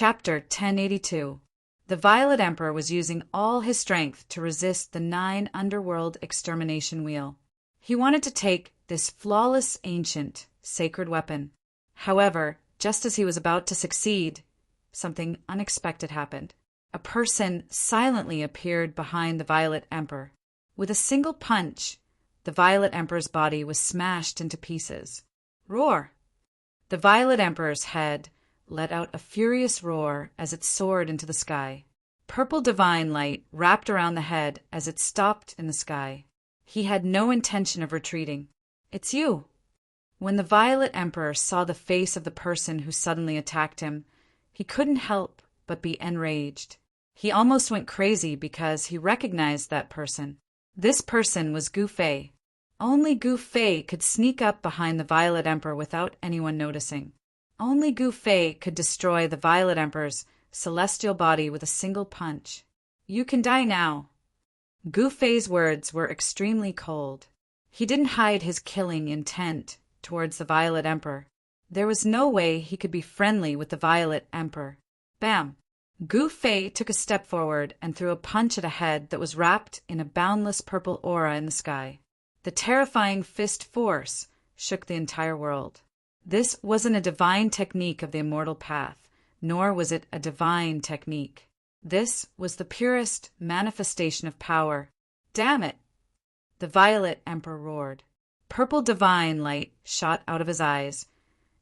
Chapter 1082. The Violet Emperor was using all his strength to resist the 9 underworld extermination wheel. He wanted to take this flawless, ancient, sacred weapon. However, just as he was about to succeed, something unexpected happened. A person silently appeared behind the Violet Emperor. With a single punch, the Violet Emperor's body was smashed into pieces. Roar! The Violet Emperor's head let out a furious roar as it soared into the sky. Purple divine light wrapped around the head as it stopped in the sky. He had no intention of retreating. "It's you!" When the Violet Emperor saw the face of the person who suddenly attacked him, he couldn't help but be enraged. He almost went crazy because he recognized that person. This person was Gu Fei. Only Gu Fei could sneak up behind the Violet Emperor without anyone noticing. Only Gu Fei could destroy the Violet Emperor's celestial body with a single punch. "You can die now." Gu Fei's words were extremely cold. He didn't hide his killing intent towards the Violet Emperor. There was no way he could be friendly with the Violet Emperor. Bam! Gu Fei took a step forward and threw a punch at a head that was wrapped in a boundless purple aura in the sky. The terrifying fist force shook the entire world. This wasn't a divine technique of the immortal path, nor was it a divine technique. This was the purest manifestation of power. Damn it! The Violet Emperor roared. Purple divine light shot out of his eyes,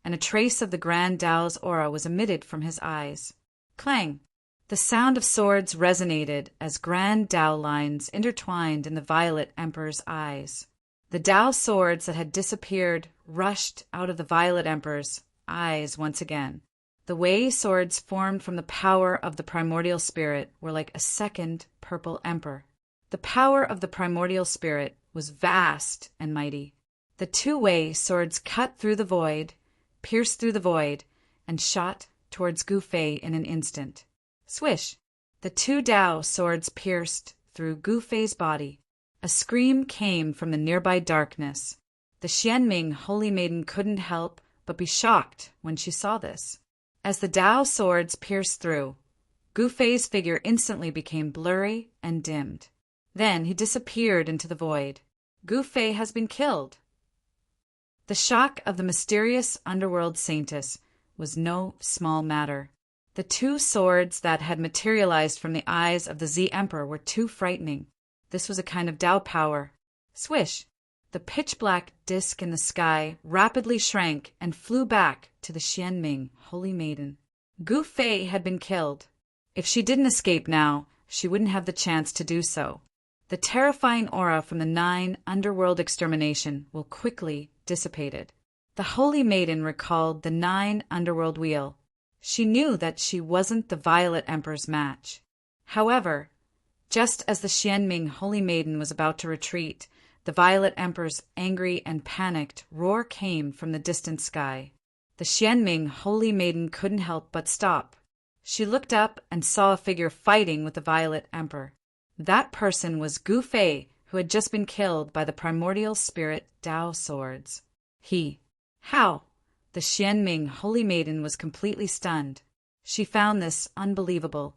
and a trace of the Grand Tao's aura was emitted from his eyes. Clang! The sound of swords resonated as Grand Tao lines intertwined in the Violet Emperor's eyes. The Tao swords that had disappeared rushed out of the Violet Emperor's eyes once again. The Wei swords formed from the power of the primordial spirit were like a second Purple Emperor. The power of the primordial spirit was vast and mighty. The 2 Wei swords cut through the void, pierced through the void, and shot towards Gu Fei in an instant. Swish! The 2 Tao swords pierced through Gu Fei's body. A scream came from the nearby darkness. The Xianming Holy Maiden couldn't help but be shocked when she saw this. As the Tao swords pierced through, Gu Fei's figure instantly became blurry and dimmed. Then he disappeared into the void. Gu Fei has been killed. The shock of the mysterious underworld saintess was no small matter. The 2 swords that had materialized from the eyes of the Z Emperor were too frightening. This was a kind of Tao power. Swish! The pitch-black disk in the sky rapidly shrank and flew back to the Xianming Holy Maiden. Gu Fei had been killed. If she didn't escape now, she wouldn't have the chance to do so. The terrifying aura from the 9 underworld extermination will quickly dissipated. The Holy Maiden recalled the 9 underworld wheel. She knew that she wasn't the Violet Emperor's match. However, just as the Xianming Holy Maiden was about to retreat, the Violet Emperor's angry and panicked roar came from the distant sky. The Xianming Holy Maiden couldn't help but stop. She looked up and saw a figure fighting with the Violet Emperor. That person was Gu Fei, who had just been killed by the primordial spirit Tao swords. How? The Xianming Holy Maiden was completely stunned. She found this unbelievable.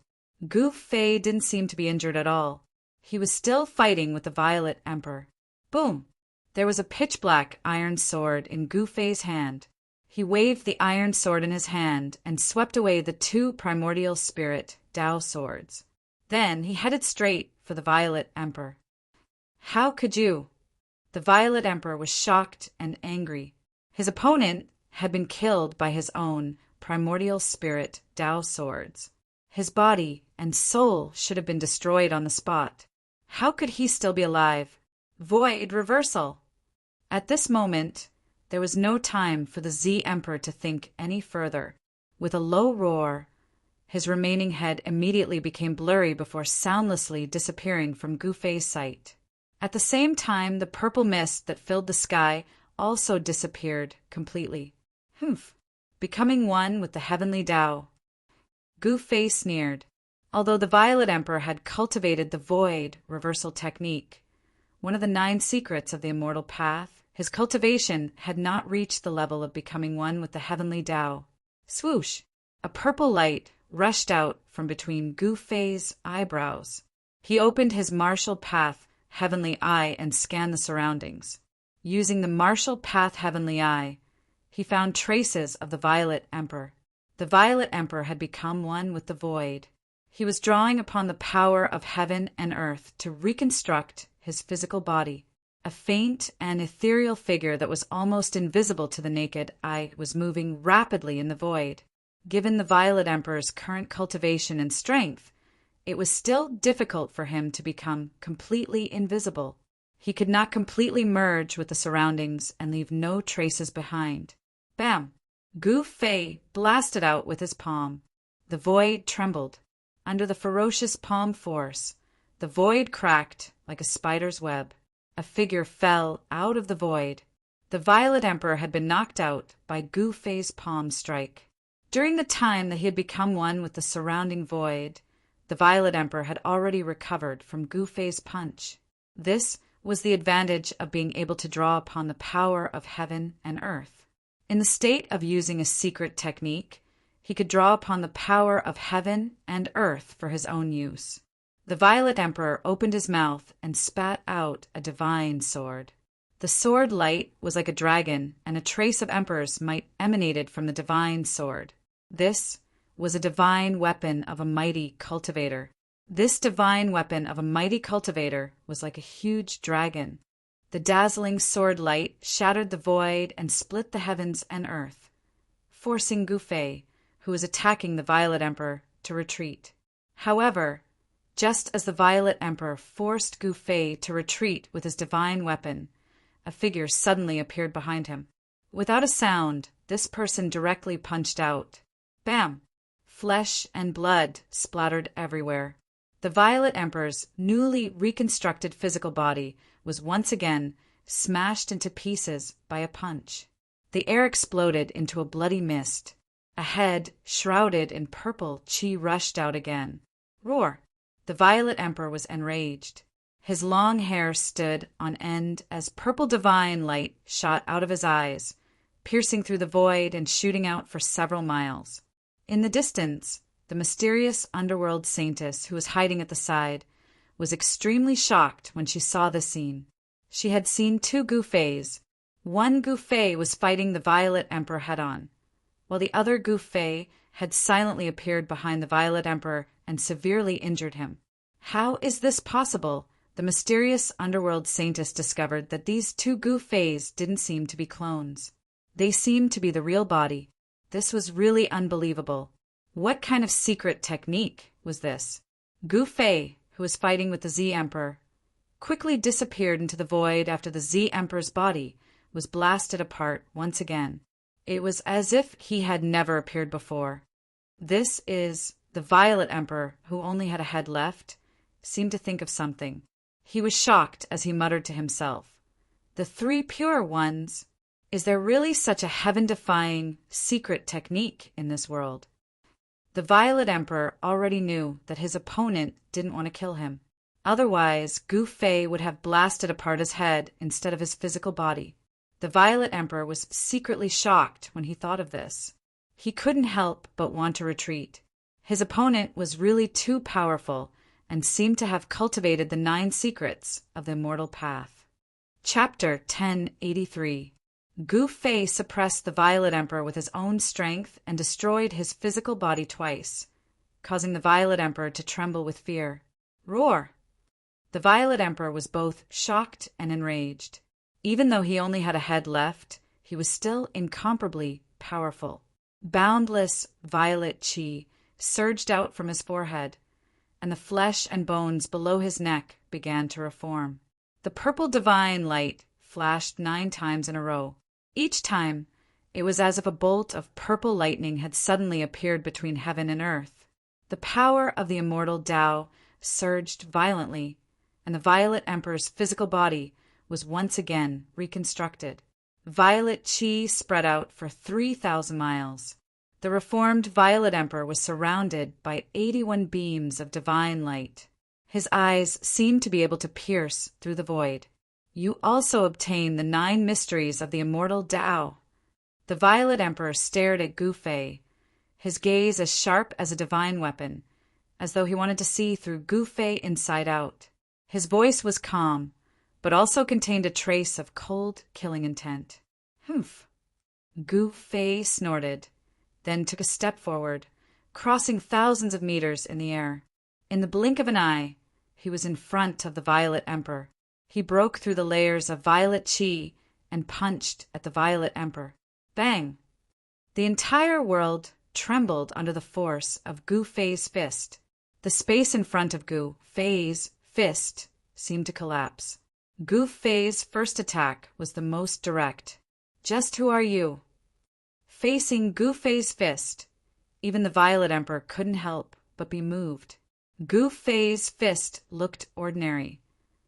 Gu Fei didn't seem to be injured at all. He was still fighting with the Violet Emperor. Boom! There was a pitch-black iron sword in Gu Fei's hand. He waved the iron sword in his hand and swept away the 2 primordial spirit Tao swords. Then he headed straight for the Violet Emperor. How could you? The Violet Emperor was shocked and angry. His opponent had been killed by his own primordial spirit Tao swords. His body and soul should have been destroyed on the spot. How could he still be alive? Void reversal! At this moment, there was no time for the Z Emperor to think any further. With a low roar, his remaining head immediately became blurry before soundlessly disappearing from Gu Fei's sight. At the same time, the purple mist that filled the sky also disappeared completely. Humph! Becoming one with the heavenly Tao. Gu Fei sneered. Although the Violet Emperor had cultivated the void reversal technique, one of the 9 secrets of the immortal path, his cultivation had not reached the level of becoming one with the heavenly Tao. Swoosh! A purple light rushed out from between Gu Fei's eyebrows. He opened his martial path heavenly eye and scanned the surroundings. Using the martial path heavenly eye, he found traces of the Violet Emperor. The Violet Emperor had become one with the void. He was drawing upon the power of heaven and earth to reconstruct his physical body. A faint and ethereal figure that was almost invisible to the naked eye was moving rapidly in the void. Given the Violet Emperor's current cultivation and strength, it was still difficult for him to become completely invisible. He could not completely merge with the surroundings and leave no traces behind. Bam! Gu Fei blasted out with his palm. The void trembled. Under the ferocious palm force, the void cracked like a spider's web. A figure fell out of the void. The Violet Emperor had been knocked out by Gu Fei's palm strike. During the time that he had become one with the surrounding void, the Violet Emperor had already recovered from Gu Fei's punch. This was the advantage of being able to draw upon the power of heaven and earth. In the state of using a secret technique, he could draw upon the power of heaven and earth for his own use. The Violet Emperor opened his mouth and spat out a divine sword. The sword light was like a dragon, and a trace of Emperor's might emanated from the divine sword. This was a divine weapon of a mighty cultivator. This divine weapon of a mighty cultivator was like a huge dragon. The dazzling sword light shattered the void and split the heavens and earth, forcing Gu Fei, who was attacking the Violet Emperor, to retreat. However, just as the Violet Emperor forced Gu Fei to retreat with his divine weapon, a figure suddenly appeared behind him. Without a sound, this person directly punched out. Bam! Flesh and blood splattered everywhere. The Violet Emperor's newly reconstructed physical body was once again smashed into pieces by a punch. The air exploded into a bloody mist. A head shrouded in purple chi rushed out again. Roar! The Violet Emperor was enraged. His long hair stood on end as purple divine light shot out of his eyes, piercing through the void and shooting out for several miles. In the distance, the mysterious underworld saintess who was hiding at the side was extremely shocked when she saw this scene. She had seen two Gu Feis. One Gu Fei was fighting the Violet Emperor head-on, while the other Gu Fei had silently appeared behind the Violet Emperor and severely injured him. How is this possible? The mysterious underworld saintess discovered that these two Gu Feis didn't seem to be clones. They seemed to be the real body. This was really unbelievable. What kind of secret technique was this? Gu Fei, who was fighting with the Z Emperor, quickly disappeared into the void after the Z Emperor's body was blasted apart once again. It was as if he had never appeared before. This is the Violet Emperor, who only had a head left, seemed to think of something. He was shocked as he muttered to himself, "The three pure ones. Is there really such a heaven-defying secret technique in this world?" The Violet Emperor already knew that his opponent didn't want to kill him. Otherwise, Gu Fei would have blasted apart his head instead of his physical body. The Violet Emperor was secretly shocked when he thought of this. He couldn't help but want to retreat. His opponent was really too powerful and seemed to have cultivated the 9 secrets of the immortal path. Chapter 1083. Gu Fei suppressed the Violet Emperor with his own strength and destroyed his physical body twice, causing the Violet Emperor to tremble with fear. Roar! The Violet Emperor was both shocked and enraged. Even though he only had a head left, he was still incomparably powerful. Boundless violet chi surged out from his forehead, and the flesh and bones below his neck began to reform. The purple divine light flashed 9 times in a row. Each time, it was as if a bolt of purple lightning had suddenly appeared between heaven and earth. The power of the immortal Tao surged violently, and the Violet Emperor's physical body was once again reconstructed. Violet chi spread out for 3,000 miles. The reformed Violet Emperor was surrounded by 81 beams of divine light. His eyes seemed to be able to pierce through the void. You also obtain the 9 mysteries of the immortal Tao. The Violet Emperor stared at Gu Fei. his gaze as sharp as a divine weapon, as though he wanted to see through Gu Fei inside out. His voice was calm, but also contained a trace of cold, killing intent. Humph. Gu Fei snorted, then took a step forward, crossing thousands of meters in the air. In the blink of an eye, he was in front of the Violet Emperor. He broke through the layers of violet qi and punched at the Violet Emperor. Bang! The entire world trembled under the force of Gu Fei's fist. The space in front of Gu Fei's fist seemed to collapse. Gu Fei's first attack was the most direct. Just who are you? Facing Gu Fei's fist, even the Violet Emperor couldn't help but be moved. Gu Fei's fist looked ordinary,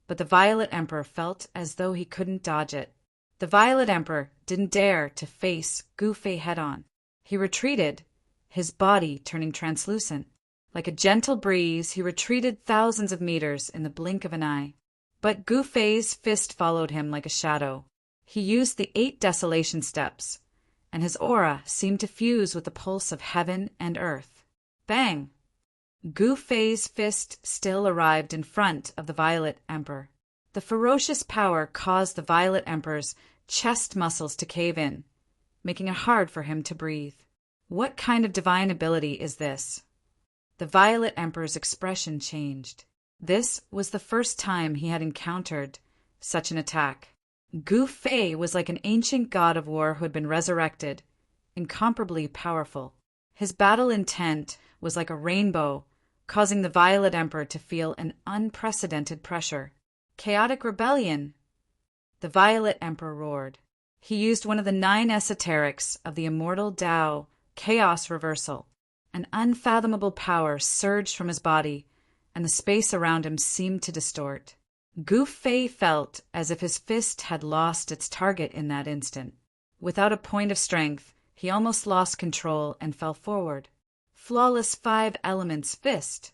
but the Violet Emperor felt as though he couldn't dodge it. The Violet Emperor didn't dare to face Gu Fei head-on. He retreated, his body turning translucent. Like a gentle breeze, he retreated thousands of meters in the blink of an eye. But Gu Fei's fist followed him like a shadow. He used the 8 desolation steps, and his aura seemed to fuse with the pulse of heaven and earth. Bang! Gu Fei's fist still arrived in front of the Violet Emperor. The ferocious power caused the Violet Emperor's chest muscles to cave in, making it hard for him to breathe. What kind of divine ability is this? The Violet Emperor's expression changed. This was the first time he had encountered such an attack. Gu Fei was like an ancient god of war who had been resurrected, incomparably powerful. His battle intent was like a rainbow, causing the Violet Emperor to feel an unprecedented pressure. Chaotic rebellion! The Violet Emperor roared. He used one of the 9 esoterics of the immortal Tao, chaos reversal. An unfathomable power surged from his body, and the space around him seemed to distort. Gu Fei felt as if his fist had lost its target in that instant. Without a point of strength, he almost lost control and fell forward. Flawless 5 elements fist.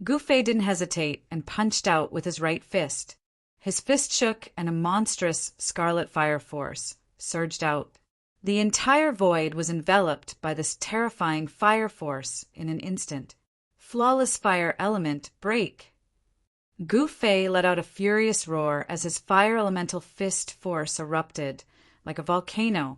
Gu Fei didn't hesitate and punched out with his right fist. His fist shook and a monstrous scarlet fire force surged out. The entire void was enveloped by this terrifying fire force in an instant. Flawless fire element break. Gu Fei let out a furious roar as his fire elemental fist force erupted like a volcano,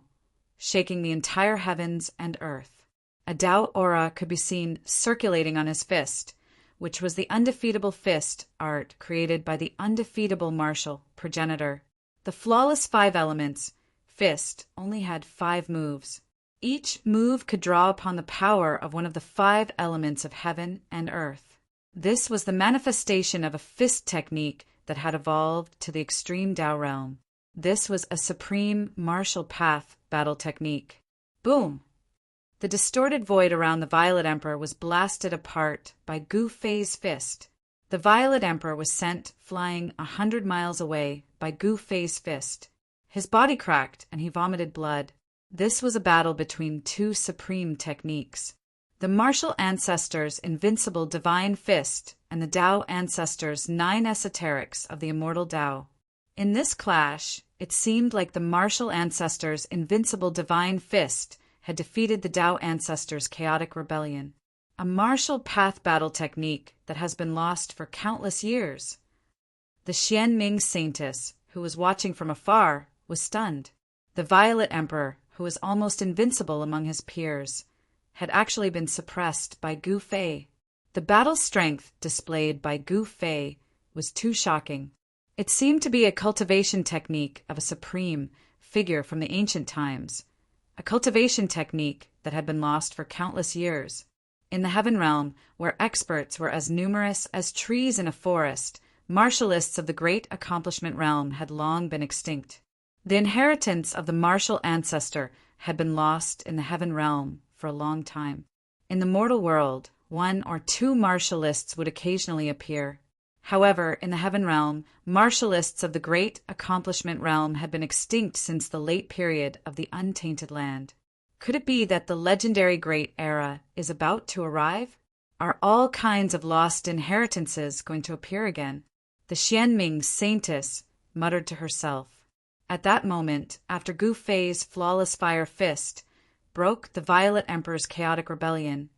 shaking the entire heavens and earth. A Tao aura could be seen circulating on his fist, which was the undefeatable fist art created by the undefeatable martial progenitor. The flawless 5 elements fist only had 5 moves. Each move could draw upon the power of one of the 5 elements of heaven and earth. This was the manifestation of a fist technique that had evolved to the extreme Tao realm. This was a supreme martial path battle technique. Boom! The distorted void around the Violet Emperor was blasted apart by Gu Fei's fist. The Violet Emperor was sent flying 100 miles away by Gu Fei's fist. His body cracked and he vomited blood. This was a battle between 2 supreme techniques. The martial ancestor's invincible divine fist and the Tao ancestor's 9 esoterics of the immortal Tao. In this clash, it seemed like the martial ancestor's invincible divine fist had defeated the Tao ancestor's chaotic rebellion. A martial path battle technique that has been lost for countless years. The Xianming Saintess, who was watching from afar, was stunned. The Violet Emperor, who was almost invincible among his peers, had actually been suppressed by Gu Fei. The battle strength displayed by Gu Fei was too shocking. It seemed to be a cultivation technique of a supreme figure from the ancient times, a cultivation technique that had been lost for countless years. In the heaven realm, where experts were as numerous as trees in a forest, martialists of the great accomplishment realm had long been extinct. The inheritance of the martial ancestor had been lost in the heaven realm for a long time. In the mortal world, 1 or 2 martialists would occasionally appear. However, in the heaven realm, martialists of the great accomplishment realm had been extinct since the late period of the untainted land. Could it be that the legendary great era is about to arrive? Are all kinds of lost inheritances going to appear again? The Xianming Saintess muttered to herself. At that moment, after Gu Fei's flawless fire fist, broke the Violet Emperor's chaotic rebellion,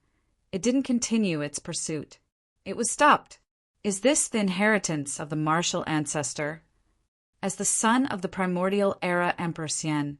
it didn't continue its pursuit. It was stopped. Is this the inheritance of the martial ancestor? As the son of the primordial era Emperor Xian,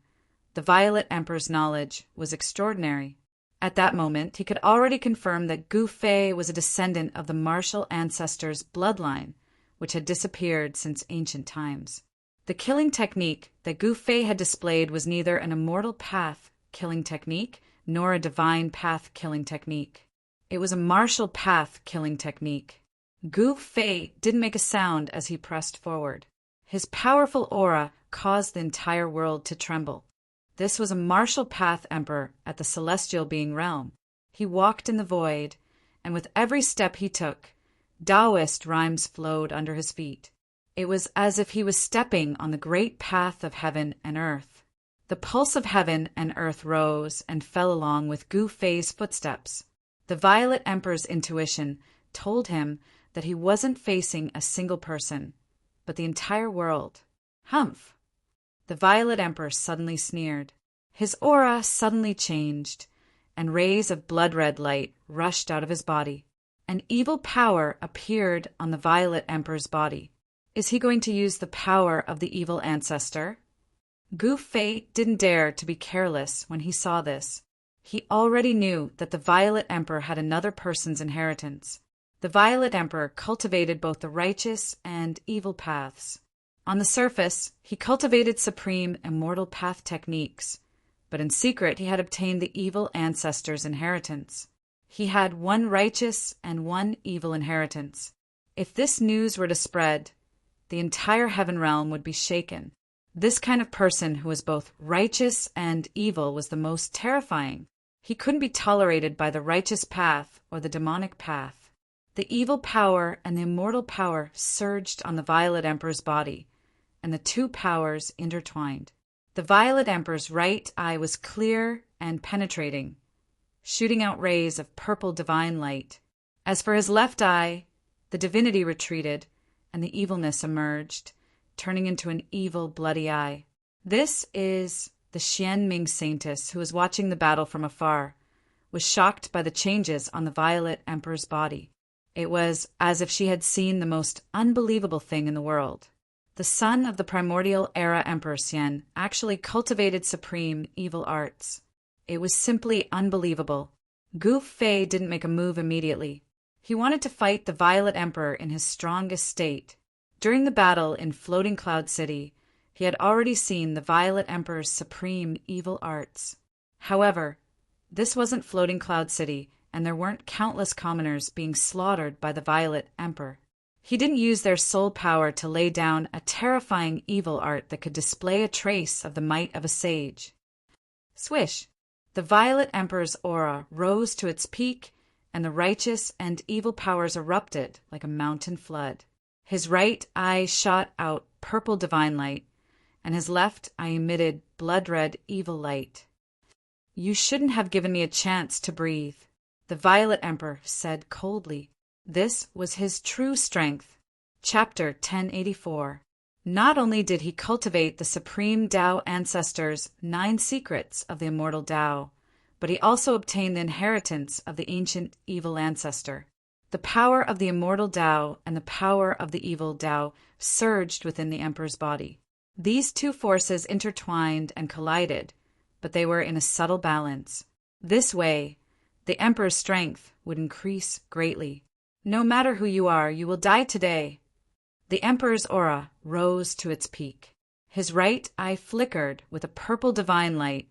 the Violet Emperor's knowledge was extraordinary. At that moment, he could already confirm that Gu Fei was a descendant of the martial ancestor's bloodline, which had disappeared since ancient times. The killing technique that Gu Fei had displayed was neither an immortal path killing technique nor a divine path killing technique. It was a martial path killing technique. Gu Fei didn't make a sound as he pressed forward. His powerful aura caused the entire world to tremble. This was a martial path emperor at the celestial being realm. He walked in the void, and with every step he took, Taoist rhymes flowed under his feet. It was as if he was stepping on the great path of heaven and earth. The pulse of heaven and earth rose and fell along with Gu Fei's footsteps. The Violet Emperor's intuition told him that he wasn't facing a single person, but the entire world. Humph! The Violet Emperor suddenly sneered. His aura suddenly changed, and rays of blood-red light rushed out of his body. An evil power appeared on the Violet Emperor's body. Is he going to use the power of the evil ancestor? Gu Fei didn't dare to be careless when he saw this. He already knew that the Violet Emperor had another person's inheritance. The Violet Emperor cultivated both the righteous and evil paths. On the surface, he cultivated supreme immortal path techniques, but in secret he had obtained the evil ancestor's inheritance. He had one righteous and one evil inheritance. If this news were to spread, the entire heaven realm would be shaken. This kind of person who was both righteous and evil was the most terrifying. He couldn't be tolerated by the righteous path or the demonic path. The evil power and the immortal power surged on the Violet Emperor's body, and the two powers intertwined. The Violet Emperor's right eye was clear and penetrating, shooting out rays of purple divine light. As for his left eye, the divinity retreated, and the evilness emerged, turning into an evil, bloody eye. This is the Xian Ming Saintess, who was watching the battle from afar, was shocked by the changes on the Violet Emperor's body. It was as if she had seen the most unbelievable thing in the world. The son of the primordial era Emperor Xian actually cultivated supreme evil arts. It was simply unbelievable. Gu Fei didn't make a move immediately. He wanted to fight the Violet Emperor in his strongest state. During the battle in Floating Cloud City, he had already seen the Violet Emperor's supreme evil arts. However, this wasn't Floating Cloud City, and there weren't countless commoners being slaughtered by the Violet Emperor. He didn't use their soul power to lay down a terrifying evil art that could display a trace of the might of a sage. Swish! The Violet Emperor's aura rose to its peak, and the righteous and evil powers erupted like a mountain flood. His right eye shot out purple divine light, and his left eye emitted blood-red evil light. "You shouldn't have given me a chance to breathe," the Violet Emperor said coldly. This was his true strength. Chapter 1084. Not only did he cultivate the supreme Tao ancestors' 9 secrets of the immortal Tao, but he also obtained the inheritance of the ancient evil ancestor. The power of the immortal Tao and the power of the evil Tao surged within the Emperor's body. These two forces intertwined and collided, but they were in a subtle balance. This way, the Emperor's strength would increase greatly. No matter who you are, you will die today. The Emperor's aura rose to its peak. His right eye flickered with a purple divine light,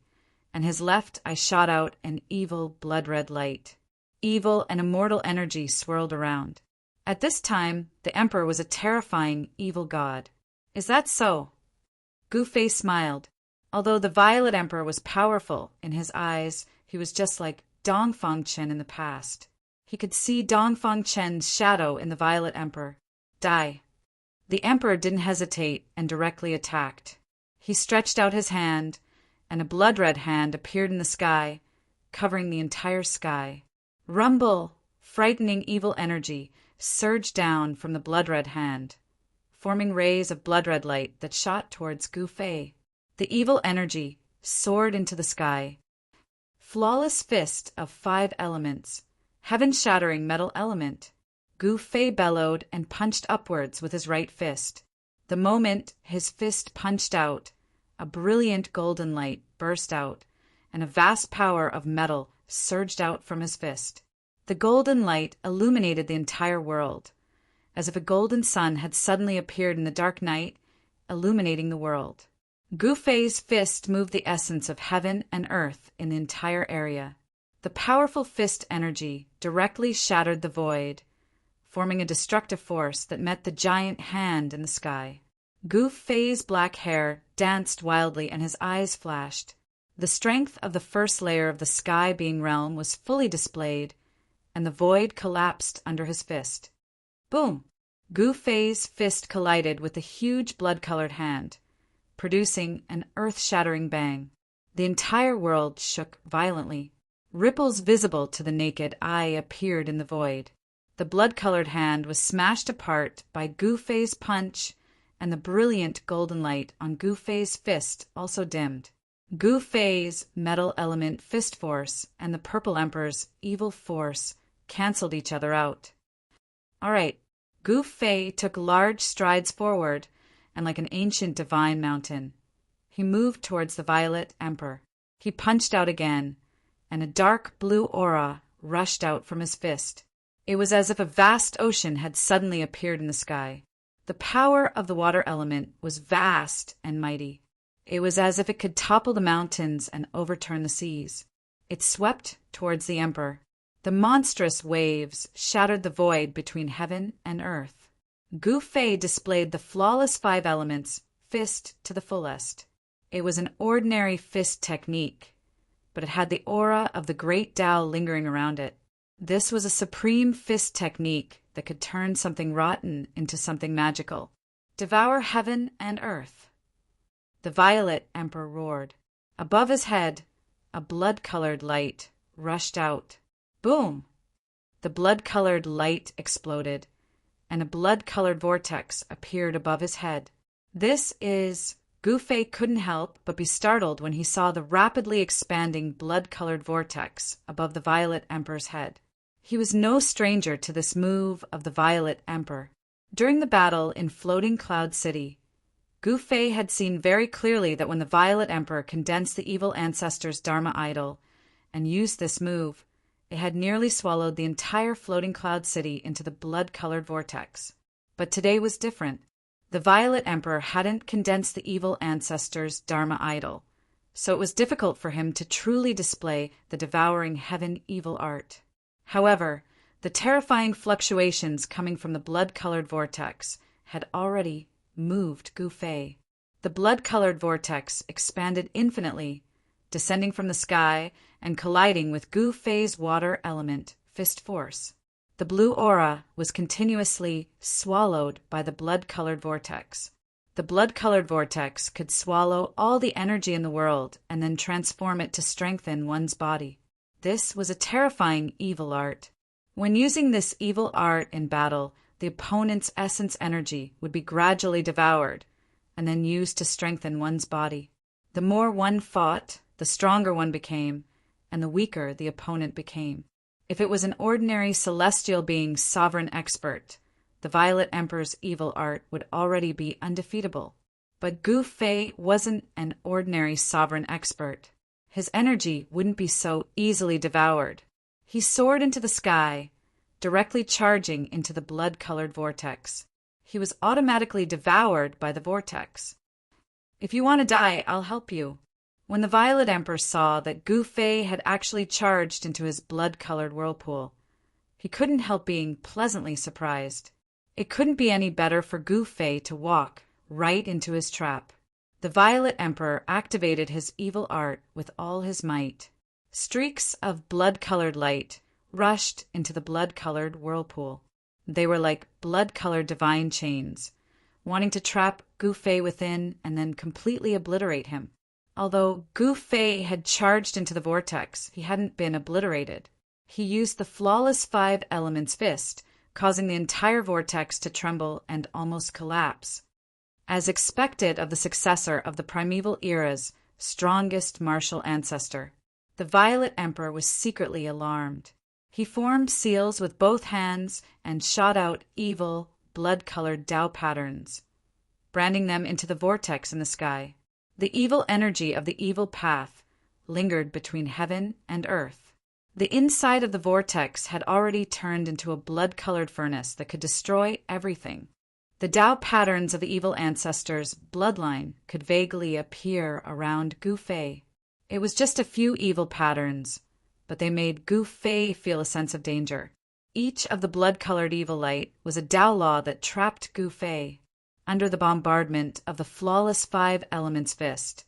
and his left eye shot out an evil blood-red light. Evil and immortal energy swirled around. At this time, the Emperor was a terrifying evil god. Is that so? Gu Fei smiled. Although the Violet Emperor was powerful, in his eyes, he was just like Dongfang Chen in the past. He could see Dongfang Chen's shadow in the Violet Emperor. Die. The Emperor didn't hesitate and directly attacked. He stretched out his hand, and a blood-red hand appeared in the sky, covering the entire sky. Rumble! Frightening evil energy surged down from the blood-red hand, forming rays of blood-red light that shot towards Gu Fei. The evil energy soared into the sky. flawless fist of 5 elements, heaven-shattering metal element. Gu Fei bellowed and punched upwards with his right fist. The moment his fist punched out, a brilliant golden light burst out, and a vast power of metal surged out from his fist. The golden light illuminated the entire world, as if a golden sun had suddenly appeared in the dark night, illuminating the world. Gu Fei's fist moved the essence of heaven and earth in the entire area. The powerful fist energy directly shattered the void, forming a destructive force that met the giant hand in the sky. Gu Fei's black hair danced wildly and his eyes flashed. The strength of the first layer of the sky being realm was fully displayed, and the void collapsed under his fist. Boom! Gu Fei's fist collided with the huge blood-colored hand, producing an earth-shattering bang. The entire world shook violently. Ripples visible to the naked eye appeared in the void. The blood-colored hand was smashed apart by Gu Fei's punch, and the brilliant golden light on Gu Fei's fist also dimmed. Gu Fei's metal element fist force and the Purple Emperor's evil force canceled each other out. All right, Gu Fei took large strides forward, and like an ancient divine mountain, he moved towards the Violet Emperor. He punched out again, and a dark blue aura rushed out from his fist. It was as if a vast ocean had suddenly appeared in the sky. The power of the water element was vast and mighty. It was as if it could topple the mountains and overturn the seas. It swept towards the Emperor. The monstrous waves shattered the void between heaven and earth. Gu Fei displayed the flawless 5 elements, fist to the fullest. It was an ordinary fist technique, but it had the aura of the great Tao lingering around it. This was a supreme fist technique that could turn something rotten into something magical. Devour heaven and earth. The Violet Emperor roared. Above his head, a blood-colored light rushed out. Boom! The blood-colored light exploded, and a blood-colored vortex appeared above his head. Gu Fei couldn't help but be startled when he saw the rapidly expanding blood-colored vortex above the Violet Emperor's head. He was no stranger to this move of the Violet Emperor. During the battle in Floating Cloud City, Gu Fei had seen very clearly that when the Violet Emperor condensed the evil ancestor's Dharma idol and used this move, it had nearly swallowed the entire Floating Cloud City into the blood-colored vortex. But today was different. The Violet Emperor hadn't condensed the evil ancestor's Dharma idol, so it was difficult for him to truly display the devouring heaven evil art. However, the terrifying fluctuations coming from the blood-colored vortex had already moved Gu Fei. The blood-colored vortex expanded infinitely, descending from the sky and colliding with Gu Fei's water element, fist force. The blue aura was continuously swallowed by the blood-colored vortex. The blood-colored vortex could swallow all the energy in the world and then transform it to strengthen one's body. This was a terrifying evil art. When using this evil art in battle, the opponent's essence energy would be gradually devoured and then used to strengthen one's body. The more one fought, the stronger one became, and the weaker the opponent became. If it was an ordinary celestial being sovereign expert, the Violet Emperor's evil art would already be undefeatable. But Gu Fei wasn't an ordinary sovereign expert. His energy wouldn't be so easily devoured. He soared into the sky, directly charging into the blood-colored vortex. He was automatically devoured by the vortex. If you want to die, I'll help you. When the Violet Emperor saw that Gu Fei had actually charged into his blood-colored whirlpool, he couldn't help being pleasantly surprised. It couldn't be any better for Gu Fei to walk right into his trap. The Violet Emperor activated his evil art with all his might. Streaks of blood-colored light rushed into the blood-colored whirlpool. They were like blood-colored divine chains, wanting to trap Gu Fei within and then completely obliterate him. Although Gu Fei had charged into the vortex, he hadn't been obliterated. He used the flawless 5 elements fist, causing the entire vortex to tremble and almost collapse. As expected of the successor of the primeval era's strongest martial ancestor, The Violet Emperor was secretly alarmed. He formed seals with both hands and shot out evil, blood-colored Tao patterns, branding them into the vortex in the sky. The evil energy of the evil path lingered between heaven and earth. The inside of the vortex had already turned into a blood-colored furnace that could destroy everything. The Tao patterns of the evil ancestors' bloodline could vaguely appear around Gu Fei. It was just a few evil patterns, but they made Gu Fei feel a sense of danger. Each of the blood-colored evil light was a Tao law that trapped Gu Fei under the bombardment of the flawless 5 elements fist.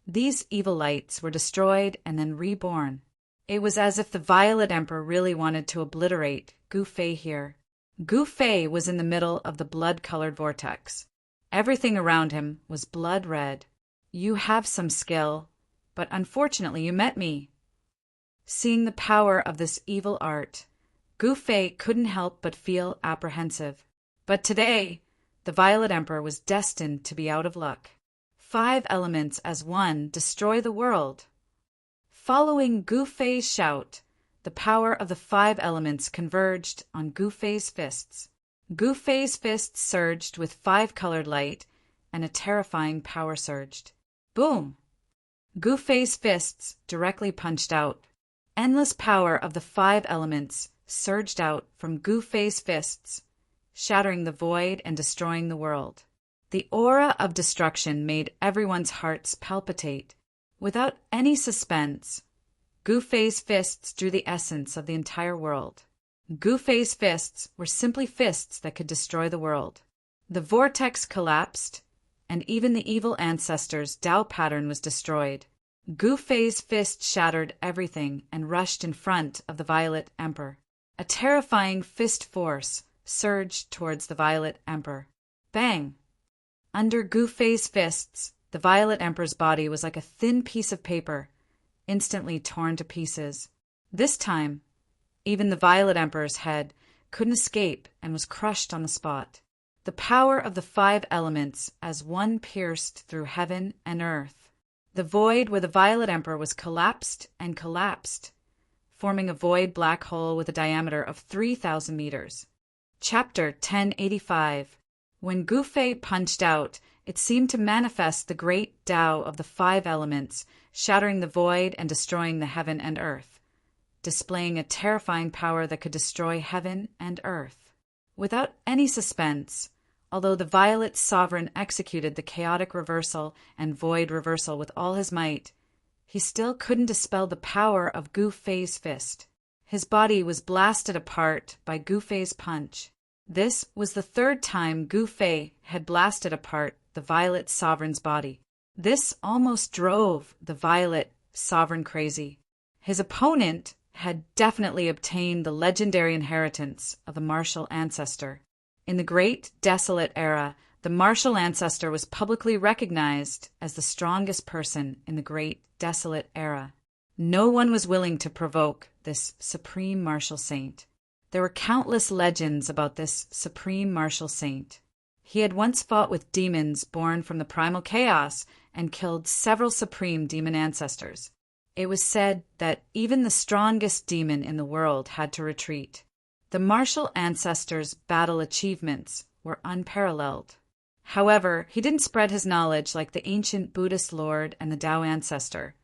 These evil lights were destroyed and then reborn. It was as if the Violet Emperor really wanted to obliterate Gu Fei here. Gu Fei was in the middle of the blood-colored vortex. Everything around him was blood red. "You have some skill, but unfortunately you met me." Seeing the power of this evil art, Gu Fei couldn't help but feel apprehensive. But today, the Violet Emperor was destined to be out of luck. 5 elements as one destroy the world. Following Gu Fei's shout, the power of the 5 elements converged on Gu Fei's fists. Gu Fei's fists surged with 5-colored light, and a terrifying power surged. Boom! Gu Fei's fists directly punched out. Endless power of the 5 elements surged out from Gu Fei's fists, shattering the void and destroying the world. The aura of destruction made everyone's hearts palpitate. Without any suspense, Gu Fei's fists drew the essence of the entire world. Gu Fei's fists were simply fists that could destroy the world. The vortex collapsed, and even the evil ancestors' Tao pattern was destroyed. Gu Fei's fist shattered everything and rushed in front of the Violet Emperor. A terrifying fist force surged towards the Violet Emperor. Bang! Under Gu Fei's fists, the Violet Emperor's body was like a thin piece of paper, instantly torn to pieces. This time, even the Violet Emperor's head couldn't escape and was crushed on the spot. The power of the 5 elements as one pierced through heaven and earth. The void where the Violet Emperor was collapsed and collapsed, forming a void black hole with a diameter of 3,000 meters. Chapter 1085. When Gu Fei punched out, it seemed to manifest the great Tao of the 5 elements, shattering the void and destroying the heaven and earth, displaying a terrifying power that could destroy heaven and earth. Without any suspense, although the Violet Sovereign executed the chaotic reversal and void reversal with all his might, he still couldn't dispel the power of Gu Fei's fist. His body was blasted apart by Gu Fei's punch. This was the 3rd time Gu Fei had blasted apart the Violet Sovereign's body. This almost drove the Violet Sovereign crazy. His opponent had definitely obtained the legendary inheritance of the martial ancestor. In the Great Desolate Era, the martial ancestor was publicly recognized as the strongest person in the Great Desolate Era. No one was willing to provoke this supreme martial saint. There were countless legends about this supreme martial saint. He had once fought with demons born from the primal chaos and killed several supreme demon ancestors. It was said that even the strongest demon in the world had to retreat. The martial ancestor's battle achievements were unparalleled. However, he didn't spread his knowledge like the ancient Buddhist lord and the Tao ancestor,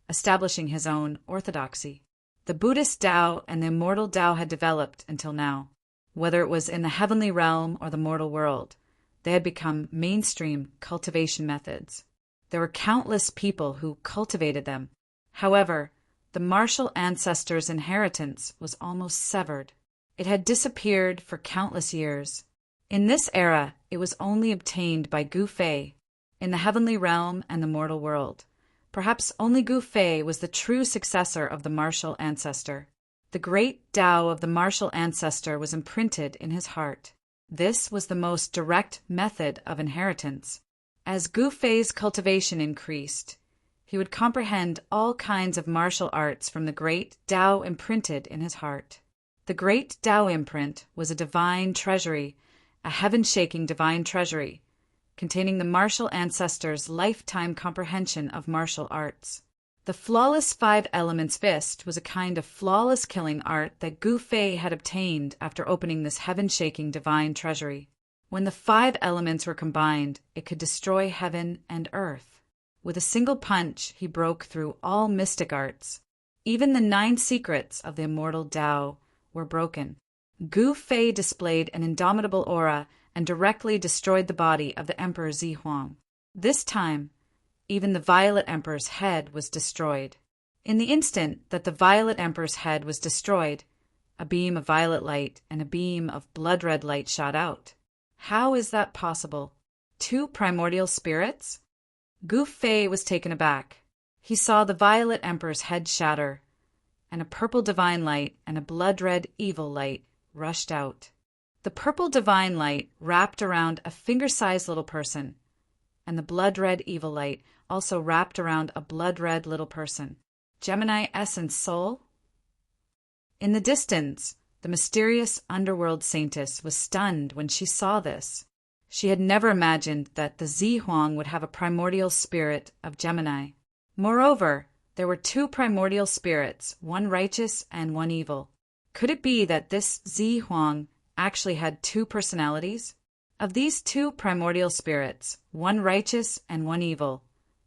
establishing his own orthodoxy. The Buddhist Tao and the immortal Tao had developed until now. Whether it was in the heavenly realm or the mortal world, they had become mainstream cultivation methods. There were countless people who cultivated them. However, the martial ancestor's inheritance was almost severed. It had disappeared for countless years. In this era, it was only obtained by Gu Fei in the heavenly realm and the mortal world. Perhaps only Gu Fei was the true successor of the martial ancestor. The great Tao of the martial ancestor was imprinted in his heart. This was the most direct method of inheritance. As Gu Fei's cultivation increased, he would comprehend all kinds of martial arts from the great Tao imprinted in his heart. The great Tao imprint was a divine treasury, a heaven-shaking divine treasury, containing the martial ancestor's lifetime comprehension of martial arts. The flawless five elements fist was a kind of flawless killing art that Gu Fei had obtained after opening this heaven-shaking divine treasury. When the five elements were combined, it could destroy heaven and earth. With a single punch, he broke through all mystic arts. Even the 9 secrets of the immortal Tao were broken. Gu Fei displayed an indomitable aura and directly destroyed the body of the Emperor Zihuang. This time, even the Violet Emperor's head was destroyed. In the instant that the Violet Emperor's head was destroyed, a beam of violet light and a beam of blood-red light shot out. How is that possible? 2 primordial spirits? Gu Fei was taken aback. He saw the Violet Emperor's head shatter, and a purple divine light and a blood-red evil light rushed out. The purple divine light wrapped around a finger-sized little person, and the blood-red evil light also wrapped around a blood-red little person. Gemini Essence Soul? In the distance, the mysterious underworld saintess was stunned when she saw this. She had never imagined that the Zihuang would have a primordial spirit of Gemini. Moreover, there were 2 primordial spirits, one righteous and one evil. Could it be that this Zihuang actually had 2 personalities? Of these 2 primordial spirits, one righteous and one evil,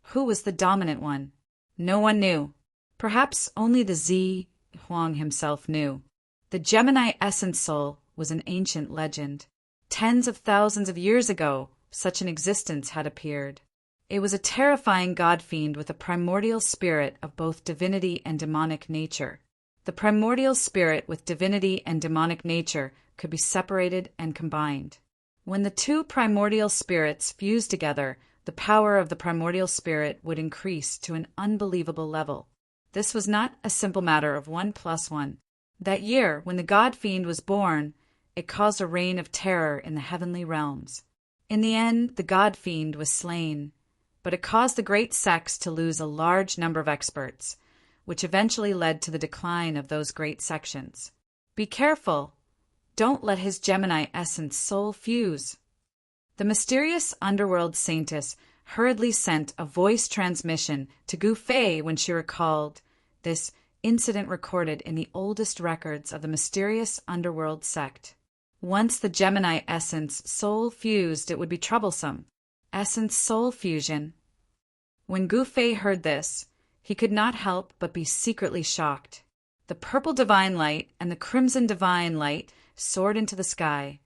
who was the dominant one? No one knew. Perhaps only the Zihuang himself knew. The Gemini Essence Soul was an ancient legend. Tens of thousands of years ago, such an existence had appeared. It was a terrifying god-fiend with a primordial spirit of both divinity and demonic nature. The primordial spirit with divinity and demonic nature could be separated and combined. When the 2 primordial spirits fused together, the power of the primordial spirit would increase to an unbelievable level. This was not a simple matter of 1 + 1. That year, when the god-fiend was born, it caused a reign of terror in the heavenly realms. In the end, the god-fiend was slain, but it caused the great sects to lose a large number of experts, which eventually led to the decline of those great sections. Be careful. Don't let his Gemini Essence Soul fuse. The mysterious underworld saintess hurriedly sent a voice transmission to Gu Fei when she recalled this incident recorded in the oldest records of the mysterious underworld sect. Once the Gemini Essence Soul fused, it would be troublesome. Essence Soul fusion. When Gu Fei heard this, he could not help but be secretly shocked. The purple divine light and the crimson divine light soared into the sky,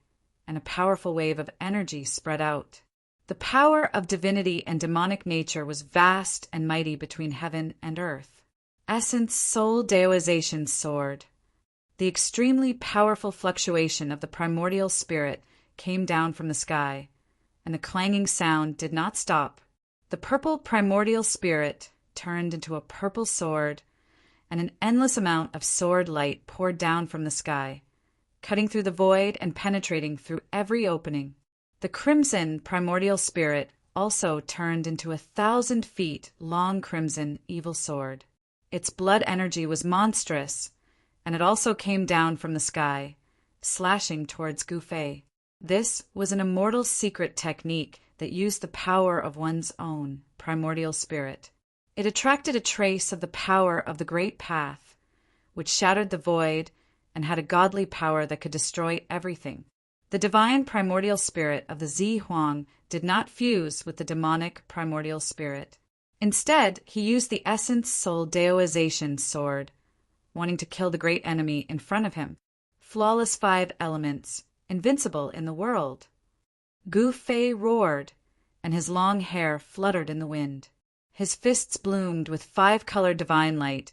and a powerful wave of energy spread out. The power of divinity and demonic nature was vast and mighty between heaven and earth. Essence Soul Daoization soared. The extremely powerful fluctuation of the primordial spirit came down from the sky, and the clanging sound did not stop. The purple primordial spirit turned into a purple sword, and an endless amount of sword light poured down from the sky, cutting through the void and penetrating through every opening. The crimson primordial spirit also turned into 1,000 feet long crimson evil sword. Its blood energy was monstrous, and it also came down from the sky, slashing towards Gu Fei. This was an immortal secret technique that used the power of one's own primordial spirit. It attracted a trace of the power of the Great Path, which shattered the void and had a godly power that could destroy everything. The divine primordial spirit of the Zihuang did not fuse with the demonic primordial spirit. Instead, he used the Essence Soul Daoization sword, wanting to kill the great enemy in front of him. Flawless 5 elements, invincible in the world. Gu Fei roared, and his long hair fluttered in the wind. His fists bloomed with 5-colored divine light,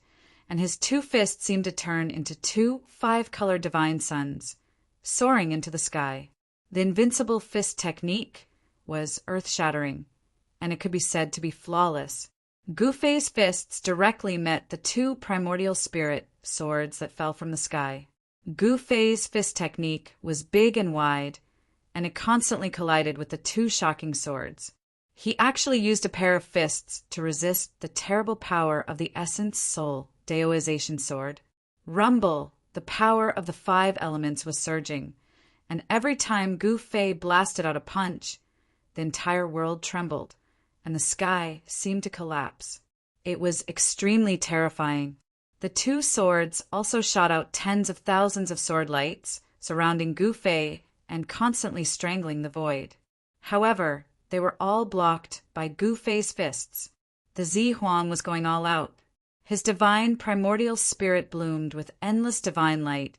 and his 2 fists seemed to turn into 2 5-colored divine suns, soaring into the sky. The invincible fist technique was earth-shattering, and it could be said to be flawless. Gu Fei's fists directly met the 2 primordial spirit swords that fell from the sky. Gu Fei's fist technique was big and wide, and it constantly collided with the 2 shocking swords. He actually used a pair of fists to resist the terrible power of the Essence Soul Daoization sword. Rumble, the power of the 5 elements was surging, and every time Gu Fei blasted out a punch, the entire world trembled, and the sky seemed to collapse. It was extremely terrifying. The two swords also shot out tens of thousands of sword lights, surrounding Gu Fei and constantly strangling the void. However, they were all blocked by Gu Fei's fists. The Zi Huang was going all out. His divine primordial spirit bloomed with endless divine light,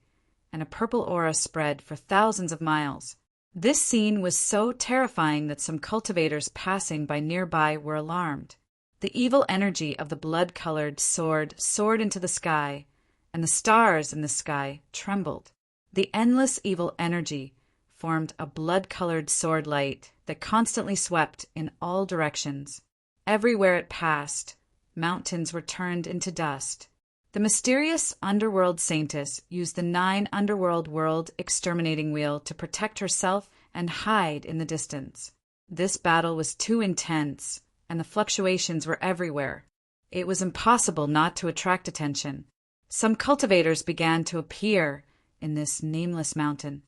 and a purple aura spread for thousands of miles. This scene was so terrifying that some cultivators passing by nearby were alarmed. The evil energy of the blood-colored sword soared into the sky, and the stars in the sky trembled. The endless evil energy formed a blood-colored sword light that constantly swept in all directions. Everywhere it passed, mountains were turned into dust. The mysterious underworld saintess used the 9 underworld world exterminating wheel to protect herself and hide in the distance. This battle was too intense, and the fluctuations were everywhere. It was impossible not to attract attention. Some cultivators began to appear in this nameless mountain.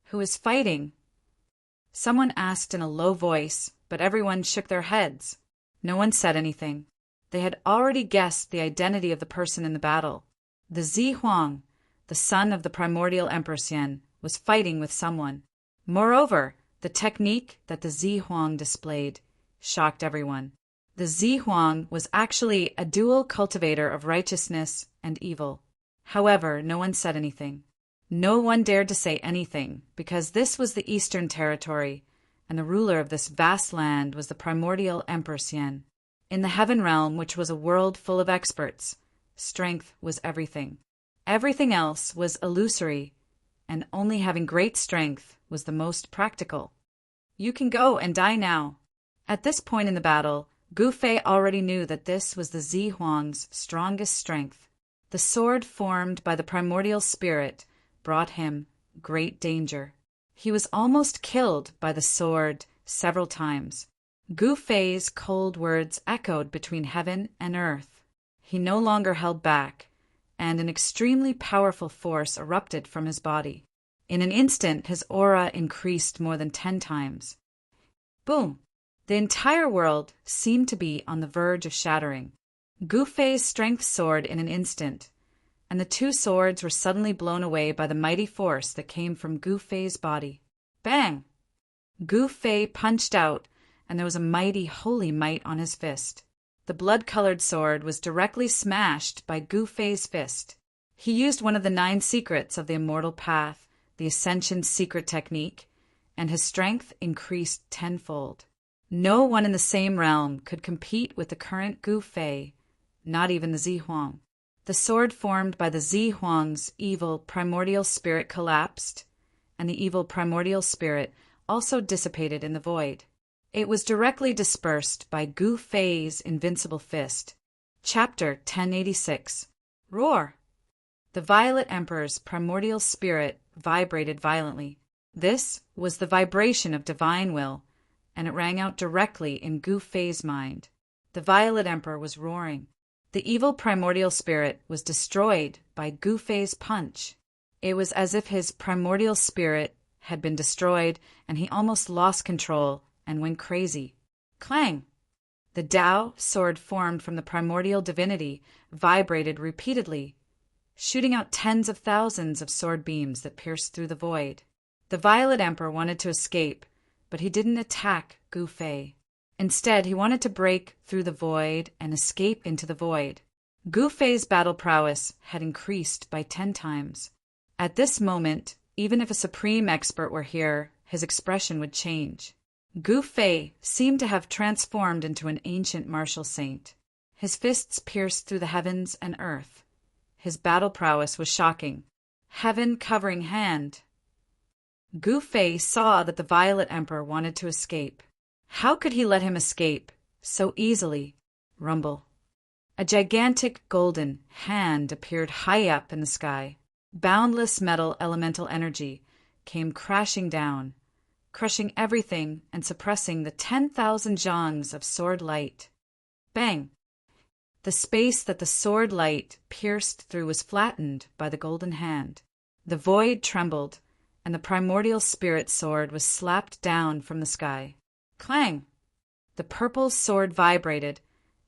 "Who is fighting?" Someone asked in a low voice, but everyone shook their heads. No one said anything. They had already guessed the identity of the person in the battle. The Zi Huang, the son of the primordial Emperor Xian, was fighting with someone. Moreover, the technique that the Zi Huang displayed shocked everyone. The Zi Huang was actually a dual cultivator of righteousness and evil. However, no one said anything. No one dared to say anything, because this was the Eastern Territory, and the ruler of this vast land was the primordial Emperor Xian. In the Heaven Realm, which was a world full of experts, strength was everything. Everything else was illusory, and only having great strength was the most practical. "You can go and die now." At this point in the battle, Gu Fei already knew that this was the Zi Huang's strongest strength. The sword formed by the primordial spirit brought him great danger. He was almost killed by the sword several times. Gu Fei's cold words echoed between heaven and earth. He no longer held back, and an extremely powerful force erupted from his body. In an instant, his aura increased more than 10 times. Boom! The entire world seemed to be on the verge of shattering. Gu Fei's strength soared in an instant, and the two swords were suddenly blown away by the mighty force that came from Gu Fei's body. Bang! Gu Fei punched out, and there was a mighty holy might on his fist. The blood-colored sword was directly smashed by Gu Fei's fist. He used one of the 9 secrets of the immortal path, the Ascension secret technique, and his strength increased tenfold. No one in the same realm could compete with the current Gu Fei, not even the Zi Huang. The sword formed by the Zi Huang's evil primordial spirit collapsed, and the evil primordial spirit also dissipated in the void. It was directly dispersed by Gu Fei's invincible fist. Chapter 1086. Roar! The Violet Emperor's primordial spirit vibrated violently. This was the vibration of divine will, and it rang out directly in Gu Fei's mind. The Violet Emperor was roaring. The evil primordial spirit was destroyed by Gu Fei's punch. It was as if his primordial spirit had been destroyed, and he almost lost control and went crazy. Clang! The Tao sword formed from the primordial divinity vibrated repeatedly, shooting out tens of thousands of sword beams that pierced through the void. The Violet Emperor wanted to escape, but he didn't attack Gu Fei. Instead, he wanted to break through the void and escape into the void. Gu Fei's battle prowess had increased by 10 times. At this moment, even if a supreme expert were here, his expression would change. Gu Fei seemed to have transformed into an ancient martial saint. His fists pierced through the heavens and earth. His battle prowess was shocking. Heaven-covering hand. Gu Fei saw that the Violet Emperor wanted to escape. How could he let him escape so easily? Rumble. A gigantic golden hand appeared high up in the sky. Boundless metal elemental energy came crashing down, crushing everything and suppressing the 10,000 zhangs of sword light. Bang! The space that the sword light pierced through was flattened by the golden hand. The void trembled, and the primordial spirit sword was slapped down from the sky. Clang! The purple sword vibrated,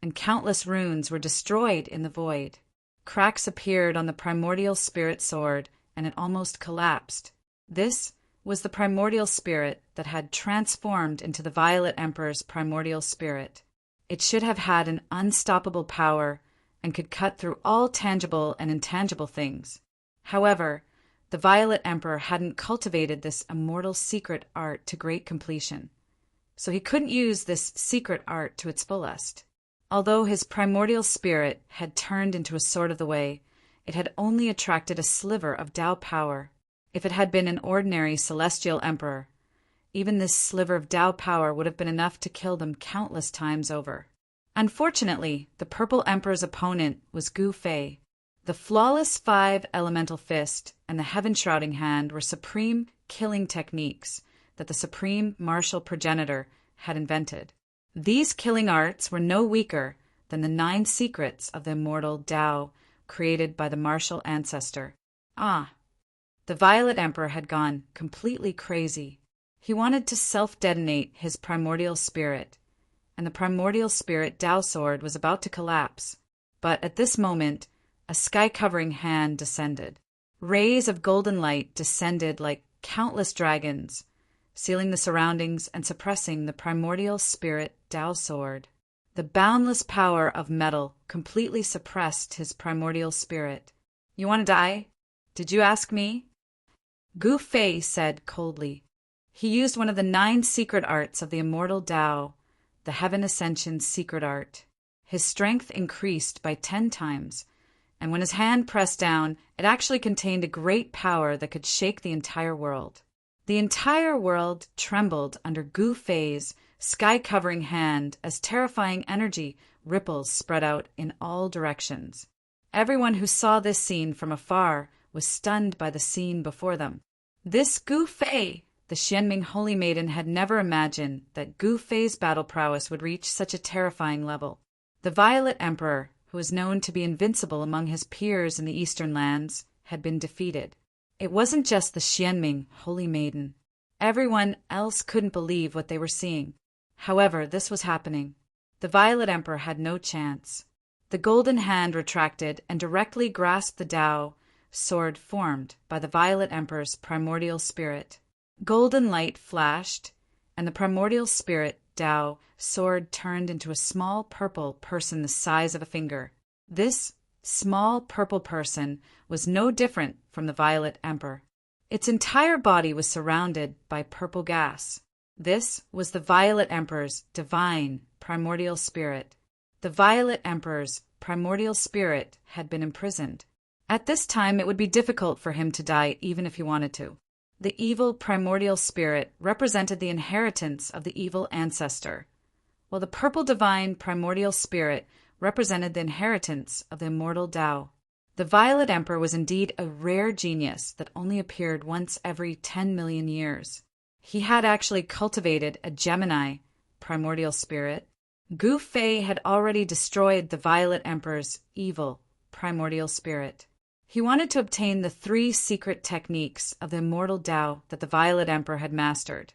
and countless runes were destroyed in the void. Cracks appeared on the primordial spirit sword, and it almost collapsed. This was the primordial spirit that had transformed into the Violet Emperor's primordial spirit. It should have had an unstoppable power and could cut through all tangible and intangible things. However, the Violet Emperor hadn't cultivated this immortal secret art to great completion, so he couldn't use this secret art to its fullest. Although his primordial spirit had turned into a sword of the way, it had only attracted a sliver of Tao power. If it had been an ordinary celestial emperor, even this sliver of Tao power would have been enough to kill them countless times over. Unfortunately, the Purple Emperor's opponent was Gu Fei. The flawless 5 elemental fist and the heaven-shrouding hand were supreme killing techniques that the supreme martial progenitor had invented. These killing arts were no weaker than the 9 secrets of the immortal Tao created by the martial ancestor. The Violet Emperor had gone completely crazy. He wanted to self-detonate his primordial spirit, and the primordial spirit Tao sword was about to collapse. But at this moment, a sky-covering hand descended. Rays of golden light descended like countless dragons, sealing the surroundings and suppressing the primordial spirit Tao sword. The boundless power of metal completely suppressed his primordial spirit. "You want to die? Did you ask me?" Gu Fei said coldly. He used one of the 9 secret arts of the immortal Tao, the Heaven Ascension secret art. His strength increased by 10 times, and when his hand pressed down, it actually contained a great power that could shake the entire world. The entire world trembled under Gu Fei's sky-covering hand as terrifying energy ripples spread out in all directions. Everyone who saw this scene from afar was stunned by the scene before them. This Gu Fei! The Xianming Holy Maiden had never imagined that Gu Fei's battle prowess would reach such a terrifying level. The Violet Emperor, who was known to be invincible among his peers in the Eastern lands, had been defeated. It wasn't just the Xianming Holy Maiden. Everyone else couldn't believe what they were seeing. However, this was happening. The Violet Emperor had no chance. The golden hand retracted and directly grasped the Tao sword formed by the Violet Emperor's primordial spirit. Golden light flashed, and the primordial spirit Tao sword turned into a small purple person the size of a finger. This small purple person was no different from the Violet Emperor. Its entire body was surrounded by purple gas. This was the Violet Emperor's divine primordial spirit. The Violet Emperor's primordial spirit had been imprisoned. At this time, it would be difficult for him to die even if he wanted to. The evil primordial spirit represented the inheritance of the evil ancestor, while the purple divine primordial spirit represented the inheritance of the immortal Tao. The Violet Emperor was indeed a rare genius that only appeared once every 10 million years. He had actually cultivated a Gemini primordial spirit. Gu Fei had already destroyed the Violet Emperor's evil primordial spirit. He wanted to obtain the 3 secret techniques of the immortal Tao that the Violet Emperor had mastered.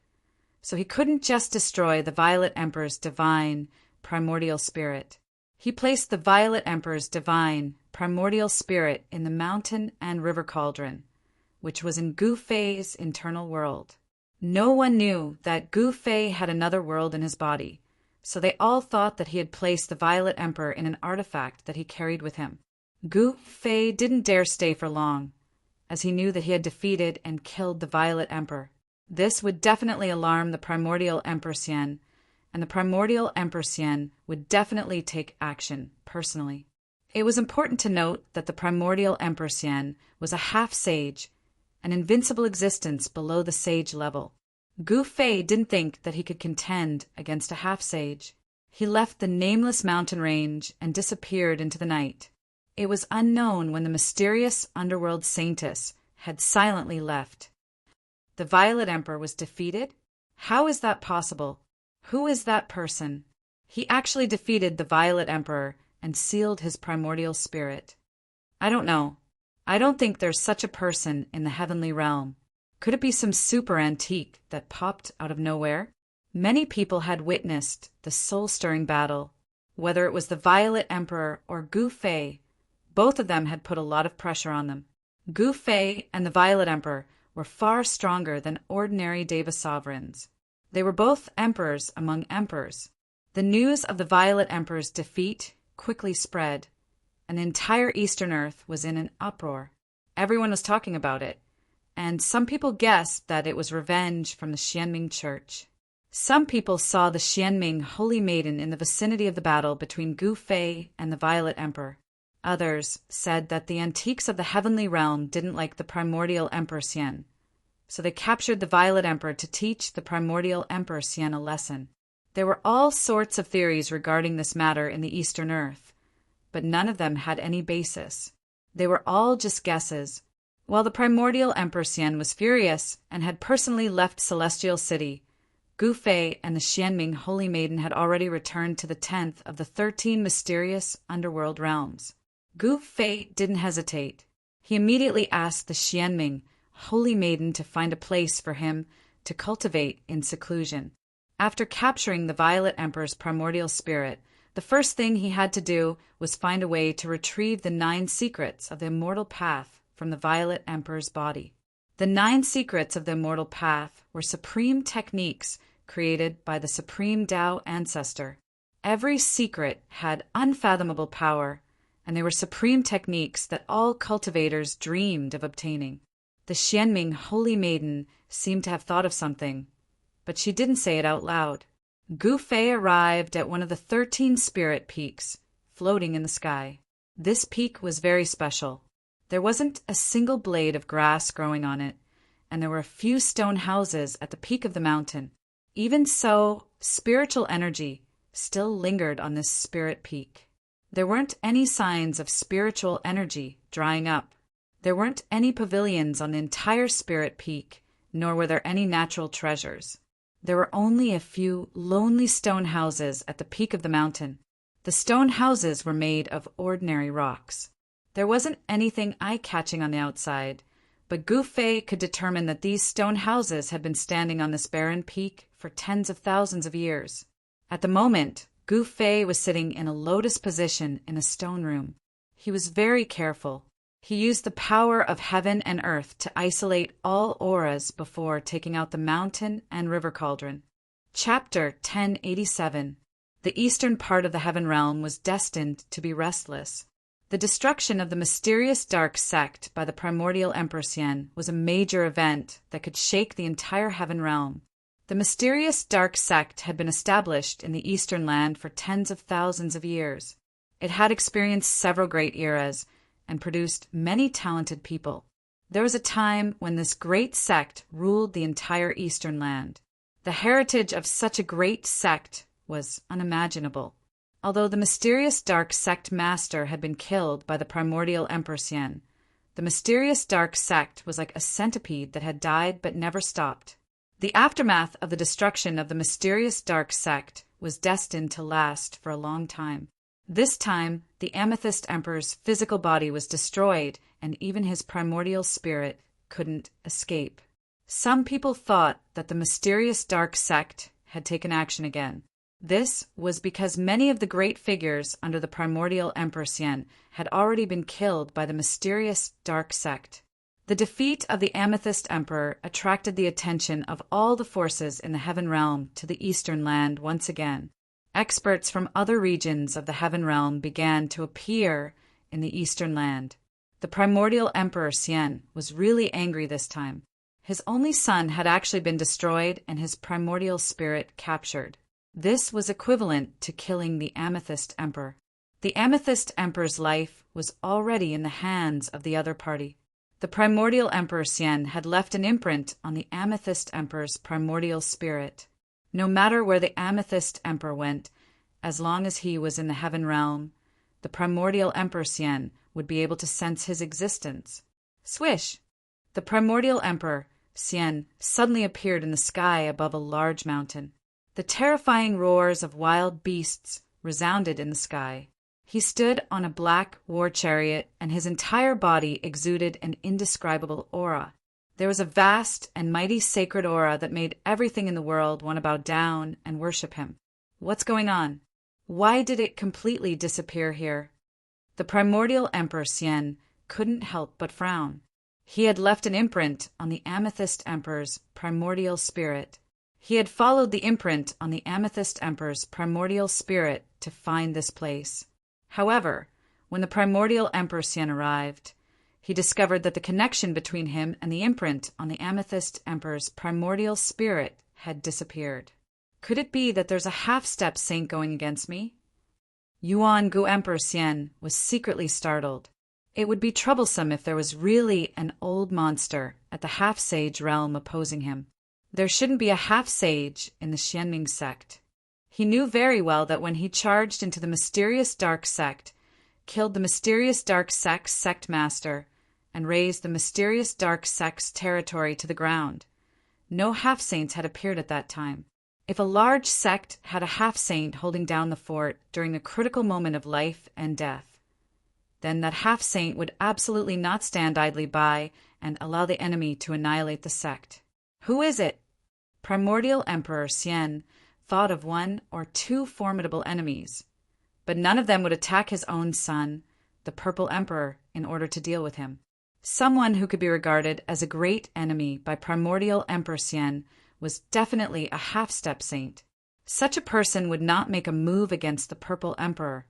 So he couldn't just destroy the Violet Emperor's divine primordial spirit. He placed the Violet Emperor's divine primordial spirit in the mountain and river cauldron, which was in Gu Fei's internal world. No one knew that Gu Fei had another world in his body, so they all thought that he had placed the Violet Emperor in an artifact that he carried with him. Gu Fei didn't dare stay for long, as he knew that he had defeated and killed the Violet Emperor. This would definitely alarm the Primordial Emperor Xian, and the Primordial Emperor Xian would definitely take action personally. It was important to note that the Primordial Emperor Xian was a half-sage, an invincible existence below the sage level. Gu Fei didn't think that he could contend against a half-sage. He left the nameless mountain range and disappeared into the night. It was unknown when the mysterious underworld saintess had silently left. The Violet Emperor was defeated? How is that possible? Who is that person? He actually defeated the Violet Emperor and sealed his primordial spirit. I don't know. I don't think there's such a person in the heavenly realm. Could it be some super antique that popped out of nowhere? Many people had witnessed the soul-stirring battle. Whether it was the Violet Emperor or Gu Fei, both of them had put a lot of pressure on them. Gu Fei and the Violet Emperor were far stronger than ordinary Deva sovereigns. They were both emperors among emperors. The news of the Violet Emperor's defeat quickly spread. An entire Eastern Earth was in an uproar. Everyone was talking about it, and some people guessed that it was revenge from the Xianming Church. Some people saw the Xianming Holy Maiden in the vicinity of the battle between Gu Fei and the Violet Emperor. Others said that the antiques of the heavenly realm didn't like the primordial Emperor Xian, so they captured the Violet Emperor to teach the primordial Emperor Xian a lesson. There were all sorts of theories regarding this matter in the Eastern Earth, but none of them had any basis. They were all just guesses. While the primordial Emperor Xian was furious and had personally left Celestial City, Gu Fei and the Xianming Holy Maiden had already returned to the 10th of the 13 mysterious underworld realms. Gu Fei didn't hesitate. He immediately asked the Xianming Holy Maiden to find a place for him to cultivate in seclusion. After capturing the Violet Emperor's primordial spirit, the first thing he had to do was find a way to retrieve the 9 secrets of the immortal path from the Violet Emperor's body. The 9 secrets of the immortal path were supreme techniques created by the Supreme Tao Ancestor. Every secret had unfathomable power, and they were supreme techniques that all cultivators dreamed of obtaining. The Xianming Holy Maiden seemed to have thought of something, but she didn't say it out loud. Gu Fei arrived at one of the 13 spirit peaks, floating in the sky. This peak was very special. There wasn't a single blade of grass growing on it, and there were a few stone houses at the peak of the mountain. Even so, spiritual energy still lingered on this spirit peak. There weren't any signs of spiritual energy drying up. There weren't any pavilions on the entire spirit peak, nor were there any natural treasures. There were only a few lonely stone houses at the peak of the mountain. The stone houses were made of ordinary rocks. There wasn't anything eye-catching on the outside, but Gu Fei could determine that these stone houses had been standing on this barren peak for tens of thousands of years. At the moment, Gu Fei was sitting in a lotus position in a stone room. He was very careful. He used the power of heaven and earth to isolate all auras before taking out the mountain and river cauldron. Chapter 1087. The eastern part of the heaven realm was destined to be restless. The destruction of the mysterious dark sect by the primordial Emperor Xian was a major event that could shake the entire heaven realm. The mysterious dark sect had been established in the eastern land for tens of thousands of years. It had experienced several great eras and produced many talented people. There was a time when this great sect ruled the entire eastern land. The heritage of such a great sect was unimaginable. Although the mysterious dark sect master had been killed by the primordial Emperor Xian, the mysterious dark sect was like a centipede that had died but never stopped. The aftermath of the destruction of the mysterious dark sect was destined to last for a long time. This time, the Amethyst Emperor's physical body was destroyed, and even his primordial spirit couldn't escape. Some people thought that the mysterious dark sect had taken action again. This was because many of the great figures under the primordial Emperor Xian had already been killed by the mysterious dark sect. The defeat of the Amethyst Emperor attracted the attention of all the forces in the heaven realm to the eastern land once again. Experts from other regions of the heaven realm began to appear in the eastern land. The primordial Emperor Xian was really angry this time. His only son had actually been destroyed and his primordial spirit captured. This was equivalent to killing the Amethyst Emperor. The Amethyst Emperor's life was already in the hands of the other party. The primordial Emperor Xian had left an imprint on the Amethyst Emperor's primordial spirit. No matter where the Amethyst Emperor went, as long as he was in the heaven realm, the primordial Emperor Xian would be able to sense his existence. Swish! The primordial Emperor Xian suddenly appeared in the sky above a large mountain. The terrifying roars of wild beasts resounded in the sky. He stood on a black war chariot, and his entire body exuded an indescribable aura. There was a vast and mighty sacred aura that made everything in the world want to bow down and worship him. What's going on? Why did it completely disappear here? The primordial Emperor Xian couldn't help but frown. He had left an imprint on the Amethyst Emperor's primordial spirit. He had followed the imprint on the Amethyst Emperor's primordial spirit to find this place. However, when the primordial Emperor Xian arrived, he discovered that the connection between him and the imprint on the Amethyst Emperor's primordial spirit had disappeared. Could it be that there's a half-step saint going against me? Yuan Gu Emperor Xian was secretly startled. It would be troublesome if there was really an old monster at the half-sage realm opposing him. There shouldn't be a half-sage in the Xianming sect. He knew very well that when he charged into the mysterious dark sect, killed the mysterious dark sect's sect master, and razed the mysterious dark sect's territory to the ground, no half-saints had appeared at that time. If a large sect had a half-saint holding down the fort during the critical moment of life and death, then that half-saint would absolutely not stand idly by and allow the enemy to annihilate the sect. Who is it? Primordial Emperor Xian thought of one or two formidable enemies, but none of them would attack his own son, the Purple Emperor, in order to deal with him. Someone who could be regarded as a great enemy by Primordial Emperor Xian was definitely a half-step saint. Such a person would not make a move against the Purple Emperor,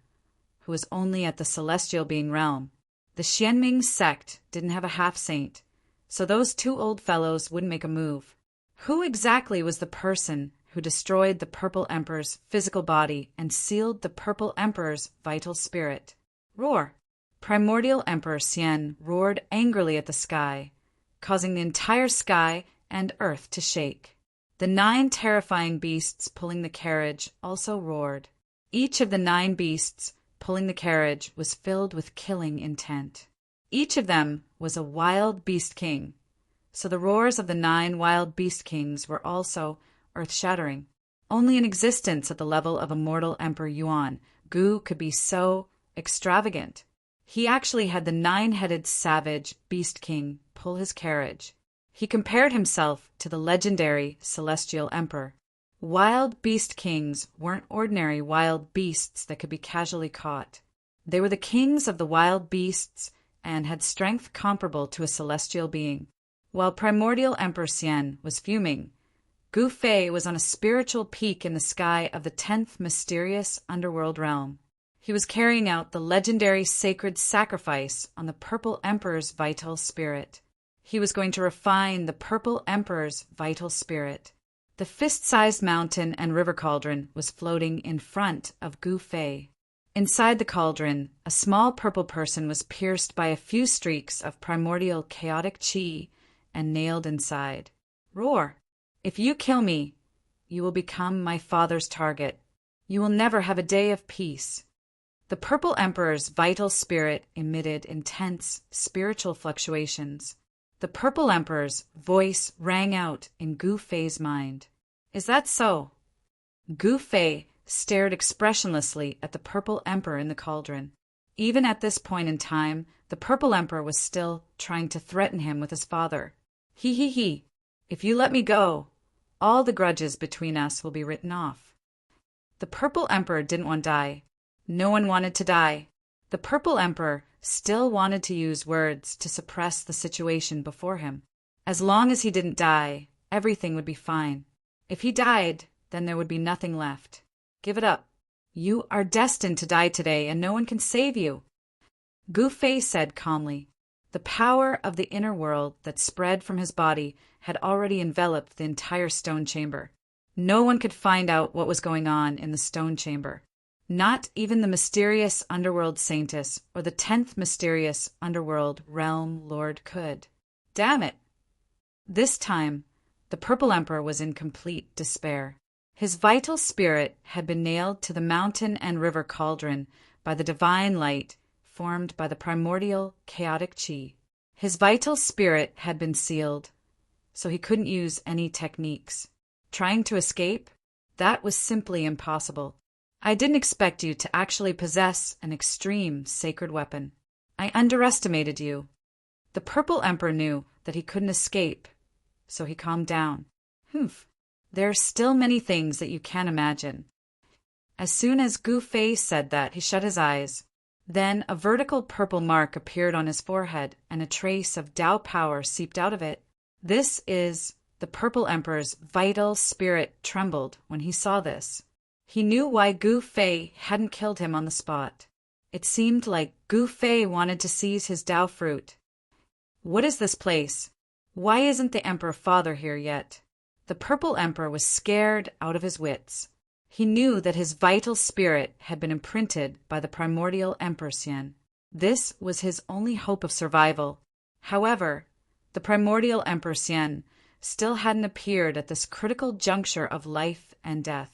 who was only at the celestial being realm. The Xianming sect didn't have a half-saint, so those two old fellows wouldn't make a move. Who exactly was the person who destroyed the Purple Emperor's physical body and sealed the Purple Emperor's vital spirit? Roar! Primordial Emperor Xian roared angrily at the sky, causing the entire sky and earth to shake. The 9 terrifying beasts pulling the carriage also roared. Each of the 9 beasts pulling the carriage was filled with killing intent. Each of them was a wild beast king, so the roars of the 9 wild beast kings were also earth-shattering. Only in existence at the level of immortal Emperor Yuan Gu could be so extravagant. He actually had the 9-headed savage beast king pull his carriage. He compared himself to the legendary Celestial Emperor. Wild beast kings weren't ordinary wild beasts that could be casually caught. They were the kings of the wild beasts and had strength comparable to a celestial being. While Primordial Emperor Xian was fuming, Gu Fei was on a spiritual peak in the sky of the 10th mysterious underworld realm. He was carrying out the legendary sacred sacrifice on the Purple Emperor's vital spirit. He was going to refine the Purple Emperor's vital spirit. The fist-sized mountain and river cauldron was floating in front of Gu Fei. Inside the cauldron, a small purple person was pierced by a few streaks of primordial chaotic qi and nailed inside. Roar! If you kill me, you will become my father's target. You will never have a day of peace. The Purple Emperor's vital spirit emitted intense spiritual fluctuations. The Purple Emperor's voice rang out in Gu Fei's mind. Is that so? Gu Fei stared expressionlessly at the Purple Emperor in the cauldron. Even at this point in time, the Purple Emperor was still trying to threaten him with his father. He. If you let me go, all the grudges between us will be written off. The Purple Emperor didn't want to die. No one wanted to die. The Purple Emperor still wanted to use words to suppress the situation before him. As long as he didn't die, everything would be fine. If he died, then there would be nothing left. Give it up. You are destined to die today, and no one can save you. Gu Fei said calmly. The power of the inner world that spread from his body had already enveloped the entire stone chamber. No one could find out what was going on in the stone chamber. Not even the mysterious underworld saintess or the 10th mysterious underworld realm lord could. Damn it! This time, the Purple Emperor was in complete despair. His vital spirit had been nailed to the mountain and river cauldron by the divine light formed by the primordial chaotic qi. His vital spirit had been sealed, so he couldn't use any techniques. Trying to escape? That was simply impossible. I didn't expect you to actually possess an extreme sacred weapon. I underestimated you. The Purple Emperor knew that he couldn't escape, so he calmed down. There are still many things that you can't imagine. As soon as Gu Fei said that, he shut his eyes. Then a vertical purple mark appeared on his forehead, and a trace of Tao power seeped out of it. This is the Purple Emperor's vital spirit trembled when he saw this. He knew why Gu Fei hadn't killed him on the spot. It seemed like Gu Fei wanted to seize his Tao fruit. What is this place? Why isn't the Emperor Father here yet? The Purple Emperor was scared out of his wits. He knew that his vital spirit had been imprinted by the primordial Emperor Xian. This was his only hope of survival. However, the primordial Emperor Xian still hadn't appeared at this critical juncture of life and death.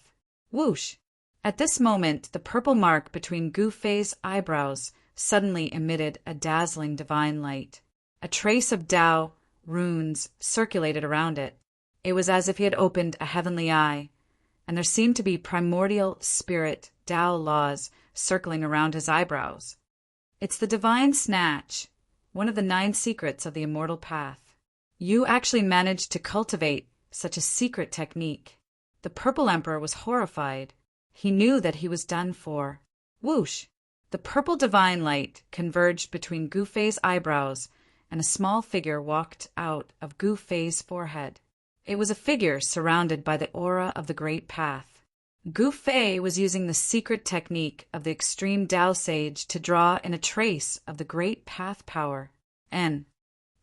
Whoosh! At this moment, the purple mark between Gu Fei's eyebrows suddenly emitted a dazzling divine light. A trace of Tao runes circulated around it. It was as if he had opened a heavenly eye, and there seemed to be primordial spirit Tao laws circling around his eyebrows. It's the divine snatch, one of the 9 secrets of the immortal path. You actually managed to cultivate such a secret technique. The Purple Emperor was horrified. He knew that he was done for. Whoosh! The purple divine light converged between Gu Fei's eyebrows, and a small figure walked out of Gu Fei's forehead. It was a figure surrounded by the aura of the Great Path. Gu Fei was using the secret technique of the extreme Tao sage to draw in a trace of the Great Path power. N.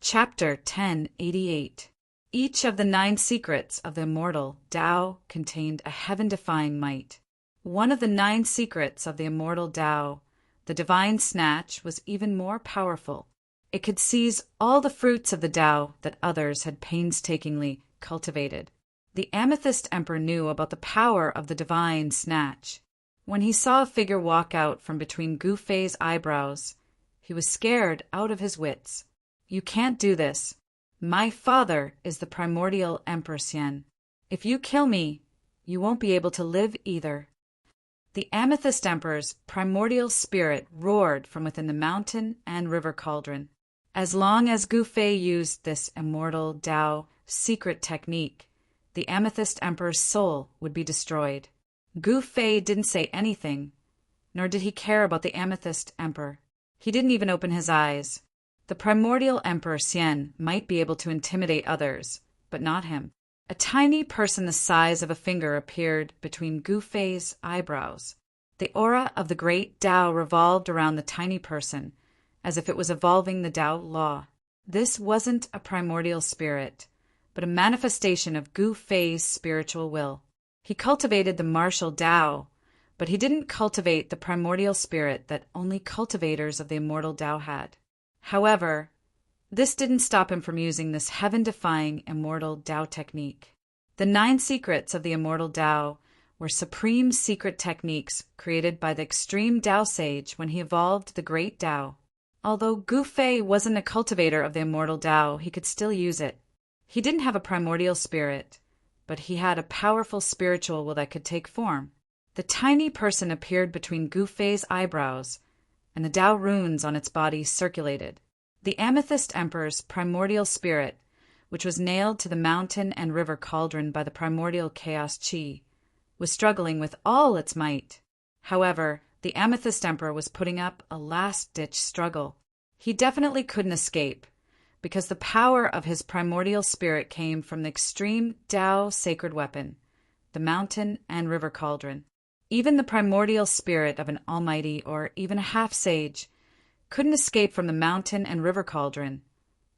Chapter 1088. Each of the 9 secrets of the immortal Tao contained a heaven-defying might. One of the 9 secrets of the immortal Tao, the divine snatch, was even more powerful. It could seize all the fruits of the Tao that others had painstakingly cultivated. The Amethyst Emperor knew about the power of the divine snatch. When he saw a figure walk out from between Gu Fei's eyebrows, he was scared out of his wits. You can't do this. My father is the primordial Emperor Xian. If you kill me, you won't be able to live either. The Amethyst Emperor's primordial spirit roared from within the mountain and river cauldron. As long as Gu Fei used this immortal Tao secret technique, the Amethyst Emperor's soul would be destroyed. Gu Fei didn't say anything, nor did he care about the Amethyst Emperor. He didn't even open his eyes. The primordial Emperor Xian might be able to intimidate others, but not him. A tiny person the size of a finger appeared between Gu Fei's eyebrows. The aura of the great Tao revolved around the tiny person, as if it was evolving the Tao law. This wasn't a primordial spirit, but a manifestation of Gu Fei's spiritual will. He cultivated the martial Tao, but he didn't cultivate the primordial spirit that only cultivators of the immortal Tao had. However, this didn't stop him from using this heaven-defying immortal Tao technique. The 9 secrets of the immortal Tao were supreme secret techniques created by the extreme Tao sage when he evolved the great Tao. Although Gu Fei wasn't a cultivator of the immortal Tao, he could still use it. He didn't have a primordial spirit, but he had a powerful spiritual will that could take form. The tiny person appeared between Gu Fei's eyebrows, and the Tao runes on its body circulated. The Amethyst Emperor's primordial spirit, which was nailed to the mountain and river cauldron by the primordial chaos chi, was struggling with all its might. However, the Amethyst Emperor was putting up a last-ditch struggle. He definitely couldn't escape, because the power of his primordial spirit came from the extreme Tao sacred weapon, the mountain and river cauldron. Even the primordial spirit of an almighty or even a half-sage couldn't escape from the mountain and river cauldron,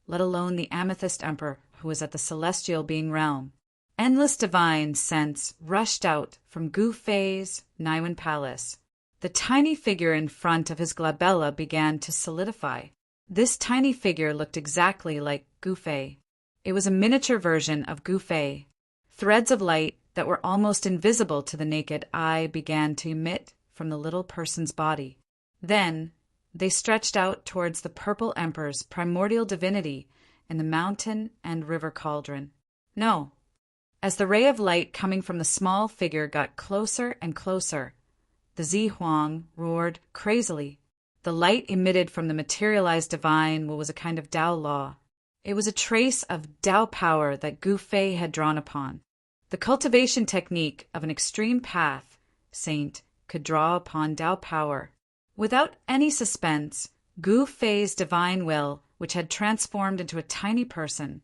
let alone the Amethyst Emperor who was at the celestial being realm. Endless divine sense rushed out from Gu Fei's Niwen Palace. The tiny figure in front of his glabella began to solidify. This tiny figure looked exactly like Gu Fei. It was a miniature version of Gu Fei. Threads of light that were almost invisible to the naked eye began to emit from the little person's body. Then they stretched out towards the Purple Emperor's primordial divinity in the mountain and river cauldron. No. As the ray of light coming from the small figure got closer and closer, the Zihuang roared crazily. The light emitted from the materialized divine was a kind of Tao law. It was a trace of Tao power that Gu Fei had drawn upon. The cultivation technique of an extreme path saint could draw upon Tao power. Without any suspense, Gu Fei's divine will, which had transformed into a tiny person,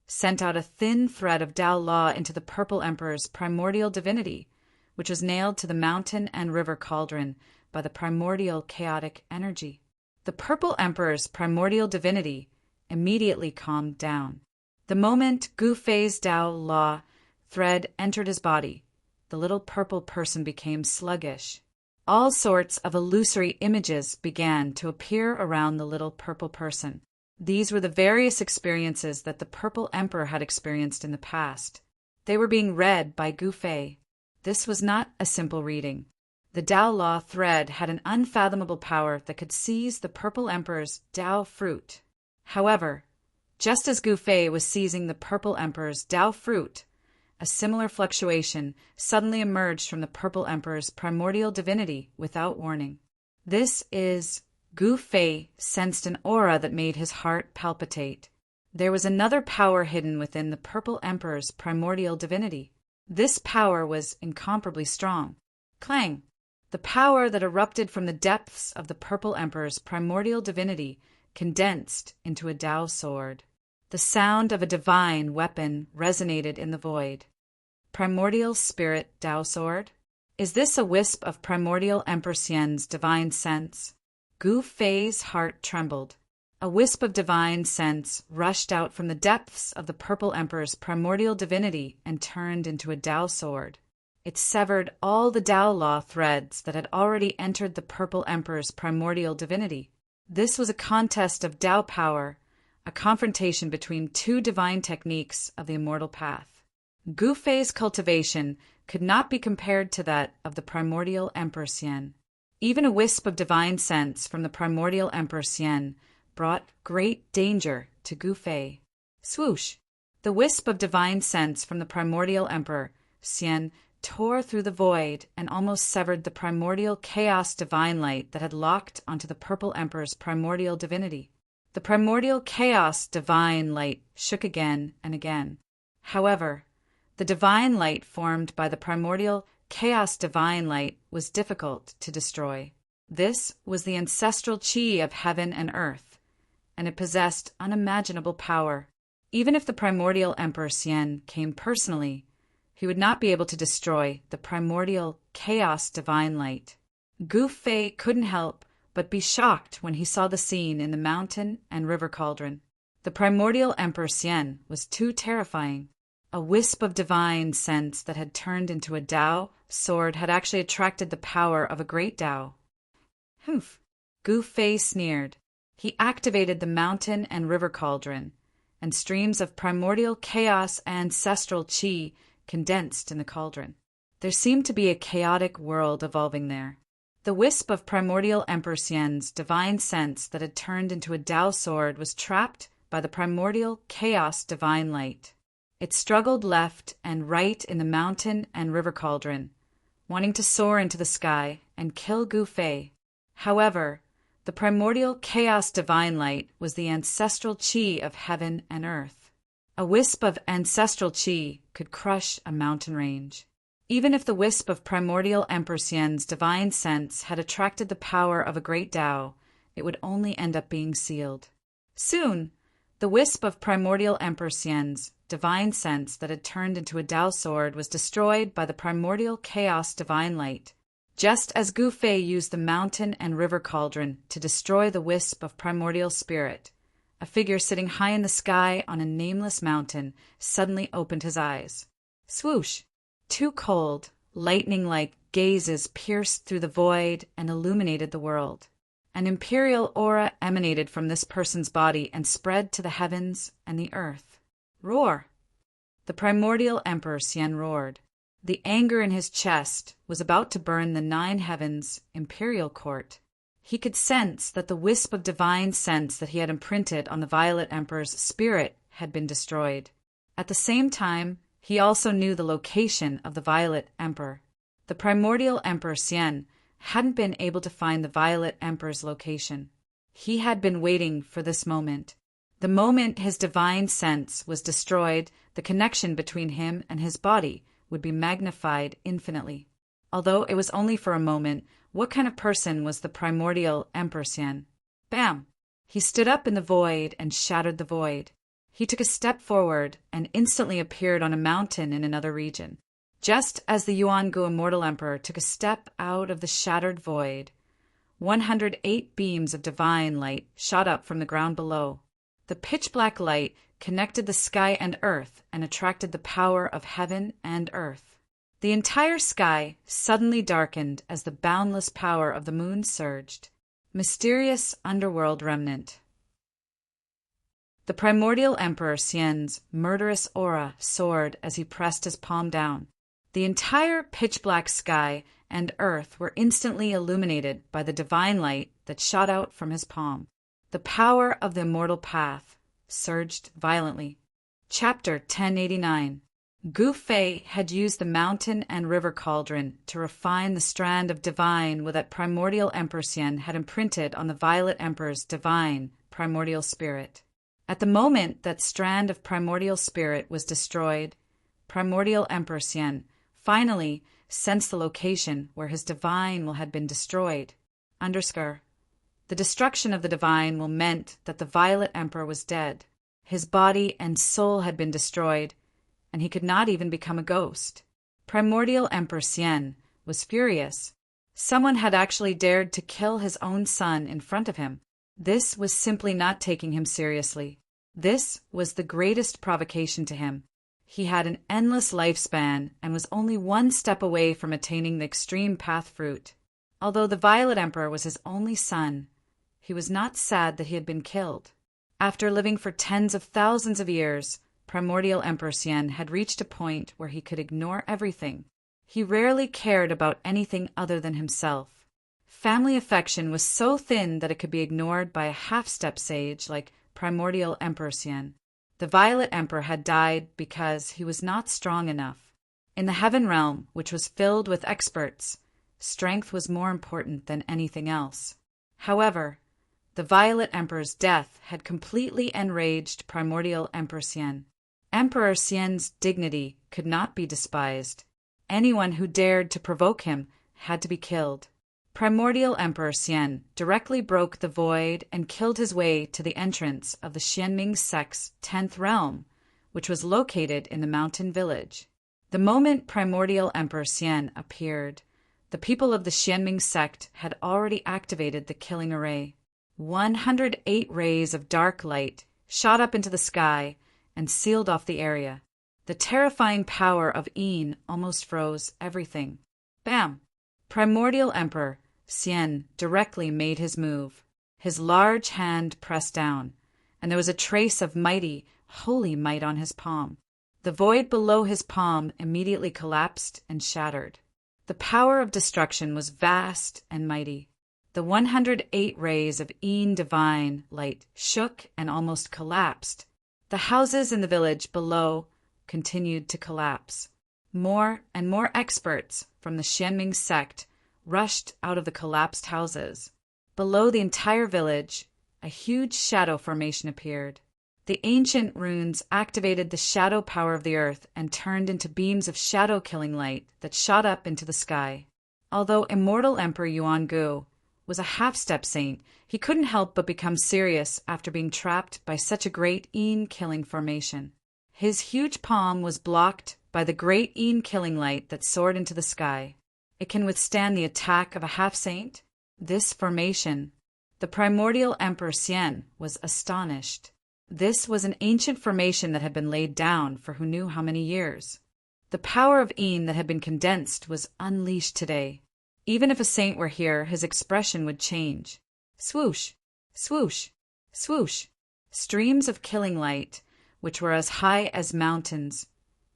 sent out a thin thread of Tao law into the Purple Emperor's primordial divinity, which was nailed to the mountain and river cauldron by the primordial chaotic energy. The Purple Emperor's primordial divinity immediately calmed down. The moment Gu Fei's Tao law thread entered his body, the little purple person became sluggish. All sorts of illusory images began to appear around the little purple person. These were the various experiences that the Purple Emperor had experienced in the past. They were being read by Gu Fei. This was not a simple reading. The Tao law thread had an unfathomable power that could seize the Purple Emperor's Tao fruit. However, just as Gu Fei was seizing the Purple Emperor's Tao fruit, a similar fluctuation suddenly emerged from the Purple Emperor's primordial divinity without warning. Gu Fei sensed an aura that made his heart palpitate. There was another power hidden within the Purple Emperor's primordial divinity. This power was incomparably strong. Clang! The power that erupted from the depths of the Purple Emperor's primordial divinity condensed into a Tao sword. The sound of a divine weapon resonated in the void. Primordial Spirit Tao Sword? Is this a wisp of Primordial Emperor Xian's divine sense? Gu Fei's heart trembled. A wisp of divine sense rushed out from the depths of the Purple Emperor's primordial divinity and turned into a Tao sword. It severed all the Tao law threads that had already entered the Purple Emperor's primordial divinity. This was a contest of Tao power, a confrontation between two divine techniques of the immortal path. Gu Fei's cultivation could not be compared to that of the primordial Emperor Xian. Even a wisp of divine sense from the primordial Emperor Xian brought great danger to Gu Fei. Swoosh! The wisp of divine sense from the primordial Emperor Xian tore through the void and almost severed the primordial chaos divine light that had locked onto the Purple Emperor's primordial divinity. The primordial chaos divine light shook again and again. However, the divine light formed by the primordial chaos divine light was difficult to destroy. This was the ancestral chi of heaven and earth, and it possessed unimaginable power. Even if the primordial Emperor Xian came personally, he would not be able to destroy the primordial chaos divine light. Gu Fei couldn't help but be shocked when he saw the scene in the mountain and river cauldron. The primordial Emperor Xian was too terrifying. A wisp of divine sense that had turned into a Tao sword had actually attracted the power of a great Tao. Humph! Gu Fei sneered. He activated the mountain and river cauldron, and streams of primordial chaos ancestral chi condensed in the cauldron. There seemed to be a chaotic world evolving there. The wisp of primordial Emperor Xian's divine sense that had turned into a Tao sword was trapped by the primordial chaos divine light. It struggled left and right in the mountain and river cauldron, wanting to soar into the sky and kill Gu Fei. However, the primordial chaos divine light was the ancestral chi of heaven and earth. A wisp of ancestral chi could crush a mountain range. Even if the wisp of primordial Emperor Xian's divine sense had attracted the power of a great Tao, it would only end up being sealed. Soon, the wisp of primordial Emperor Xian's divine sense that had turned into a Tao sword was destroyed by the primordial chaos divine light. Just as Gu Fei used the mountain and river cauldron to destroy the wisp of primordial spirit, a figure sitting high in the sky on a nameless mountain suddenly opened his eyes. Swoosh! Two cold, lightning-like gazes pierced through the void and illuminated the world. An imperial aura emanated from this person's body and spread to the heavens and the earth. Roar! The primordial Emperor Xian roared. The anger in his chest was about to burn the 9 heavens' imperial court. He could sense that the wisp of divine sense that he had imprinted on the Violet Emperor's spirit had been destroyed. At the same time, he also knew the location of the Violet Emperor. The primordial Emperor Xian hadn't been able to find the Violet Emperor's location. He had been waiting for this moment. The moment his divine sense was destroyed, the connection between him and his body would be magnified infinitely. Although it was only for a moment, what kind of person was the primordial Emperor Xian? Bam! He stood up in the void and shattered the void. He took a step forward and instantly appeared on a mountain in another region. Just as the Yuan-Gu Immortal Emperor took a step out of the shattered void, 108 beams of divine light shot up from the ground below. The pitch-black light connected the sky and earth and attracted the power of heaven and earth. The entire sky suddenly darkened as the boundless power of the moon surged. Mysterious underworld remnant. The primordial Emperor Xian's murderous aura soared as he pressed his palm down. The entire pitch-black sky and earth were instantly illuminated by the divine light that shot out from his palm. The power of the immortal path surged violently. Chapter 1089. Gu Fei had used the mountain and river cauldron to refine the strand of divine that primordial Emperor Xian had imprinted on the Violet Emperor's divine primordial spirit. At the moment that strand of primordial spirit was destroyed, primordial Emperor Xian finally sensed the location where his divine will had been destroyed. The destruction of the divine will meant that the Violet Emperor was dead. His body and soul had been destroyed, and he could not even become a ghost. Primordial Emperor Xian was furious. Someone had actually dared to kill his own son in front of him. This was simply not taking him seriously. This was the greatest provocation to him. He had an endless lifespan and was only one step away from attaining the extreme path fruit. Although the Violet Emperor was his only son, he was not sad that he had been killed. After living for tens of thousands of years, Primordial Emperor Xian had reached a point where he could ignore everything. He rarely cared about anything other than himself. Family affection was so thin that it could be ignored by a half-step sage like Primordial Emperor Xian. The Violet Emperor had died because he was not strong enough. In the Heaven Realm, which was filled with experts, strength was more important than anything else. However, the Violet Emperor's death had completely enraged Primordial Emperor Xian. Emperor Xian's dignity could not be despised. Anyone who dared to provoke him had to be killed. Primordial Emperor Xian directly broke the void and killed his way to the entrance of the Xianming sect's 10th realm, which was located in the mountain village. The moment Primordial Emperor Xian appeared, the people of the Xianming sect had already activated the killing array. 108 rays of dark light shot up into the sky and sealed off the area. The terrifying power of Yin almost froze everything. Bam! Primordial Emperor Xian directly made his move. His large hand pressed down, and there was a trace of mighty, holy might on his palm. The void below his palm immediately collapsed and shattered. The power of destruction was vast and mighty. The 108 rays of Yin divine light shook and almost collapsed. The houses in the village below continued to collapse. More and more experts from the Xianming sect rushed out of the collapsed houses. Below the entire village, a huge shadow formation appeared. The ancient runes activated the shadow power of the earth and turned into beams of shadow-killing light that shot up into the sky. Although Immortal Emperor Yuan-Gu was a half-step saint, he couldn't help but become serious after being trapped by such a great Yin-killing formation. His huge palm was blocked by the great Yin-killing light that soared into the sky. It can withstand the attack of a half-saint? This formation. The Primordial Emperor Xian was astonished. This was an ancient formation that had been laid down for who knew how many years. The power of Yin that had been condensed was unleashed today. Even if a saint were here, his expression would change. Swoosh, swoosh, swoosh. Streams of killing light, which were as high as mountains,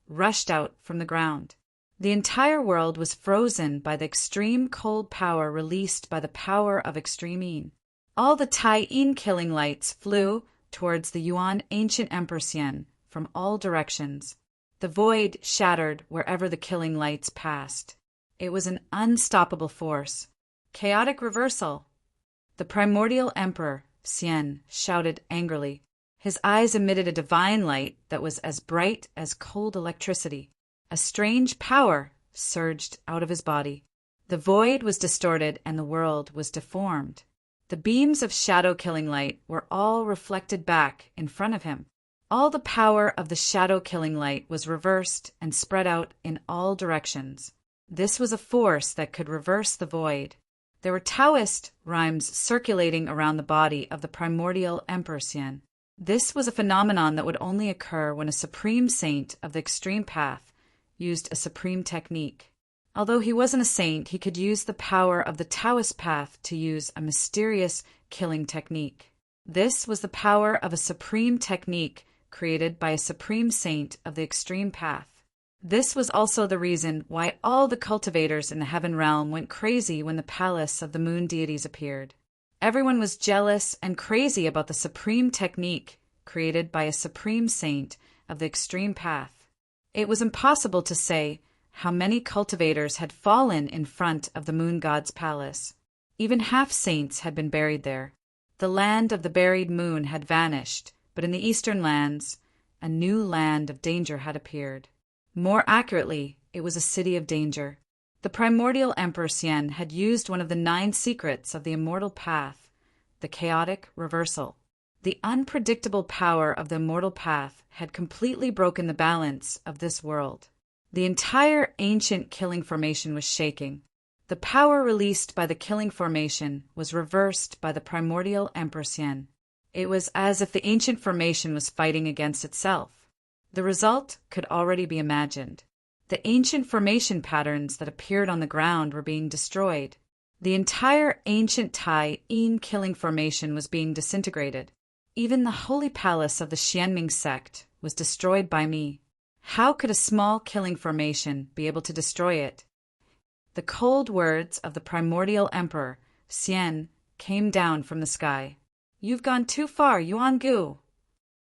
rushed out from the ground. The entire world was frozen by the extreme cold power released by the power of extreme Yin. All the Tai Yin killing lights flew towards the Yuan ancient Emperor Xian from all directions. The void shattered wherever the killing lights passed. It was an unstoppable force. Chaotic reversal. The Primordial Emperor Xian shouted angrily. His eyes emitted a divine light that was as bright as cold electricity. A strange power surged out of his body. The void was distorted and the world was deformed. The beams of shadow-killing light were all reflected back in front of him. All the power of the shadow-killing light was reversed and spread out in all directions. This was a force that could reverse the void. There were Taoist rhymes circulating around the body of the primordial Emperor Xian. This was a phenomenon that would only occur when a supreme saint of the extreme path used a supreme technique. Although he wasn't a saint, he could use the power of the Taoist path to use a mysterious killing technique. This was the power of a supreme technique created by a supreme saint of the extreme path. This was also the reason why all the cultivators in the heaven realm went crazy when the palace of the moon deities appeared. Everyone was jealous and crazy about the supreme technique created by a supreme saint of the extreme path. It was impossible to say how many cultivators had fallen in front of the moon god's palace. Even half-saints had been buried there. The land of the buried moon had vanished, but in the eastern lands, a new land of danger had appeared. More accurately, it was a city of danger. The primordial Emperor Xian had used one of the 9 secrets of the immortal path, the chaotic reversal. The unpredictable power of the immortal path had completely broken the balance of this world. The entire ancient killing formation was shaking. The power released by the killing formation was reversed by the primordial Emperor Xian. It was as if the ancient formation was fighting against itself. The result could already be imagined. The ancient formation patterns that appeared on the ground were being destroyed. The entire ancient Tai Yin killing formation was being disintegrated. Even the holy palace of the Xianming sect was destroyed by me. How could a small killing formation be able to destroy it? The cold words of the primordial emperor, Xian, came down from the sky. "You've gone too far, Yuan Gu."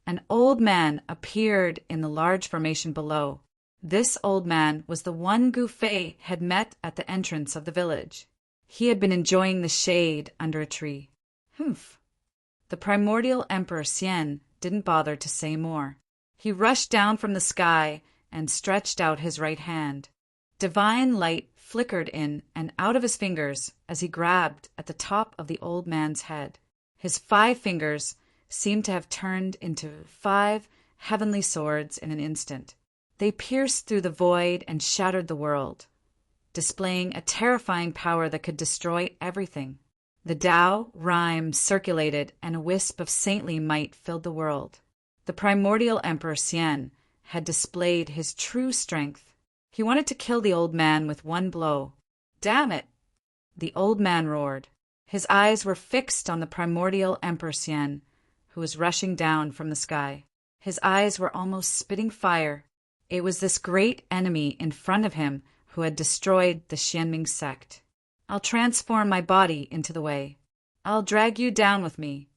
An old man appeared in the large formation below. This old man was the one Gu Fei had met at the entrance of the village. He had been enjoying the shade under a tree. Humph. The primordial Emperor Xian didn't bother to say more. He rushed down from the sky and stretched out his right hand. Divine light flickered in and out of his fingers as he grabbed at the top of the old man's head. His 5 fingers seemed to have turned into 5 heavenly swords in an instant. They pierced through the void and shattered the world, displaying a terrifying power that could destroy everything. The Tao rhyme circulated and a wisp of saintly might filled the world. The primordial Emperor Xian had displayed his true strength. He wanted to kill the old man with one blow. "Damn it!" the old man roared. His eyes were fixed on the primordial Emperor Xian, who was rushing down from the sky. His eyes were almost spitting fire. It was this great enemy in front of him who had destroyed the Xianming sect. "I'll transform my body into the way. I'll drag you down with me,"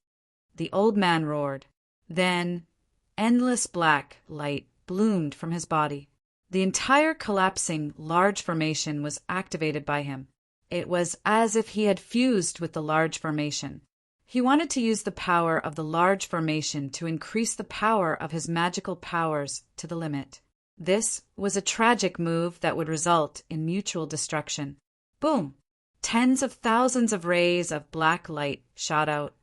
the old man roared. Then endless black light bloomed from his body. The entire collapsing large formation was activated by him. It was as if he had fused with the large formation. He wanted to use the power of the large formation to increase the power of his magical powers to the limit. This was a tragic move that would result in mutual destruction. Boom! Tens of thousands of rays of black light shot out,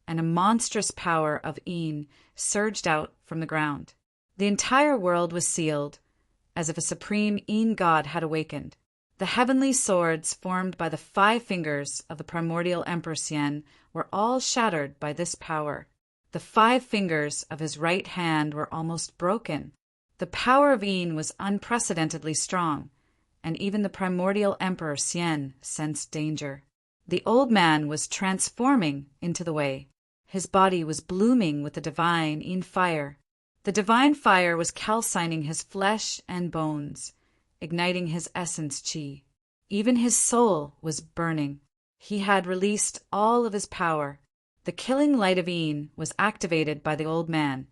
and a monstrous power of Yin surged out from the ground. The entire world was sealed, as if a supreme Yin god had awakened. The heavenly swords formed by the 5 fingers of the primordial Emperor Xian were all shattered by this power. The 5 fingers of his right hand were almost broken. The power of Yin was unprecedentedly strong, and even the primordial Emperor Xian sensed danger. The old man was transforming into the way. His body was blooming with the divine Yin fire. The divine fire was calcining his flesh and bones, igniting his essence qi. Even his soul was burning. He had released all of his power. The killing light of Yin was activated by the old man,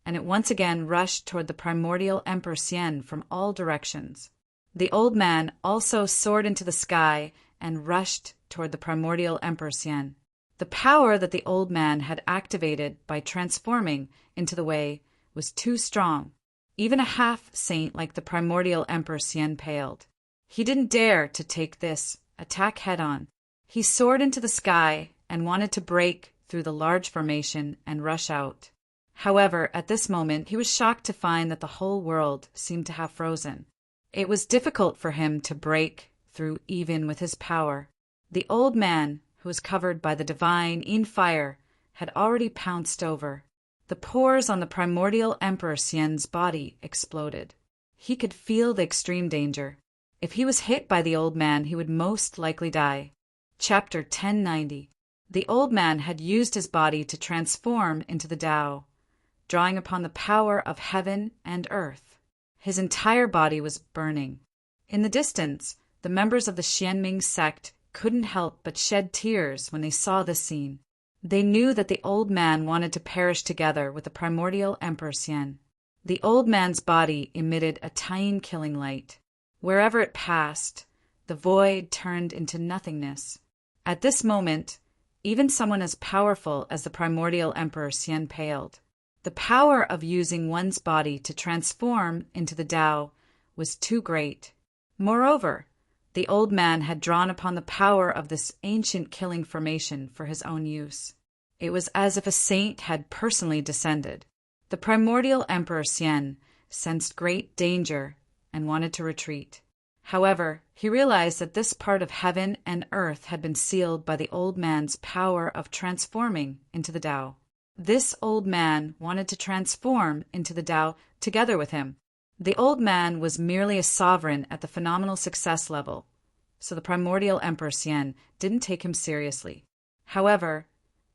and it once again rushed toward the primordial Emperor Xian from all directions. The old man also soared into the sky and rushed toward the primordial Emperor Xian. The power that the old man had activated by transforming into the way was too strong. Even a half-saint like the primordial Emperor Xian paled. He didn't dare to take this attack head-on. He soared into the sky and wanted to break through the large formation and rush out. However, at this moment, he was shocked to find that the whole world seemed to have frozen. It was difficult for him to break through even with his power. The old man, who was covered by the divine in fire, had already pounced over. The pores on the primordial Emperor Xian's body exploded. He could feel the extreme danger. If he was hit by the old man, he would most likely die. Chapter 1090. The old man had used his body to transform into the Tao, drawing upon the power of heaven and earth. His entire body was burning. In the distance, the members of the Xianming sect couldn't help but shed tears when they saw this scene. They knew that the old man wanted to perish together with the primordial Emperor Xian. The old man's body emitted a tiny killing light. Wherever it passed, the void turned into nothingness. At this moment, even someone as powerful as the primordial Emperor Xian paled. The power of using one's body to transform into the Tao was too great. Moreover, the old man had drawn upon the power of this ancient killing formation for his own use. It was as if a saint had personally descended. The primordial Emperor Xian sensed great danger and wanted to retreat. However, he realized that this part of heaven and earth had been sealed by the old man's power of transforming into the Tao. This old man wanted to transform into the Tao together with him. The old man was merely a sovereign at the phenomenal success level, so the primordial Emperor Xian didn't take him seriously. However,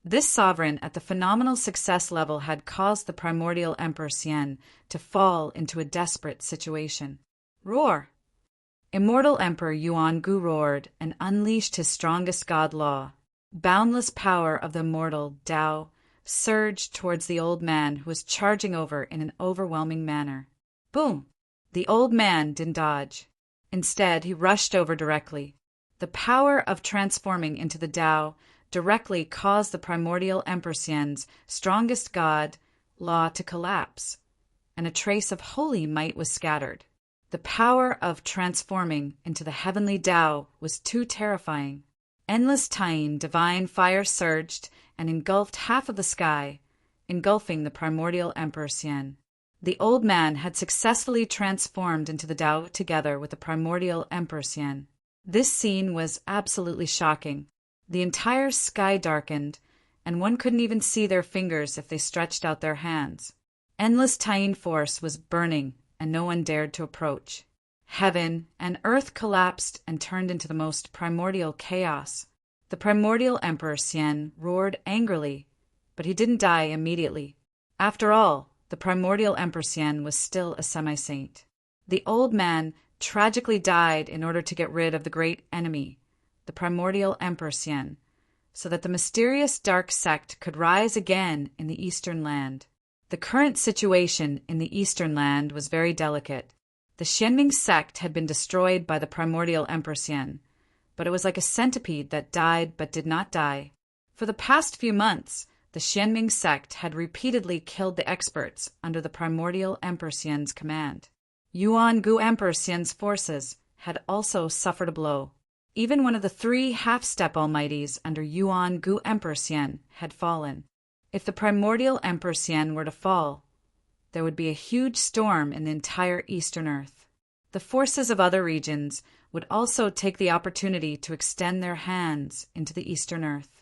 this sovereign at the phenomenal success level had caused the primordial Emperor Xian to fall into a desperate situation. Roar! Immortal Emperor Yuan Gu roared and unleashed his strongest god law. Boundless power of the immortal Tao surged towards the old man who was charging over in an overwhelming manner. Boom! The old man didn't dodge. Instead, he rushed over directly. The power of transforming into the Tao directly caused the primordial Emperor Xian's strongest god law to collapse, and a trace of holy might was scattered. The power of transforming into the heavenly Tao was too terrifying. Endless time divine fire surged and engulfed half of the sky, engulfing the primordial Emperor Xian. The old man had successfully transformed into the Tao together with the primordial Emperor Xian. This scene was absolutely shocking. The entire sky darkened, and one couldn't even see their fingers if they stretched out their hands. Endless time force was burning, and no one dared to approach. Heaven and earth collapsed and turned into the most primordial chaos. The primordial Emperor Xian roared angrily, but he didn't die immediately. After all, the primordial Emperor Xian was still a semi-saint. The old man tragically died in order to get rid of the great enemy, the primordial Emperor Xian, so that the mysterious dark sect could rise again in the Eastern Land. The current situation in the Eastern Land was very delicate. The Xianming sect had been destroyed by the primordial Emperor Xian, but it was like a centipede that died but did not die. For the past few months, the Xianming sect had repeatedly killed the experts under the primordial Emperor Xian's command. Yuan Gu Emperor Xian's forces had also suffered a blow. Even one of the 3 half-step almighties under Yuan Gu Emperor Xian had fallen. If the primordial Emperor Xian were to fall, there would be a huge storm in the entire Eastern Earth. The forces of other regions would also take the opportunity to extend their hands into the Eastern Earth.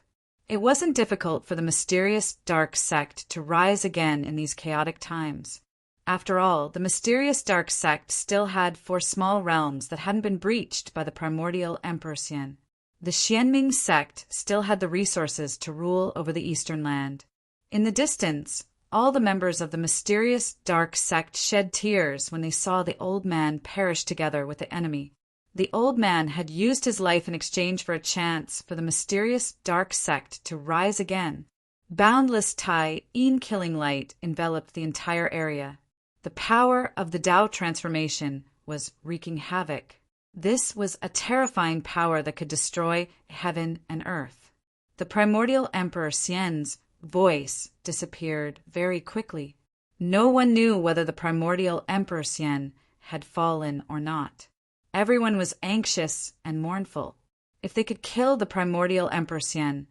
It wasn't difficult for the mysterious dark sect to rise again in these chaotic times. After all, the mysterious dark sect still had 4 small realms that hadn't been breached by the primordial Emperor Xian. The Xianming sect still had the resources to rule over the Eastern Land. In the distance, all the members of the mysterious dark sect shed tears when they saw the old man perish together with the enemy. The old man had used his life in exchange for a chance for the mysterious dark sect to rise again. Boundless Tai-in killing light enveloped the entire area. The power of the Tao transformation was wreaking havoc. This was a terrifying power that could destroy heaven and earth. The primordial Emperor Xian's voice disappeared very quickly. No one knew whether the primordial Emperor Xian had fallen or not. Everyone was anxious and mournful. If they could kill the primordial Emperor Xian,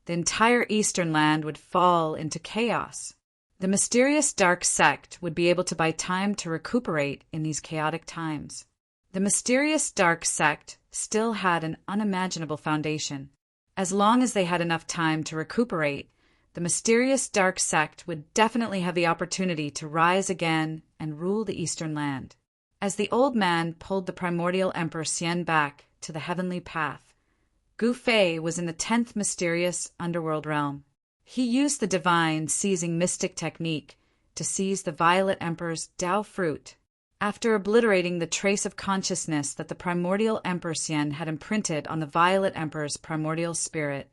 the entire eastern land would fall into chaos. The mysterious dark sect would be able to buy time to recuperate in these chaotic times. The mysterious dark sect still had an unimaginable foundation. As long as they had enough time to recuperate, the mysterious dark sect would definitely have the opportunity to rise again and rule the eastern land. As the old man pulled the primordial Emperor Xian back to the heavenly path, Gu Fei was in the 10th mysterious underworld realm. He used the divine seizing mystic technique to seize the Violet Emperor's Dao fruit. After obliterating the trace of consciousness that the primordial Emperor Xian had imprinted on the Violet Emperor's primordial spirit,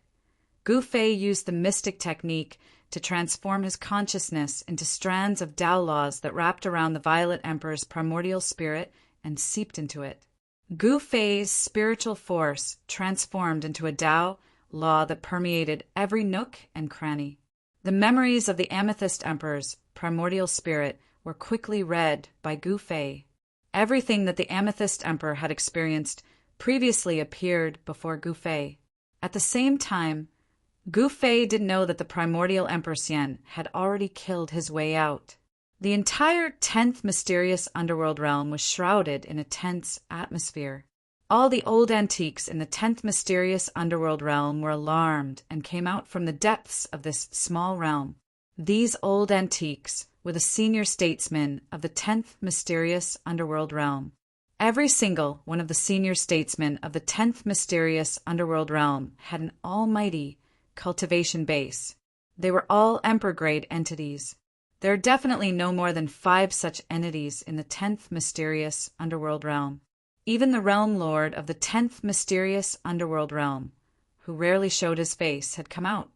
Gu Fei used the mystic technique to transform his consciousness into strands of Dao laws that wrapped around the Violet Emperor's primordial spirit and seeped into it. Gu Fei's spiritual force transformed into a Dao law that permeated every nook and cranny. The memories of the Amethyst Emperor's primordial spirit were quickly read by Gu Fei. Everything that the Amethyst Emperor had experienced previously appeared before Gu Fei. At the same time, Gu Fei didn't know that the primordial Emperor Xian had already killed his way out. The entire 10th mysterious underworld realm was shrouded in a tense atmosphere. All the old antiques in the 10th mysterious underworld realm were alarmed and came out from the depths of this small realm. These old antiques were the senior statesmen of the 10th mysterious underworld realm. Every single one of the senior statesmen of the 10th mysterious underworld realm had an almighty cultivation base. They were all emperor-grade entities. There are definitely no more than 5 such entities in the 10th mysterious underworld realm. Even the realm lord of the 10th mysterious underworld realm, who rarely showed his face, had come out.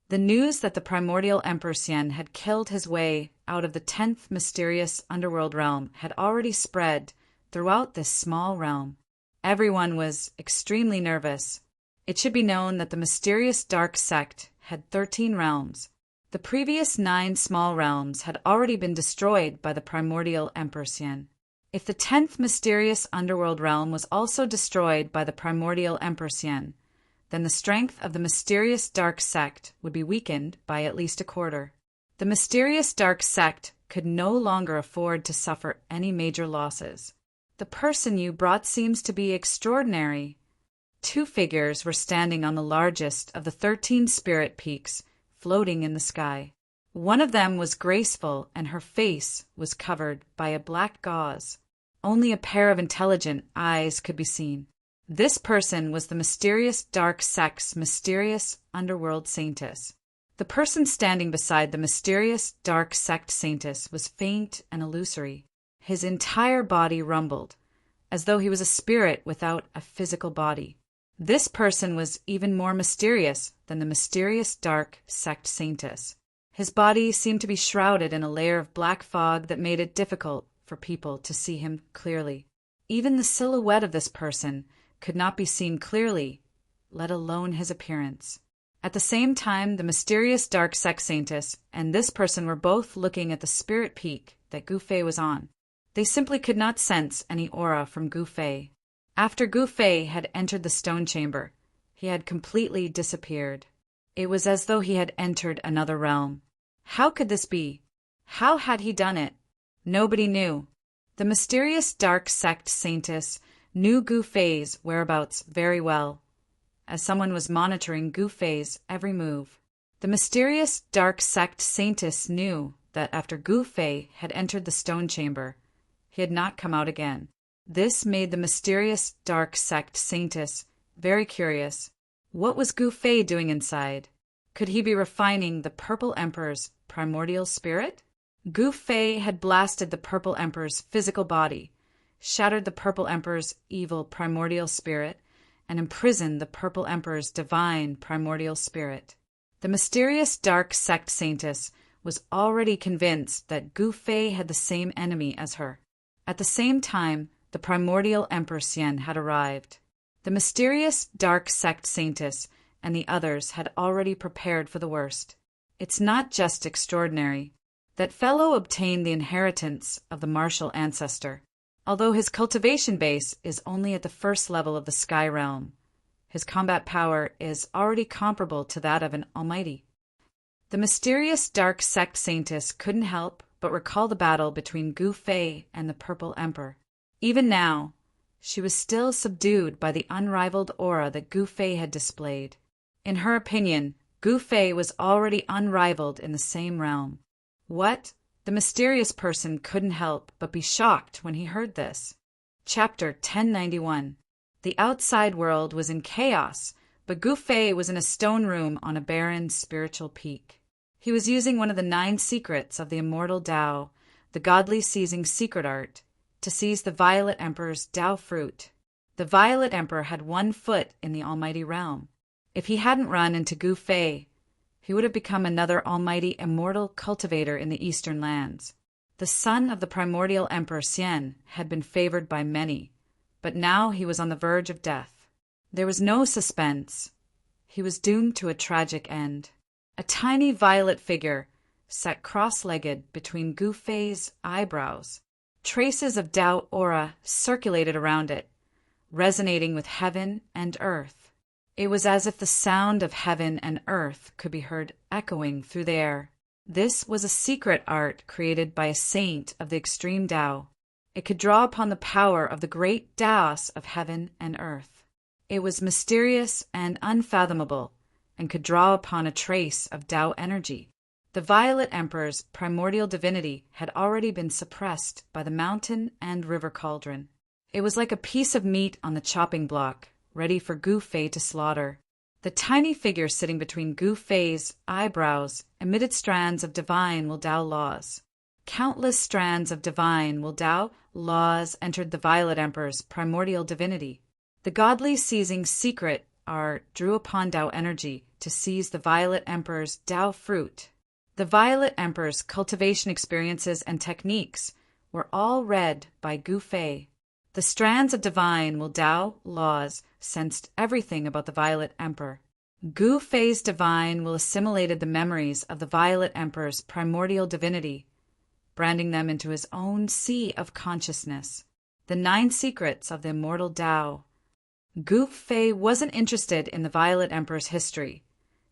The news that the primordial Emperor Xian had killed his way out of the 10th mysterious underworld realm had already spread throughout this small realm. Everyone was extremely nervous. It should be known that the mysterious dark sect had 13 realms. The previous 9 small realms had already been destroyed by the primordial Emperor Xian. If the 10th mysterious underworld realm was also destroyed by the primordial Emperor Xian, then the strength of the mysterious dark sect would be weakened by at least a quarter. The mysterious dark sect could no longer afford to suffer any major losses. The person you brought seems to be extraordinary. 2 figures were standing on the largest of the 13 spirit peaks floating in the sky. One of them was graceful, and her face was covered by a black gauze. Only a pair of intelligent eyes could be seen. This person was the mysterious dark sect's mysterious underworld saintess. The person standing beside the mysterious dark sect saintess was faint and illusory. His entire body rumbled, as though he was a spirit without a physical body. This person was even more mysterious than the mysterious dark sect saintess. His body seemed to be shrouded in a layer of black fog that made it difficult for people to see him clearly. Even the silhouette of this person could not be seen clearly, let alone his appearance. At the same time, the mysterious dark sect saintess and this person were both looking at the spirit peak that Gu Fei was on. They simply could not sense any aura from Gu Fei. After Gu Fei had entered the stone chamber, he had completely disappeared. It was as though he had entered another realm. How could this be? How had he done it? Nobody knew. The mysterious dark sect saintess knew Gu Fei's whereabouts very well, as someone was monitoring Gu Fei's every move. The mysterious dark sect saintess knew that after Gu Fei had entered the stone chamber, he had not come out again. This made the mysterious dark sect saintess very curious. What was Gu Fei doing inside? Could he be refining the Purple Emperor's primordial spirit? Gu Fei had blasted the Purple Emperor's physical body, shattered the Purple Emperor's evil primordial spirit, and imprisoned the Purple Emperor's divine primordial spirit. The mysterious dark sect saintess was already convinced that Gu Fei had the same enemy as her. At the same time, the primordial Emperor Xian had arrived. The mysterious dark sect saintess and the others had already prepared for the worst. It's not just extraordinary. That fellow obtained the inheritance of the martial ancestor. Although his cultivation base is only at the first level of the sky realm, his combat power is already comparable to that of an almighty. The mysterious dark sect saintess couldn't help but recall the battle between Gu Fei and the Purple Emperor. Even now, she was still subdued by the unrivaled aura that Gu Fei had displayed. In her opinion, Gu Fei was already unrivaled in the same realm. What? The mysterious person couldn't help but be shocked when he heard this. Chapter 1091. The outside world was in chaos, but Gu Fei was in a stone room on a barren spiritual peak. He was using one of the 9 secrets of the immortal Tao, the godly seizing secret art, to seize the Violet Emperor's Tao fruit. The Violet Emperor had 1 foot in the almighty realm. If he hadn't run into Gu Fei, he would have become another almighty immortal cultivator in the eastern lands. The son of the primordial Emperor Xian had been favored by many, but now he was on the verge of death. There was no suspense. He was doomed to a tragic end. A tiny violet figure sat cross-legged between Gu Fei's eyebrows. Traces of Tao aura circulated around it, resonating with heaven and earth. It was as if the sound of heaven and earth could be heard echoing through the air. This was a secret art created by a saint of the extreme Tao. It could draw upon the power of the great Taos of heaven and earth. It was mysterious and unfathomable, and could draw upon a trace of Tao energy. The Violet Emperor's primordial divinity had already been suppressed by the mountain and river cauldron. It was like a piece of meat on the chopping block, ready for Gu Fei to slaughter. The tiny figure sitting between Gu Fei's eyebrows emitted strands of divine Will Tao laws. Countless strands of divine Will Tao laws entered the Violet Emperor's primordial divinity. The godly seizing secret art drew upon Tao energy to seize the Violet Emperor's Tao fruit. The Violet Emperor's cultivation experiences and techniques were all read by Gu Fei. The strands of divine Will Tao laws sensed everything about the Violet Emperor. Gu Fei's divine will assimilated the memories of the Violet Emperor's primordial divinity, branding them into his own sea of consciousness. The 9 secrets of the immortal Tao. Gu Fei wasn't interested in the Violet Emperor's history,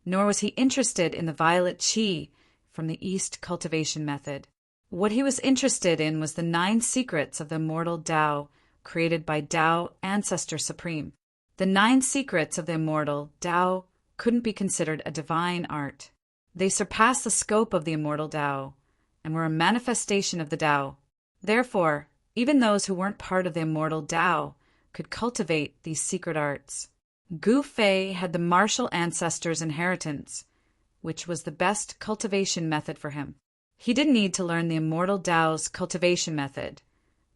nor was he interested in the Violet Qi from the East cultivation method. What he was interested in was the 9 secrets of the immortal Tao, created by Tao Ancestor Supreme. The 9 secrets of the immortal Tao couldn't be considered a divine art. They surpassed the scope of the immortal Tao, and were a manifestation of the Tao. Therefore, even those who weren't part of the immortal Tao could cultivate these secret arts. Gu Fei had the martial ancestor's inheritance, which was the best cultivation method for him. He didn't need to learn the immortal Tao's cultivation method,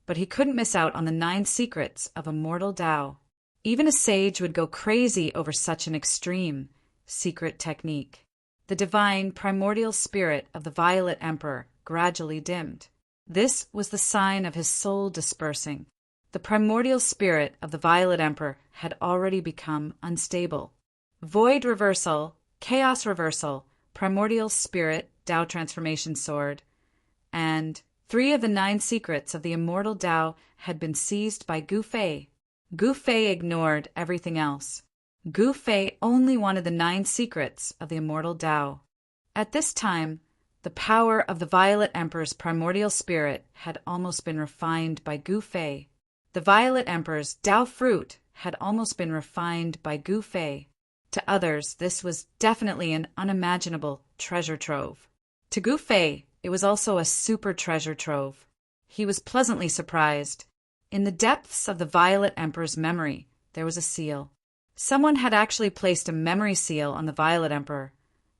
but he couldn't miss out on the 9 secrets of immortal Tao. Even a sage would go crazy over such an extreme, secret technique. The divine primordial spirit of the Violet Emperor gradually dimmed. This was the sign of his soul dispersing. The primordial spirit of the Violet Emperor had already become unstable. Void reversal, chaos reversal, primordial spirit, Tao transformation sword, and 3 of the 9 secrets of the immortal Tao had been seized by Gu Fei. Gu Fei ignored everything else. Gu Fei only wanted the 9 secrets of the immortal Tao. At this time, the power of the Violet Emperor's primordial spirit had almost been refined by Gu Fei. The Violet Emperor's Tao fruit had almost been refined by Gu Fei. To others, this was definitely an unimaginable treasure trove. To Gu Fei, it was also a super treasure trove. He was pleasantly surprised. In the depths of the Violet Emperor's memory, there was a seal. Someone had actually placed a memory seal on the Violet Emperor,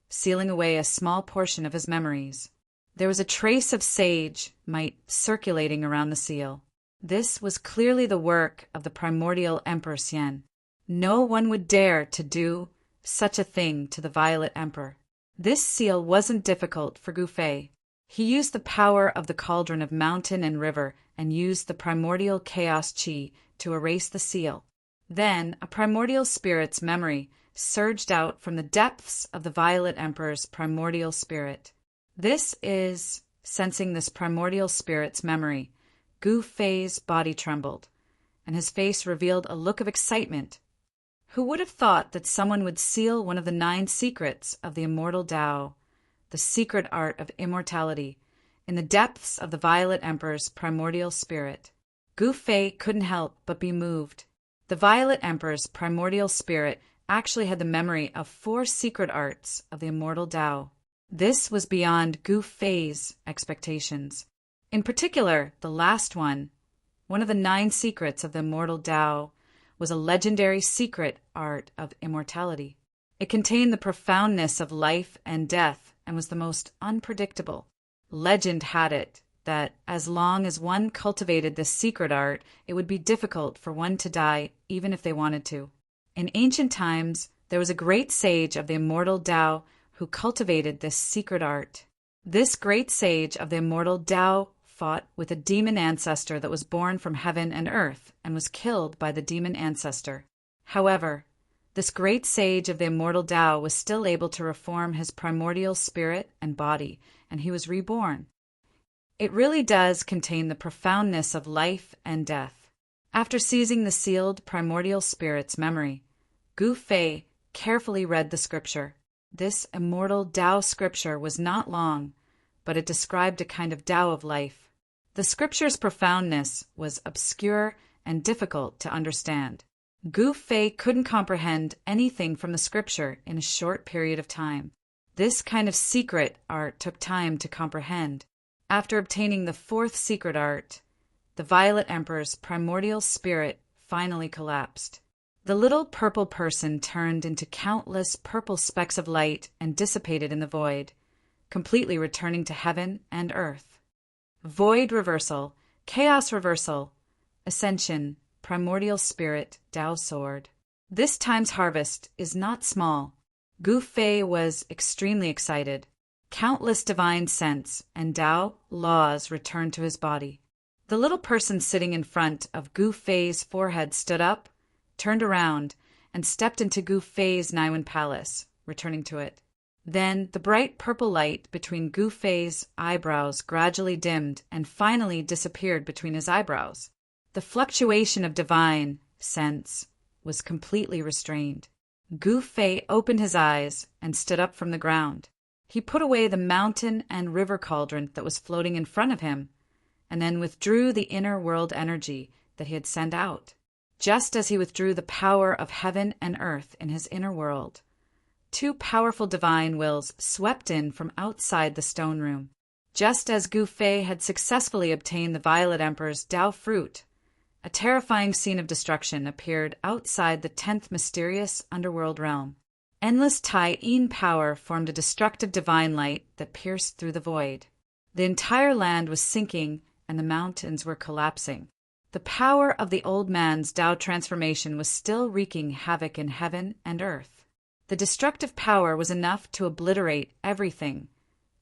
sealing away a small portion of his memories. There was a trace of sage might circulating around the seal. This was clearly the work of the primordial Emperor Xian. No one would dare to do such a thing to the Violet Emperor. This seal wasn't difficult for Gu Fei. He used the power of the cauldron of mountain and river and used the primordial chaos qi to erase the seal. Then a primordial spirit's memory surged out from the depths of the Violet Emperor's primordial spirit. Sensing this primordial spirit's memory, Gu Fei's body trembled, and his face revealed a look of excitement. Who would have thought that someone would seal one of the 9 secrets of the immortal Tao, the secret art of immortality, in the depths of the Violet Emperor's primordial spirit? Gu Fei couldn't help but be moved. The Violet Emperor's primordial spirit actually had the memory of 4 secret arts of the immortal Tao. This was beyond Gu Fei's expectations. In particular, the last one of the 9 secrets of the immortal Tao, was a legendary secret art of immortality. It contained the profoundness of life and death and was the most unpredictable. Legend had it that as long as one cultivated this secret art, it would be difficult for one to die even if they wanted to. In ancient times, there was a great sage of the immortal Tao who cultivated this secret art. This great sage of the immortal Tao fought with a demon ancestor that was born from heaven and earth and was killed by the demon ancestor. However, this great sage of the immortal Tao was still able to reform his primordial spirit and body, and he was reborn. It really does contain the profoundness of life and death. After seizing the sealed primordial spirit's memory, Gu Fei carefully read the scripture. This immortal Tao scripture was not long, but it described a kind of Tao of life. The scripture's profoundness was obscure and difficult to understand. Gu Fei couldn't comprehend anything from the scripture in a short period of time. This kind of secret art took time to comprehend. After obtaining the 4th secret art, the Violet Emperor's primordial spirit finally collapsed. The little purple person turned into countless purple specks of light and dissipated in the void, completely returning to heaven and earth. Void reversal, chaos reversal, ascension, primordial spirit, Tao sword. This time's harvest is not small. Gu Fei was extremely excited. Countless divine sense and Tao laws returned to his body. The little person sitting in front of Gu Fei's forehead stood up, turned around, and stepped into Gu Fei's Naiwan palace, returning to it. Then the bright purple light between Gu Fei's eyebrows gradually dimmed and finally disappeared between his eyebrows. The fluctuation of divine sense was completely restrained. Gu Fei opened his eyes and stood up from the ground. He put away the mountain and river cauldron that was floating in front of him, and then withdrew the inner world energy that he had sent out. Just as he withdrew the power of heaven and earth in his inner world, 2 powerful divine wills swept in from outside the stone room. Just as Gu Fei had successfully obtained the Violet Emperor's Tao fruit, a terrifying scene of destruction appeared outside the 10th mysterious underworld realm. Endless Tai Yin power formed a destructive divine light that pierced through the void. The entire land was sinking and the mountains were collapsing. The power of the old man's Tao transformation was still wreaking havoc in heaven and earth. The destructive power was enough to obliterate everything,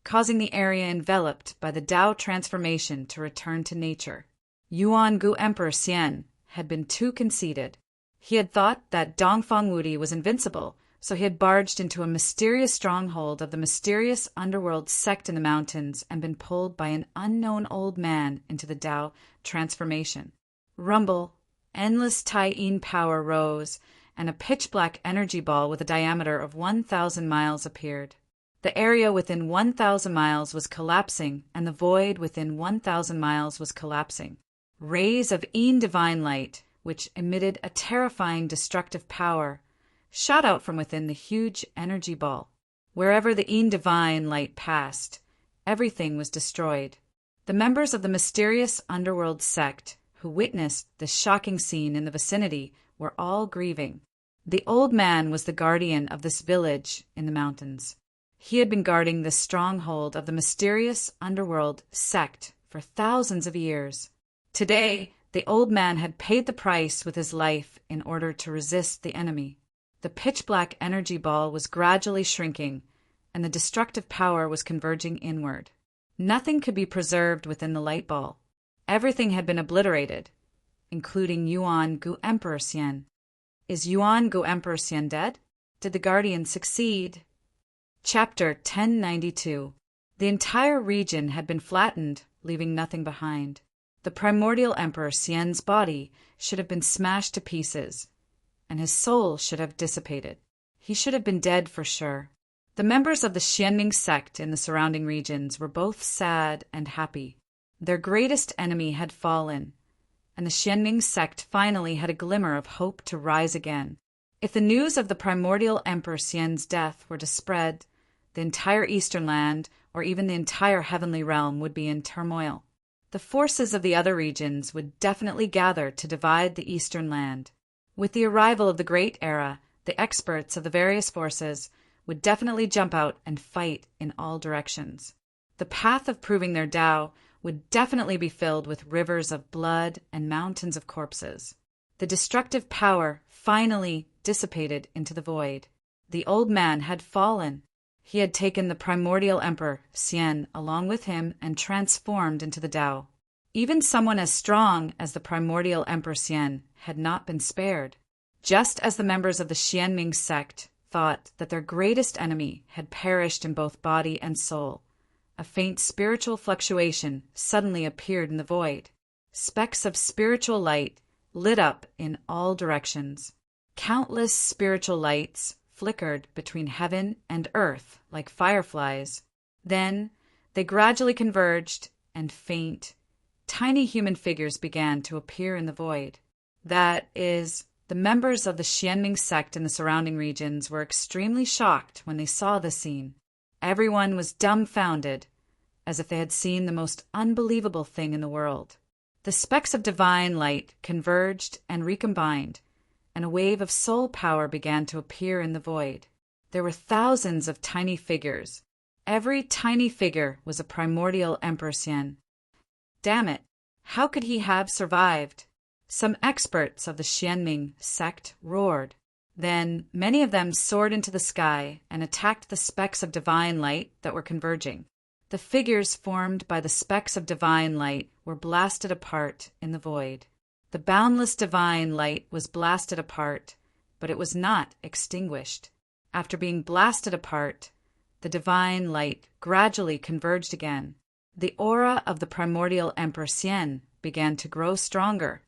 causing the area enveloped by the Tao transformation to return to nature. Yuan Gu Emperor Xian had been too conceited. He had thought that Dongfang Wudi was invincible, so he had barged into a mysterious stronghold of the mysterious underworld sect in the mountains and been pulled by an unknown old man into the Tao transformation. Rumble, endless Tai Yin power rose, and a pitch-black energy ball with a diameter of 1,000 miles appeared. The area within 1,000 miles was collapsing, and the void within 1,000 miles was collapsing. Rays of Yin divine light, which emitted a terrifying destructive power, shot out from within the huge energy ball. Wherever the Yin divine light passed, everything was destroyed. The members of the mysterious underworld sect who witnessed this shocking scene in the vicinity were all grieving. The old man was the guardian of this village in the mountains. He had been guarding this stronghold of the mysterious underworld sect for thousands of years. Today, the old man had paid the price with his life in order to resist the enemy. The pitch-black energy ball was gradually shrinking, and the destructive power was converging inward. Nothing could be preserved within the light ball. Everything had been obliterated, including Yuan Gu Emperor Xian. Is Yuan Gu Emperor Xian dead? Did the guardian succeed? Chapter 1092. The entire region had been flattened, leaving nothing behind. The primordial Emperor Xian's body should have been smashed to pieces, and his soul should have dissipated. He should have been dead for sure. The members of the Xianming sect in the surrounding regions were both sad and happy. Their greatest enemy had fallen, and the Xianming sect finally had a glimmer of hope to rise again. If the news of the primordial Emperor Xian's death were to spread, the entire Eastern Land, or even the entire heavenly realm, would be in turmoil. The forces of the other regions would definitely gather to divide the Eastern Land. With the arrival of the Great Era, the experts of the various forces would definitely jump out and fight in all directions. The path of proving their Tao would definitely be filled with rivers of blood and mountains of corpses. The destructive power finally dissipated into the void. The old man had fallen. He had taken the primordial Emperor Xian along with him and transformed into the Tao. Even someone as strong as the primordial Emperor Xian had not been spared. Just as the members of the Xianming sect thought that their greatest enemy had perished in both body and soul, a faint spiritual fluctuation suddenly appeared in the void. Specks of spiritual light lit up in all directions. Countless spiritual lights flickered between heaven and earth like fireflies. Then they gradually converged, and faint, tiny human figures began to appear in the void. That is, the members of the Xianming sect in the surrounding regions were extremely shocked when they saw the scene. Everyone was dumbfounded, as if they had seen the most unbelievable thing in the world. The specks of divine light converged and recombined, and a wave of soul power began to appear in the void. There were thousands of tiny figures. Every tiny figure was a primordial Emperor Xian. Damn it! How could he have survived? Some experts of the Xianming sect roared. Then many of them soared into the sky and attacked the specks of divine light that were converging. The figures formed by the specks of divine light were blasted apart in the void. The boundless divine light was blasted apart, but it was not extinguished. After being blasted apart, the divine light gradually converged again. The aura of the primordial Emperor Xian began to grow stronger.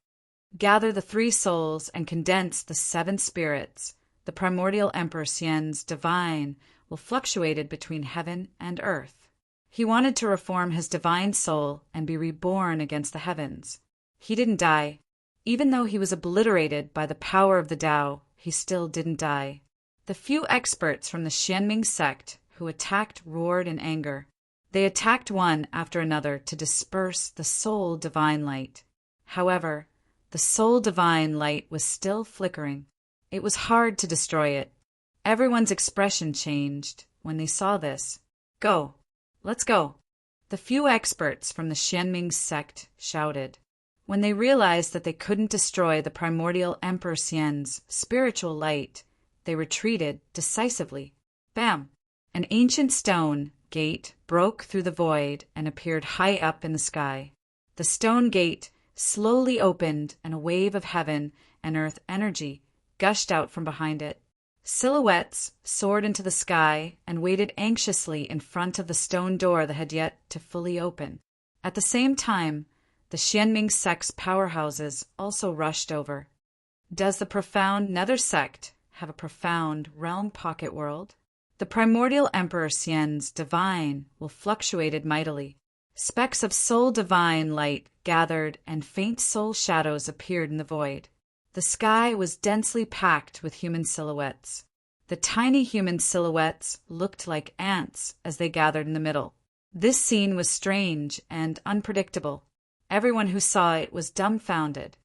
Gather the three souls and condense the seven spirits. The primordial Emperor Xian's divine will fluctuated between heaven and earth. He wanted to reform his divine soul and be reborn against the heavens. He didn't die. Even though he was obliterated by the power of the Tao, he still didn't die. The few experts from the Xianming sect who attacked roared in anger. They attacked one after another to disperse the soul divine light. However, the soul divine light was still flickering. It was hard to destroy it. Everyone's expression changed when they saw this. Go! Let's go! The few experts from the Xianming sect shouted. When they realized that they couldn't destroy the primordial Emperor Xian's spiritual light, they retreated decisively. Bam! An ancient stone gate broke through the void and appeared high up in the sky. The stone gate slowly opened, and a wave of heaven and earth energy gushed out from behind it. Silhouettes soared into the sky and waited anxiously in front of the stone door that had yet to fully open. At the same time, the Xianming sect's powerhouses also rushed over. Does the profound Nether sect have a profound realm pocket world? The primordial Emperor Xian's divine will fluctuated mightily. Specks of soul divine light gathered and faint soul shadows appeared in the void. The sky was densely packed with human silhouettes. The tiny human silhouettes looked like ants as they gathered in the middle. This scene was strange and unpredictable. Everyone who saw it was dumbfounded.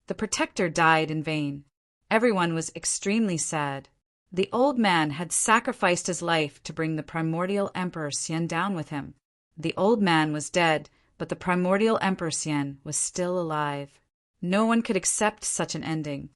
The protector died in vain. Everyone was extremely sad. The old man had sacrificed his life to bring the primordial Emperor Xian down with him. The old man was dead, but the primordial Emperor Xian was still alive. No one could accept such an ending.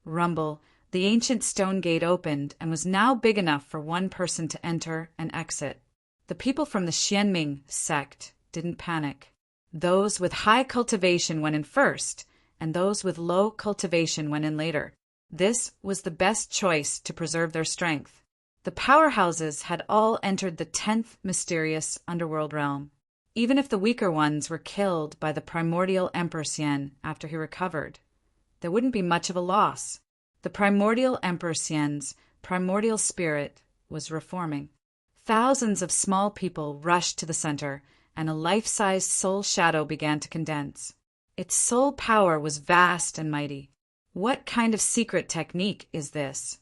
Rumble, the ancient stone gate opened and was now big enough for one person to enter and exit. The people from the Xianming sect didn't panic. Those with high cultivation went in first, and those with low cultivation went in later. This was the best choice to preserve their strength. The powerhouses had all entered the 10th mysterious underworld realm. Even if the weaker ones were killed by the primordial Emperor Xian after he recovered, there wouldn't be much of a loss. The primordial Emperor Xian's primordial spirit was reforming. Thousands of small people rushed to the center, and a life-sized soul shadow began to condense. Its soul power was vast and mighty. What kind of secret technique is this?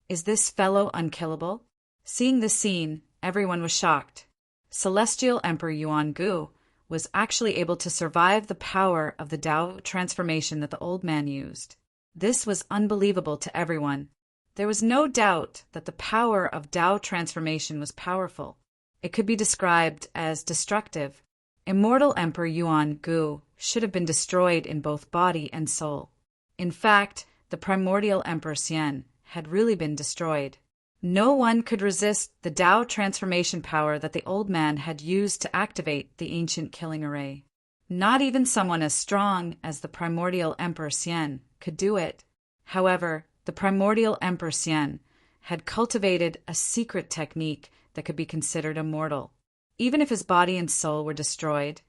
Is this fellow unkillable? Seeing this scene, everyone was shocked. Celestial Emperor Yuan Gu was actually able to survive the power of the Tao transformation that the old man used. This was unbelievable to everyone. There was no doubt that the power of Tao transformation was powerful. It could be described as destructive. Immortal Emperor Yuan Gu should have been destroyed in both body and soul. In fact, the primordial Emperor Xian had really been destroyed. No one could resist the Tao transformation power that the old man had used to activate the ancient killing array. Not even someone as strong as the primordial Emperor Xian could do it. However, the primordial Emperor Xian had cultivated a secret technique that could be considered immortal. Even if his body and soul were destroyed,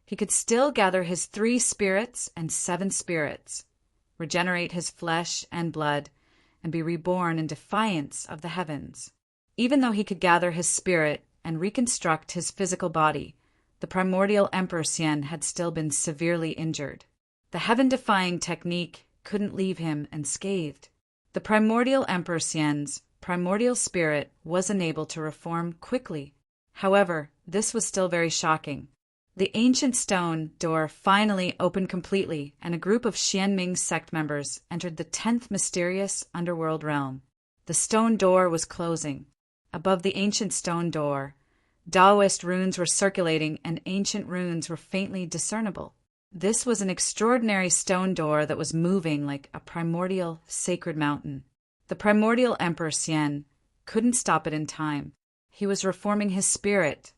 he could still gather his 3 spirits and 7 spirits, regenerate his flesh and blood, and be reborn in defiance of the heavens. Even though he could gather his spirit and reconstruct his physical body, the primordial Emperor Xian had still been severely injured. The heaven-defying technique couldn't leave him unscathed. The primordial Emperor Xian's primordial spirit was unable to reform quickly. However, this was still very shocking. The ancient stone door finally opened completely, and a group of Xianming sect members entered the 10th mysterious underworld realm. The stone door was closing. Above the ancient stone door, Taoist runes were circulating, and ancient runes were faintly discernible. This was an extraordinary stone door that was moving like a primordial sacred mountain. The primordial Emperor Xian couldn't stop it in time. He was reforming his spirit,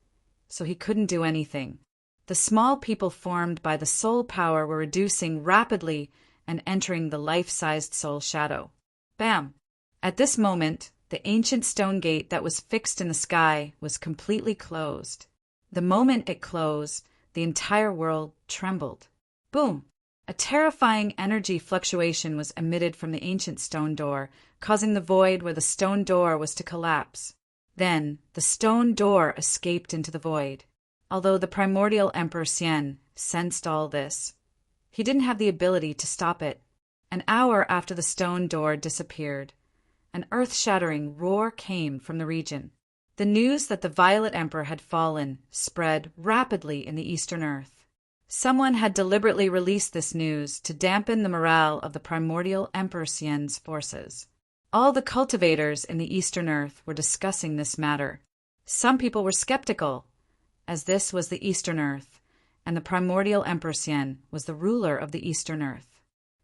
so he couldn't do anything. The small people formed by the soul power were reducing rapidly and entering the life-sized soul shadow. Bam! At this moment, the ancient stone gate that was fixed in the sky was completely closed. The moment it closed, the entire world trembled. Boom! A terrifying energy fluctuation was emitted from the ancient stone door, causing the void where the stone door was to collapse. Then, the stone door escaped into the void. Although the primordial Emperor Xian sensed all this, he didn't have the ability to stop it. An hour after the stone door disappeared, an earth-shattering roar came from the region. The news that the Violet Emperor had fallen spread rapidly in the Eastern Earth. Someone had deliberately released this news to dampen the morale of the primordial Emperor Xian's forces. All the cultivators in the Eastern Earth were discussing this matter. Some people were skeptical, as this was the Eastern Earth, and the primordial Emperor Xian was the ruler of the Eastern Earth.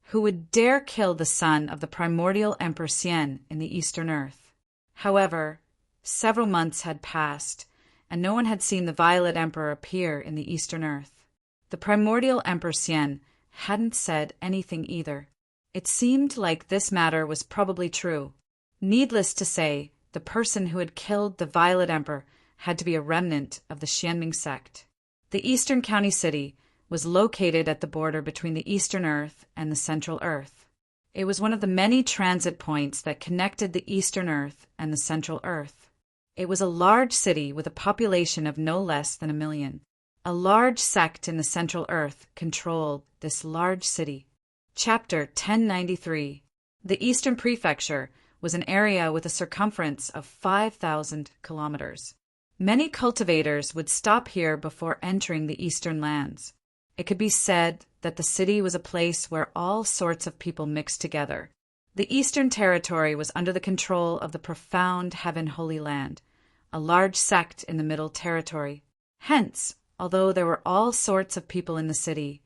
Who would dare kill the son of the primordial Emperor Xian in the Eastern Earth? However, several months had passed, and no one had seen the Violet Emperor appear in the Eastern Earth. The primordial Emperor Xian hadn't said anything either. It seemed like this matter was probably true. Needless to say, the person who had killed the Violet Emperor had to be a remnant of the Xianming sect. The Eastern County City was located at the border between the Eastern Earth and the Central Earth. It was one of the many transit points that connected the Eastern Earth and the Central Earth. It was a large city with a population of no less than 1 million. A large sect in the Central Earth controlled this large city. Chapter 1093. The Eastern Prefecture was an area with a circumference of 5,000 kilometers. Many cultivators would stop here before entering the eastern lands. It could be said that the city was a place where all sorts of people mixed together. The Eastern Territory was under the control of the profound Heaven Holy Land, a large sect in the Middle Territory. Hence, although there were all sorts of people in the city,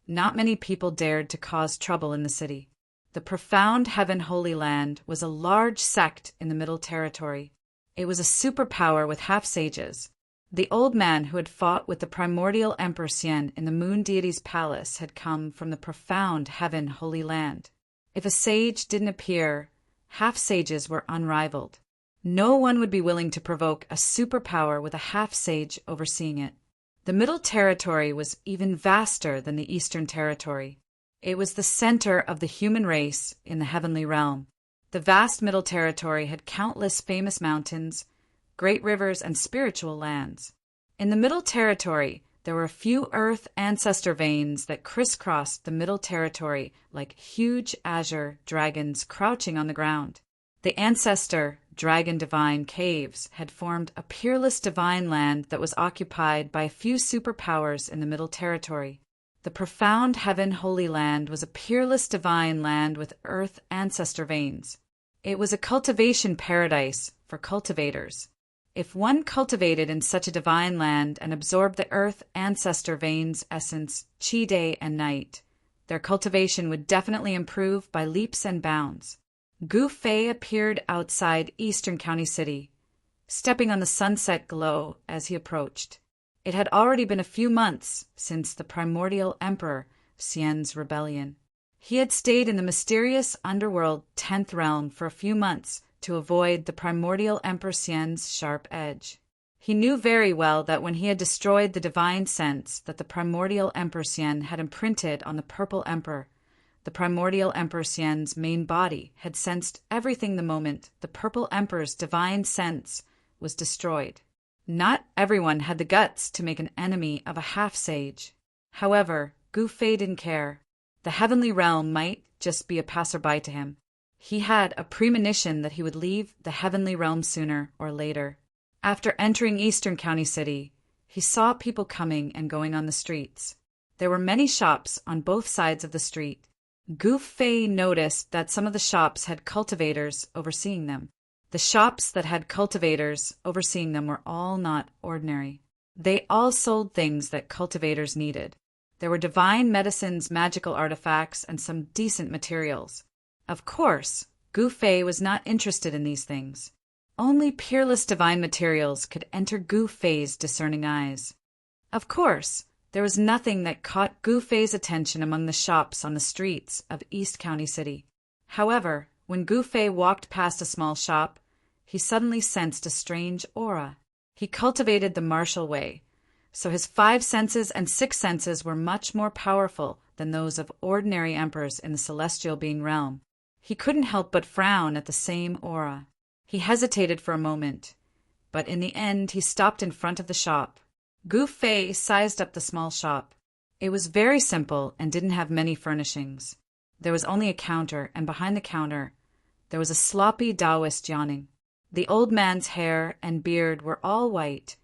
not many people dared to cause trouble in the city. The profound Heaven Holy Land was a large sect in the Middle Territory. It was a superpower with half-sages. The old man who had fought with the primordial Emperor Xian in the Moon Deity's palace had come from the profound Heaven Holy Land. If a sage didn't appear, half-sages were unrivaled. No one would be willing to provoke a superpower with a half-sage overseeing it. The Middle Territory was even vaster than the Eastern Territory. It was the center of the human race in the heavenly realm. The vast Middle Territory had countless famous mountains, great rivers, and spiritual lands. In the Middle Territory, there were a few earth ancestor veins that crisscrossed the Middle Territory like huge azure dragons crouching on the ground. The ancestor dragon divine caves had formed a peerless divine land that was occupied by a few superpowers in the Middle Territory. The profound heaven holy land was a peerless divine land with earth ancestor veins. It was a cultivation paradise for cultivators. If one cultivated in such a divine land and absorbed the earth ancestor veins' essence chi day and night, their cultivation would definitely improve by leaps and bounds. Gu Fei appeared outside Eastern County City, stepping on the sunset glow as he approached. It had already been a few months since the primordial emperor Xian's rebellion. He had stayed in the mysterious underworld 10th realm for a few months to avoid the primordial Emperor Xian's sharp edge. He knew very well that when he had destroyed the divine sense that the primordial Emperor Xian had imprinted on the Purple Emperor, the primordial Emperor Xian's main body had sensed everything the moment the Purple Emperor's divine sense was destroyed. Not everyone had the guts to make an enemy of a half-sage. However, Gu Fei didn't care. The heavenly realm might just be a passerby to him. He had a premonition that he would leave the heavenly realm sooner or later. After entering Eastern County City, he saw people coming and going on the streets. There were many shops on both sides of the street. Gu Fei noticed that some of the shops had cultivators overseeing them. The shops that had cultivators overseeing them were all not ordinary. They all sold things that cultivators needed. There were divine medicines, magical artifacts, and some decent materials. Of course, Gu Fei was not interested in these things. Only peerless divine materials could enter Gu Fei's discerning eyes. Of course, there was nothing that caught Gu Fei's attention among the shops on the streets of East County City. However, when Gu Fei walked past a small shop, he suddenly sensed a strange aura. He cultivated the martial way, so his 5 senses and 6 senses were much more powerful than those of ordinary emperors in the celestial being realm. He couldn't help but frown at the same aura. He hesitated for a moment, but in the end he stopped in front of the shop. Gu Fei sized up the small shop. It was very simple and didn't have many furnishings. There was only a counter, and behind the counter there was a sloppy Taoist yawning. The old man's hair and beard were all white,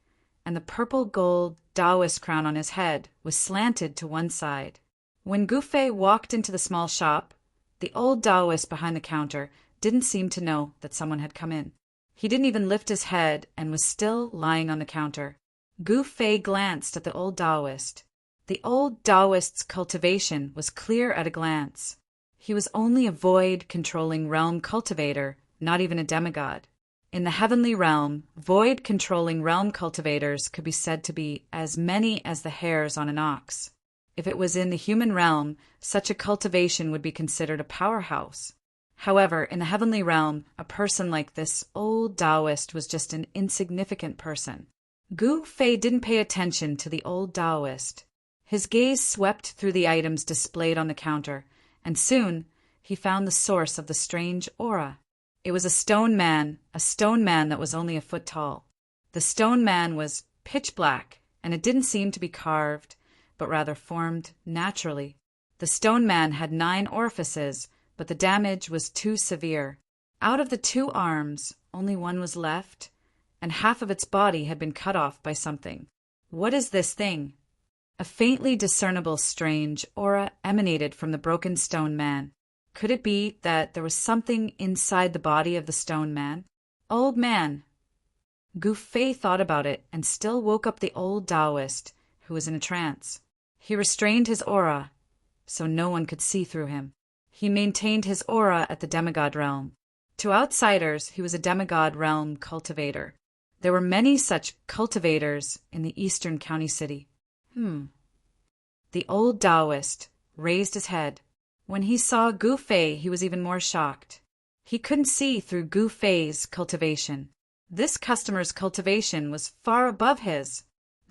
and the purple gold Taoist crown on his head was slanted to one side. When Gu Fei walked into the small shop, the old Taoist behind the counter didn't seem to know that someone had come in. He didn't even lift his head and was still lying on the counter. Gu Fei glanced at the old Taoist. The old Taoist's cultivation was clear at a glance. He was only a void-controlling realm cultivator, not even a demigod. In the heavenly realm, void-controlling realm cultivators could be said to be as many as the hairs on an ox. If it was in the human realm, such a cultivation would be considered a powerhouse. However, in the heavenly realm, a person like this old Taoist was just an insignificant person. Gu Fei didn't pay attention to the old Taoist. His gaze swept through the items displayed on the counter, and soon he found the source of the strange aura. It was a stone man that was only a foot tall. The stone man was pitch black, and it didn't seem to be carved, but rather formed naturally. The stone man had 9 orifices, but the damage was too severe. Out of the 2 arms, only one was left, and half of its body had been cut off by something. What is this thing? A faintly discernible strange aura emanated from the broken stone man. Could it be that there was something inside the body of the stone man? Old man! Gu Fei thought about it and still woke up the old Taoist, who was in a trance. He restrained his aura, so no one could see through him. He maintained his aura at the demigod realm. To outsiders, he was a demigod realm cultivator. There were many such cultivators in the Eastern County City. The old Taoist raised his head. When he saw Gu Fei, he was even more shocked. He couldn't see through Gu Fei's cultivation. This customer's cultivation was far above his.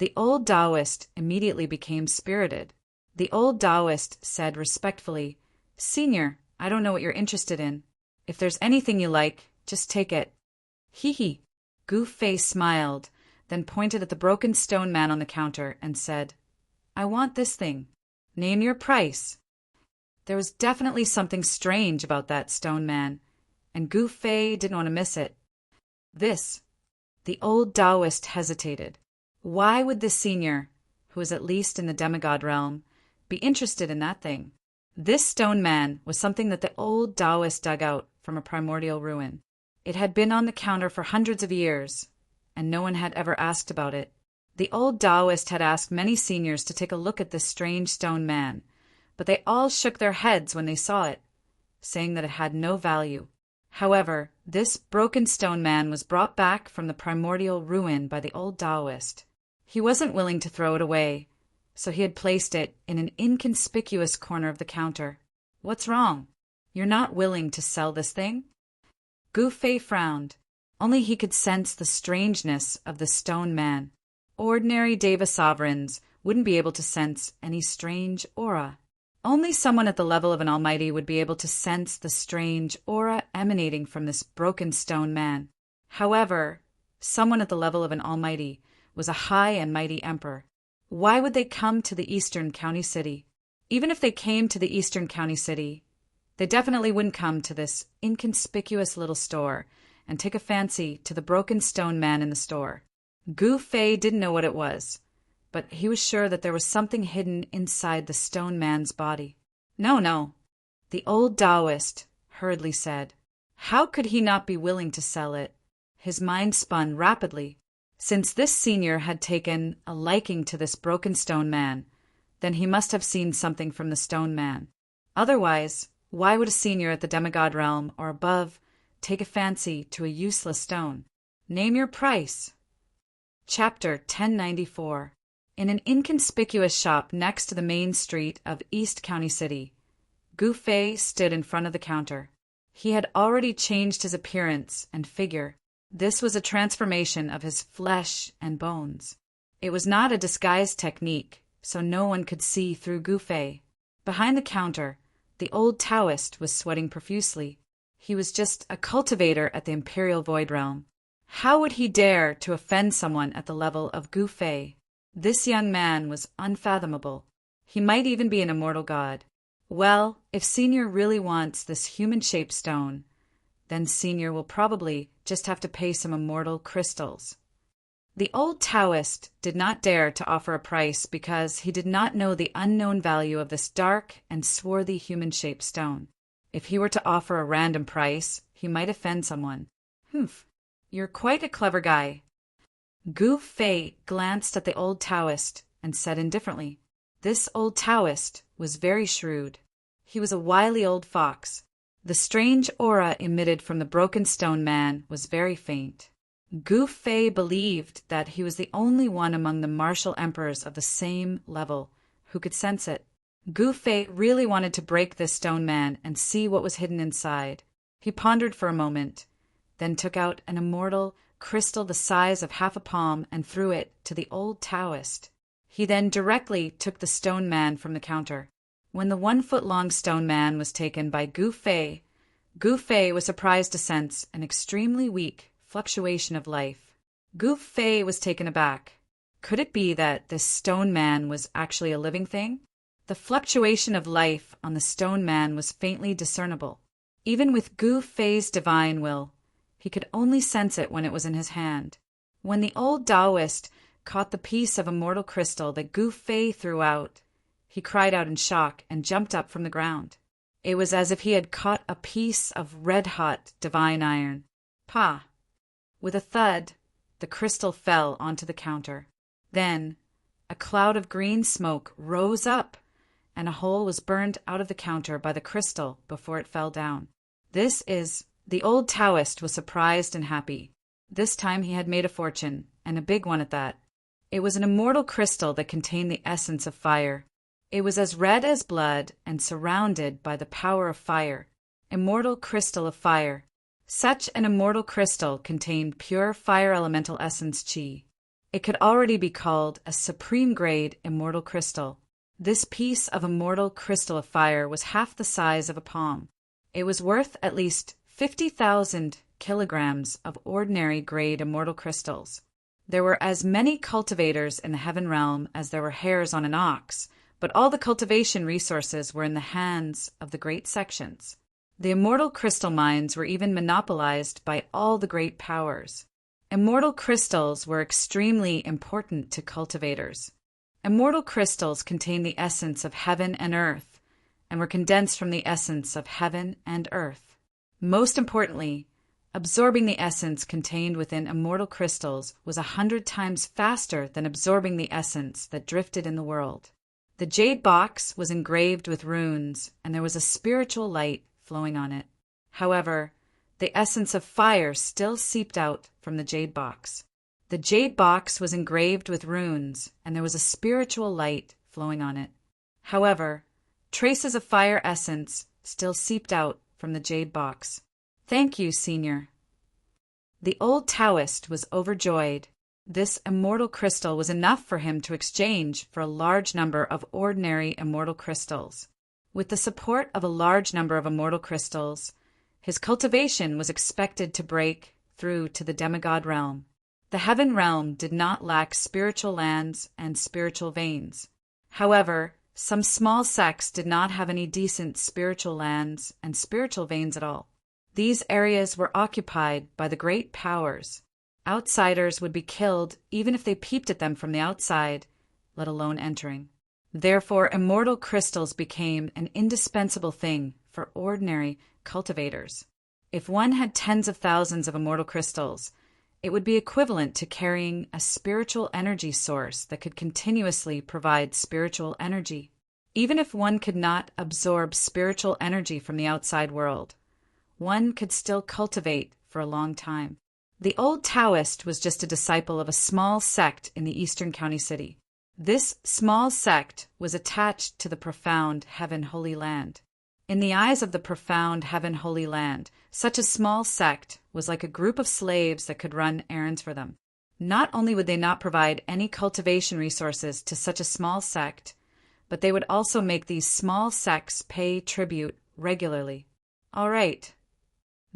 The old Taoist immediately became spirited. The old Taoist said respectfully, "Senior, I don't know what you're interested in. If there's anything you like, just take it." Hee hee. Gu Fei smiled, then pointed at the broken stone man on the counter and said, "I want this thing. Name your price." There was definitely something strange about that stone man, and Gu Fei didn't want to miss it. The old Taoist hesitated. Why would this senior, who was at least in the demigod realm, be interested in that thing? This stone man was something that the old Taoist dug out from a primordial ruin. It had been on the counter for hundreds of years, and no one had ever asked about it. The old Taoist had asked many seniors to take a look at this strange stone man, but they all shook their heads when they saw it, saying that it had no value. However, this broken stone man was brought back from the primordial ruin by the old Taoist. He wasn't willing to throw it away, so he had placed it in an inconspicuous corner of the counter. "What's wrong? You're not willing to sell this thing?" Gu Fei frowned. Only he could sense the strangeness of the stone man. Ordinary Deva sovereigns wouldn't be able to sense any strange aura. Only someone at the level of an almighty would be able to sense the strange aura emanating from this broken stone man. However, someone at the level of an almighty was a high and mighty emperor. Why would they come to the eastern county city? Even if they came to the eastern county city, they definitely wouldn't come to this inconspicuous little store and take a fancy to the broken stone man in the store. Gu Fei didn't know what it was, but he was sure that there was something hidden inside the stone man's body. No, the old Taoist hurriedly said. How could he not be willing to sell it? His mind spun rapidly. Since this senior had taken a liking to this broken stone man, then he must have seen something from the stone man. Otherwise, why would a senior at the demigod realm or above take a fancy to a useless stone? Name your price. Chapter 1094. In an inconspicuous shop next to the main street of East County City, Gu Fei stood in front of the counter. He had already changed his appearance and figure. This was a transformation of his flesh and bones. It was not a disguise technique, so no one could see through Gu Fei. Behind the counter, the old Taoist was sweating profusely. He was just a cultivator at the Imperial Void Realm. How would he dare to offend someone at the level of Gu Fei? This young man was unfathomable. He might even be an immortal god. Well, if Senior really wants this human-shaped stone, then Senior will probably just have to pay some immortal crystals. The old Taoist did not dare to offer a price because he did not know the unknown value of this dark and swarthy human-shaped stone. If he were to offer a random price, he might offend someone. Humph, you're quite a clever guy. Gu Fei glanced at the old Taoist and said indifferently. This old Taoist was very shrewd. He was a wily old fox. The strange aura emitted from the broken stone man was very faint. Gu Fei believed that he was the only one among the martial emperors of the same level who could sense it. Gu Fei really wanted to break this stone man and see what was hidden inside. He pondered for a moment, then took out an immortal crystal the size of half a palm and threw it to the old Taoist. He then directly took the stone man from the counter. When the 1-foot-long stone man was taken by Gu Fei was surprised to sense an extremely weak fluctuation of life. Gu Fei was taken aback. Could it be that this stone man was actually a living thing? The fluctuation of life on the stone man was faintly discernible. Even with Gu Fei's divine will, he could only sense it when it was in his hand. When the old Taoist caught the piece of immortal crystal that Gu Fei threw out, he cried out in shock and jumped up from the ground. It was as if he had caught a piece of red-hot divine iron. Pa! With a thud, the crystal fell onto the counter. Then, a cloud of green smoke rose up, and a hole was burned out of the counter by the crystal before it fell down. The old Taoist was surprised and happy. This time he had made a fortune, and a big one at that. It was an immortal crystal that contained the essence of fire. It was as red as blood and surrounded by the power of fire. Immortal crystal of fire. Such an immortal crystal contained pure fire elemental essence chi. It could already be called a supreme-grade immortal crystal. This piece of immortal crystal of fire was half the size of a palm. It was worth at least 50,000 kilograms of ordinary grade immortal crystals. There were as many cultivators in the heaven realm as there were hairs on an ox, but all the cultivation resources were in the hands of the great sections. The immortal crystal mines were even monopolized by all the great powers. Immortal crystals were extremely important to cultivators. Immortal crystals contained the essence of heaven and earth, and were condensed from the essence of heaven and earth. Most importantly, absorbing the essence contained within immortal crystals was 100 times faster than absorbing the essence that drifted in the world. The jade box was engraved with runes, and there was a spiritual light flowing on it. However, the essence of fire still seeped out from the jade box. The jade box was engraved with runes, and there was a spiritual light flowing on it. However, traces of fire essence still seeped out from the jade box. Thank you, Senior. The old Taoist was overjoyed. This immortal crystal was enough for him to exchange for a large number of ordinary immortal crystals. With the support of a large number of immortal crystals, his cultivation was expected to break through to the demigod realm. The heaven realm did not lack spiritual lands and spiritual veins. However, some small sects did not have any decent spiritual lands and spiritual veins at all. These areas were occupied by the great powers. Outsiders would be killed even if they peeped at them from the outside, let alone entering. Therefore, immortal crystals became an indispensable thing for ordinary cultivators. If one had tens of thousands of immortal crystals, it would be equivalent to carrying a spiritual energy source that could continuously provide spiritual energy. Even if one could not absorb spiritual energy from the outside world, one could still cultivate for a long time. The old Taoist was just a disciple of a small sect in the Eastern County City. This small sect was attached to the profound Heaven Holy Land. In the eyes of the profound Heaven Holy Land, such a small sect was like a group of slaves that could run errands for them. Not only would they not provide any cultivation resources to such a small sect, but they would also make these small sects pay tribute regularly. All right.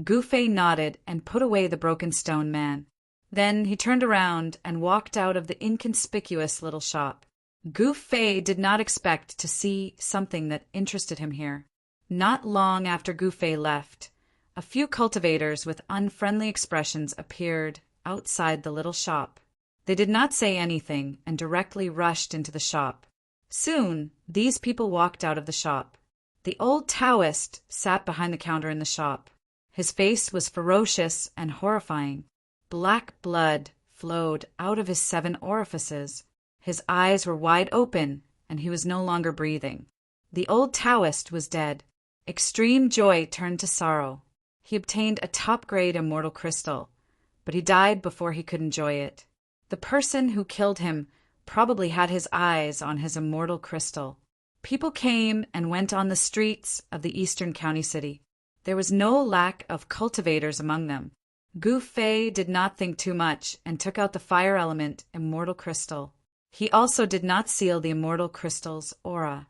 Gu Fei nodded and put away the broken stone man. Then he turned around and walked out of the inconspicuous little shop. Gu Fei did not expect to see something that interested him here. Not long after Gu Fei left, a few cultivators with unfriendly expressions appeared outside the little shop. They did not say anything and directly rushed into the shop. Soon, these people walked out of the shop. The old Taoist sat behind the counter in the shop. His face was ferocious and horrifying. Black blood flowed out of his 7 orifices. His eyes were wide open, and he was no longer breathing. The old Taoist was dead. Extreme joy turned to sorrow. He obtained a top-grade immortal crystal, but he died before he could enjoy it. The person who killed him probably had his eyes on his immortal crystal. People came and went on the streets of the Eastern County City. There was no lack of cultivators among them. Gu Fei did not think too much and took out the fire element immortal crystal. He also did not seal the immortal crystal's aura.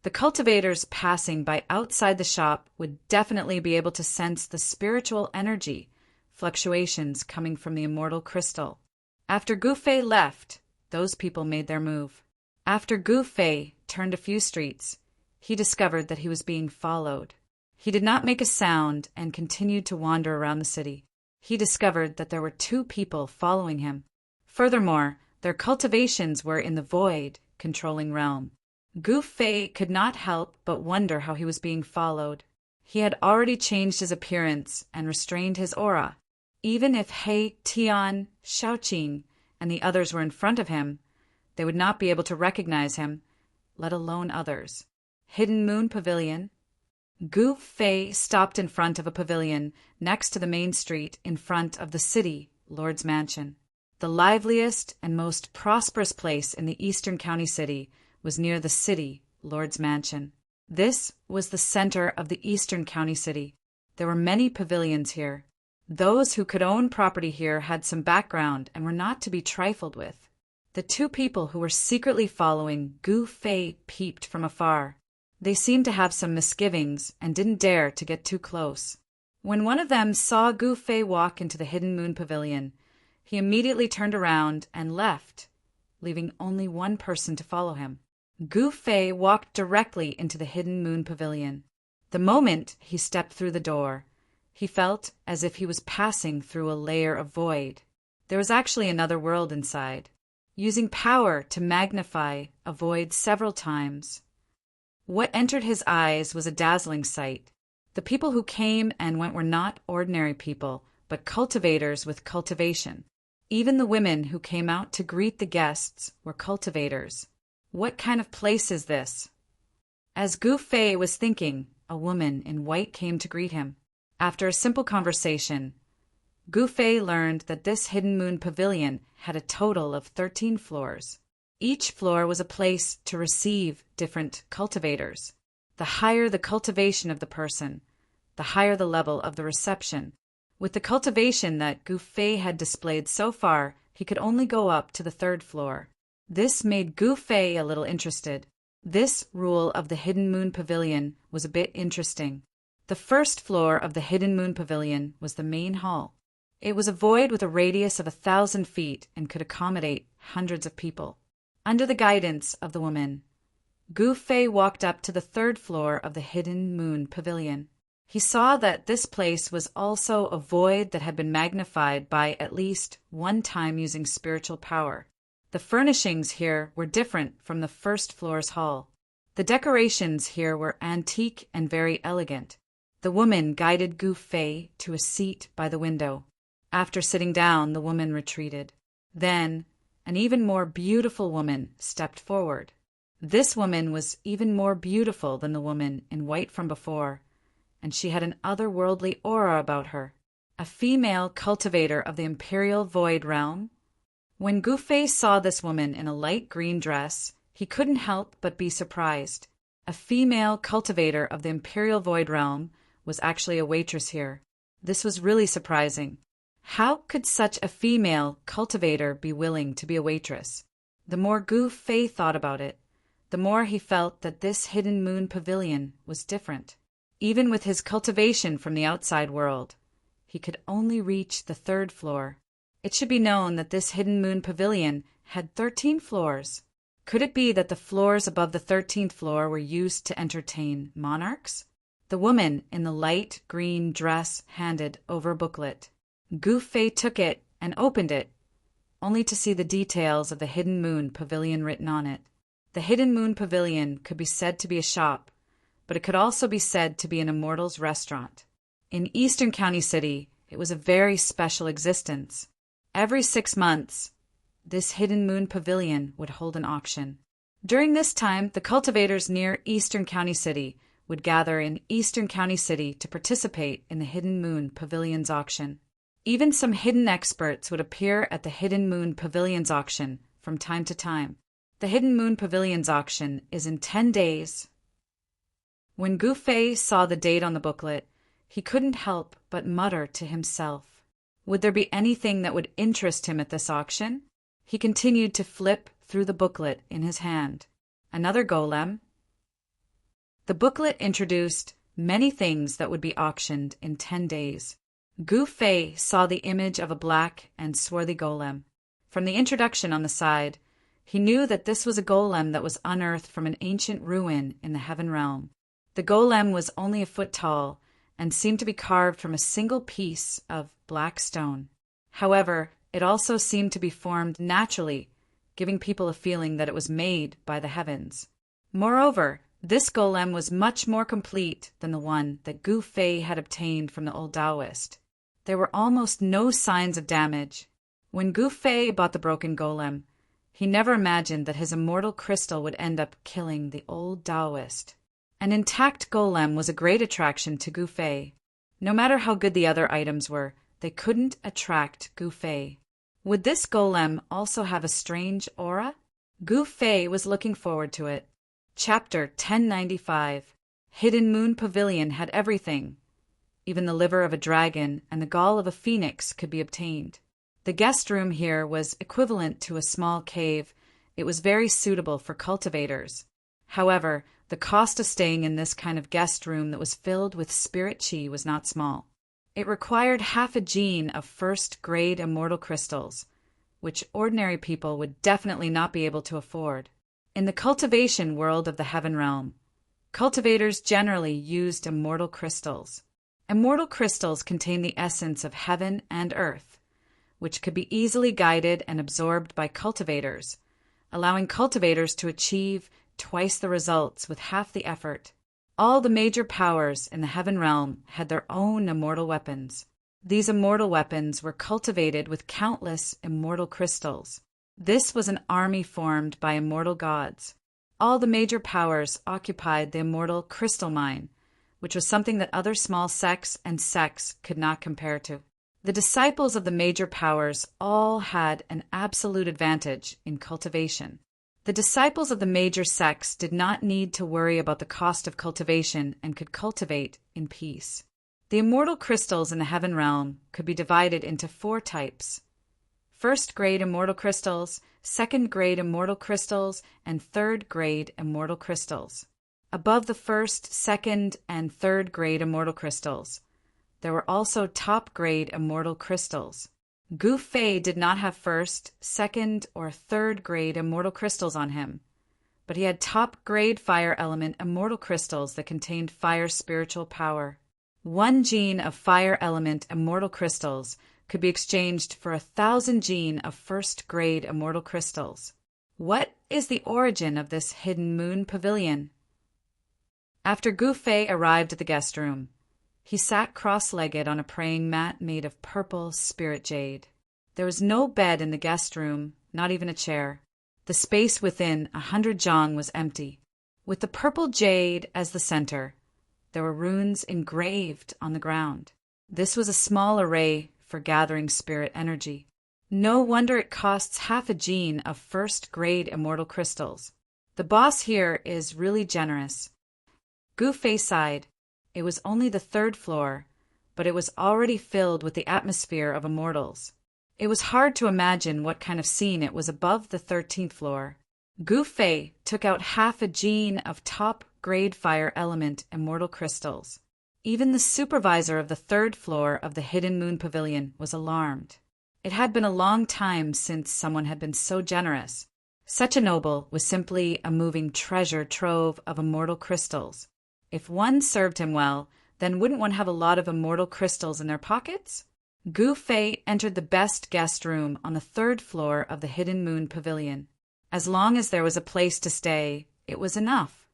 The cultivators passing by outside the shop would definitely be able to sense the spiritual energy fluctuations coming from the immortal crystal. After Gu Fei left, those people made their move. After Gu Fei turned a few streets, he discovered that he was being followed. He did not make a sound and continued to wander around the city. He discovered that there were 2 people following him. Furthermore, their cultivations were in the void controlling realm. Gu Fei could not help but wonder how he was being followed. He had already changed his appearance and restrained his aura. Even if He Tian, Shaoqing, and the others were in front of him, they would not be able to recognize him, let alone others. Hidden Moon Pavilion. Gu Fei stopped in front of a pavilion next to the main street in front of the city, Lord's Mansion. The liveliest and most prosperous place in the Eastern County City was near the city, Lord's Mansion. This was the center of the Eastern County City. There were many pavilions here. Those who could own property here had some background and were not to be trifled with. The two people who were secretly following Gu Fei peeped from afar. They seemed to have some misgivings and didn't dare to get too close. When one of them saw Gu Fei walk into the Hidden Moon Pavilion, he immediately turned around and left, leaving only one person to follow him. Gu Fei walked directly into the Hidden Moon Pavilion. The moment he stepped through the door, he felt as if he was passing through a layer of void. There was actually another world inside. Using power to magnify a void several times, what entered his eyes was a dazzling sight. The people who came and went were not ordinary people, but cultivators with cultivation. Even the women who came out to greet the guests were cultivators. What kind of place is this? As Gu Fei was thinking, a woman in white came to greet him. After a simple conversation, Gu Fei learned that this Hidden Moon Pavilion had a total of 13 floors. Each floor was a place to receive different cultivators. The higher the cultivation of the person, the higher the level of the reception. With the cultivation that Gu Fei had displayed so far, he could only go up to the 3rd floor. This made Gu Fei a little interested. This rule of the Hidden Moon Pavilion was a bit interesting. The 1st floor of the Hidden Moon Pavilion was the main hall. It was a void with a radius of 1,000 feet and could accommodate hundreds of people. Under the guidance of the woman, Gu Fei walked up to the 3rd floor of the Hidden Moon Pavilion. He saw that this place was also a void that had been magnified by at least one time using spiritual power. The furnishings here were different from the 1st floor's hall. The decorations here were antique and very elegant. The woman guided Gu Fei to a seat by the window. After sitting down, the woman retreated. Then, an even more beautiful woman stepped forward. This woman was even more beautiful than the woman in white from before, and she had an otherworldly aura about her. A female cultivator of the Imperial Void Realm. When Gu Fei saw this woman in a light green dress, he couldn't help but be surprised. A female cultivator of the Imperial Void Realm was actually a waitress here. This was really surprising. How could such a female cultivator be willing to be a waitress? The more Gu Fei thought about it, the more he felt that this Hidden Moon Pavilion was different. Even with his cultivation from the outside world, he could only reach the 3rd floor. It should be known that this Hidden Moon Pavilion had 13 floors. Could it be that the floors above the 13th floor were used to entertain monarchs? The woman in the light green dress handed over a booklet. Gu Fei took it and opened it, only to see the details of the Hidden Moon Pavilion written on it. The Hidden Moon Pavilion could be said to be a shop, but it could also be said to be an immortal's restaurant. In Eastern County City, it was a very special existence. Every 6 months, this Hidden Moon Pavilion would hold an auction. During this time, the cultivators near Eastern County City would gather in Eastern County City to participate in the Hidden Moon Pavilion's auction. Even some hidden experts would appear at the Hidden Moon Pavilion's auction from time to time. The Hidden Moon Pavilion's auction is in 10 days. When Gu Fei saw the date on the booklet, he couldn't help but mutter to himself. Would there be anything that would interest him at this auction? He continued to flip through the booklet in his hand. Another golem. The booklet introduced many things that would be auctioned in 10 days. Gu Fei saw the image of a black and swarthy golem. From the introduction on the side, he knew that this was a golem that was unearthed from an ancient ruin in the Heaven Realm. The golem was only a foot tall and seemed to be carved from a single piece of black stone. However, it also seemed to be formed naturally, giving people a feeling that it was made by the heavens. Moreover, this golem was much more complete than the one that Gu Fei had obtained from the old Taoist. There were almost no signs of damage. When Gu Fei bought the broken golem, he never imagined that his immortal crystal would end up killing the old Taoist. An intact golem was a great attraction to Gu Fei. No matter how good the other items were, they couldn't attract Gu Fei. Would this golem also have a strange aura? Gu Fei was looking forward to it. Chapter 1095. Hidden Moon Pavilion had everything. Even the liver of a dragon and the gall of a phoenix could be obtained. The The guest room here was equivalent to a small cave. It was very suitable for cultivators. However, the cost of staying in this kind of guest room that was filled with spirit chi was not small. It required half a gene of first-grade immortal crystals, which ordinary people would definitely not be able to afford. In the cultivation world of the heaven realm, cultivators generally used immortal crystals. Immortal crystals contain the essence of heaven and earth, which could be easily guided and absorbed by cultivators, allowing cultivators to achieve twice the results with half the effort. All the major powers in the heaven realm had their own immortal weapons. These immortal weapons were cultivated with countless immortal crystals. This was an army formed by immortal gods. All the major powers occupied the immortal crystal mine, which was something that other small sects and sects could not compare to. The disciples of the major powers all had an absolute advantage in cultivation. The disciples of the major sects did not need to worry about the cost of cultivation and could cultivate in peace. The immortal crystals in the heaven realm could be divided into 4 types: first-grade immortal crystals, second-grade immortal crystals, and third-grade immortal crystals. Above the first, second, and third-grade immortal crystals, there were also top-grade immortal crystals. Gu Fei did not have first, second, or third-grade immortal crystals on him, but he had top-grade fire element immortal crystals that contained fire spiritual power. 1 gene of fire element immortal crystals could be exchanged for 1,000 gene of first-grade immortal crystals. What is the origin of this hidden moon pavilion? After Gu Fei arrived at the guest room, he sat cross-legged on a praying mat made of purple spirit jade. There was no bed in the guest room, not even a chair. The space within 100 zhang was empty. With the purple jade as the center, there were runes engraved on the ground. This was a small array for gathering spirit energy. No wonder it costs half a gene of first-grade immortal crystals. The boss here is really generous. Gu Fei sighed. It was only the 3rd floor, but it was already filled with the atmosphere of immortals. It was hard to imagine what kind of scene it was above the 13th floor. Gu Fei took out half a gene of top-grade fire element immortal crystals. Even the supervisor of the 3rd floor of the Hidden Moon Pavilion was alarmed. It had been a long time since someone had been so generous. Such a noble was simply a moving treasure trove of immortal crystals. If one served him well, then wouldn't one have a lot of immortal crystals in their pockets? Gu Fei entered the best guest room on the 3rd floor of the Hidden Moon Pavilion. As long as there was a place to stay, it was enough.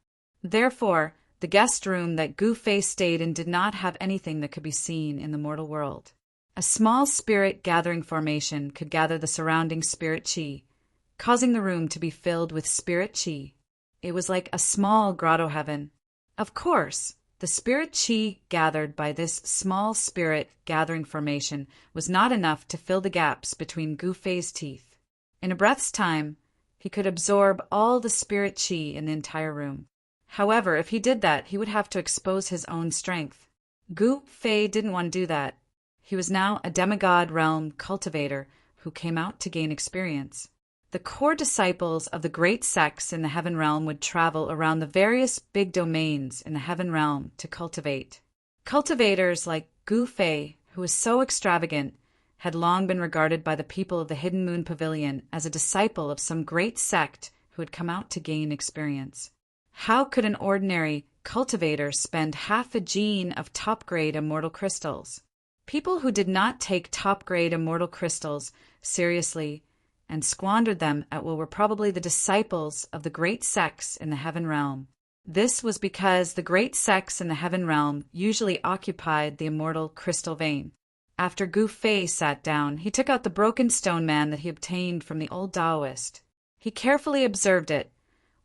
Therefore, the guest room that Gu Fei stayed in did not have anything that could be seen in the mortal world. A small spirit gathering formation could gather the surrounding spirit chi, causing the room to be filled with spirit chi. It was like a small grotto heaven. Of course, the spirit chi gathered by this small spirit gathering formation was not enough to fill the gaps between Gu Fei's teeth. In a breath's time, he could absorb all the spirit chi in the entire room. However, if he did that, he would have to expose his own strength. Gu Fei didn't want to do that. He was now a demigod realm cultivator who came out to gain experience. The core disciples of the great sects in the heaven realm would travel around the various big domains in the heaven realm to cultivate. Cultivators like Gu Fei, who was so extravagant, had long been regarded by the people of the Hidden Moon Pavilion as a disciple of some great sect who had come out to gain experience. How could an ordinary cultivator spend half a gene of top-grade immortal crystals? People who did not take top-grade immortal crystals seriously and squandered them at what were probably the disciples of the great sects in the heaven realm. This was because the great sects in the heaven realm usually occupied the immortal crystal vein. After Gu Fei sat down, he took out the broken stone man that he obtained from the old Taoist. He carefully observed it,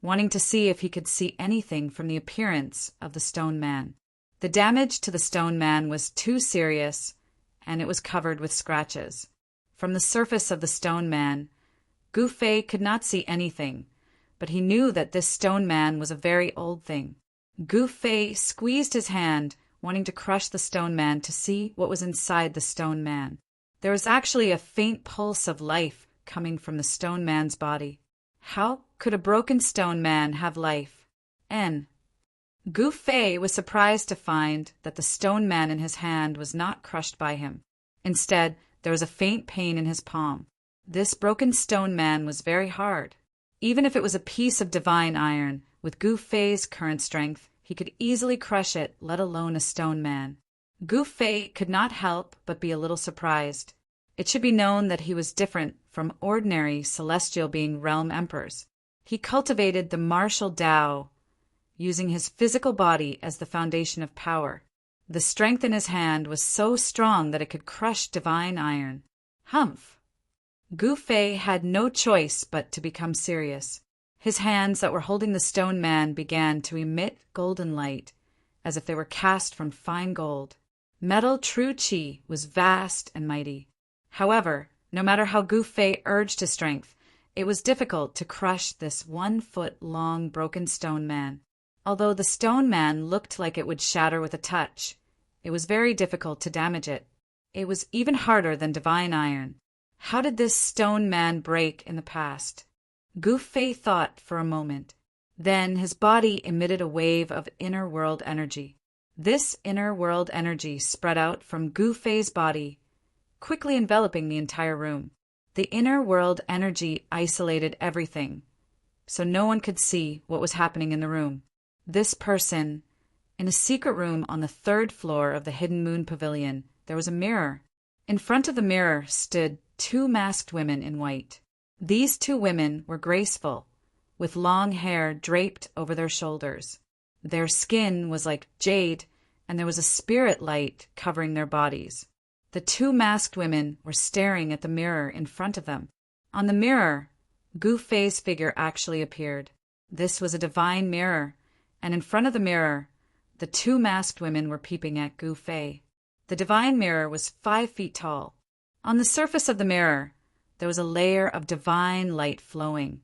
wanting to see if he could see anything from the appearance of the stone man. The damage to the stone man was too serious, and it was covered with scratches. From the surface of the stone man, Gu Fei could not see anything, but he knew that this stone man was a very old thing. Gu Fei squeezed his hand, wanting to crush the stone man to see what was inside the stone man. There was actually a faint pulse of life coming from the stone man's body. How could a broken stone man have life? Gu Fei was surprised to find that the stone man in his hand was not crushed by him. Instead, there was a faint pain in his palm. This broken stone man was very hard. Even if it was a piece of divine iron, with Gu Fei's current strength, he could easily crush it, let alone a stone man. Gu Fei could not help but be a little surprised. It should be known that he was different from ordinary celestial being realm emperors. He cultivated the martial Tao, using his physical body as the foundation of power. The strength in his hand was so strong that it could crush divine iron. Humph! Gu Fei had no choice but to become serious. His hands that were holding the stone man began to emit golden light, as if they were cast from fine gold. Metal true qi was vast and mighty. However, no matter how Gu Fei urged his strength, it was difficult to crush this 1-foot-long broken stone man. Although the stone man looked like it would shatter with a touch, it was very difficult to damage it. It was even harder than divine iron. How did this stone man break in the past? Gu Fei thought for a moment. Then his body emitted a wave of inner world energy. This inner world energy spread out from Gu Fei's body, quickly enveloping the entire room. The inner world energy isolated everything, so no one could see what was happening in the room. This person, in a secret room on the 3rd floor of the Hidden Moon Pavilion, there was a mirror. In front of the mirror stood 2 masked women in white. These 2 women were graceful, with long hair draped over their shoulders. Their skin was like jade, and there was a spirit light covering their bodies. The 2 masked women were staring at the mirror in front of them. On the mirror, Gu Fei's figure actually appeared. This was a divine mirror, and in front of the mirror, the 2 masked women were peeping at Gu Fei. The divine mirror was 5 feet tall. On the surface of the mirror, there was a layer of divine light flowing,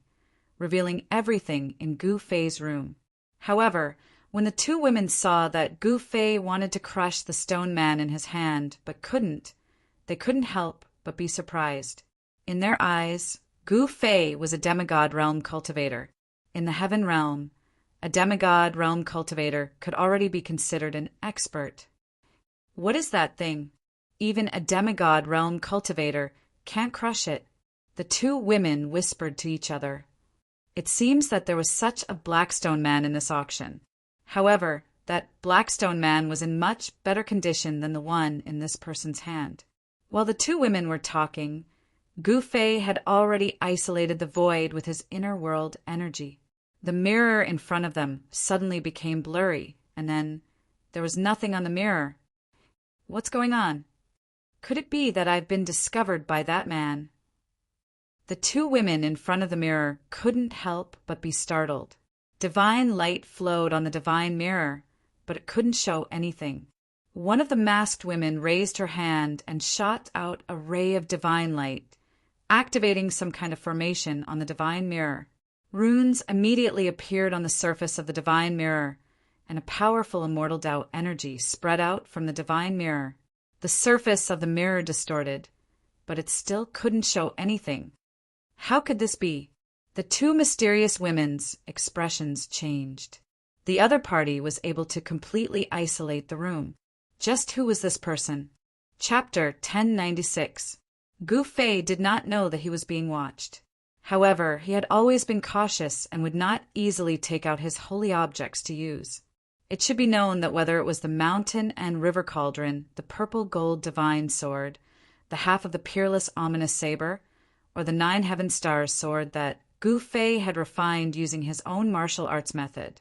revealing everything in Gu Fei's room. However, when the 2 women saw that Gu Fei wanted to crush the stone man in his hand but couldn't, they couldn't help but be surprised. In their eyes, Gu Fei was a demigod realm cultivator. In the heaven realm, a demigod realm cultivator could already be considered an expert. What is that thing? Even a demigod realm cultivator can't crush it. The 2 women whispered to each other. It seems that there was such a Blackstone man in this auction. However, that Blackstone man was in much better condition than the one in this person's hand. While the 2 women were talking, Gu Fei had already isolated the void with his inner world energy. The mirror in front of them suddenly became blurry, and then there was nothing on the mirror. What's going on? Could it be that I've been discovered by that man? The 2 women in front of the mirror couldn't help but be startled. Divine light flowed on the divine mirror, but it couldn't show anything. One of the masked women raised her hand and shot out a ray of divine light, activating some kind of formation on the divine mirror. Runes immediately appeared on the surface of the divine mirror, and a powerful immortal Tao energy spread out from the divine mirror. The surface of the mirror distorted, but it still couldn't show anything. How could this be? The 2 mysterious women's expressions changed. The other party was able to completely isolate the room. Just who was this person? Chapter 1096. Gu Fei did not know that he was being watched. However, he had always been cautious and would not easily take out his holy objects to use. It should be known that whether it was the mountain and river cauldron, the purple gold divine sword, the half of the peerless ominous saber, or the 9 heaven stars sword that Gu Fei had refined using his own martial arts method,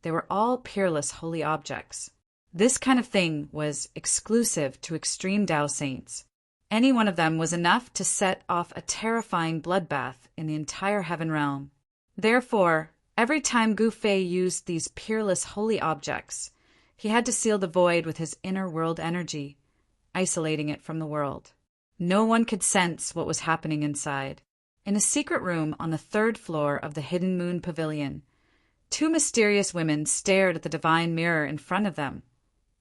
they were all peerless holy objects. This kind of thing was exclusive to extreme Tao saints. Any one of them was enough to set off a terrifying bloodbath in the entire heaven realm. Therefore, every time Gu Fei used these peerless holy objects, he had to seal the void with his inner world energy, isolating it from the world. No one could sense what was happening inside. In a secret room on the 3rd floor of the Hidden Moon Pavilion, 2 mysterious women stared at the divine mirror in front of them,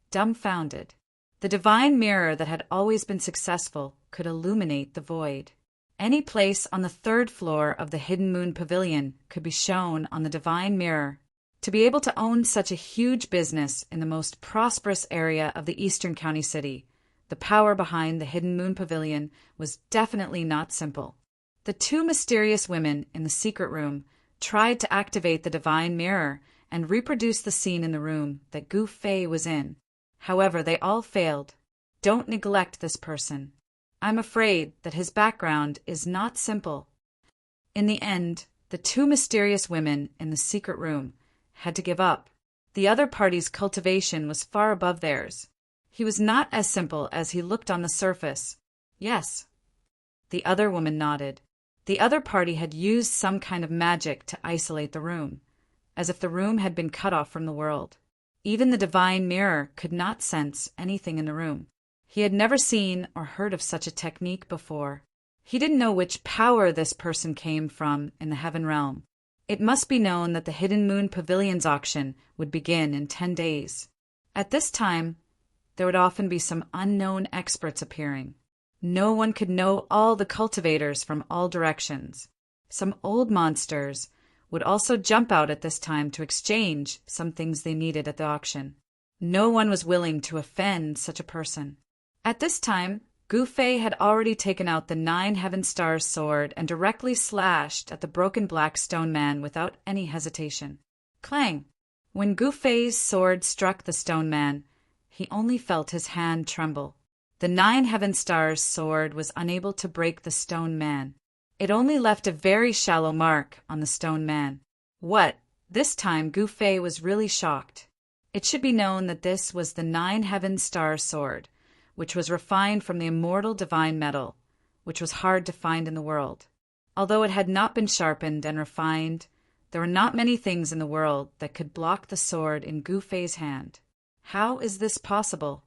dumbfounded. The divine mirror that had always been successful could illuminate the void. Any place on the third floor of the Hidden Moon Pavilion could be shown on the divine mirror. To be able to own such a huge business in the most prosperous area of the Eastern County City, the power behind the Hidden Moon Pavilion was definitely not simple. The two mysterious women in the secret room tried to activate the divine mirror and reproduce the scene in the room that Gu Fei was in. However, they all failed. Don't neglect this person. I'm afraid that his background is not simple. In the end, the two mysterious women in the secret room had to give up. The other party's cultivation was far above theirs. He was not as simple as he looked on the surface. Yes. The other woman nodded. The other party had used some kind of magic to isolate the room, as if the room had been cut off from the world. Even the divine mirror could not sense anything in the room. He had never seen or heard of such a technique before. He didn't know which power this person came from in the heaven realm. It must be known that the Hidden Moon Pavilion's auction would begin in 10 days. At this time, there would often be some unknown experts appearing. No one could know all the cultivators from all directions. Some old monsters would also jump out at this time to exchange some things they needed at the auction. No one was willing to offend such a person. At this time, Gu Fei had already taken out the 9 Heaven Stars sword and directly slashed at the broken black stone man without any hesitation. Clang! When Gu Fei's sword struck the stone man, he only felt his hand tremble. The 9 Heaven Stars sword was unable to break the stone man. It only left a very shallow mark on the stone man. What? This time Gu Fei was really shocked. It should be known that this was the 9 Heaven Star sword, which was refined from the immortal divine metal, which was hard to find in the world. Although it had not been sharpened and refined, there were not many things in the world that could block the sword in Gu Fei's hand. How is this possible?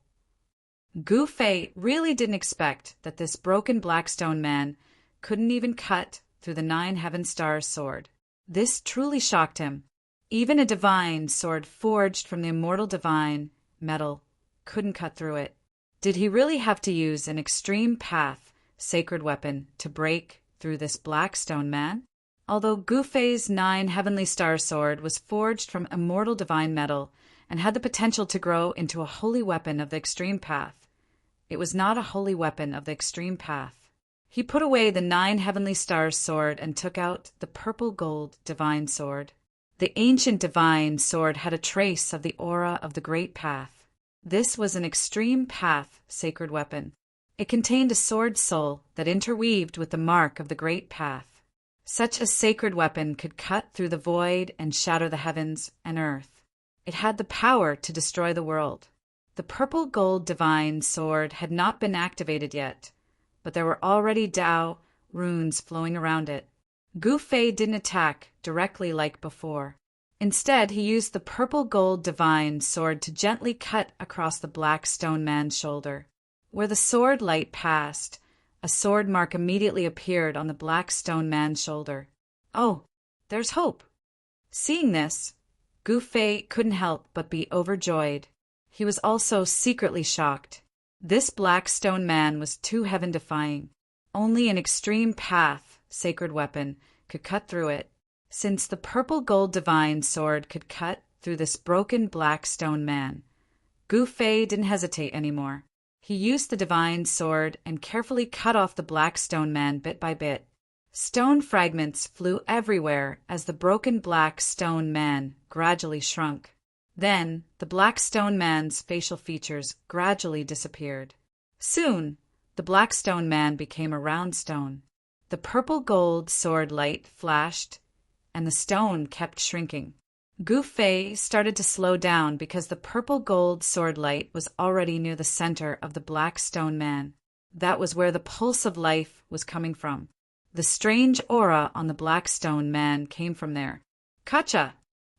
Gu Fei really didn't expect that this broken black stone man couldn't even cut through the 9 Heaven Stars sword. This truly shocked him. Even a divine sword forged from the immortal divine metal couldn't cut through it. Did he really have to use an extreme path sacred weapon to break through this black stone man? Although Gu Fei's 9 Heavenly Star sword was forged from immortal divine metal and had the potential to grow into a holy weapon of the extreme path, it was not a holy weapon of the extreme path. He put away the 9 Heavenly Stars sword and took out the purple gold divine sword. The ancient divine sword had a trace of the aura of the great path. This was an extreme path sacred weapon. It contained a sword soul that interweaved with the mark of the great path. Such a sacred weapon could cut through the void and shatter the heavens and earth. It had the power to destroy the world. The purple gold divine sword had not been activated yet, but there were already Tao runes flowing around it. Gu Fei didn't attack directly like before. Instead, he used the purple gold divine sword to gently cut across the black stone man's shoulder. Where the sword light passed, a sword mark immediately appeared on the black stone man's shoulder. Oh, there's hope. Seeing this, Gu Fei couldn't help but be overjoyed. He was also secretly shocked. This black stone man was too heaven-defying. Only an extreme path sacred weapon could cut through it. Since the purple gold divine sword could cut through this broken black stone man, Gu Fei didn't hesitate anymore. He used the divine sword and carefully cut off the black stone man bit by bit. Stone fragments flew everywhere as the broken black stone man gradually shrunk. Then, the black stone man's facial features gradually disappeared. Soon, the black stone man became a round stone. The purple gold sword light flashed, and the stone kept shrinking. Gu Fei started to slow down because the purple gold sword light was already near the center of the black stone man. That was where the pulse of life was coming from. The strange aura on the black stone man came from there. Kacha!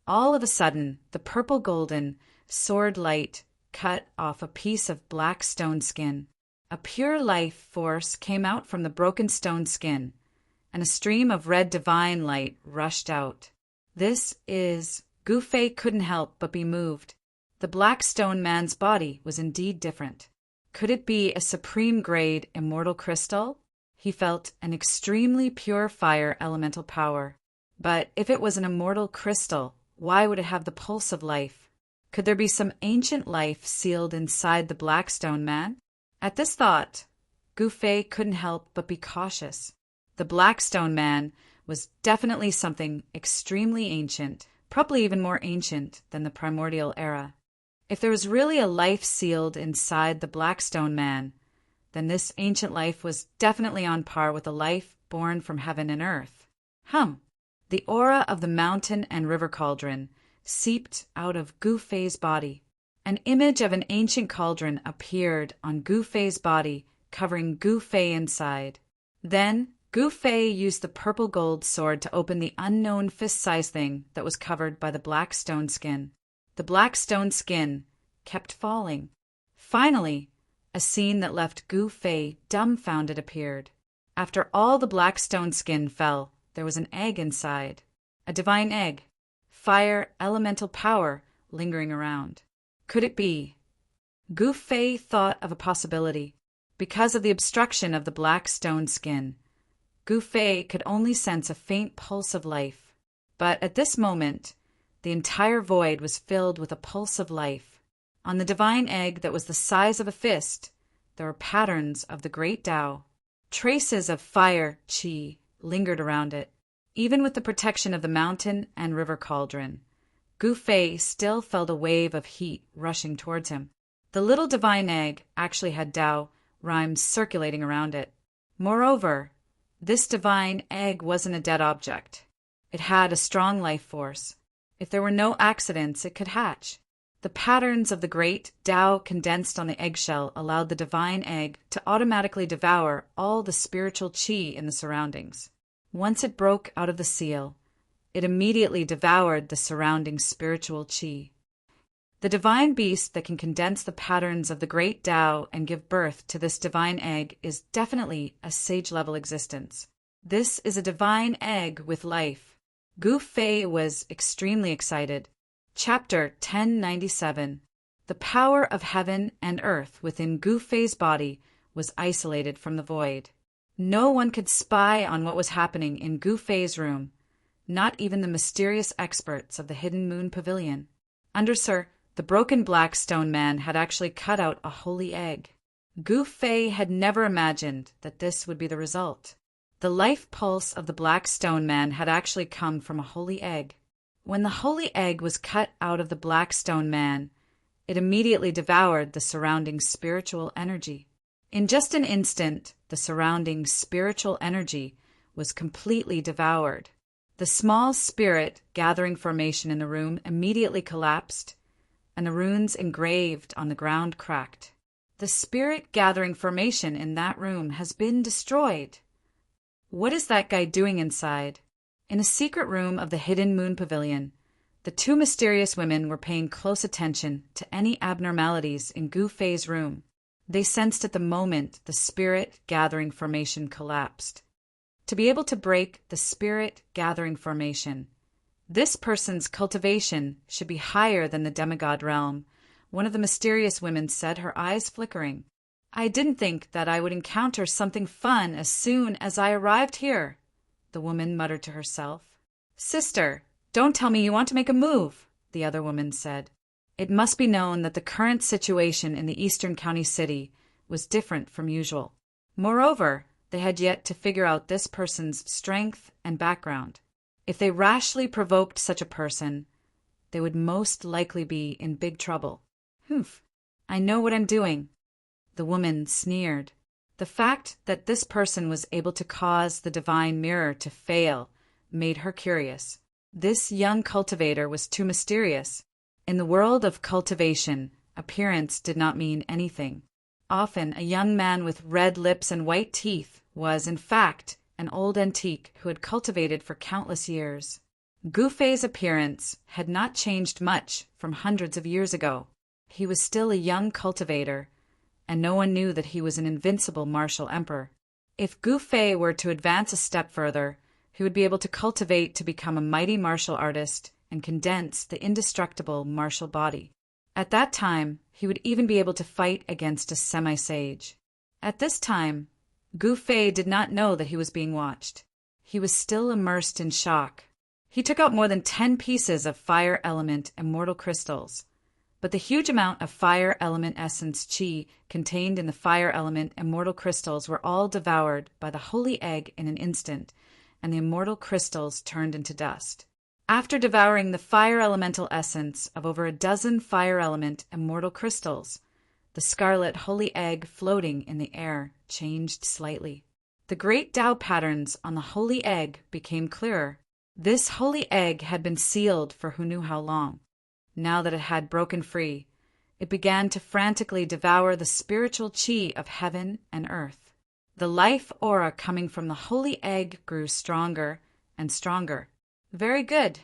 All of a sudden, the purple golden sword light cut off a piece of black stone skin. A pure life force came out from the broken stone skin, and a stream of red divine light rushed out. Gu Fei couldn't help but be moved. The black stone man's body was indeed different. Could it be a supreme-grade immortal crystal? He felt an extremely pure fire elemental power. But if it was an immortal crystal, why would it have the pulse of life? Could there be some ancient life sealed inside the Black Stone Man? At this thought, Gu Fei couldn't help but be cautious. The Black Stone Man was definitely something extremely ancient, probably even more ancient than the primordial era. If there was really a life sealed inside the Black Stone Man, then this ancient life was definitely on par with a life born from heaven and earth. The aura of the mountain and river cauldron seeped out of Gu Fei's body. An image of an ancient cauldron appeared on Gu Fei's body, covering Gu Fei inside. Then Gu Fei used the purple gold sword to open the unknown fist-sized thing that was covered by the black stone skin. The black stone skin kept falling. Finally, a scene that left Gu Fei dumbfounded appeared. After all the black stone skin fell, there was an egg inside. A divine egg. Fire, elemental power, lingering around. Could it be? Gu Fei thought of a possibility. Because of the obstruction of the black stone skin, Gu Fei could only sense a faint pulse of life. But at this moment, the entire void was filled with a pulse of life. On the divine egg that was the size of a fist, there were patterns of the great Tao. Traces of fire, qi, lingered around it. Even with the protection of the mountain and river cauldron, Gu Fei still felt a wave of heat rushing towards him. The little divine egg actually had Tao rhymes circulating around it. Moreover, this divine egg wasn't a dead object. It had a strong life force. If there were no accidents, it could hatch. The patterns of the great Tao condensed on the eggshell allowed the divine egg to automatically devour all the spiritual qi in the surroundings. Once it broke out of the seal, it immediately devoured the surrounding spiritual qi. The divine beast that can condense the patterns of the great Tao and give birth to this divine egg is definitely a sage-level existence. This is a divine egg with life. Gu Fei was extremely excited. Chapter 1097. The power of heaven and earth within Gu Fei's body was isolated from the void. No one could spy on what was happening in Gu Fei's room, not even the mysterious experts of the Hidden Moon Pavilion. Undersir, the broken black stone man had actually cut out a holy egg. Gu Fei had never imagined that this would be the result. The life pulse of the black stone man had actually come from a holy egg. When the holy egg was cut out of the black stone man, it immediately devoured the surrounding spiritual energy. In just an instant, the surrounding spiritual energy was completely devoured. The small spirit gathering formation in the room immediately collapsed, and the runes engraved on the ground cracked. The spirit gathering formation in that room has been destroyed. What is that guy doing inside? In a secret room of the Hidden Moon Pavilion, the two mysterious women were paying close attention to any abnormalities in Gu Fei's room. They sensed at the moment the spirit gathering formation collapsed. To be able to break the spirit gathering formation, this person's cultivation should be higher than the demigod realm, one of the mysterious women said, her eyes flickering. I didn't think that I would encounter something fun as soon as I arrived here, the woman muttered to herself. Sister, don't tell me you want to make a move, the other woman said. It must be known that the current situation in the Eastern County City was different from usual. Moreover, they had yet to figure out this person's strength and background. If they rashly provoked such a person, they would most likely be in big trouble. I know what I'm doing. The woman sneered. The fact that this person was able to cause the divine mirror to fail made her curious. This young cultivator was too mysterious. In the world of cultivation, appearance did not mean anything. Often, a young man with red lips and white teeth was, in fact, an old antique who had cultivated for countless years. Gu Fei's appearance had not changed much from hundreds of years ago. He was still a young cultivator, and no one knew that he was an invincible martial emperor. If Gu Fei were to advance a step further, he would be able to cultivate to become a mighty martial artist and condense the indestructible martial body. At that time, he would even be able to fight against a semi-sage. At this time, Gu Fei did not know that he was being watched. He was still immersed in shock. He took out more than 10 pieces of fire element immortal crystals, but the huge amount of fire element essence qi contained in the fire element immortal crystals were all devoured by the holy egg in an instant, and the immortal crystals turned into dust. After devouring the fire elemental essence of over a dozen fire element immortal crystals, the scarlet holy egg floating in the air changed slightly. The great Tao patterns on the holy egg became clearer. This holy egg had been sealed for who knew how long. Now that it had broken free, it began to frantically devour the spiritual qi of heaven and earth. The life aura coming from the holy egg grew stronger and stronger. Very good.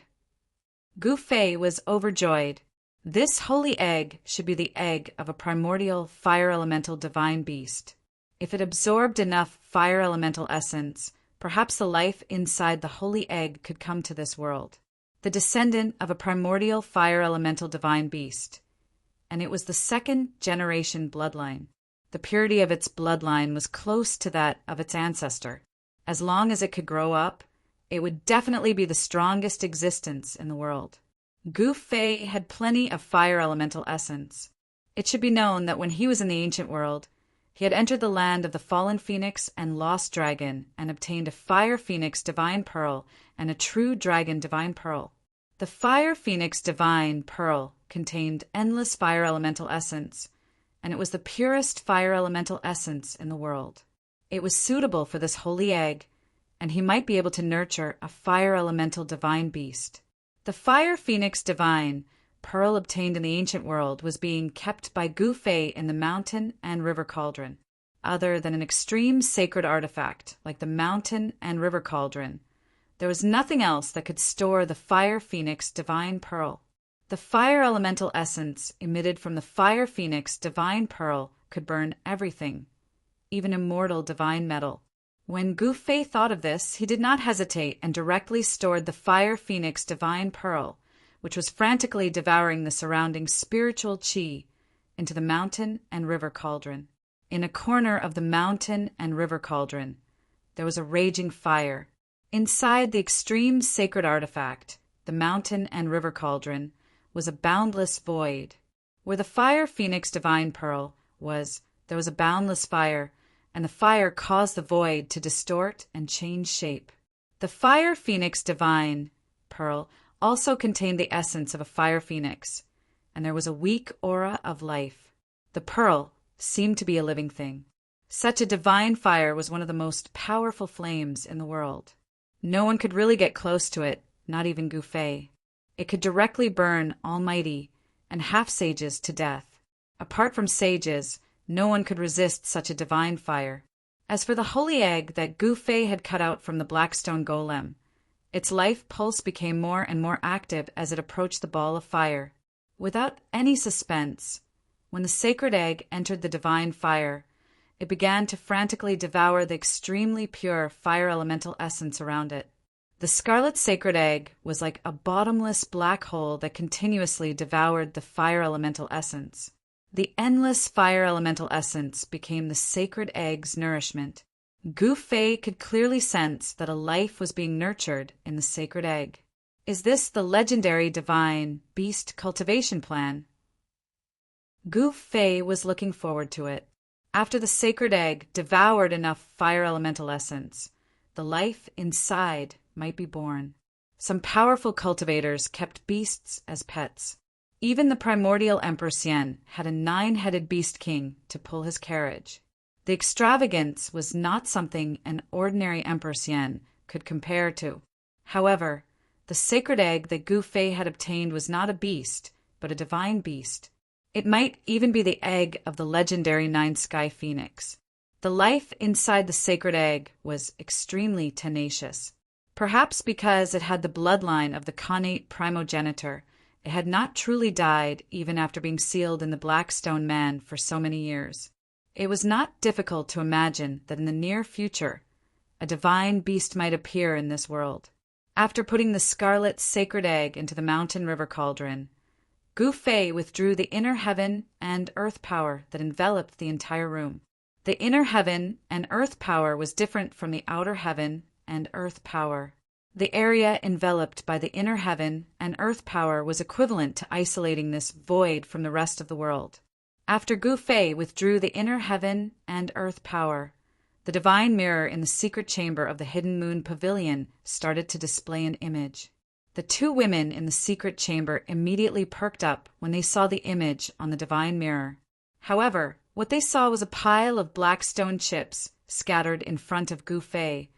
Gu Fei was overjoyed. This holy egg should be the egg of a primordial fire elemental divine beast. If it absorbed enough fire elemental essence, perhaps the life inside the holy egg could come to this world. The descendant of a primordial fire elemental divine beast. And it was the second generation bloodline. The purity of its bloodline was close to that of its ancestor. As long as it could grow up, it would definitely be the strongest existence in the world. Gu Fei had plenty of fire elemental essence. It should be known that when he was in the ancient world, he had entered the land of the fallen phoenix and lost dragon and obtained a fire phoenix divine pearl and a true dragon divine pearl. The fire phoenix divine pearl contained endless fire elemental essence, and it was the purest fire elemental essence in the world. It was suitable for this holy egg, and he might be able to nurture a fire elemental divine beast. The fire phoenix divine pearl obtained in the ancient world was being kept by Gu Fei in the mountain and river cauldron. Other than an extreme sacred artifact like the mountain and river cauldron, there was nothing else that could store the fire phoenix divine pearl. The fire elemental essence emitted from the fire phoenix divine pearl could burn everything, even immortal divine metal. When Gu Fei thought of this, he did not hesitate and directly stored the fire phoenix divine pearl, which was frantically devouring the surrounding spiritual qi, into the mountain and river cauldron. In a corner of the mountain and river cauldron, there was a raging fire. Inside the extreme sacred artifact, the mountain and river cauldron, was a boundless void. Where the fire phoenix divine pearl was, there was a boundless fire, and the fire caused the void to distort and change shape. The fire phoenix divine pearl also contained the essence of a fire phoenix, and there was a weak aura of life. The pearl seemed to be a living thing. Such a divine fire was one of the most powerful flames in the world. No one could really get close to it, not even Gu Fei. It could directly burn almighty and half-sages to death. Apart from sages, no one could resist such a divine fire. As for the holy egg that Gu Fei had cut out from the blackstone golem, its life pulse became more and more active as it approached the ball of fire. Without any suspense, when the sacred egg entered the divine fire, it began to frantically devour the extremely pure fire elemental essence around it. The scarlet sacred egg was like a bottomless black hole that continuously devoured the fire elemental essence. The endless fire elemental essence became the sacred egg's nourishment. Gu Fei could clearly sense that a life was being nurtured in the sacred egg. Is this the legendary divine beast cultivation plan? Gu Fei was looking forward to it. After the sacred egg devoured enough fire elemental essence, the life inside might be born. Some powerful cultivators kept beasts as pets. Even the primordial Emperor Xian had a 9-headed beast king to pull his carriage. The extravagance was not something an ordinary Emperor Xian could compare to. However, the sacred egg that Gu Fei had obtained was not a beast, but a divine beast. It might even be the egg of the legendary 9-sky phoenix. The life inside the sacred egg was extremely tenacious. Perhaps because it had the bloodline of the connate primogenitor, it had not truly died even after being sealed in the Black Stone Man for so many years. It was not difficult to imagine that in the near future, a divine beast might appear in this world. After putting the scarlet sacred egg into the mountain river cauldron, Gu Fei withdrew the inner heaven and earth power that enveloped the entire room. The inner heaven and earth power was different from the outer heaven and earth power. The area enveloped by the inner heaven and earth power was equivalent to isolating this void from the rest of the world. After Gu Fei withdrew the inner heaven and earth power, the divine mirror in the secret chamber of the Hidden Moon Pavilion started to display an image. The two women in the secret chamber immediately perked up when they saw the image on the divine mirror. However, what they saw was a pile of black stone chips scattered in front of Gu Fei,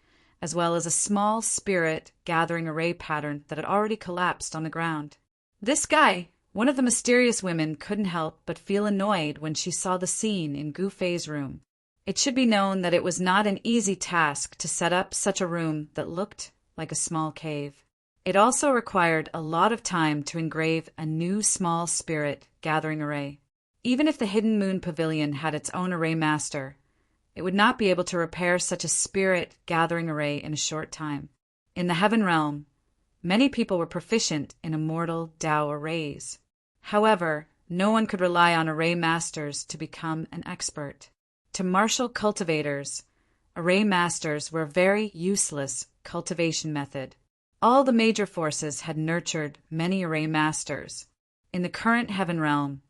as well as a small spirit gathering array pattern that had already collapsed on the ground. This guy, one of the mysterious women, couldn't help but feel annoyed when she saw the scene in Gu Fei's room. It should be known that it was not an easy task to set up such a room that looked like a small cave. It also required a lot of time to engrave a new small spirit gathering array. Even if the Hidden Moon Pavilion had its own array master, it would not be able to repair such a spirit gathering array in a short time. In the Heaven Realm, many people were proficient in immortal Tao arrays. However, no one could rely on array masters to become an expert. To martial cultivators, array masters were a very useless cultivation method. All the major forces had nurtured many array masters. In the current Heaven Realm,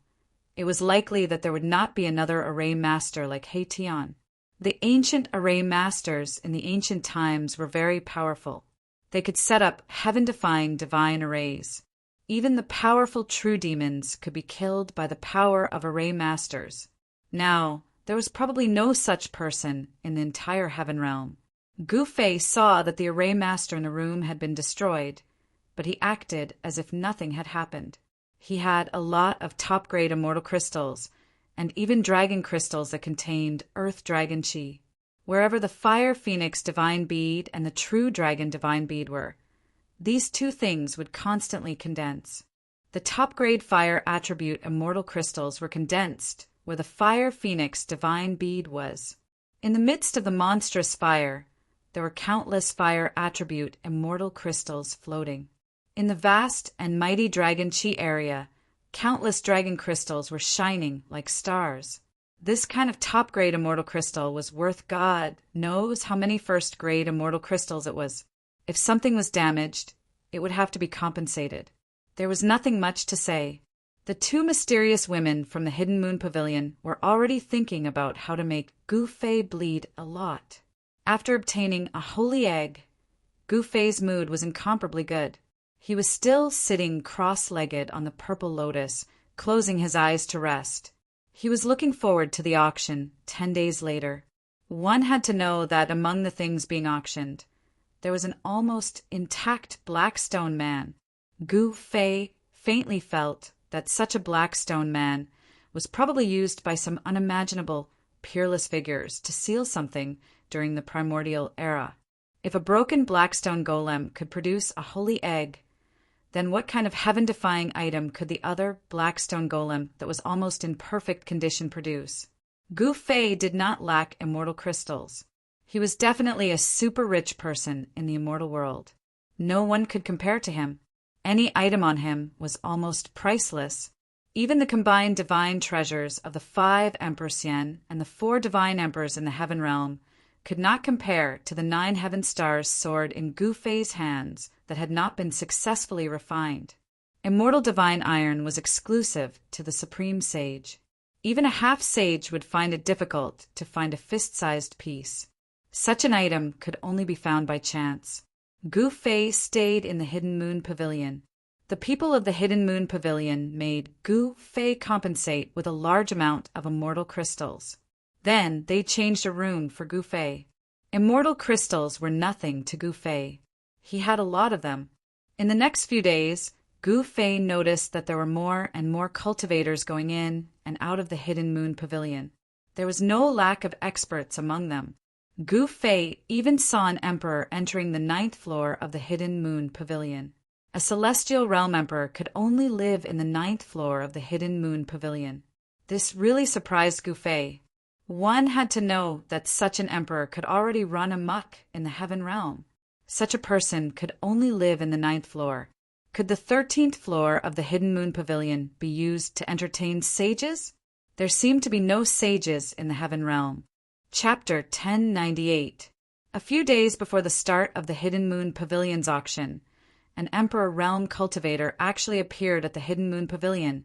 it was likely that there would not be another array master like He Tian. The ancient array masters in the ancient times were very powerful. They could set up heaven-defying divine arrays. Even the powerful true demons could be killed by the power of array masters. Now, there was probably no such person in the entire Heaven Realm. Gu Fei saw that the array master in the room had been destroyed, but he acted as if nothing had happened. He had a lot of top-grade immortal crystals, and even dragon crystals that contained earth dragon chi. Wherever the fire phoenix divine bead and the true dragon divine bead were, these two things would constantly condense. The top-grade fire attribute immortal crystals were condensed where the fire phoenix divine bead was. In the midst of the monstrous fire, there were countless fire attribute immortal crystals floating. In the vast and mighty dragon chi area, countless dragon crystals were shining like stars. This kind of top-grade immortal crystal was worth God knows how many first-grade immortal crystals it was. If something was damaged, it would have to be compensated. There was nothing much to say. The two mysterious women from the Hidden Moon Pavilion were already thinking about how to make Gu Fei bleed a lot. After obtaining a holy egg, Gu Fei's mood was incomparably good. He was still sitting cross-legged on the purple lotus, closing his eyes to rest. He was looking forward to the auction 10 days later. One had to know that among the things being auctioned, there was an almost intact black stone man. Gu Fei faintly felt that such a black stone man was probably used by some unimaginable, peerless figures to seal something during the primordial era. If a broken blackstone golem could produce a holy egg, then what kind of heaven-defying item could the other blackstone golem that was almost in perfect condition produce? Gu Fei did not lack immortal crystals. He was definitely a super rich person in the immortal world. No one could compare to him. Any item on him was almost priceless. Even the combined divine treasures of the 5 Emperor Xian and the 4 divine emperors in the Heaven Realm could not compare to the 9 heaven stars stored in Gu Fei's hands that had not been successfully refined. Immortal divine iron was exclusive to the supreme sage. Even a half-sage would find it difficult to find a fist-sized piece. Such an item could only be found by chance. Gu Fei stayed in the Hidden Moon Pavilion. The people of the Hidden Moon Pavilion made Gu Fei compensate with a large amount of immortal crystals. Then they changed a rune for Gu Fei. Immortal crystals were nothing to Gu Fei. He had a lot of them. In the next few days, Gu Fei noticed that there were more and more cultivators going in and out of the Hidden Moon Pavilion. There was no lack of experts among them. Gu Fei even saw an emperor entering the 9th floor of the Hidden Moon Pavilion. A celestial realm emperor could only live in the 9th floor of the Hidden Moon Pavilion. This really surprised Gu Fei. One had to know that such an emperor could already run amok in the Heaven Realm. Such a person could only live in the 9th floor, Could the 13th floor of the Hidden Moon Pavilion be used to entertain sages? There seemed to be no sages in the Heaven Realm. Chapter 1098. A few days before the start of the Hidden Moon Pavilion's auction, an Emperor Realm cultivator actually appeared at the Hidden Moon Pavilion,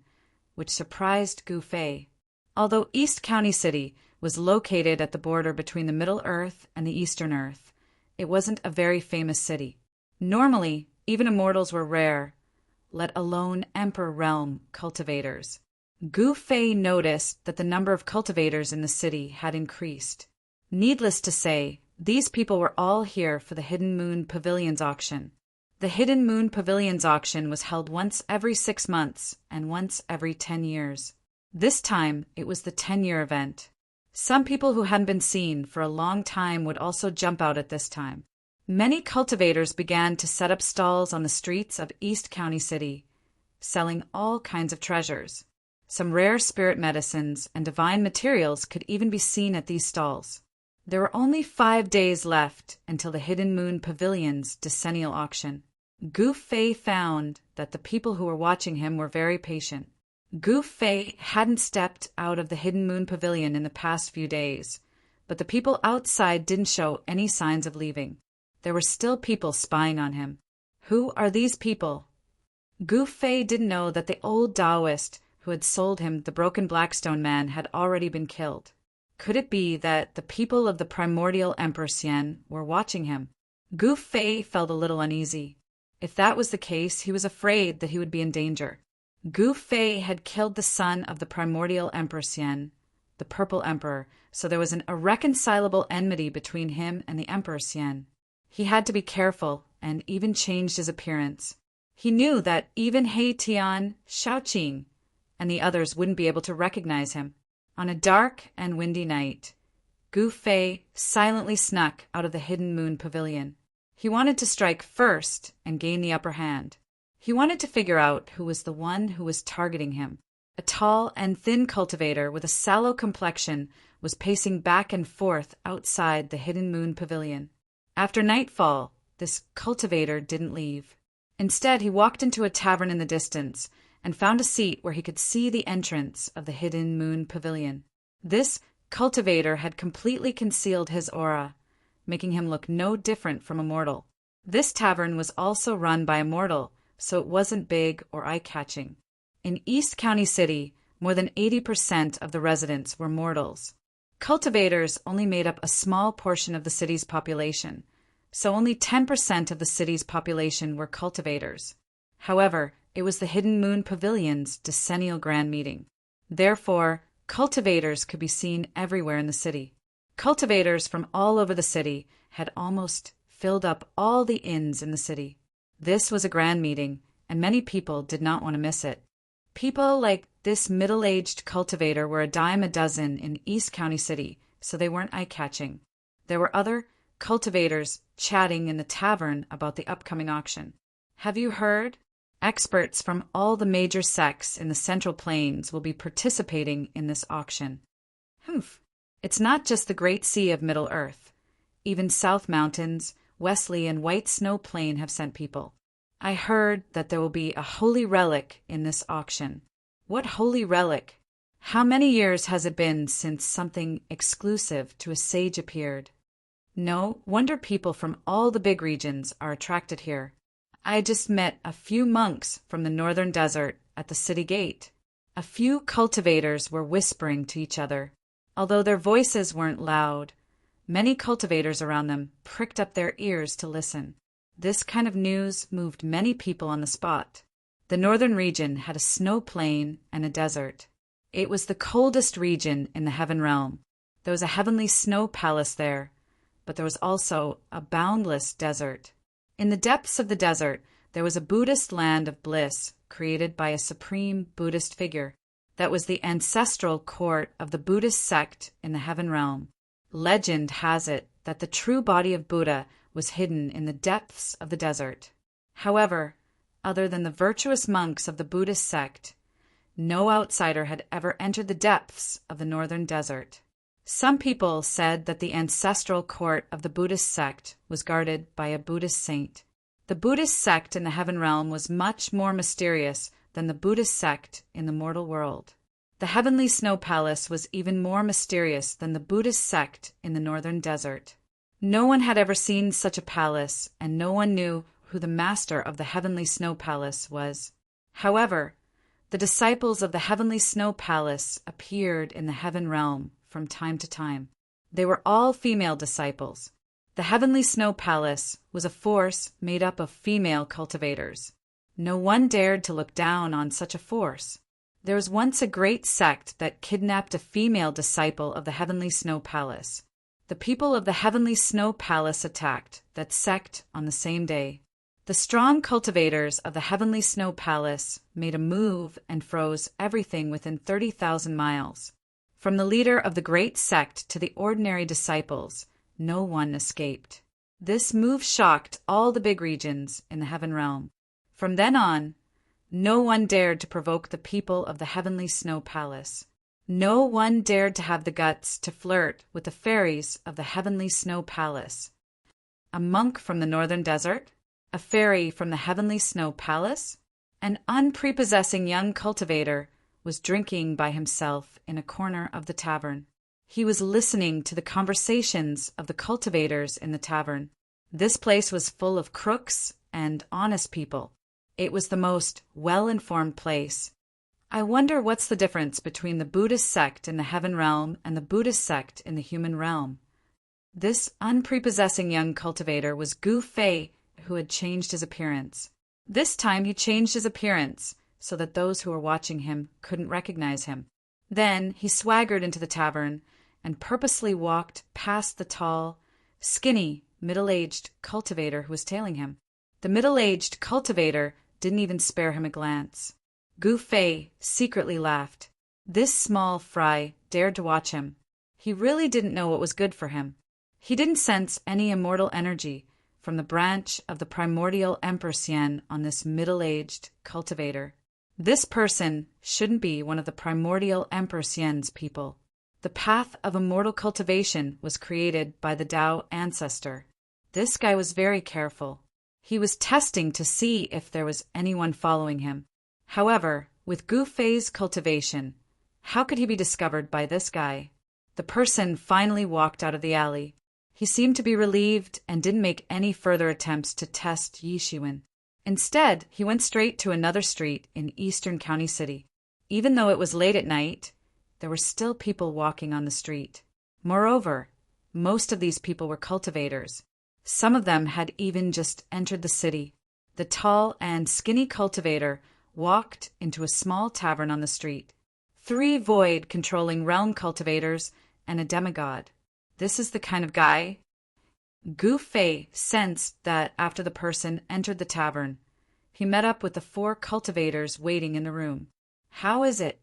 which surprised Gu Fei. Although East County City was located at the border between the Middle Earth and the Eastern Earth, it wasn't a very famous city. Normally, even immortals were rare, let alone Emperor Realm cultivators. Gu Fei noticed that the number of cultivators in the city had increased. Needless to say, these people were all here for the Hidden Moon Pavilion's auction. The Hidden Moon Pavilion's auction was held once every 6 months and once every 10 years. This time, it was the 10-year event. Some people who hadn't been seen for a long time would also jump out at this time. Many cultivators began to set up stalls on the streets of East County City, selling all kinds of treasures. Some rare spirit medicines and divine materials could even be seen at these stalls. There were only 5 days left until the Hidden Moon Pavilion's decennial auction. Gu Fei found that the people who were watching him were very patient. Gu Fei hadn't stepped out of the Hidden Moon Pavilion in the past few days, but the people outside didn't show any signs of leaving. There were still people spying on him. Who are these people? Gu Fei didn't know that the old Taoist who had sold him the broken Blackstone man had already been killed. Could it be that the people of the primordial Emperor Xian were watching him? Gu Fei felt a little uneasy. If that was the case, he was afraid that he would be in danger. Gu Fei had killed the son of the primordial Emperor Xian, the Purple Emperor, so there was an irreconcilable enmity between him and the Emperor Xian. He had to be careful and even changed his appearance. He knew that even He Tian, Shaoqing, and the others wouldn't be able to recognize him. On a dark and windy night, Gu Fei silently snuck out of the Hidden Moon Pavilion. He wanted to strike first and gain the upper hand. He wanted to figure out who was the one who was targeting him. A tall and thin cultivator with a sallow complexion was pacing back and forth outside the Hidden Moon Pavilion. After nightfall, this cultivator didn't leave. Instead, he walked into a tavern in the distance and found a seat where he could see the entrance of the Hidden Moon Pavilion. This cultivator had completely concealed his aura, making him look no different from a mortal. This tavern was also run by a mortal, so it wasn't big or eye-catching. In East County City, more than 80% of the residents were mortals. Cultivators only made up a small portion of the city's population, so only 10% of the city's population were cultivators. However, it was the Hidden Moon Pavilion's decennial grand meeting. Therefore, cultivators could be seen everywhere in the city. Cultivators from all over the city had almost filled up all the inns in the city. This was a grand meeting, and many people did not want to miss it. People like this middle-aged cultivator were a dime a dozen in East County City, so they weren't eye-catching. There were other cultivators chatting in the tavern about the upcoming auction. Have you heard? Experts from all the major sects in the Central Plains will be participating in this auction. Humph. It's not just the Great Sea of Middle-earth. Even South Mountains, Wesley, and White Snow Plain have sent people. I heard that there will be a holy relic in this auction. What holy relic? How many years has it been since something exclusive to a sage appeared? No wonder people from all the big regions are attracted here. I just met a few monks from the northern desert at the city gate. A few cultivators were whispering to each other. Although their voices weren't loud, many cultivators around them pricked up their ears to listen. This kind of news moved many people on the spot. The northern region had a snow plain and a desert. It was the coldest region in the Heaven Realm. There was a heavenly snow palace there, but there was also a boundless desert. In the depths of the desert, there was a Buddhist land of bliss created by a supreme Buddhist figure. That was the ancestral court of the Buddhist sect in the Heaven Realm. Legend has it that the true body of Buddha was hidden in the depths of the desert. However, other than the virtuous monks of the Buddhist sect, no outsider had ever entered the depths of the northern desert. Some people said that the ancestral court of the Buddhist sect was guarded by a Buddhist saint. The Buddhist sect in the heaven realm was much more mysterious than the Buddhist sect in the mortal world. The heavenly snow palace was even more mysterious than the Buddhist sect in the northern desert. No one had ever seen such a palace, and no one knew who the master of the heavenly snow palace was. However, the disciples of the heavenly snow palace appeared in the heaven realm from time to time. They were all female disciples. The heavenly snow palace was a force made up of female cultivators. No one dared to look down on such a force. There was once a great sect that kidnapped a female disciple of the heavenly snow palace. The people of the heavenly snow palace attacked that sect on the same day. The strong cultivators of the heavenly snow palace made a move and froze everything within 30,000 miles. From the leader of the great sect to the ordinary disciples, no one escaped. This move shocked all the big regions in the heaven realm. From then on, no one dared to provoke the people of the heavenly snow palace. No one dared to have the guts to flirt with the fairies of the heavenly snow palace. A monk from the northern desert? A fairy from the heavenly snow palace? An unprepossessing young cultivator was drinking by himself in a corner of the tavern. He was listening to the conversations of the cultivators in the tavern. This place was full of crooks and honest people. It was the most well-informed place. I wonder what's the difference between the Buddhist sect in the heaven realm and the Buddhist sect in the human realm. This unprepossessing young cultivator was Gu Fei, who had changed his appearance. This time he changed his appearance so that those who were watching him couldn't recognize him. Then he swaggered into the tavern and purposely walked past the tall, skinny, middle-aged cultivator who was tailing him. The middle-aged cultivator didn't even spare him a glance. Gu Fei secretly laughed. This small fry dared to watch him. He really didn't know what was good for him. He didn't sense any immortal energy from the branch of the primordial Emperor Xian on this middle-aged cultivator. This person shouldn't be one of the primordial Emperor Xian's people. The path of immortal cultivation was created by the Tao ancestor. This guy was very careful. He was testing to see if there was anyone following him. However, with Gu Fei's cultivation, how could he be discovered by this guy? The person finally walked out of the alley. He seemed to be relieved and didn't make any further attempts to test Yishuan. Instead, he went straight to another street in Eastern County City. Even though it was late at night, there were still people walking on the street. Moreover, most of these people were cultivators. Some of them had even just entered the city. The tall and skinny cultivator walked into a small tavern on the street. 3 void-controlling realm cultivators and a demigod. This is the kind of guy. Gu Fei sensed that after the person entered the tavern, he met up with the 4 cultivators waiting in the room. How is it?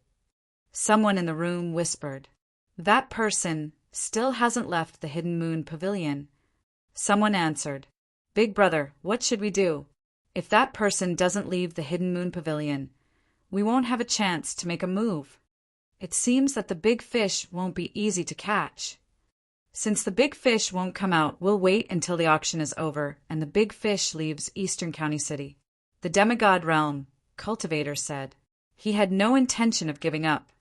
Someone in the room whispered. That person still hasn't left the Hidden Moon Pavilion. Someone answered. Big brother, what should we do? If that person doesn't leave the Hidden Moon Pavilion, we won't have a chance to make a move. It seems that the big fish won't be easy to catch. Since the big fish won't come out, we'll wait until the auction is over and the big fish leaves Eastern County City. The demigod realm cultivator said. He had no intention of giving up.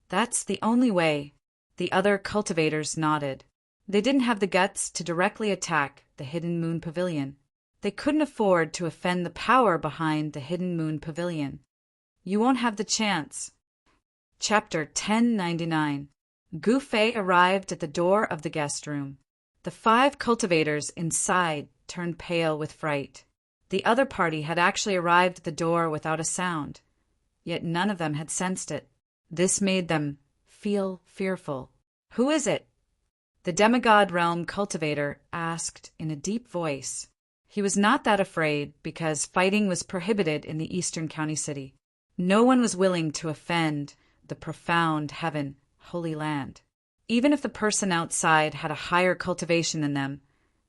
That's the only way. The other cultivators nodded. They didn't have the guts to directly attack the Hidden Moon Pavilion. They couldn't afford to offend the power behind the Hidden Moon Pavilion. You won't have the chance. Chapter 1099. Gu Fei arrived at the door of the guest room. The 5 cultivators inside turned pale with fright. The other party had actually arrived at the door without a sound, yet none of them had sensed it. This made them feel fearful. Who is it? The demigod realm cultivator asked in a deep voice. He was not that afraid because fighting was prohibited in the Eastern County City. No one was willing to offend the profound heaven, holy land. Even if the person outside had a higher cultivation than them,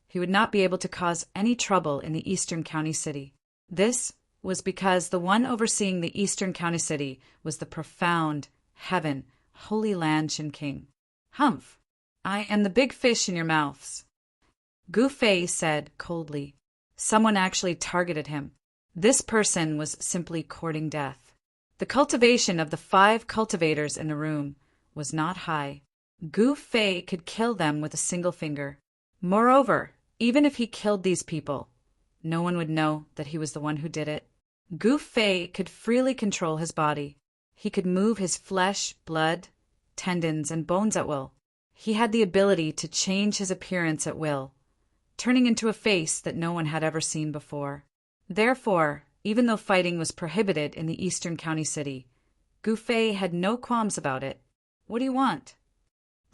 he would not be able to cause any trouble in the Eastern County City. This was because the one overseeing the Eastern County City was the profound heaven, holy land Shin King. Humph! I am the big fish in your mouths. Gu Fei said coldly. Someone actually targeted him. This person was simply courting death. The cultivation of the 5 cultivators in the room was not high. Gu Fei could kill them with a single finger. Moreover, even if he killed these people, no one would know that he was the one who did it. Gu Fei could freely control his body. He could move his flesh, blood, tendons, and bones at will. He had the ability to change his appearance at will, turning into a face that no one had ever seen before. Therefore, even though fighting was prohibited in the eastern county city, Gu Fei had no qualms about it. What do you want?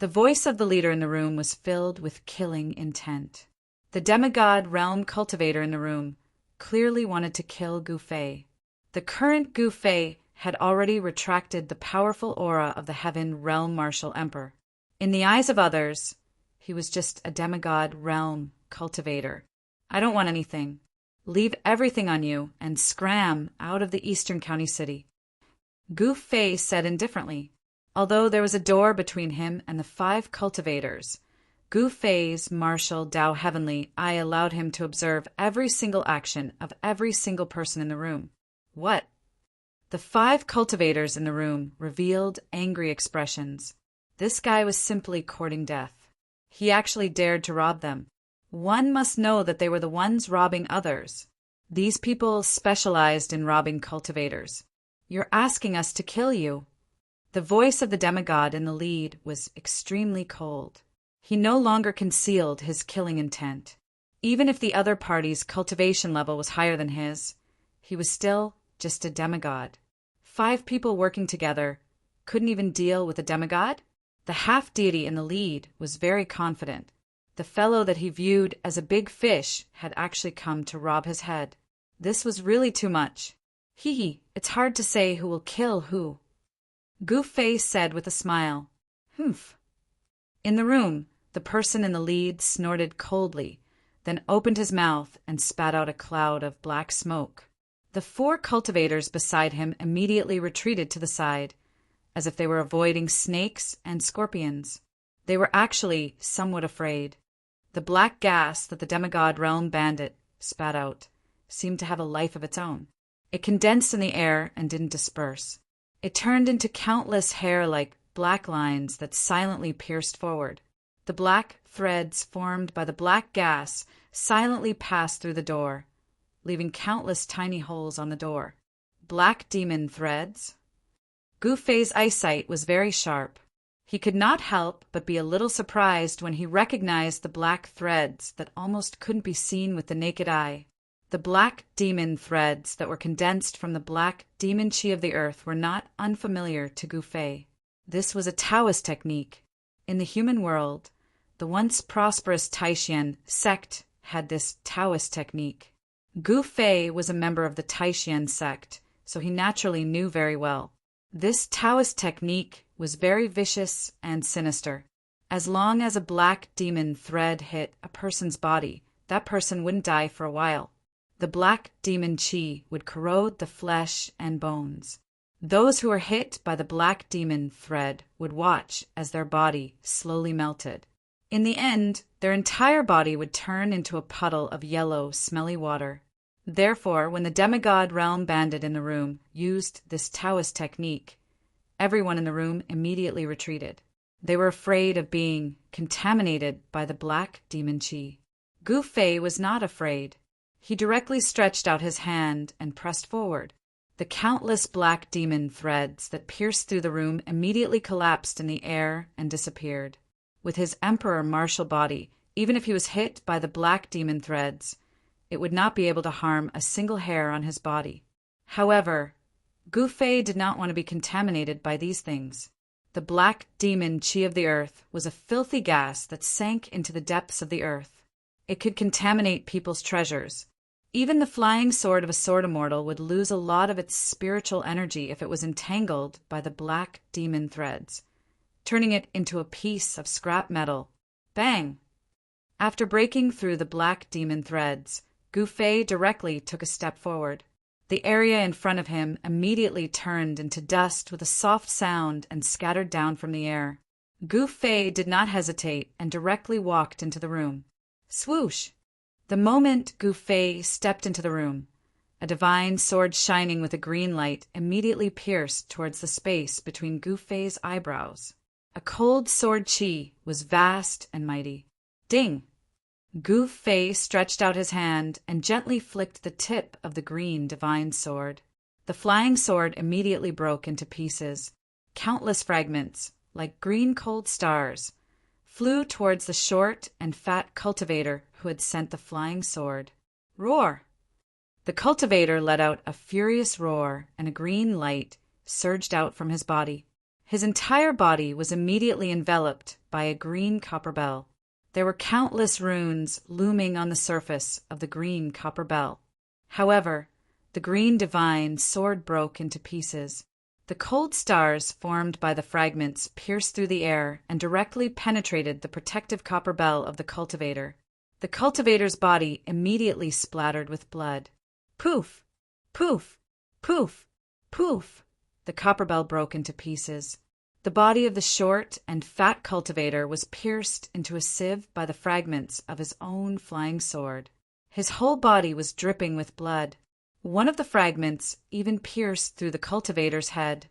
The voice of the leader in the room was filled with killing intent. The demigod realm cultivator in the room clearly wanted to kill Gu Fei. The current Gu Fei had already retracted the powerful aura of the heaven realm martial emperor. In the eyes of others, he was just a demigod realm cultivator. I don't want anything. Leave everything on you and scram out of the eastern county city. Gu Fei said indifferently. Although there was a door between him and the 5 cultivators, Gu Fei's martial Tao heavenly eye allowed him to observe every single action of every single person in the room. What? The 5 cultivators in the room revealed angry expressions. This guy was simply courting death. He actually dared to rob them. One must know that they were the ones robbing others. These people specialized in robbing cultivators. You're asking us to kill you. The voice of the demigod in the lead was extremely cold. He no longer concealed his killing intent. Even if the other party's cultivation level was higher than his, he was still just a demigod. 5 people working together couldn't even deal with a demigod? The half-deity in the lead was very confident. The fellow that he viewed as a big fish had actually come to rob his head. This was really too much. It's hard to say who will kill who. Gu Fei said with a smile. Humph. In the room, the person in the lead snorted coldly, then opened his mouth and spat out a cloud of black smoke. The 4 cultivators beside him immediately retreated to the side, as if they were avoiding snakes and scorpions. They were actually somewhat afraid. The black gas that the demigod realm bandit spat out seemed to have a life of its own. It condensed in the air and didn't disperse. It turned into countless hair-like black lines that silently pierced forward. The black threads formed by the black gas silently passed through the door, leaving countless tiny holes on the door. Black demon threads? Gu Fei's eyesight was very sharp. He could not help but be a little surprised when he recognized the black threads that almost couldn't be seen with the naked eye. The black demon threads that were condensed from the black demon chi of the earth were not unfamiliar to Gu Fei. This was a Taoist technique. In the human world, the once prosperous Taishan sect had this Taoist technique. Gu Fei was a member of the Taishan sect, so he naturally knew very well. This Taoist technique was very vicious and sinister. As long as a black demon thread hit a person's body, that person wouldn't die for a while. The black demon chi would corrode the flesh and bones. Those who were hit by the black demon thread would watch as their body slowly melted. In the end, their entire body would turn into a puddle of yellow, smelly water. Therefore, when the demigod realm bandit in the room used this Taoist technique, everyone in the room immediately retreated. They were afraid of being contaminated by the black demon chi. Gu Fei was not afraid. He directly stretched out his hand and pressed forward. The countless black demon threads that pierced through the room immediately collapsed in the air and disappeared. With his emperor martial body, even if he was hit by the black demon threads, it would not be able to harm a single hair on his body. However, Gu Fei did not want to be contaminated by these things. The black demon chi of the earth was a filthy gas that sank into the depths of the earth. It could contaminate people's treasures. Even the flying sword of a sword immortal would lose a lot of its spiritual energy if it was entangled by the black demon threads, turning it into a piece of scrap metal. Bang! After breaking through the black demon threads, Gu Fei directly took a step forward. The area in front of him immediately turned into dust with a soft sound and scattered down from the air. Gu Fei did not hesitate and directly walked into the room. Swoosh! The moment Gu Fei stepped into the room, a divine sword shining with a green light immediately pierced towards the space between Gu Fei's eyebrows. A cold sword qi was vast and mighty. Ding! Gu Fei stretched out his hand and gently flicked the tip of the green divine sword. The flying sword immediately broke into pieces. Countless fragments, like green cold stars, flew towards the short and fat cultivator who had sent the flying sword. Roar! The cultivator let out a furious roar, and a green light surged out from his body. His entire body was immediately enveloped by a green copper bell. There were countless runes looming on the surface of the green copper bell. However, the green divine sword broke into pieces. The cold stars formed by the fragments pierced through the air and directly penetrated the protective copper bell of the cultivator. The cultivator's body immediately splattered with blood. Poof! Poof! Poof! Poof! The copper bell broke into pieces. The body of the short and fat cultivator was pierced into a sieve by the fragments of his own flying sword. His whole body was dripping with blood. One of the fragments even pierced through the cultivator's head,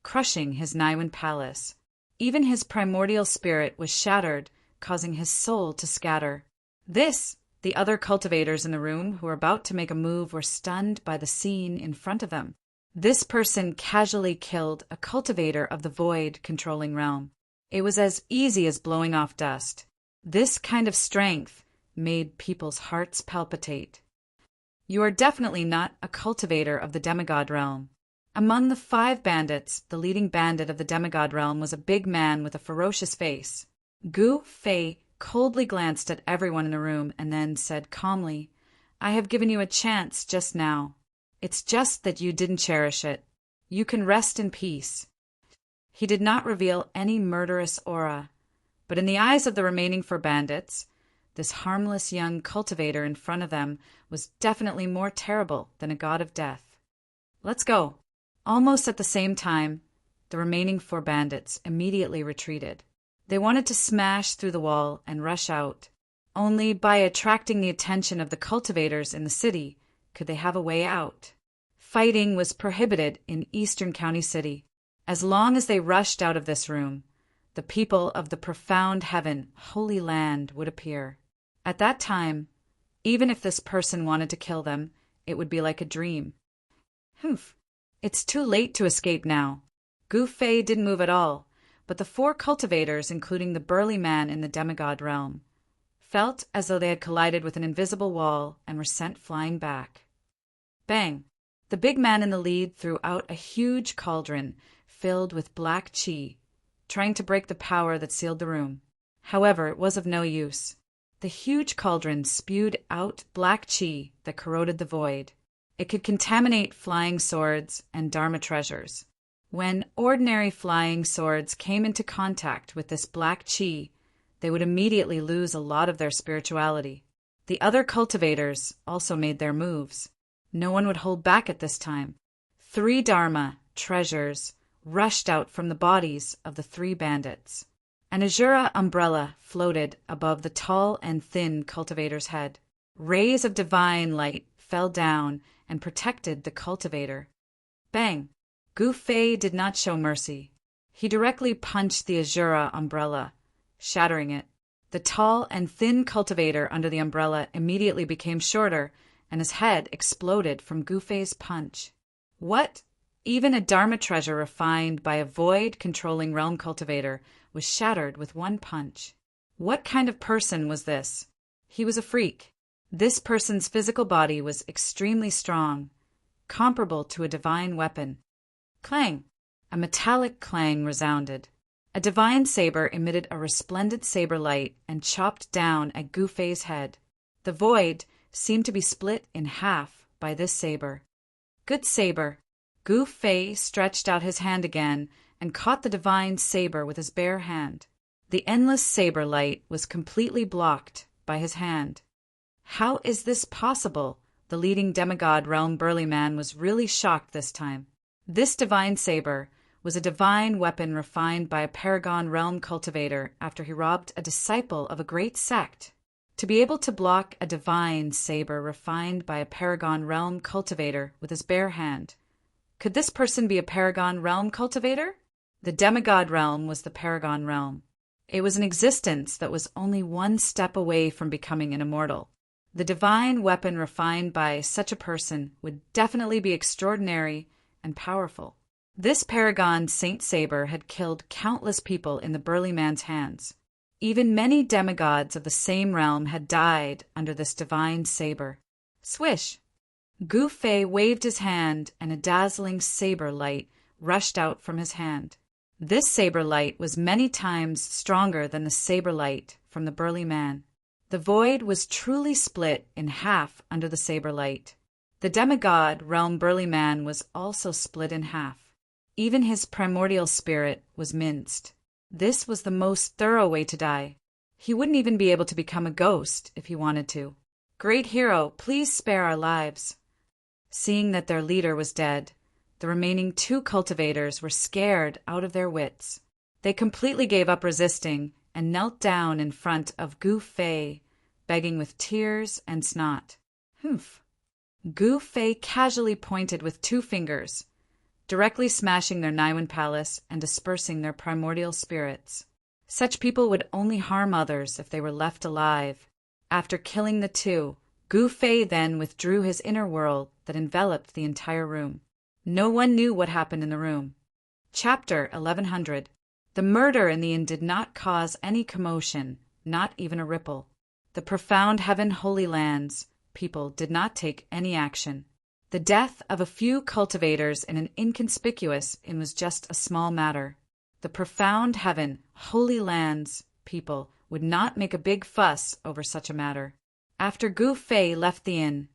crushing his Niwen palace. Even his primordial spirit was shattered, causing his soul to scatter. The other cultivators in the room who were about to make a move were stunned by the scene in front of them. This person casually killed a cultivator of the void-controlling realm. It was as easy as blowing off dust. This kind of strength made people's hearts palpitate. You are definitely not a cultivator of the demigod realm. Among the 5 bandits, the leading bandit of the demigod realm was a big man with a ferocious face. Gu Fei coldly glanced at everyone in the room and then said calmly, "I have given you a chance just now. It's just that you didn't cherish it. You can rest in peace." He did not reveal any murderous aura, but in the eyes of the remaining 4 bandits, this harmless young cultivator in front of them was definitely more terrible than a god of death. "Let's go." Almost at the same time, the remaining 4 bandits immediately retreated. They wanted to smash through the wall and rush out. Only by attracting the attention of the cultivators in the city could they have a way out. Fighting was prohibited in Eastern County City. As long as they rushed out of this room, the people of the profound heaven, Holy Land, would appear. At that time, even if this person wanted to kill them, it would be like a dream. Humph! It's too late to escape now. Gu Fei didn't move at all, but the 4 cultivators, including the burly man in the demigod realm, felt as though they had collided with an invisible wall and were sent flying back. Bang! The big man in the lead threw out a huge cauldron filled with black qi, trying to break the power that sealed the room. However, it was of no use. The huge cauldron spewed out black qi that corroded the void. It could contaminate flying swords and dharma treasures. When ordinary flying swords came into contact with this black qi, they would immediately lose a lot of their spirituality. The other cultivators also made their moves. No one would hold back at this time. 3 dharma treasures rushed out from the bodies of the 3 bandits. An azura umbrella floated above the tall and thin cultivator's head. Rays of divine light fell down and protected the cultivator. Bang! Gu Fei did not show mercy. He directly punched the azura umbrella, shattering it. The tall and thin cultivator under the umbrella immediately became shorter, and his head exploded from Gu Fei's punch. What? Even a dharma treasure refined by a void-controlling realm cultivator was shattered with one punch. What kind of person was this? He was a freak. This person's physical body was extremely strong, comparable to a divine weapon. Clang! A metallic clang resounded. A divine saber emitted a resplendent saber light and chopped down at Gu Fei's head. The void seemed to be split in half by this saber. Good saber! Gu Fei stretched out his hand again and caught the divine saber with his bare hand. The endless saber light was completely blocked by his hand. How is this possible? The leading demigod realm burly man was really shocked this time. This divine saber was a divine weapon refined by a paragon realm cultivator after he robbed a disciple of a great sect. To be able to block a divine saber refined by a Paragon Realm cultivator with his bare hand. Could this person be a Paragon Realm cultivator? The demigod realm was the Paragon Realm. It was an existence that was only one step away from becoming an immortal. The divine weapon refined by such a person would definitely be extraordinary and powerful. This Paragon Saint Saber had killed countless people in the burly man's hands. Even many demigods of the same realm had died under this divine saber. Swish! Gu Fei waved his hand, and a dazzling saber light rushed out from his hand. This saber light was many times stronger than the saber light from the burly man. The void was truly split in half under the saber light. The demigod realm burly man was also split in half. Even his primordial spirit was minced. This was the most thorough way to die. He wouldn't even be able to become a ghost if he wanted to. Great hero, please spare our lives. Seeing that their leader was dead, the remaining 2 cultivators were scared out of their wits. They completely gave up resisting and knelt down in front of Gu Fei, begging with tears and snot. Humph. Gu Fei casually pointed with 2 fingers, directly smashing their Niwen palace and dispersing their primordial spirits. Such people would only harm others if they were left alive. After killing the 2, Gu Fei then withdrew his inner world that enveloped the entire room. No one knew what happened in the room. Chapter 1100. The murder in the inn did not cause any commotion, not even a ripple. The profound heaven holy lands people did not take any action. The death of a few cultivators in an inconspicuous inn was just a small matter. The profound heaven holy lands people would not make a big fuss over such a matter. After Gu Fei left the inn,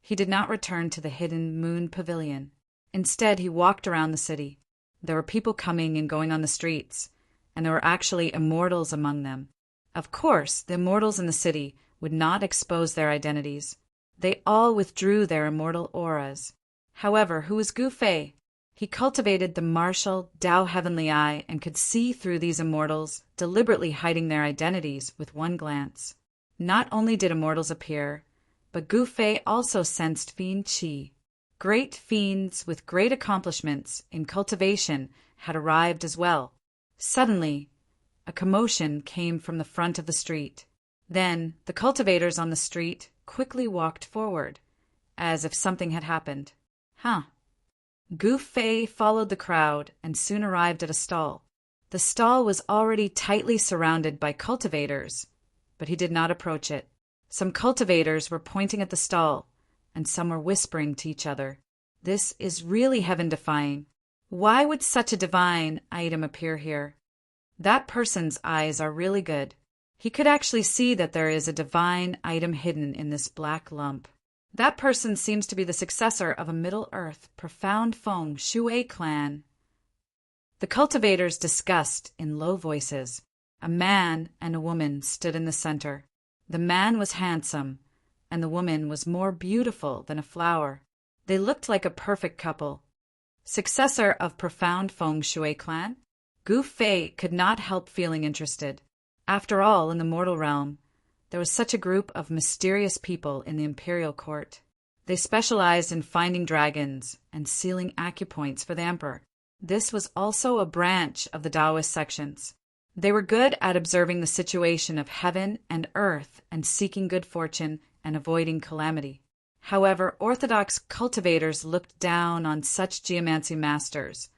he did not return to the hidden moon pavilion. Instead, he walked around the city. There were people coming and going on the streets, and there were actually immortals among them. Of course, the immortals in the city would not expose their identities. They all withdrew their immortal auras. However, who was Gu Fei? He cultivated the martial Tao heavenly eye and could see through these immortals, deliberately hiding their identities with one glance. Not only did immortals appear, but Gu Fei also sensed fiend qi. Great fiends with great accomplishments in cultivation had arrived as well. Suddenly, a commotion came from the front of the street. Then, the cultivators on the street quickly walked forward, as if something had happened. Gu Fei followed the crowd and soon arrived at a stall. The stall was already tightly surrounded by cultivators, but he did not approach it. Some cultivators were pointing at the stall, and some were whispering to each other. This is really heaven-defying. Why would such a divine item appear here? That person's eyes are really good. He could actually see that there is a divine item hidden in this black lump. That person seems to be the successor of a Middle-earth, profound Feng Shui clan. The cultivators discussed in low voices. A man and a woman stood in the center. The man was handsome, and the woman was more beautiful than a flower. They looked like a perfect couple. Successor of profound Feng Shui clan? Gu Fei could not help feeling interested. After all, in the mortal realm, there was such a group of mysterious people in the imperial court. They specialized in finding dragons and sealing acupoints for the emperor. This was also a branch of the Taoist sections. They were good at observing the situation of heaven and earth and seeking good fortune and avoiding calamity. However, orthodox cultivators looked down on such geomancy masters,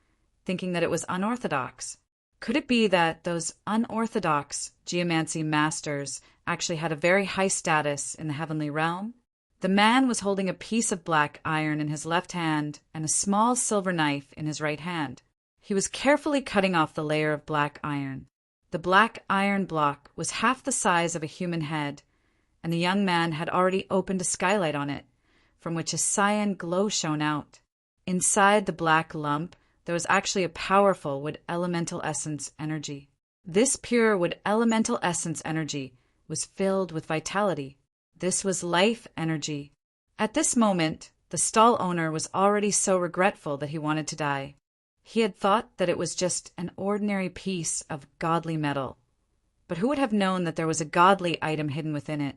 thinking that it was unorthodox. Could it be that those unorthodox geomancy masters actually had a very high status in the heavenly realm? The man was holding a piece of black iron in his left hand and a small silver knife in his right hand. He was carefully cutting off the layer of black iron. The black iron block was half the size of a human head, and the young man had already opened a skylight on it, from which a cyan glow shone out. Inside the black lump, there was actually a powerful wood elemental essence energy. This pure wood elemental essence energy was filled with vitality. This was life energy. At this moment, the stall owner was already so regretful that he wanted to die. He had thought that it was just an ordinary piece of godly metal. but who would have known that there was a godly item hidden within it?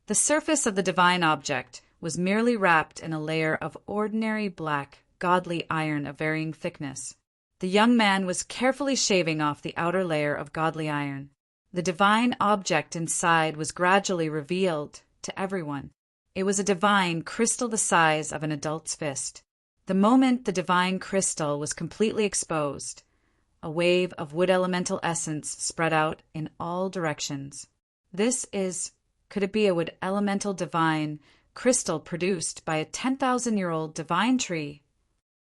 The surface of the divine object was merely wrapped in a layer of ordinary black, godly iron of varying thickness. The young man was carefully shaving off the outer layer of godly iron. The divine object inside was gradually revealed to everyone. It was a divine crystal the size of an adult's fist. The moment the divine crystal was completely exposed, a wave of wood elemental essence spread out in all directions. Could it be a wood elemental divine crystal produced by a 10,000-year-old divine tree?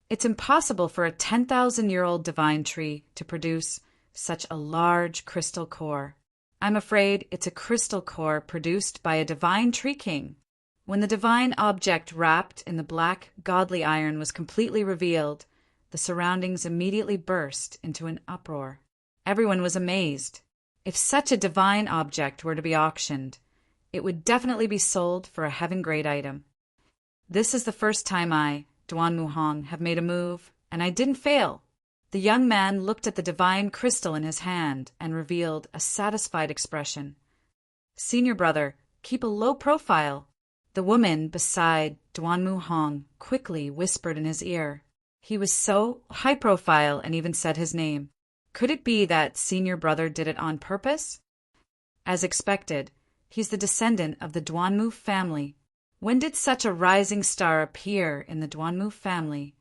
It's impossible for a 10,000-year-old divine tree to produce such a large crystal core. I'm afraid it's a crystal core produced by a divine tree king. When the divine object wrapped in the black, godly iron was completely revealed, the surroundings immediately burst into an uproar. Everyone was amazed. If such a divine object were to be auctioned, it would definitely be sold for a heaven-grade item. This is the first time I, Duan Muhong, have made a move, and I didn't fail. The young man looked at the divine crystal in his hand and revealed a satisfied expression. Senior brother, keep a low profile. The woman beside Duan Muhong quickly whispered in his ear. He was so high profile and even said his name. Could it be that senior brother did it on purpose? As expected, he's the descendant of the Duanmu family. When did such a rising star appear in the Duanmu family?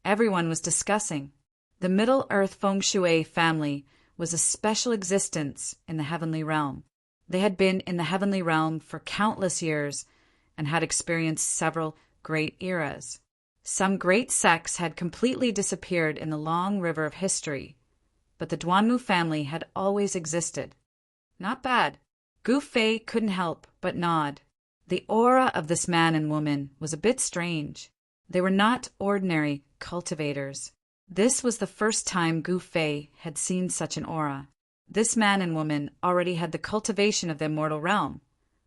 Everyone was discussing. The Middle-earth Feng Shui family was a special existence in the heavenly realm. They had been in the heavenly realm for countless years and had experienced several great eras. Some great sects had completely disappeared in the long river of history, but the Duanmu family had always existed. Not bad. Gu Fei couldn't help but nod. The aura of this man and woman was a bit strange. They were not ordinary cultivators. This was the first time Gu Fei had seen such an aura. This man and woman already had the cultivation of the immortal realm,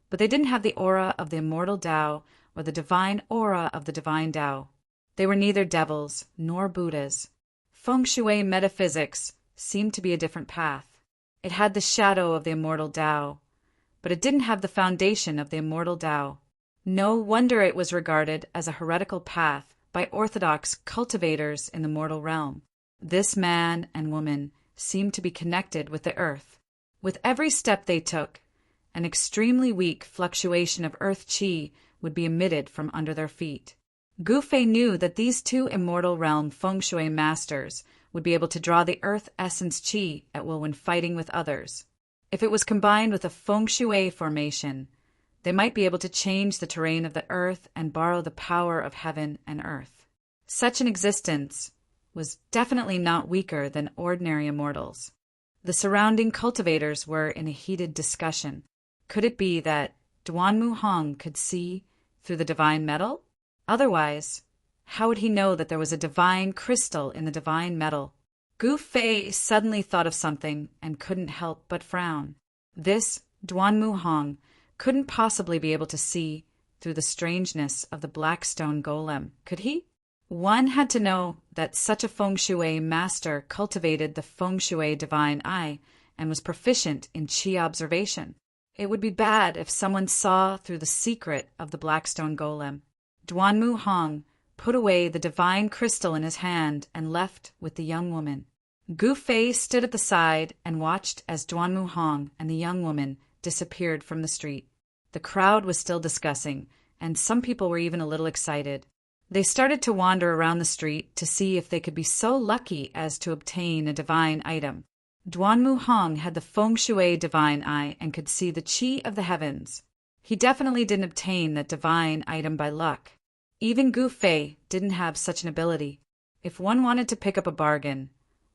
but they didn't have the aura of the immortal Tao or the divine aura of the divine Tao. They were neither devils nor Buddhas. Feng Shui metaphysics seemed to be a different path. It had the shadow of the immortal Tao, but it didn't have the foundation of the immortal Tao. No wonder it was regarded as a heretical path by orthodox cultivators in the mortal realm. This man and woman seemed to be connected with the earth. With every step they took, an extremely weak fluctuation of earth qi would be emitted from under their feet. Gu Fei knew that these two immortal realm feng shui masters would be able to draw the earth essence qi at will when fighting with others. If it was combined with a feng shui formation, they might be able to change the terrain of the earth and borrow the power of heaven and earth. Such an existence was definitely not weaker than ordinary immortals. The surrounding cultivators were in a heated discussion. Could it be that Duan Muhong could see through the divine metal? Otherwise, how would he know that there was a divine crystal in the divine metal? Gu Fei suddenly thought of something and couldn't help but frown. This Duan Muhong couldn't possibly be able to see through the strangeness of the black stone golem, could he? One had to know that such a feng shui master cultivated the feng shui divine eye and was proficient in qi observation. It would be bad if someone saw through the secret of the black stone golem. Duan Muhong put away the divine crystal in his hand and left with the young woman. Gu Fei stood at the side and watched as Duan Muhong and the young woman disappeared from the street. The crowd was still discussing, and some people were even a little excited. They started to wander around the street to see if they could be so lucky as to obtain a divine item. Duan Muhong had the feng shui divine eye and could see the qi of the heavens. He definitely didn't obtain that divine item by luck. Even Gu Fei didn't have such an ability. If one wanted to pick up a bargain,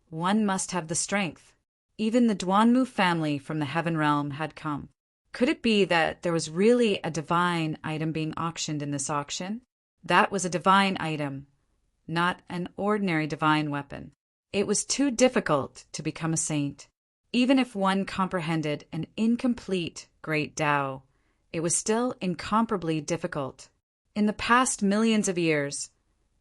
one must have the strength. Even the Duanmu family from the heaven realm had come. Could it be that there was really a divine item being auctioned in this auction? That was a divine item, not an ordinary divine weapon. It was too difficult to become a saint. Even if one comprehended an incomplete great Tao, it was still incomparably difficult. In the past millions of years,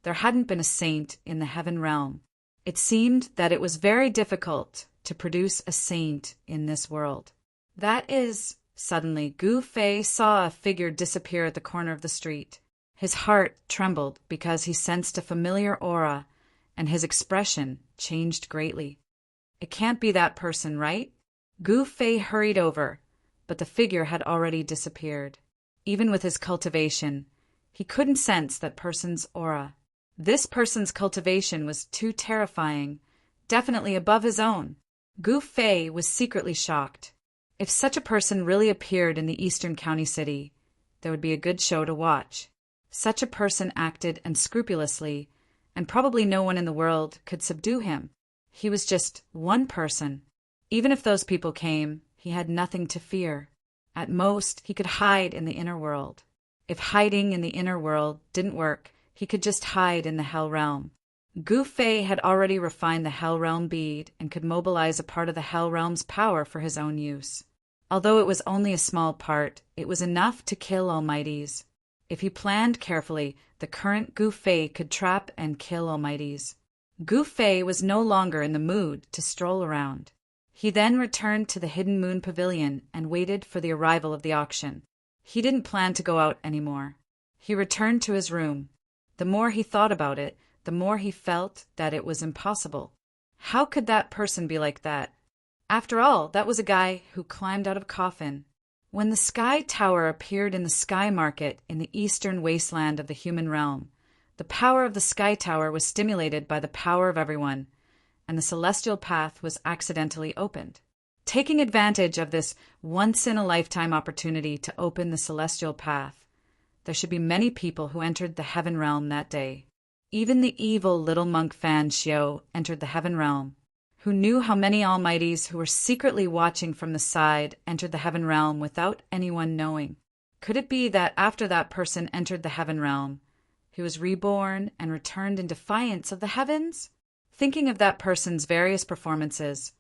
there hadn't been a saint in the heaven realm. It seemed that it was very difficult to produce a saint in this world. That is, suddenly, Gu Fei saw a figure disappear at the corner of the street. His heart trembled because he sensed a familiar aura, and his expression changed greatly. It can't be that person, right? Gu Fei hurried over, but the figure had already disappeared. Even with his cultivation, he couldn't sense that person's aura. This person's cultivation was too terrifying, definitely above his own. Gu Fei was secretly shocked. If such a person really appeared in the eastern county city, there would be a good show to watch. Such a person acted unscrupulously, and probably no one in the world could subdue him. He was just one person. Even if those people came, he had nothing to fear. At most, he could hide in the inner world. If hiding in the inner world didn't work, he could just hide in the Hell Realm. Gu Fei had already refined the Hell Realm bead and could mobilize a part of the Hell Realm's power for his own use. Although it was only a small part, it was enough to kill Almighties. If he planned carefully, the current Gu Fei could trap and kill Almighties. Gu Fei was no longer in the mood to stroll around. He then returned to the Hidden Moon Pavilion and waited for the arrival of the auction. He didn't plan to go out anymore. He returned to his room. The more he thought about it, the more he felt that it was impossible. How could that person be like that? After all, that was a guy who climbed out of a coffin. When the Sky Tower appeared in the Sky Market in the eastern wasteland of the human realm, the power of the Sky Tower was stimulated by the power of everyone, and the celestial path was accidentally opened. Taking advantage of this once-in-a-lifetime opportunity to open the celestial path, there should be many people who entered the heaven realm that day. Even the evil little monk Fan Xiao entered the heaven realm. Who knew how many Almighties who were secretly watching from the side entered the heaven realm without anyone knowing? Could it be that after that person entered the heaven realm, he was reborn and returned in defiance of the heavens? Thinking of that person's various performances,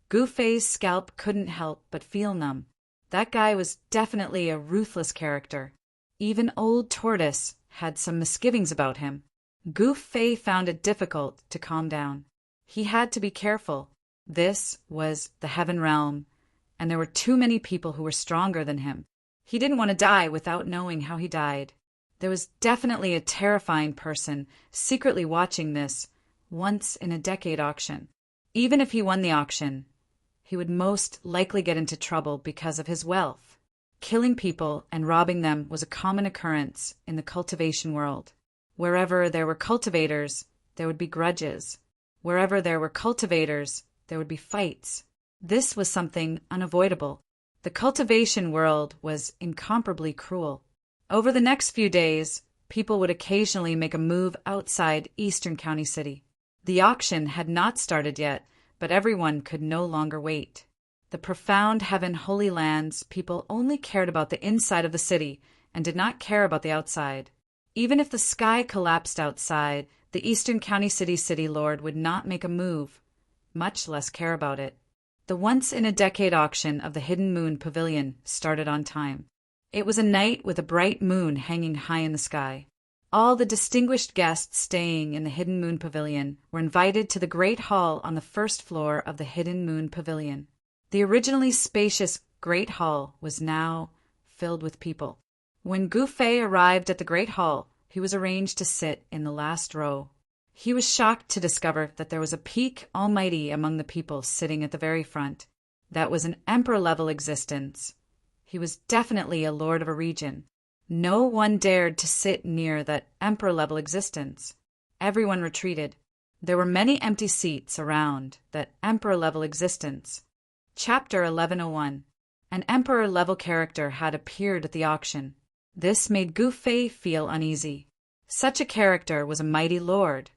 Gu Fei's scalp couldn't help but feel numb. That guy was definitely a ruthless character. Even Old Tortoise had some misgivings about him. Gu Fei found it difficult to calm down. He had to be careful. This was the heaven realm, and there were too many people who were stronger than him. He didn't want to die without knowing how he died. There was definitely a terrifying person secretly watching this once-in-a-decade auction. Even if he won the auction, he would most likely get into trouble because of his wealth. Killing people and robbing them was a common occurrence in the cultivation world. Wherever there were cultivators, there would be grudges. Wherever there were cultivators, there would be fights. This was something unavoidable. The cultivation world was incomparably cruel. Over the next few days, people would occasionally make a move outside Eastern County City. The auction had not started yet, but everyone could no longer wait. The profound heaven holy lands people only cared about the inside of the city and did not care about the outside. Even if the sky collapsed outside, the Eastern County City Lord would not make a move, much less care about it. The once-in-a-decade auction of the Hidden Moon Pavilion started on time. It was a night with a bright moon hanging high in the sky. All the distinguished guests staying in the Hidden Moon Pavilion were invited to the Great Hall on the first floor of the Hidden Moon Pavilion. The originally spacious Great Hall was now filled with people. When Gu Fei arrived at the Great Hall, he was arranged to sit in the last row. He was shocked to discover that there was a peak almighty among the people sitting at the very front. That was an emperor-level existence. He was definitely a lord of a region. No one dared to sit near that emperor-level existence. Everyone retreated. There were many empty seats around that emperor-level existence. Chapter 1101. An emperor-level character had appeared at the auction. This made Gu Fei feel uneasy. Such a character was a mighty lord,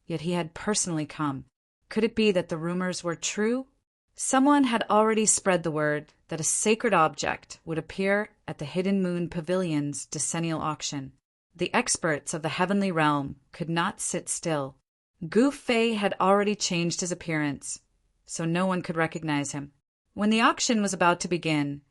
yet he had personally come. Could it be that the rumors were true? Someone had already spread the word that a sacred object would appear at the Hidden Moon Pavilion's decennial auction. The experts of the heavenly realm could not sit still. Gu Fei had already changed his appearance, so no one could recognize him. When the auction was about to begin,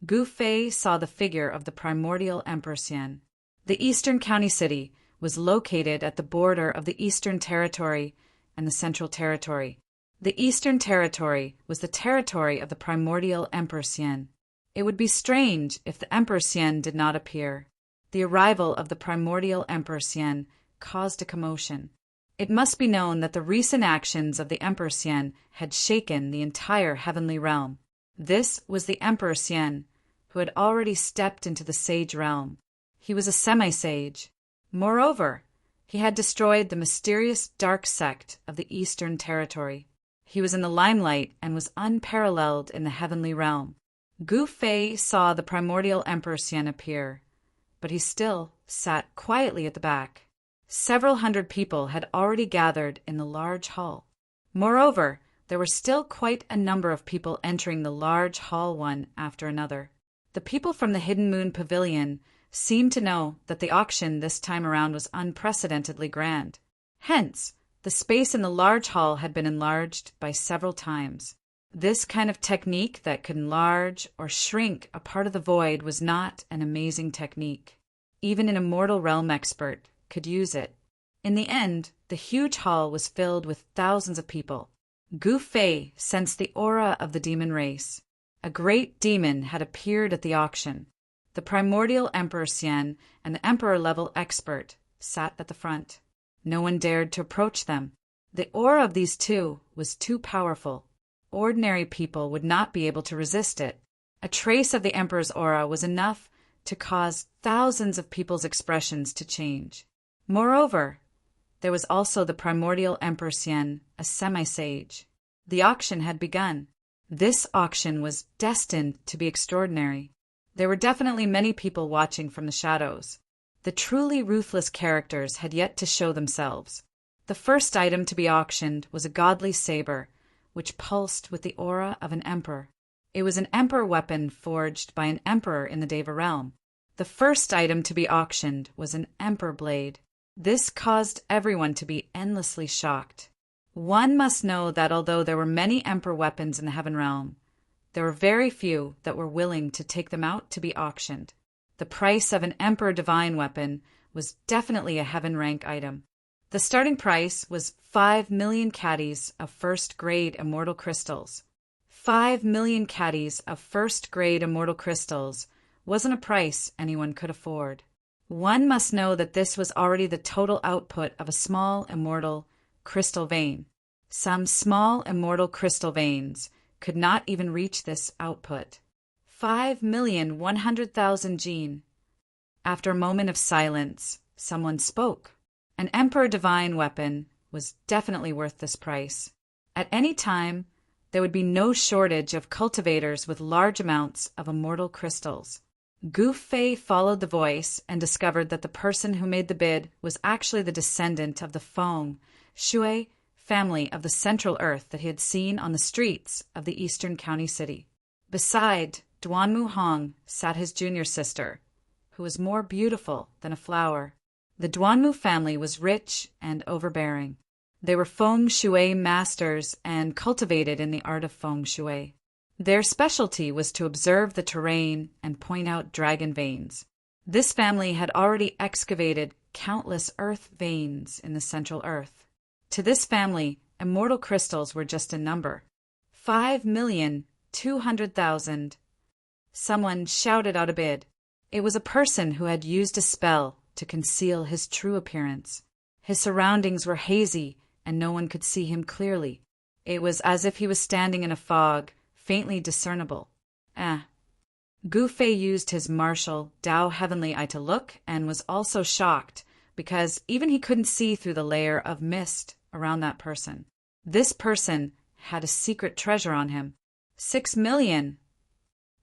Gu Fei saw the figure of the primordial Emperor Xian. The Eastern County City was located at the border of the Eastern Territory and the Central Territory. The Eastern Territory was the territory of the primordial Emperor Xian. It would be strange if the Emperor Xian did not appear. The arrival of the primordial Emperor Xian caused a commotion. It must be known that the recent actions of the Emperor Xian had shaken the entire heavenly realm. This was the Emperor Xian, who had already stepped into the sage realm. He was a semi-sage. Moreover, he had destroyed the mysterious dark sect of the Eastern Territory. He was in the limelight and was unparalleled in the heavenly realm. Gu Fei saw the primordial Emperor Xian appear, but he still sat quietly at the back. Several hundred people had already gathered in the large hall. Moreover, there were still quite a number of people entering the large hall one after another. The people from the Hidden Moon Pavilion seemed to know that the auction this time around was unprecedentedly grand. Hence, the space in the large hall had been enlarged by several times. This kind of technique that could enlarge or shrink a part of the void was not an amazing technique. Even an immortal realm expert could use it. In the end, the huge hall was filled with thousands of people. Gu Fei sensed the aura of the demon race. A great demon had appeared at the auction. The primordial Emperor Xian and the emperor-level expert sat at the front. No one dared to approach them. The aura of these two was too powerful. Ordinary people would not be able to resist it. A trace of the emperor's aura was enough to cause thousands of people's expressions to change. Moreover, there was also the primordial Emperor Xian, a semi-sage. The auction had begun. This auction was destined to be extraordinary. There were definitely many people watching from the shadows. The truly ruthless characters had yet to show themselves. The first item to be auctioned was a godly saber, which pulsed with the aura of an emperor. It was an emperor weapon forged by an emperor in the Deva realm. The first item to be auctioned was an emperor blade. This caused everyone to be endlessly shocked. One must know that although there were many emperor weapons in the heaven realm, there were very few that were willing to take them out to be auctioned. The price of an emperor divine weapon was definitely a heaven rank item. The starting price was 5 million caddies of first-grade immortal crystals. 5 million caddies of first-grade immortal crystals wasn't a price anyone could afford. One must know that this was already the total output of a small immortal crystal vein. Some small immortal crystal veins could not even reach this output. 5,100,000 gene. After a moment of silence, someone spoke. An emperor divine weapon was definitely worth this price. At any time, there would be no shortage of cultivators with large amounts of immortal crystals. Gu Fei followed the voice and discovered that the person who made the bid was actually the descendant of the Feng Shui family of the Central Earth that he had seen on the streets of the Eastern County City. Beside Duanmu Hong sat his junior sister, who was more beautiful than a flower. The Duanmu family was rich and overbearing. They were Feng Shui masters and cultivated in the art of Feng Shui. Their specialty was to observe the terrain and point out dragon veins. This family had already excavated countless earth veins in the Central Earth. To this family, immortal crystals were just a number. 5,200,000. Someone shouted out a bid. It was a person who had used a spell to conceal his true appearance. His surroundings were hazy, and no one could see him clearly. It was as if he was standing in a fog, faintly discernible. Gu Fei used his martial Tao Heavenly Eye to look, and was also shocked, because even he couldn't see through the layer of mist around that person. This person had a secret treasure on him. 6 million.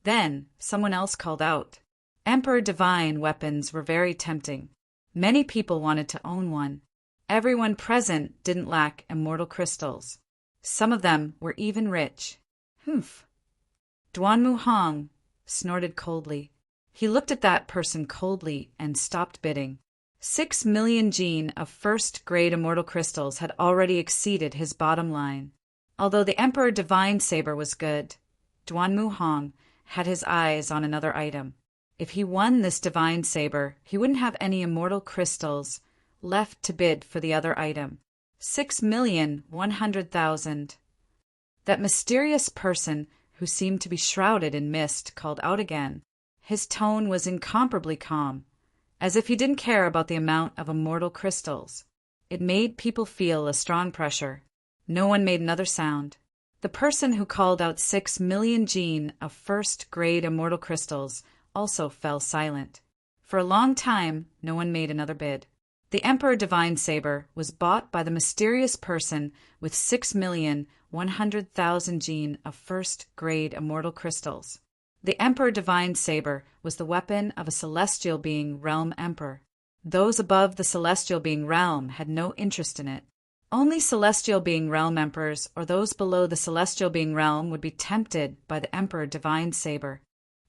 Then someone else called out. Emperor Divine weapons were very tempting. Many people wanted to own one. Everyone present didn't lack immortal crystals. Some of them were even rich. Humph. Duanmu Hong snorted coldly. He looked at that person coldly and stopped bidding. 6 million gene of first-grade immortal crystals had already exceeded his bottom line. Although the Emperor Divine Saber was good, Duanmu Hong had his eyes on another item. If he won this Divine Saber, he wouldn't have any immortal crystals left to bid for the other item. 6,100,000. That mysterious person who seemed to be shrouded in mist called out again. His tone was incomparably calm, as if he didn't care about the amount of immortal crystals. It made people feel a strong pressure. No one made another sound. The person who called out 6 million gene of first-grade immortal crystals also fell silent. For a long time, no one made another bid. The Emperor Divine Saber was bought by the mysterious person with 6,100,000 gene of first-grade immortal crystals. The Emperor Divine Saber was the weapon of a celestial being realm emperor. Those above the celestial being realm had no interest in it. Only celestial being realm emperors or those below the celestial being realm would be tempted by the Emperor Divine Saber.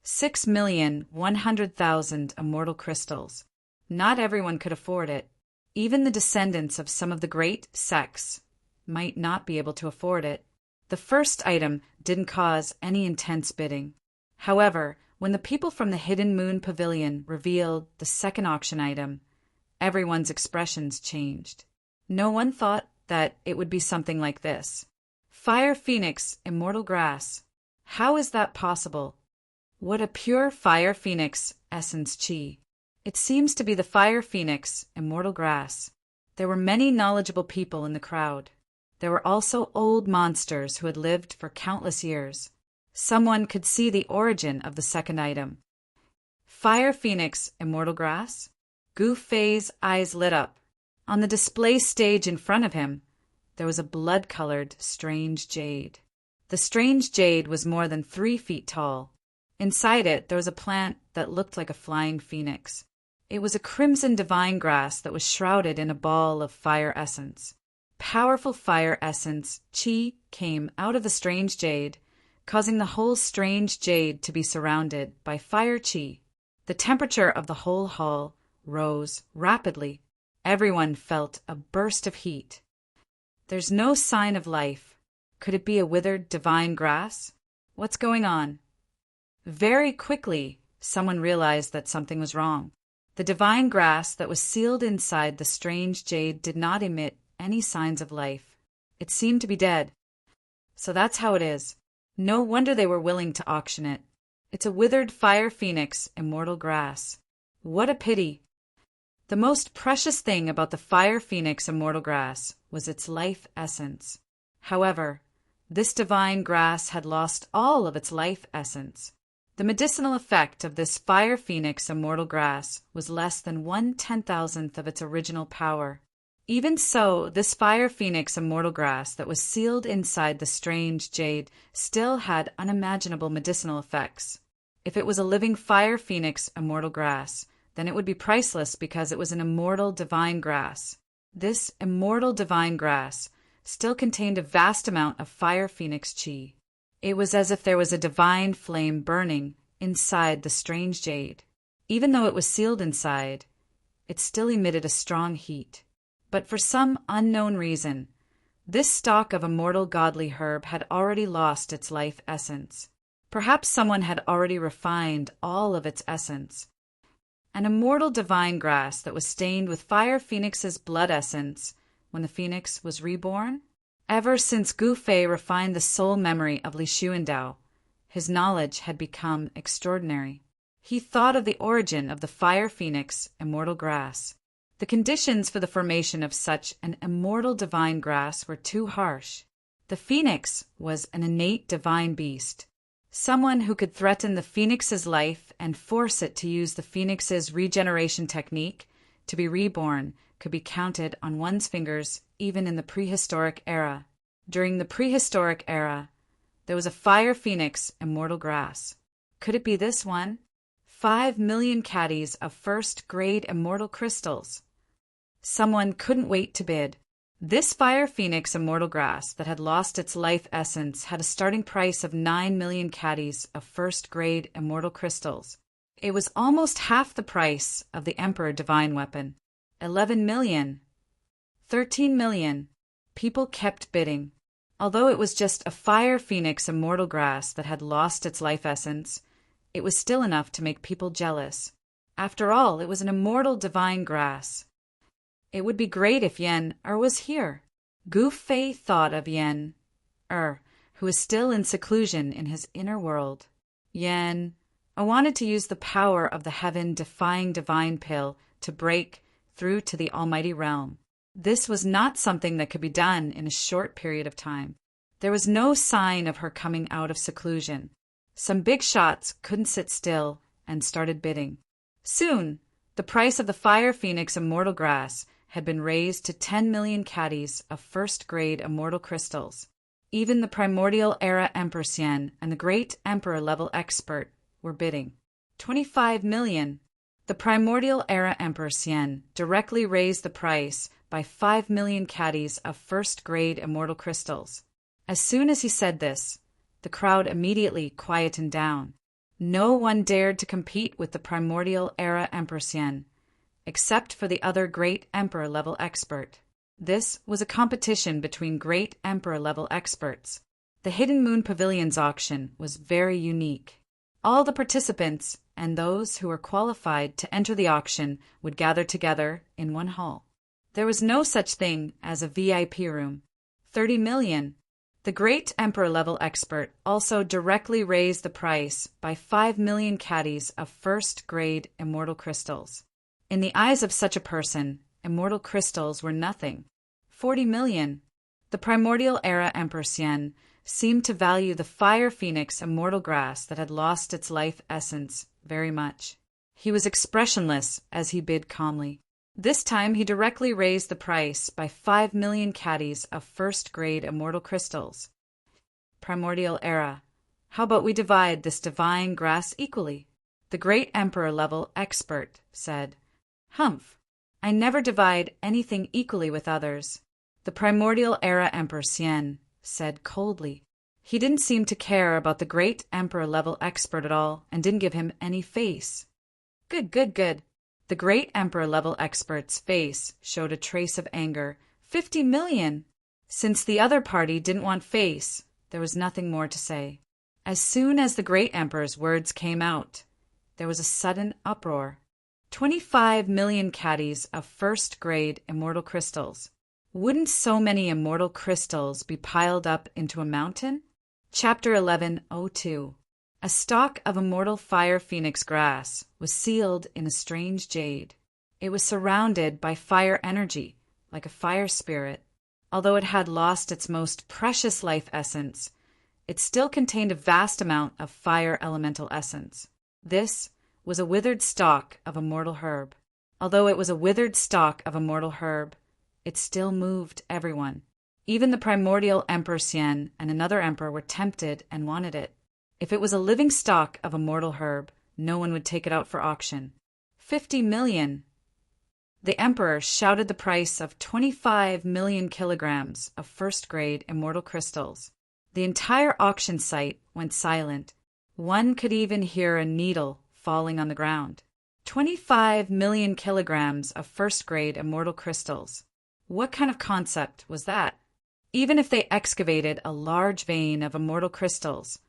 6,100,000 immortal crystals. Not everyone could afford it. Even the descendants of some of the great sects might not be able to afford it. The first item didn't cause any intense bidding. However, when the people from the Hidden Moon Pavilion revealed the second auction item, everyone's expressions changed. No one thought that it would be something like this. Fire Phoenix Immortal Grass. How is that possible? What a pure Fire Phoenix essence chi. It seems to be the Fire Phoenix Immortal Grass. There were many knowledgeable people in the crowd. There were also old monsters who had lived for countless years. Someone could see the origin of the second item. Fire Phoenix Immortal Grass? Gu Fei's eyes lit up. On the display stage in front of him, there was a blood-colored strange jade. The strange jade was more than 3 feet tall. Inside it, there was a plant that looked like a flying phoenix. It was a crimson divine grass that was shrouded in a ball of fire essence. Powerful fire essence, chi, came out of the strange jade, causing the whole strange jade to be surrounded by fire chi. The temperature of the whole hall rose rapidly. Everyone felt a burst of heat. There's no sign of life. Could it be a withered divine grass? What's going on? Very quickly, someone realized that something was wrong. The divine grass that was sealed inside the strange jade did not emit any signs of life. It seemed to be dead. So that's how it is. No wonder they were willing to auction it. It's a withered Fire Phoenix Immortal Grass. What a pity. The most precious thing about the Fire Phoenix Immortal Grass was its life essence. However, this divine grass had lost all of its life essence. The medicinal effect of this Fire Phoenix Immortal Grass was less than 1/10,000th of its original power. Even so, this Fire Phoenix Immortal Grass that was sealed inside the strange jade still had unimaginable medicinal effects. If it was a living Fire Phoenix Immortal Grass, then it would be priceless because it was an immortal divine grass. This immortal divine grass still contained a vast amount of Fire Phoenix chi. It was as if there was a divine flame burning inside the strange jade. Even though it was sealed inside, it still emitted a strong heat. But for some unknown reason, this stalk of immortal godly herb had already lost its life essence. Perhaps someone had already refined all of its essence. An immortal divine grass that was stained with Fire Phoenix's blood essence when the phoenix was reborn? Ever since Gu Fei refined the soul memory of Li Xuandao, his knowledge had become extraordinary. He thought of the origin of the Fire Phoenix Immortal Grass. The conditions for the formation of such an immortal divine grass were too harsh. The phoenix was an innate divine beast, someone who could threaten the phoenix's life and force it to use the phoenix's regeneration technique to be reborn could be counted on one's fingers even in the prehistoric era. During the prehistoric era, there was a Fire Phoenix Immortal Grass. Could it be this one? 5 million caddies of first-grade immortal crystals. Someone couldn't wait to bid. This Fire Phoenix Immortal Grass that had lost its life essence had a starting price of 9 million caddies of first-grade immortal crystals. It was almost half the price of the Emperor Divine Weapon. 11 million. 13 million. People kept bidding. Although it was just a Fire Phoenix Immortal Grass that had lost its life essence, it was still enough to make people jealous. After all, it was an immortal divine grass. It would be great if Yen was here. Gu Fei thought of Yen, who was still in seclusion in his inner world. Yen, I wanted to use the power of the heaven-defying divine pill to break through to the almighty realm. This was not something that could be done in a short period of time. There was no sign of her coming out of seclusion. Some big shots couldn't sit still and started bidding. Soon, the price of the Fire Phoenix Immortal Grass had been raised to 10 million caddies of first-grade immortal crystals. Even the Primordial Era Emperor Xian and the Great Emperor-level expert were bidding. 25 million. The Primordial Era Emperor Xian directly raised the price by 5 million caddies of first-grade immortal crystals. As soon as he said this, the crowd immediately quietened down. No one dared to compete with the Primordial Era Emperor Xian, except for the other Great Emperor-level expert. This was a competition between Great Emperor-level experts. The Hidden Moon Pavilion's auction was very unique. All the participants and those who were qualified to enter the auction would gather together in one hall. There was no such thing as a VIP room. 30 million. The Great Emperor-level expert also directly raised the price by 5 million caddies of first-grade immortal crystals. In the eyes of such a person, immortal crystals were nothing. 40 million. The Primordial Era Emperor Xian seemed to value the Fire Phoenix Immortal Grass that had lost its life essence very much. He was expressionless as he bid calmly. This time he directly raised the price by 5 million caddies of first-grade immortal crystals. Primordial Era, how about we divide this divine grass equally? The Great Emperor-level expert said. Humph! I never divide anything equally with others. The Primordial Era Emperor Xian said coldly. He didn't seem to care about the Great Emperor-level expert at all and didn't give him any face. Good. The Great Emperor-level expert's face showed a trace of anger. 50 million! Since the other party didn't want face, there was nothing more to say. As soon as the Great Emperor's words came out, there was a sudden uproar. 25 million caddies of first-grade immortal crystals. Wouldn't so many immortal crystals be piled up into a mountain? Chapter 11:02. A stalk of immortal Fire Phoenix grass was sealed in a strange jade. It was surrounded by fire energy, like a fire spirit. Although it had lost its most precious life essence, it still contained a vast amount of fire elemental essence. This was a withered stalk of a mortal herb. Although it was a withered stalk of a mortal herb, it still moved everyone. Even the Primordial Emperor Xian and another emperor were tempted and wanted it. If it was a living stalk of a mortal herb, no one would take it out for auction. 50 million. The emperor shouted the price of 25 million kilograms of first-grade immortal crystals. The entire auction site went silent. One could even hear a needle falling on the ground. 25 million kilograms of first-grade immortal crystals. What kind of concept was that? Even if they excavated a large vein of immortal crystals,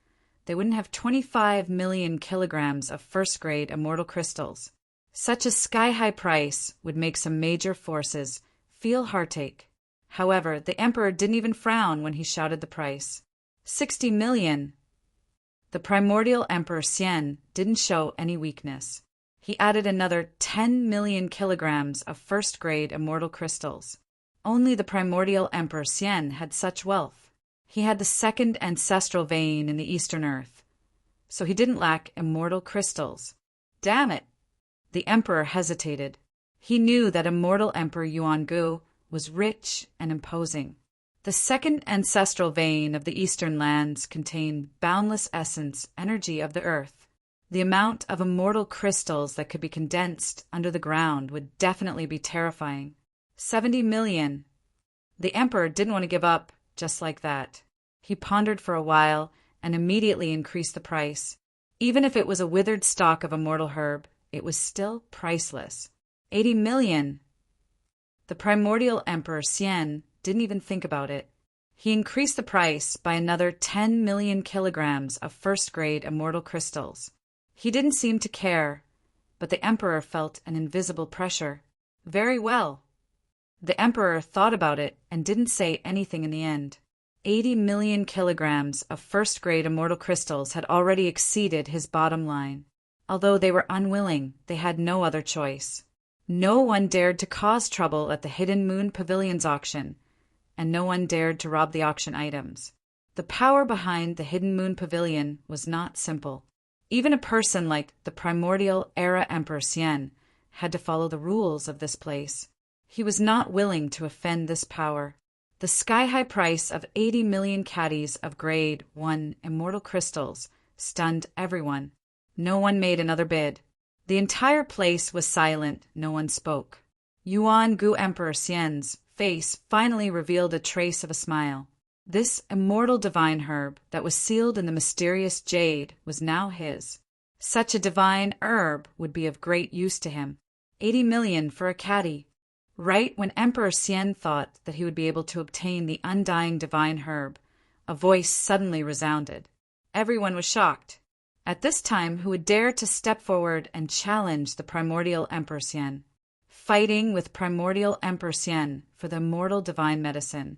they wouldn't have 25 million kilograms of first-grade immortal crystals. Such a sky-high price would make some major forces feel heartache. However, the emperor didn't even frown when he shouted the price. 60 million. The Primordial Emperor Xian didn't show any weakness. He added another 10 million kilograms of first-grade immortal crystals. Only the Primordial Emperor Xian had such wealth. He had the second ancestral vein in the Eastern Earth, so he didn't lack immortal crystals. Damn it! The emperor hesitated. He knew that immortal Emperor Yuan-gu was rich and imposing. The second ancestral vein of the Eastern lands contained boundless essence, energy of the earth. The amount of immortal crystals that could be condensed under the ground would definitely be terrifying. 70 million. The emperor didn't want to give up just like that. He pondered for a while and immediately increased the price. Even if it was a withered stalk of immortal herb, it was still priceless. 80 million. The Primordial Emperor Xian didn't even think about it. He increased the price by another 10 million kilograms of first-grade immortal crystals. He didn't seem to care, but the emperor felt an invisible pressure. Very well. The emperor thought about it and didn't say anything in the end. 80 million kilograms of first-grade immortal crystals had already exceeded his bottom line. Although they were unwilling, they had no other choice. No one dared to cause trouble at the Hidden Moon Pavilion's auction, and no one dared to rob the auction items. The power behind the Hidden Moon Pavilion was not simple. Even a person like the Primordial Era Emperor Xian had to follow the rules of this place. He was not willing to offend this power. The sky-high price of 80 million caddies of Grade 1 immortal crystals stunned everyone. No one made another bid. The entire place was silent. No one spoke. Yuan Gu Emperor Xian's face finally revealed a trace of a smile. This immortal divine herb that was sealed in the mysterious jade was now his. Such a divine herb would be of great use to him. 80 million for a caddy. Right when Emperor Xian thought that he would be able to obtain the undying divine herb, a voice suddenly resounded. Everyone was shocked. At this time, who would dare to step forward and challenge the Primordial Emperor Xian? Fighting with Primordial Emperor Xian for the immortal divine medicine.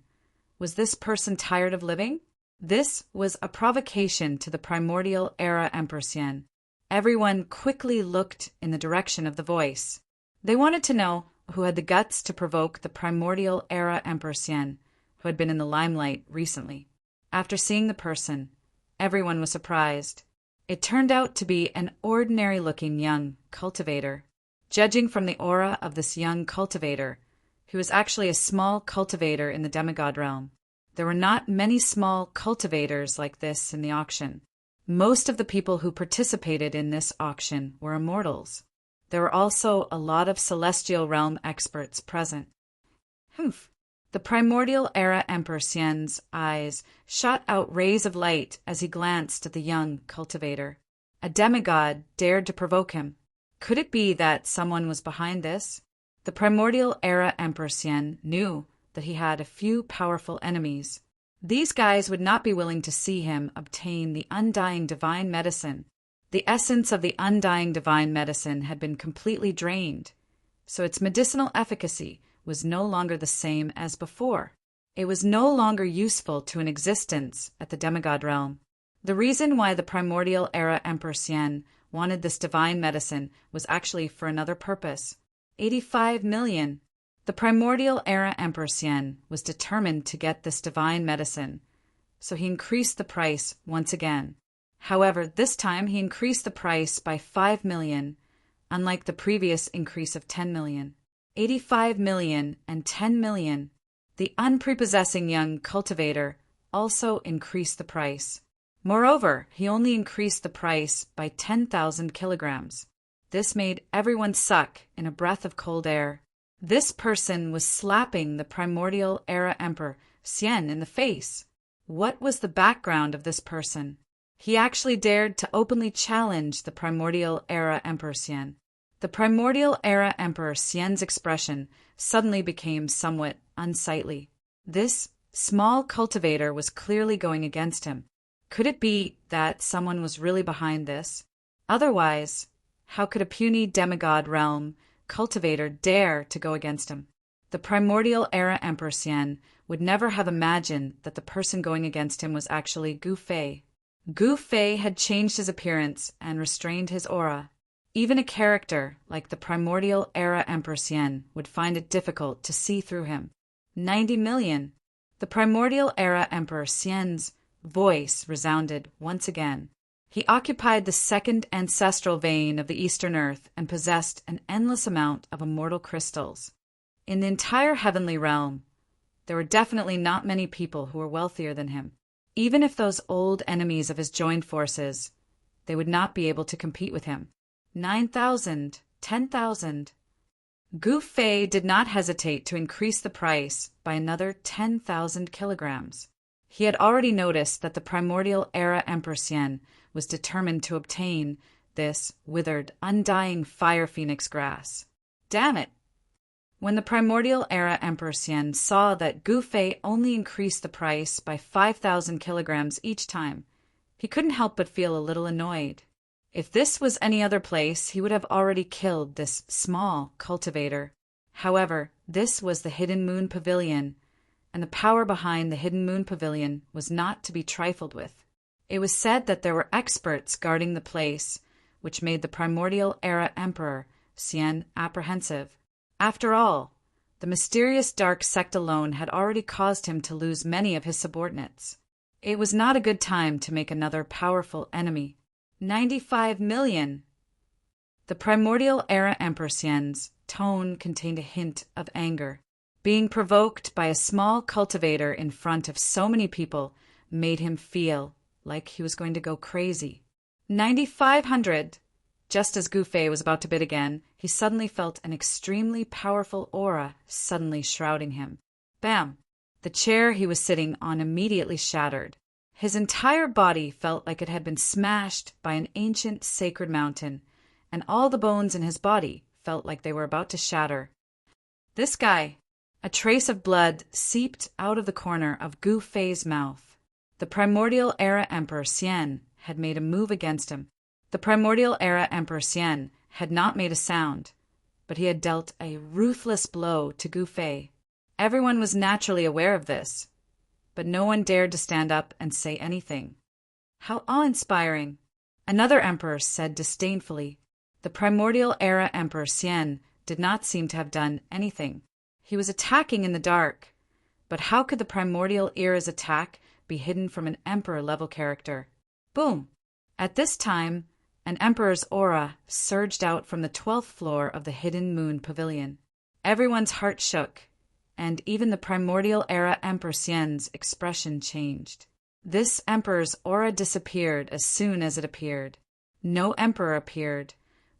Was this person tired of living? This was a provocation to the Primordial Era Emperor Xian. Everyone quickly looked in the direction of the voice. They wanted to know who had the guts to provoke the Primordial Era Emperor Xian, who had been in the limelight recently. After seeing the person, everyone was surprised. It turned out to be an ordinary-looking young cultivator. Judging from the aura of this young cultivator, who was actually a small cultivator in the demigod realm, there were not many small cultivators like this in the auction. Most of the people who participated in this auction were immortals. There were also a lot of celestial realm experts present. Humph! The Primordial Era Emperor Xian's eyes shot out rays of light as he glanced at the young cultivator. A demigod dared to provoke him. Could it be that someone was behind this? The Primordial Era Emperor Xian knew that he had a few powerful enemies. These guys would not be willing to see him obtain the undying divine medicine. The essence of the undying divine medicine had been completely drained, so its medicinal efficacy was no longer the same as before. It was no longer useful to an existence at the demigod realm. The reason why the Primordial Era Emperor Xian wanted this divine medicine was actually for another purpose. 85 million. The Primordial Era Emperor Xian was determined to get this divine medicine, so he increased the price once again. However, this time he increased the price by 5 million, unlike the previous increase of 10 million. 85 million and 10 million. The unprepossessing young cultivator also increased the price. Moreover, he only increased the price by 10,000 kilograms. This made everyone suck in a breath of cold air. This person was slapping the Primordial Era Emperor Xian in the face. What was the background of this person? He actually dared to openly challenge the Primordial Era Emperor Xian. The Primordial Era Emperor Xian's expression suddenly became somewhat unsightly. This small cultivator was clearly going against him. Could it be that someone was really behind this? Otherwise, how could a puny demigod realm cultivator dare to go against him? The Primordial Era Emperor Xian would never have imagined that the person going against him was actually Gu Fei. Gu Fei had changed his appearance and restrained his aura. Even a character like the Primordial Era Emperor Xian would find it difficult to see through him. 90 million. The Primordial Era Emperor Xian's voice resounded once again. He occupied the second ancestral vein of the Eastern Earth and possessed an endless amount of immortal crystals. In the entire heavenly realm, there were definitely not many people who were wealthier than him. Even if those old enemies of his joined forces, they would not be able to compete with him. 9,000, 10,000. Gu Fei did not hesitate to increase the price by another 10,000 kilograms. He had already noticed that the Primordial Era Emperor Xian was determined to obtain this withered, undying fire phoenix grass. Damn it! When the Primordial Era Emperor Xian saw that Gu Fei only increased the price by 5,000 kilograms each time, he couldn't help but feel a little annoyed. If this was any other place, he would have already killed this small cultivator. However, this was the Hidden Moon Pavilion, and the power behind the Hidden Moon Pavilion was not to be trifled with. It was said that there were experts guarding the place, which made the Primordial Era Emperor Xian apprehensive. After all, the mysterious dark sect alone had already caused him to lose many of his subordinates. It was not a good time to make another powerful enemy. 95 million! The Primordial Era Emperor Xian's tone contained a hint of anger. Being provoked by a small cultivator in front of so many people made him feel like he was going to go crazy. 9,500! Just as Gu Fei was about to bid again, he suddenly felt an extremely powerful aura suddenly shrouding him. Bam! The chair he was sitting on immediately shattered. His entire body felt like it had been smashed by an ancient sacred mountain, and all the bones in his body felt like they were about to shatter. This guy! A trace of blood seeped out of the corner of Gu Fei's mouth. The Primordial Era Emperor Xian had made a move against him. The Primordial Era Emperor Xian had not made a sound, but he had dealt a ruthless blow to Gu Fei. Everyone was naturally aware of this, but no one dared to stand up and say anything. How awe-inspiring! Another emperor said disdainfully. The Primordial Era Emperor Xian did not seem to have done anything. He was attacking in the dark, but how could the Primordial Era's attack be hidden from an emperor-level character? Boom! At this time, an emperor's aura surged out from the 12th floor of the Hidden Moon Pavilion. Everyone's heart shook, and even the Primordial Era Emperor Xian's expression changed. This emperor's aura disappeared as soon as it appeared. No emperor appeared,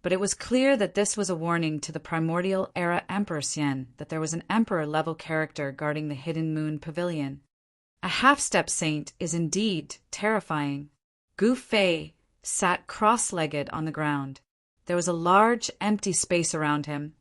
but it was clear that this was a warning to the Primordial Era Emperor Xian that there was an emperor-level character guarding the Hidden Moon Pavilion. A half-step saint is indeed terrifying. Gu Fei sat cross-legged on the ground. There was a large, empty space around him,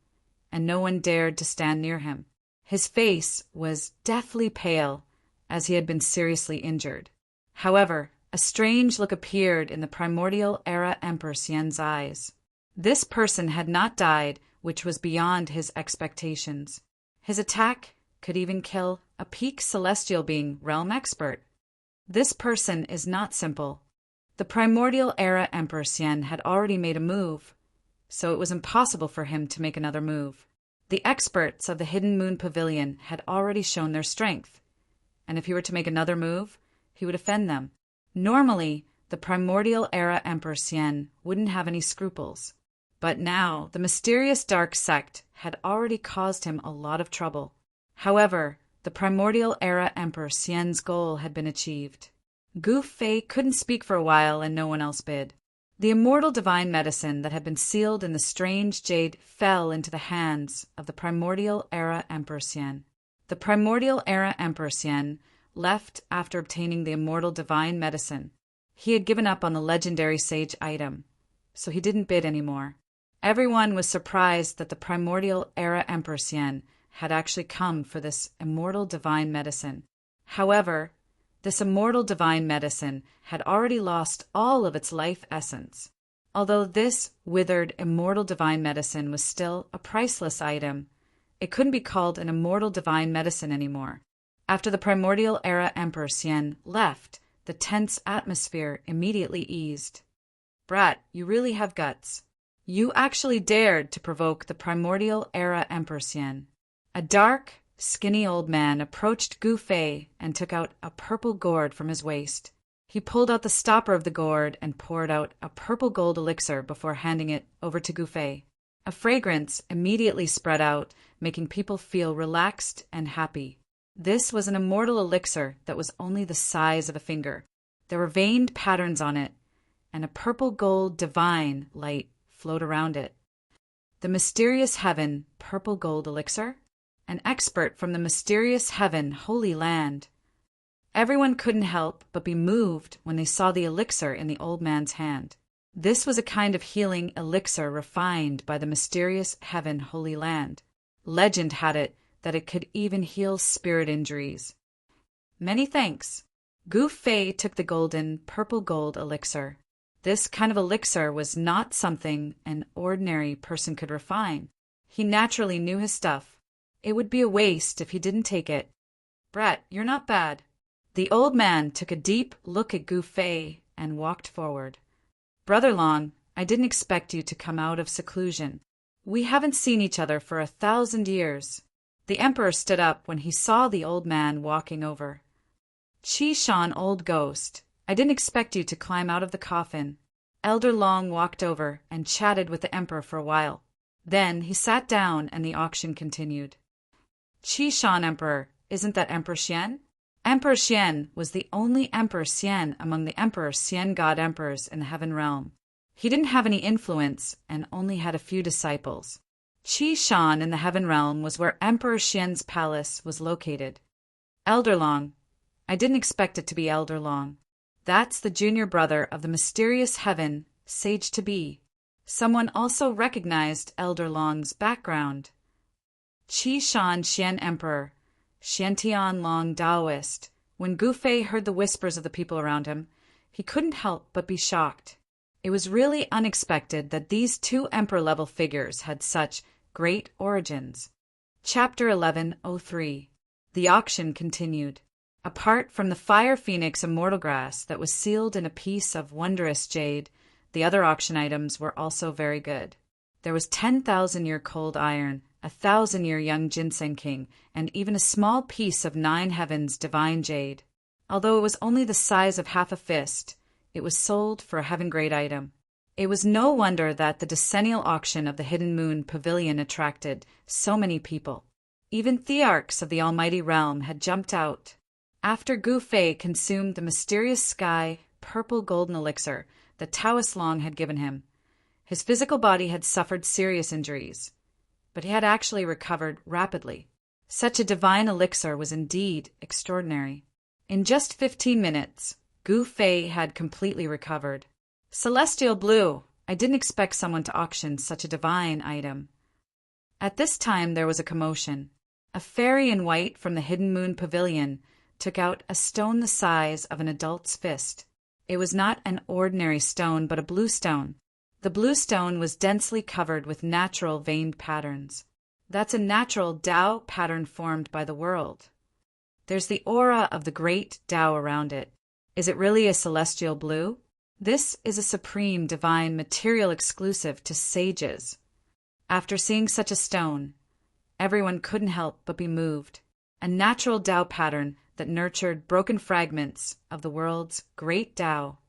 and no one dared to stand near him. His face was deathly pale, as he had been seriously injured. However, a strange look appeared in the Primordial Era Emperor Xian's eyes. This person had not died, which was beyond his expectations. His attack could even kill a peak celestial being realm expert. This person is not simple. The Primordial Era Emperor Xian had already made a move, so it was impossible for him to make another move. The experts of the Hidden Moon Pavilion had already shown their strength, and if he were to make another move, he would offend them. Normally, the Primordial Era Emperor Xian wouldn't have any scruples, but now the mysterious dark sect had already caused him a lot of trouble. However, the Primordial Era Emperor Xian's goal had been achieved. Gu Fei couldn't speak for a while and no one else bid. The immortal divine medicine that had been sealed in the strange jade fell into the hands of the Primordial Era Emperor Xian. The Primordial Era Emperor Xian left after obtaining the immortal divine medicine. He had given up on the legendary sage item, so he didn't bid anymore. Everyone was surprised that the Primordial Era Emperor Xian had actually come for this immortal divine medicine. However, this immortal divine medicine had already lost all of its life essence. Although this withered immortal divine medicine was still a priceless item, it couldn't be called an immortal divine medicine anymore. After the Primordial Era Emperor Xian left, the tense atmosphere immediately eased. Brat, you really have guts. You actually dared to provoke the Primordial Era Emperor Xian. A dark, skinny old man approached Gu Fei and took out a purple gourd from his waist. He pulled out the stopper of the gourd and poured out a purple gold elixir before handing it over to Gu Fei. A fragrance immediately spread out, making people feel relaxed and happy. This was an immortal elixir that was only the size of a finger. There were veined patterns on it, and a purple gold divine light flowed around it. The mysterious heaven purple gold elixir? An expert from the mysterious heaven Holy Land. Everyone couldn't help but be moved when they saw the elixir in the old man's hand. This was a kind of healing elixir refined by the mysterious heaven Holy Land. Legend had it that it could even heal spirit injuries. Many thanks. Gu Fei took the golden purple gold elixir. This kind of elixir was not something an ordinary person could refine. He naturally knew his stuff. It would be a waste if he didn't take it. Brat, you're not bad." The old man took a deep look at Gu Fei and walked forward. "Brother Long, I didn't expect you to come out of seclusion. We haven't seen each other for 1,000 years." The emperor stood up when he saw the old man walking over. "Chi Shan, old ghost, I didn't expect you to climb out of the coffin." Elder Long walked over and chatted with the emperor for a while. Then he sat down and the auction continued. "Chi Shan Emperor, isn't that Emperor Xian?" Emperor Xian was the only Emperor Xian among the Emperor Xian god emperors in the heaven realm. He didn't have any influence and only had a few disciples. Chi Shan in the heaven realm was where Emperor Xian's palace was located. "Elder Long, I didn't expect it to be Elder Long. That's the junior brother of the mysterious heaven sage-to-be." Someone also recognized Elder Long's background. Chi Shan Xian Emperor, Xiantian Long Taoist. When Gu Fei heard the whispers of the people around him, he couldn't help but be shocked. It was really unexpected that these two emperor-level figures had such great origins. Chapter 1103. The auction continued. Apart from the fire phoenix immortal grass that was sealed in a piece of wondrous jade, the other auction items were also very good. There was 10,000-year cold iron, 1,000-year young ginseng king, and even a small piece of 9 heavens divine jade. Although it was only the size of half a fist, it was sold for a heaven-grade item. It was no wonder that the decennial auction of the Hidden Moon Pavilion attracted so many people. Even thearchs of the Almighty Realm had jumped out. After Gu Fei consumed the mysterious sky purple golden elixir that Taoist Long had given him, his physical body had suffered serious injuries, but he had actually recovered rapidly. Such a divine elixir was indeed extraordinary. In just 15 minutes, Gu Fei had completely recovered. "Celestial Blue, I didn't expect someone to auction such a divine item." At this time there was a commotion. A fairy in white from the Hidden Moon Pavilion took out a stone the size of an adult's fist. It was not an ordinary stone, but a blue stone. The blue stone was densely covered with natural veined patterns. That's a natural Tao pattern formed by the world. There's the aura of the great Tao around it. Is it really a celestial blue? This is a supreme divine material exclusive to sages. After seeing such a stone, everyone couldn't help but be moved. A natural Tao pattern that nurtured broken fragments of the world's great Tao.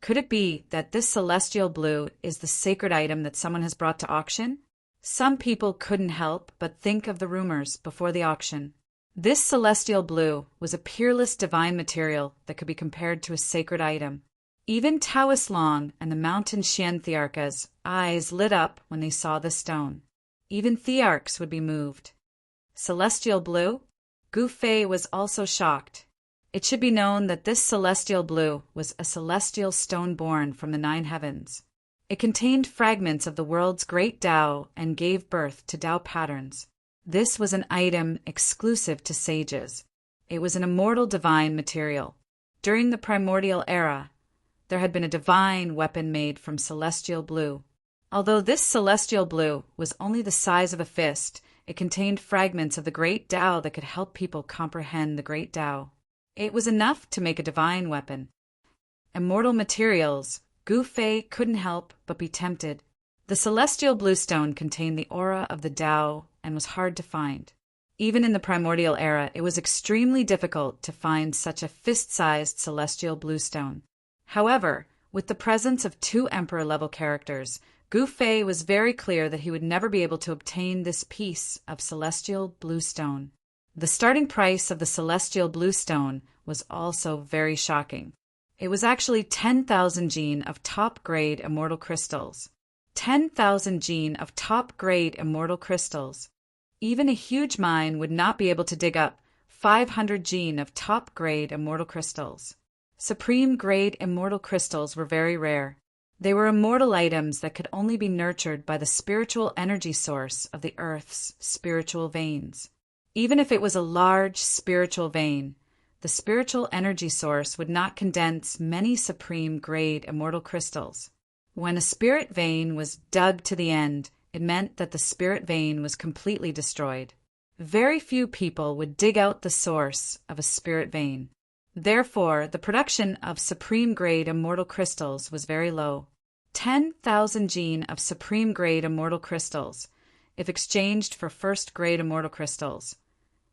Could it be that this celestial blue is the sacred item that someone has brought to auction? Some people couldn't help but think of the rumors before the auction. This celestial blue was a peerless divine material that could be compared to a sacred item. Even Taoist Long and the Mountain Xian Thearchas' eyes lit up when they saw the stone. Even Thearchs would be moved. Celestial blue? Gu Fei was also shocked. It should be known that this celestial blue was a celestial stone born from the 9 heavens. It contained fragments of the world's great Tao and gave birth to Tao patterns. This was an item exclusive to sages. It was an immortal divine material. During the primordial era, there had been a divine weapon made from celestial blue. Although this celestial blue was only the size of a fist, it contained fragments of the great Tao that could help people comprehend the great Tao. It was enough to make a divine weapon. Immortal materials, Gu Fei couldn't help but be tempted. The celestial blue stone contained the aura of the Tao and was hard to find. Even in the primordial era, it was extremely difficult to find such a fist-sized celestial blue stone. However, with the presence of 2 emperor-level characters, Gu Fei was very clear that he would never be able to obtain this piece of celestial blue stone. The starting price of the celestial blue stone was also very shocking. It was actually 10,000 gene of top-grade immortal crystals. 10,000 gene of top-grade immortal crystals. Even a huge mine would not be able to dig up 500 gene of top-grade immortal crystals. Supreme-grade immortal crystals were very rare. They were immortal items that could only be nurtured by the spiritual energy source of the Earth's spiritual veins. Even if it was a large spiritual vein, the spiritual energy source would not condense many supreme-grade immortal crystals. When a spirit vein was dug to the end, it meant that the spirit vein was completely destroyed. very few people would dig out the source of a spirit vein. Therefore, the production of supreme-grade immortal crystals was very low. 10,000 gene of supreme-grade immortal crystals, if exchanged for first-grade immortal crystals,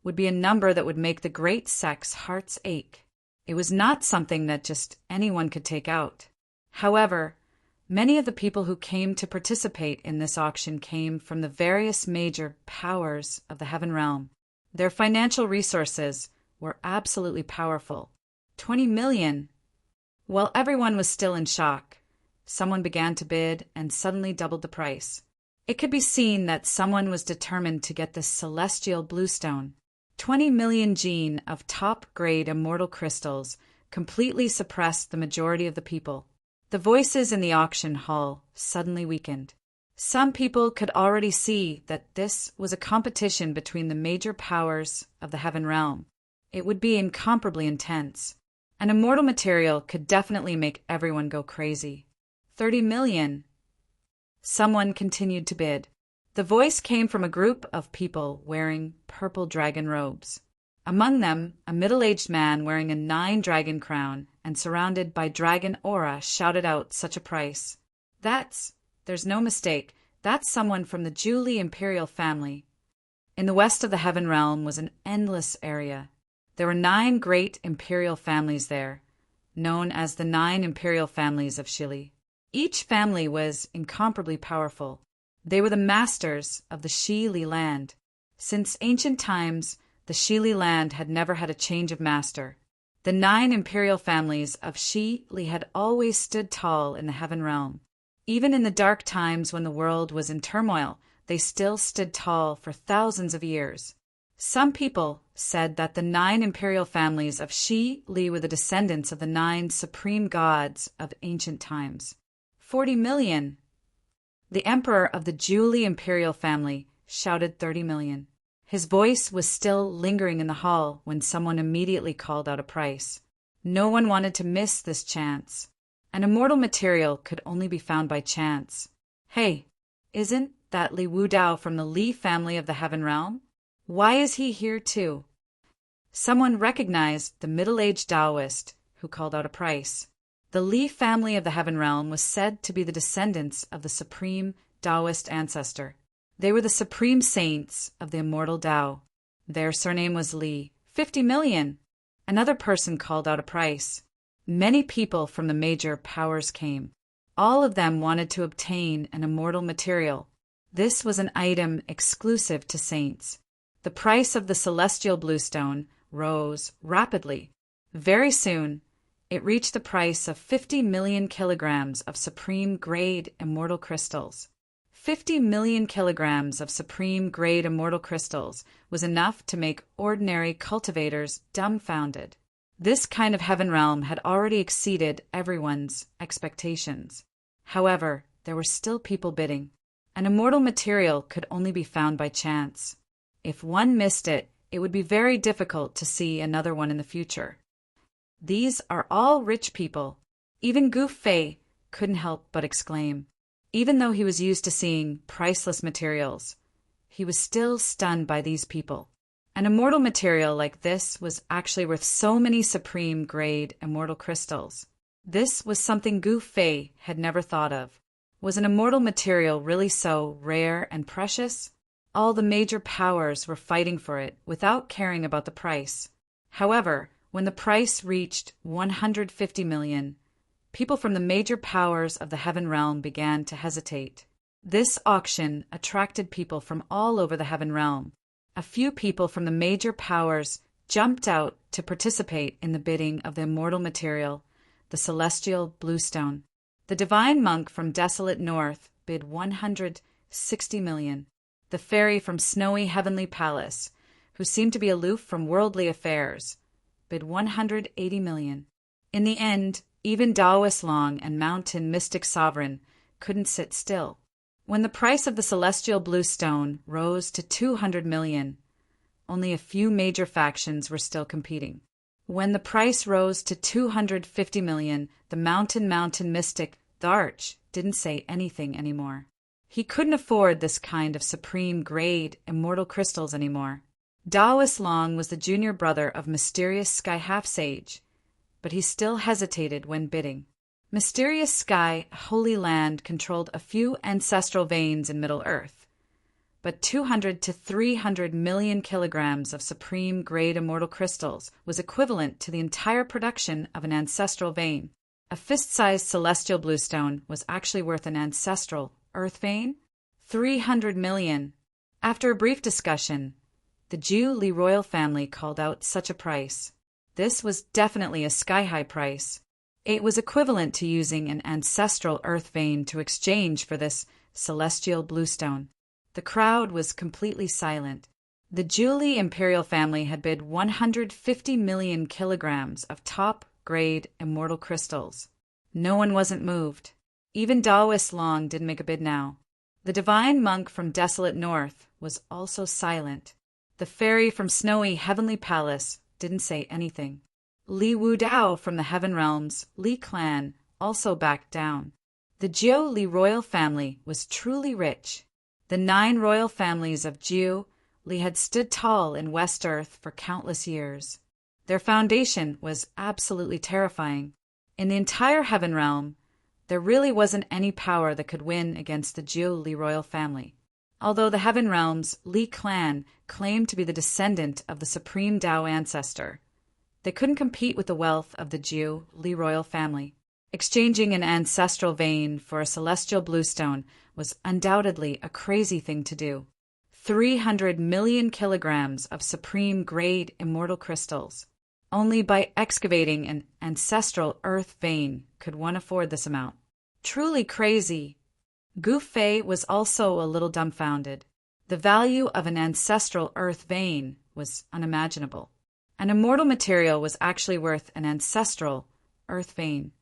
would be a number that would make the great sect's hearts ache. It was not something that just anyone could take out. However, many of the people who came to participate in this auction came from the various major powers of the heaven realm. Their financial resources were absolutely powerful. 20 million! While everyone was still in shock, someone began to bid and suddenly doubled the price. It could be seen that someone was determined to get this celestial bluestone. 20 million gene of top-grade immortal crystals completely suppressed the majority of the people. The voices in the auction hall suddenly weakened. Some people could already see that this was a competition between the major powers of the heaven realm. It would be incomparably intense. An immortal material could definitely make everyone go crazy. 30 million. Someone continued to bid. The voice came from a group of people wearing purple dragon robes. Among them, a middle-aged man wearing a 9-dragon crown and surrounded by dragon aura shouted out such a price. There's no mistake, that's someone from the Julie imperial family. In the west of the heaven realm was an endless area. There were 9 great imperial families there, known as the 9 imperial families of Shili. Each family was incomparably powerful. They were the masters of the Shili land. Since ancient times, the Shili land had never had a change of master. The 9 imperial families of Shili had always stood tall in the heaven realm. Even in the dark times when the world was in turmoil, they still stood tall for thousands of years. Some people said that the 9 imperial families of Shili were the descendants of the 9 supreme gods of ancient times. 40 million! The emperor of the Julie imperial family shouted 30 million. His voice was still lingering in the hall when someone immediately called out a price. No one wanted to miss this chance. An immortal material could only be found by chance. Hey, isn't that Li Wudao from the Li family of the heaven realm? Why is he here too? Someone recognized the middle-aged Taoist who called out a price. The Li family of the heaven realm was said to be the descendants of the supreme Taoist ancestor. They were the supreme saints of the immortal Tao. Their surname was Li. 50 million! Another person called out a price. Many people from the major powers came. All of them wanted to obtain an immortal material. This was an item exclusive to saints. The price of the celestial bluestone rose rapidly. Very soon, it reached the price of 50 million kilograms of supreme-grade immortal crystals. 50 million kilograms of supreme-grade immortal crystals was enough to make ordinary cultivators dumbfounded. This kind of heaven realm had already exceeded everyone's expectations. However, there were still people bidding. An immortal material could only be found by chance. If one missed it, it would be very difficult to see another one in the future. These are all rich people. Even Gu Fei couldn't help but exclaim. Even though he was used to seeing priceless materials, he was still stunned by these people. An immortal material like this was actually worth so many supreme-grade immortal crystals. This was something Gu Fei had never thought of. Was an immortal material really so rare and precious? All the major powers were fighting for it without caring about the price. However, when the price reached 150 million, people from the major powers of the heaven realm began to hesitate. This auction attracted people from all over the heaven realm. A few people from the major powers jumped out to participate in the bidding of the immortal material, the celestial bluestone. The divine monk from desolate north bid 160 million. The fairy from snowy heavenly palace, who seemed to be aloof from worldly affairs, bid 180 million. In the end, even Taoist Long and mountain mystic sovereign couldn't sit still. When the price of the celestial bluestone rose to 200 million, only a few major factions were still competing. When the price rose to 250 million, the mountain mystic, the Arch, didn't say anything anymore. He couldn't afford this kind of supreme grade immortal crystals anymore. Daoist Long was the junior brother of Mysterious Sky Half-Sage, but he still hesitated when bidding. Mysterious Sky Holy Land controlled a few ancestral veins in Middle-earth, but 200 to 300 million kilograms of supreme-grade immortal crystals was equivalent to the entire production of an ancestral vein. A fist-sized celestial bluestone was actually worth an ancestral earth vein? 300 million. After a brief discussion, the Jiu Li royal family called out such a price. This was definitely a sky-high price. It was equivalent to using an ancestral earth vein to exchange for this celestial bluestone. The crowd was completely silent. The Jiu Li imperial family had bid 150 million kilograms of top-grade immortal crystals. No one wasn't moved. Even Daoist Long didn't make a bid now. The divine monk from Desolate North was also silent. The fairy from Snowy Heavenly Palace didn't say anything. Li Wu Dao from the Heaven Realms, Li clan, also backed down. The Jiu Li royal family was truly rich. The 9 royal families of Jiu Li had stood tall in West Earth for countless years. Their foundation was absolutely terrifying. In the entire Heaven Realm, there really wasn't any power that could win against the Jiu Li royal family. Although the Heaven Realms, Li clan, claimed to be the descendant of the supreme Dao ancestor, they couldn't compete with the wealth of the Jiu Li royal family. Exchanging an ancestral vein for a celestial bluestone was undoubtedly a crazy thing to do. 300 million kilograms of supreme-grade immortal crystals. Only by excavating an ancestral earth vein could one afford this amount. Truly crazy. Gu Fei was also a little dumbfounded. The value of an ancestral earth vein was unimaginable. An immortal material was actually worth an ancestral earth vein.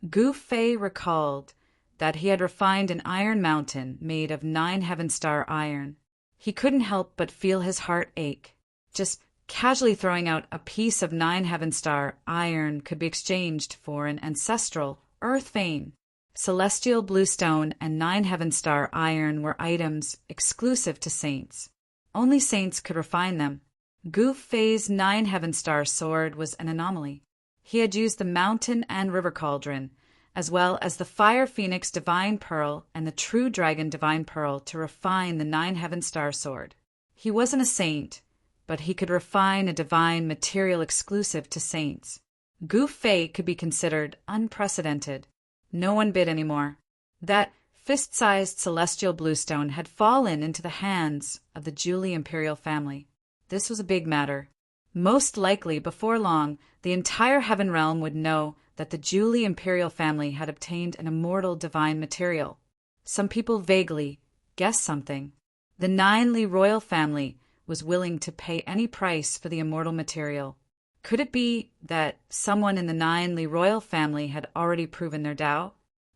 Gu Fei recalled that he had refined an iron mountain made of 9 Heaven Star iron. He couldn't help but feel his heart ache. Just casually throwing out a piece of 9 Heaven Star iron could be exchanged for an ancestral earth vein. Celestial bluestone and 9 Heaven Star iron were items exclusive to saints. Only saints could refine them. Gu Fei's 9 Heaven Star sword was an anomaly. He had used the Mountain and River Cauldron, as well as the Fire Phoenix Divine Pearl and the True Dragon Divine Pearl to refine the 9 Heaven Star sword. He wasn't a saint, but he could refine a divine material exclusive to saints. Gu Fei could be considered unprecedented. No one bid anymore. That fist-sized celestial bluestone had fallen into the hands of the Jiu Li imperial family. This was a big matter. Most likely, before long, the entire Heaven Realm would know that the Jiu Li imperial family had obtained an immortal divine material. Some people vaguely guessed something. The 9 Li royal family was willing to pay any price for the immortal material. Could it be that someone in the 9 Li royal family had already proven their Dao?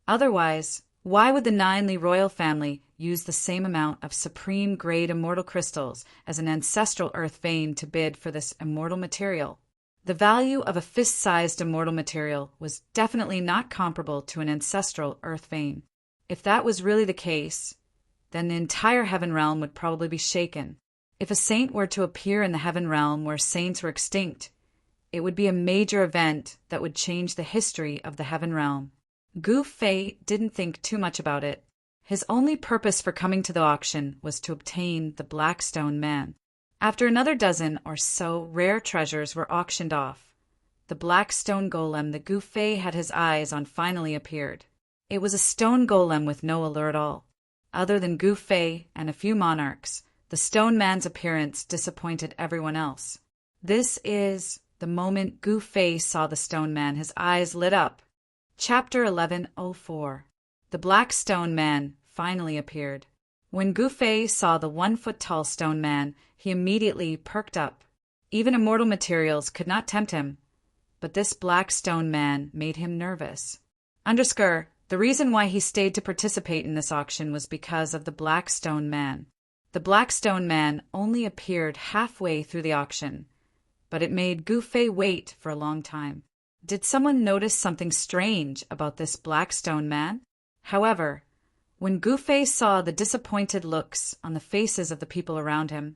Otherwise, why would the 9 Li royal family use the same amount of supreme-grade immortal crystals as an ancestral earth vein to bid for this immortal material? The value of a fist-sized immortal material was definitely not comparable to an ancestral earth vein. If that was really the case, then the entire Heaven Realm would probably be shaken. If a saint were to appear in the Heaven Realm where saints were extinct, it would be a major event that would change the history of the Heaven Realm. Gu Fei didn't think too much about it. His only purpose for coming to the auction was to obtain the Black Stone Man. After another dozen or so rare treasures were auctioned off, the Black Stone Golem that Gu Fei had his eyes on finally appeared. It was a stone golem with no allure at all. Other than Gu Fei and a few monarchs, the Stone Man's appearance disappointed everyone else. This is the moment Gu Fei saw the Stone Man, his eyes lit up. Chapter 1104. The Black Stone Man finally appeared. When Gu Fei saw the 1-foot-tall Stone Man, he immediately perked up. Even immortal materials could not tempt him, but this Black Stone Man made him nervous. The reason why he stayed to participate in this auction was because of the Black Stone Man. The Black Stone Man only appeared halfway through the auction, but it made Gu Fei wait for a long time. Did someone notice something strange about this Black Stone Man? However, when Gu Fei saw the disappointed looks on the faces of the people around him,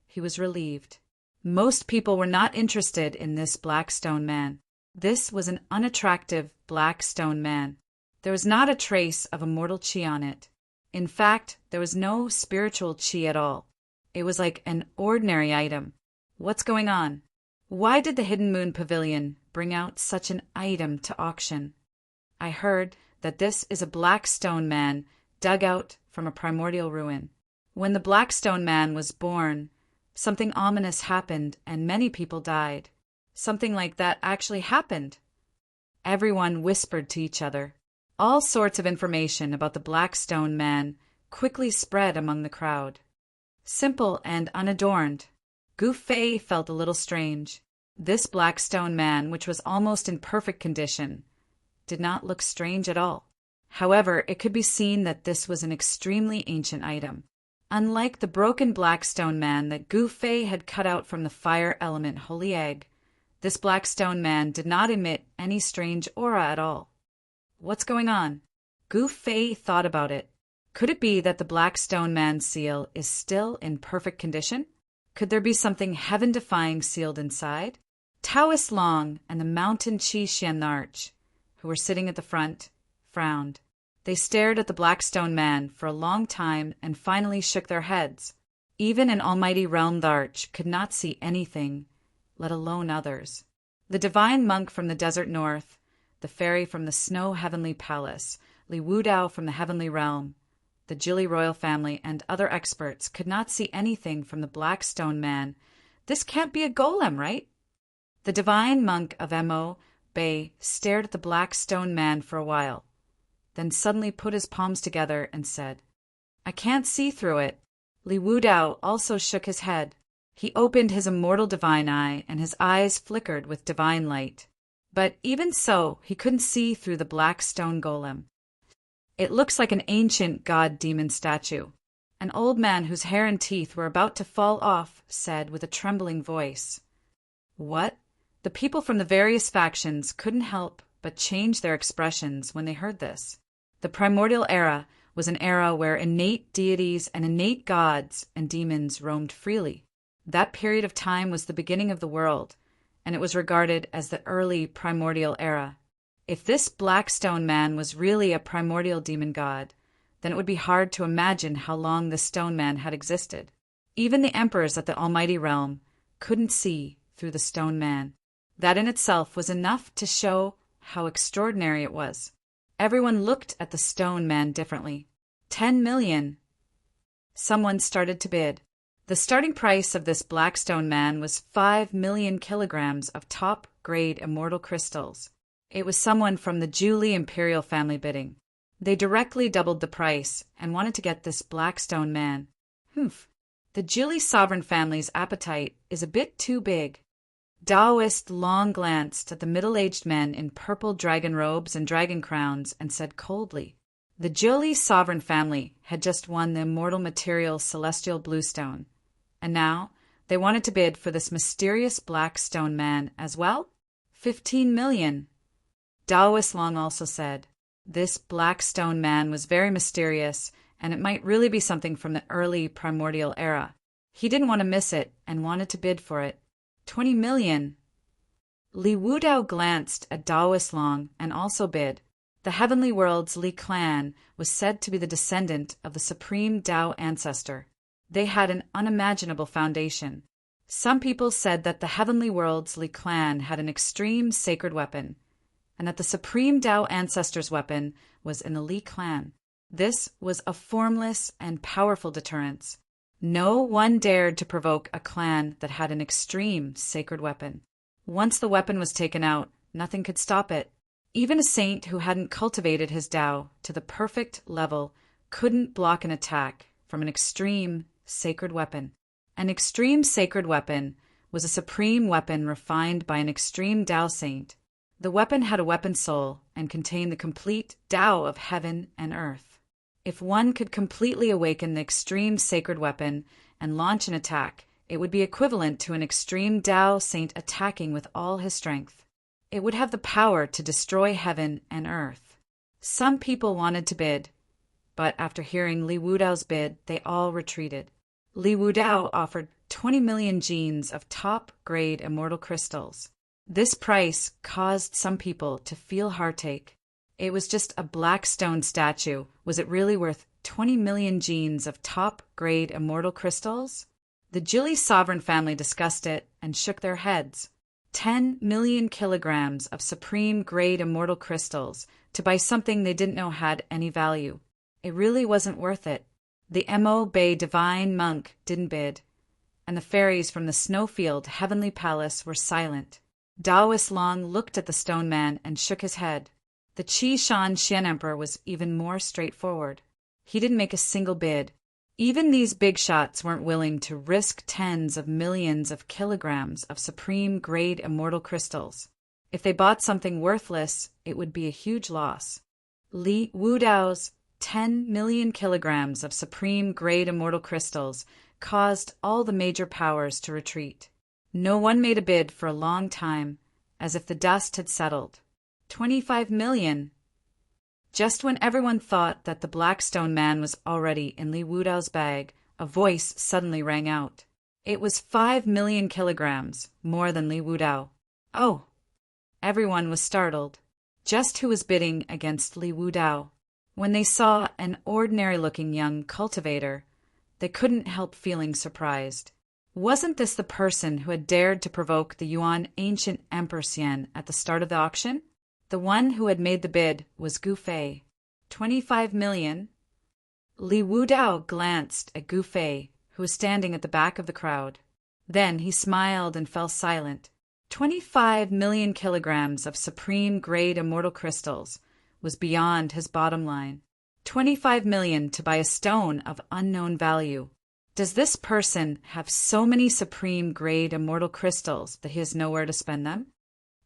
he was relieved. Most people were not interested in this black stone man. This was an unattractive black stone man. There was not a trace of immortal chi on it. In fact, there was no spiritual chi at all. It was like an ordinary item. What's going on? Why did the Hidden Moon Pavilion bring out such an item to auction? I heard that this is a black stone man dug out from a primordial ruin. When the black stone man was born, something ominous happened and many people died. Something like that actually happened. Everyone whispered to each other. All sorts of information about the black stone man quickly spread among the crowd. Simple and unadorned, Gu Fei felt a little strange. This black stone man, which was almost in perfect condition, did not look strange at all. However, it could be seen that this was an extremely ancient item. Unlike the broken black stone man that Gu Fei had cut out from the fire element holy egg, this black stone man did not emit any strange aura at all. What's going on? Gu Fei thought about it. Could it be that the black stone man's seal is still in perfect condition? Could there be something heaven-defying sealed inside? Taoist Long and the Mountain Chi Xian Arch, who were sitting at the front, frowned. They stared at the black stone man for a long time and finally shook their heads. Even an almighty realmed arch could not see anything, let alone others. The divine monk from the desert north, the fairy from the snow heavenly palace, Li Wudao from the heavenly realm, the Jili royal family, and other experts could not see anything from the black stone man. This can't be a golem, right? The divine monk of Mo Bay stared at the black stone man for a while, then suddenly put his palms together and said, "I can't see through it." Li Wudao also shook his head. He opened his immortal divine eye, and his eyes flickered with divine light. But even so, he couldn't see through the black stone golem. It looks like an ancient god-demon statue. An old man whose hair and teeth were about to fall off said with a trembling voice, "What?" The people from the various factions couldn't help but change their expressions when they heard this. The primordial era was an era where innate deities and innate gods and demons roamed freely. That period of time was the beginning of the world, and it was regarded as the early primordial era. If this black stone man was really a primordial demon god, then it would be hard to imagine how long the stone man had existed. Even the emperors of the almighty realm couldn't see through the stone man. That in itself was enough to show how extraordinary it was. Everyone looked at the stone man differently. 10 million. Someone started to bid. The starting price of this black stone man was 5 million kilograms of top-grade immortal crystals. It was someone from the Jili imperial family bidding. They directly doubled the price and wanted to get this black stone man. The Jili sovereign family's appetite is a bit too big. Taoist Long glanced at the middle-aged men in purple dragon robes and dragon crowns and said coldly, the Jili sovereign family had just won the immortal material celestial bluestone, and now they wanted to bid for this mysterious black stone man as well? 15 million. Taoist Long also said, this black stone man was very mysterious, and it might really be something from the early primordial era. He didn't want to miss it and wanted to bid for it. 20 million. Li Wudao glanced at Taoist Long and also bid. The heavenly world's Li clan was said to be the descendant of the supreme Tao ancestor. They had an unimaginable foundation. Some people said that the heavenly world's Li clan had an extreme sacred weapon, and that the supreme Tao ancestor's weapon was in the Li clan. This was a formless and powerful deterrence. No one dared to provoke a clan that had an extreme sacred weapon. Once the weapon was taken out, nothing could stop it. Even a saint who hadn't cultivated his Tao to the perfect level couldn't block an attack from an extreme sacred weapon. An extreme sacred weapon was a supreme weapon refined by an extreme Tao saint. The weapon had a weapon soul and contained the complete Tao of heaven and earth. If one could completely awaken the extreme sacred weapon and launch an attack, it would be equivalent to an extreme Tao saint attacking with all his strength. It would have the power to destroy heaven and earth. Some people wanted to bid, but after hearing Li Wudao's bid, they all retreated. Li Wudao offered 20 million genes of top-grade immortal crystals. This price caused some people to feel heartache. It was just a black stone statue. Was it really worth 20 million genes of top-grade immortal crystals? The Gili sovereign family discussed it and shook their heads. 10 million kilograms of supreme-grade immortal crystals to buy something they didn't know had any value. It really wasn't worth it. The Mo Bay divine monk didn't bid, and the fairies from the snowfield heavenly palace were silent. Taoist Long looked at the stone man and shook his head. The Qi Shan Xian Emperor was even more straightforward. He didn't make a single bid. Even these big shots weren't willing to risk tens of millions of kilograms of supreme-grade immortal crystals. If they bought something worthless, it would be a huge loss. Li Wudao's 10 million kilograms of supreme-grade immortal crystals caused all the major powers to retreat. No one made a bid for a long time, as if the dust had settled. 25 million! Just when everyone thought that the Black Stone Man was already in Li Wudao's bag, a voice suddenly rang out. It was 5 million kilograms, more than Li Wudao. Oh! Everyone was startled. Just who was bidding against Li Wudao? When they saw an ordinary-looking young cultivator, they couldn't help feeling surprised. Wasn't this the person who had dared to provoke the Yuan ancient Emperor Xian at the start of the auction? The one who had made the bid was Gu Fei. 25 million. Li Wudao glanced at Gu Fei, who was standing at the back of the crowd. Then he smiled and fell silent. 25 million kilograms of supreme-grade immortal crystals was beyond his bottom line. 25 million to buy a stone of unknown value. Does this person have so many supreme-grade immortal crystals that he has nowhere to spend them?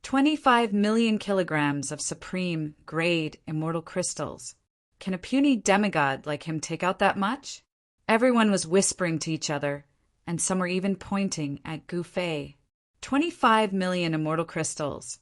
25 million kilograms of supreme-grade immortal crystals. Can a puny demigod like him take out that much? Everyone was whispering to each other, and some were even pointing at Gu Fei. 25 million immortal crystals.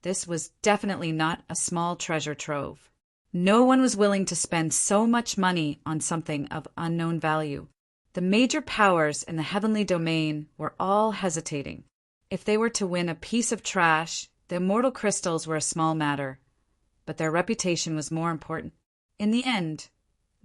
This was definitely not a small treasure trove. No one was willing to spend so much money on something of unknown value. The major powers in the heavenly domain were all hesitating. If they were to win a piece of trash, the immortal crystals were a small matter, but their reputation was more important. In the end,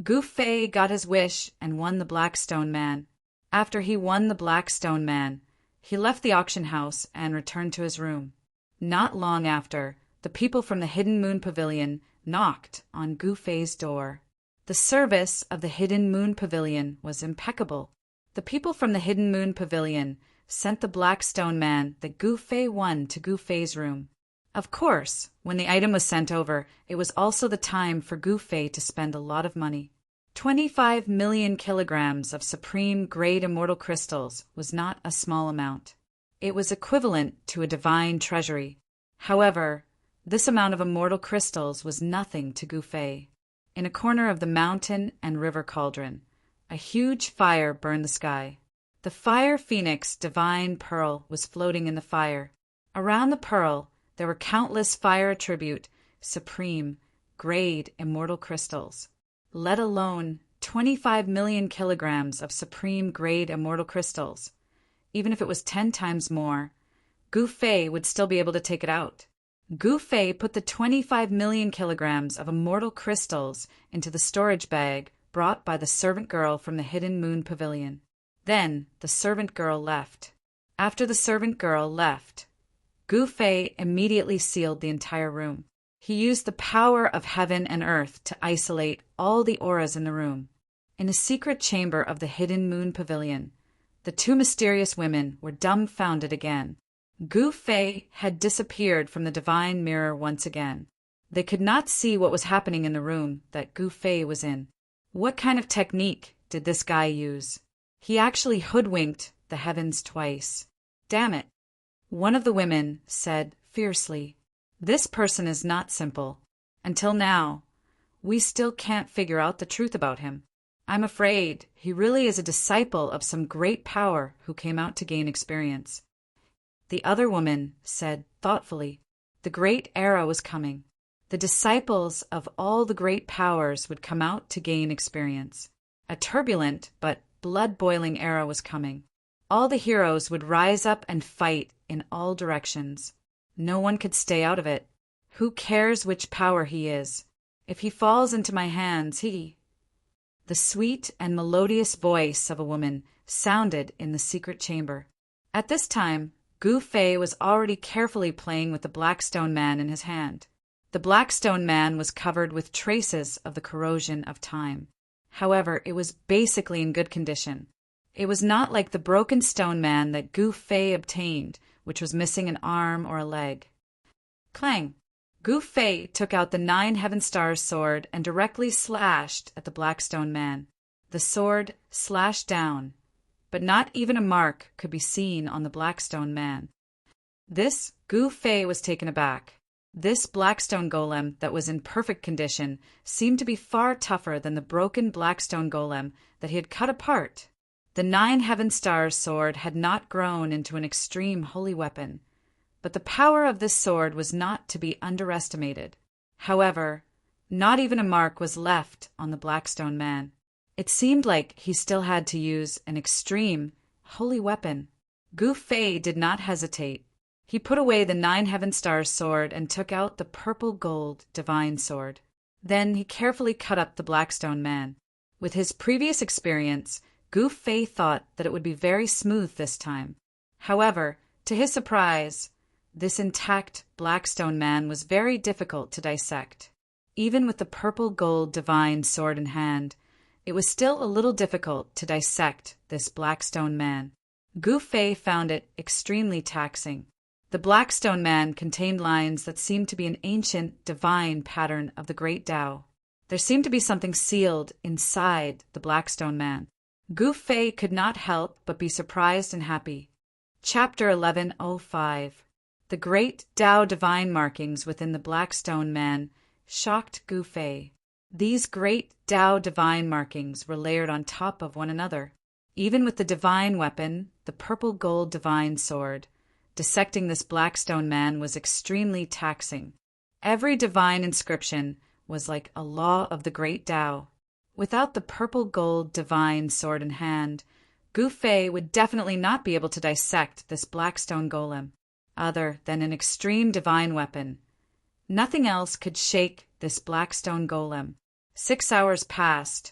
Gu Fei got his wish and won the Black Stone Man. After he won the Black Stone Man, he left the auction house and returned to his room. Not long after, the people from the Hidden Moon Pavilion knocked on Gu Fei's door. The service of the Hidden Moon Pavilion was impeccable. The people from the Hidden Moon Pavilion sent the Black Stone Man that Gu Fei won to Gu Fei's room. Of course, when the item was sent over, it was also the time for Gu Fei to spend a lot of money. 25 million kilograms of supreme-grade immortal crystals was not a small amount. It was equivalent to a divine treasury. However, this amount of immortal crystals was nothing to Gu Fei. In a corner of the mountain and river cauldron, a huge fire burned the sky. The fire phoenix divine pearl was floating in the fire. Around the pearl, there were countless fire attribute, supreme, grade immortal crystals. Let alone 25 million kilograms of supreme grade immortal crystals. Even if it was 10 times more, Gu Fei would still be able to take it out. Gu Fei put the 25 million kilograms of immortal crystals into the storage bag brought by the servant girl from the Hidden Moon Pavilion. Then the servant girl left. After the servant girl left, Gu Fei immediately sealed the entire room. He used the power of heaven and earth to isolate all the auras in the room. In a secret chamber of the Hidden Moon Pavilion, the two mysterious women were dumbfounded again. Gu Fei had disappeared from the divine mirror once again. They could not see what was happening in the room that Gu Fei was in. What kind of technique did this guy use? He actually hoodwinked the heavens twice. Damn it! One of the women said fiercely, "This person is not simple. Until now, we still can't figure out the truth about him. I'm afraid he really is a disciple of some great power who came out to gain experience." The other woman said thoughtfully, "The great era was coming. The disciples of all the great powers would come out to gain experience. A turbulent but blood-boiling era was coming. all the heroes would rise up and fight in all directions. No one could stay out of it. Who cares which power he is? If he falls into my hands, The sweet and melodious voice of a woman sounded in the secret chamber. At this time, Gu Fei was already carefully playing with the Black Stone Man in his hand. The Black Stone Man was covered with traces of the corrosion of time. However, it was basically in good condition. It was not like the broken stone man that Gu Fei obtained, which was missing an arm or a leg. Clang! Gu Fei took out the 9 Heaven Stars sword and directly slashed at the Black Stone Man. The sword slashed down, but not even a mark could be seen on the Black Stone Man. This Gu Fei was taken aback. This Blackstone Golem that was in perfect condition seemed to be far tougher than the broken Blackstone Golem that he had cut apart. The 9 Heaven Stars sword had not grown into an extreme holy weapon, but the power of this sword was not to be underestimated. However, not even a mark was left on the Blackstone Man. It seemed like he still had to use an extreme holy weapon. Gu Fei did not hesitate. He put away the 9 Heaven Stars sword and took out the purple gold divine sword. Then he carefully cut up the Blackstone Man. With his previous experience, Gu Fei thought that it would be very smooth this time. However, to his surprise, this intact Blackstone Man was very difficult to dissect. Even with the purple gold divine sword in hand, it was still a little difficult to dissect this Blackstone Man. Gu Fei found it extremely taxing. The Blackstone Man contained lines that seemed to be an ancient, divine pattern of the Great Tao. There seemed to be something sealed inside the Blackstone Man. Gu Fei could not help but be surprised and happy. Chapter 1105. The Great Tao divine markings within the Blackstone Man shocked Gu Fei. These great Tao divine markings were layered on top of one another. Even with the divine weapon, the purple gold divine sword, dissecting this Blackstone Man was extremely taxing. Every divine inscription was like a law of the Great Tao. Without the purple gold divine sword in hand, Gu Fei would definitely not be able to dissect this Blackstone Golem, other than an extreme divine weapon. Nothing else could shake this Blackstone Golem. 6 hours passed,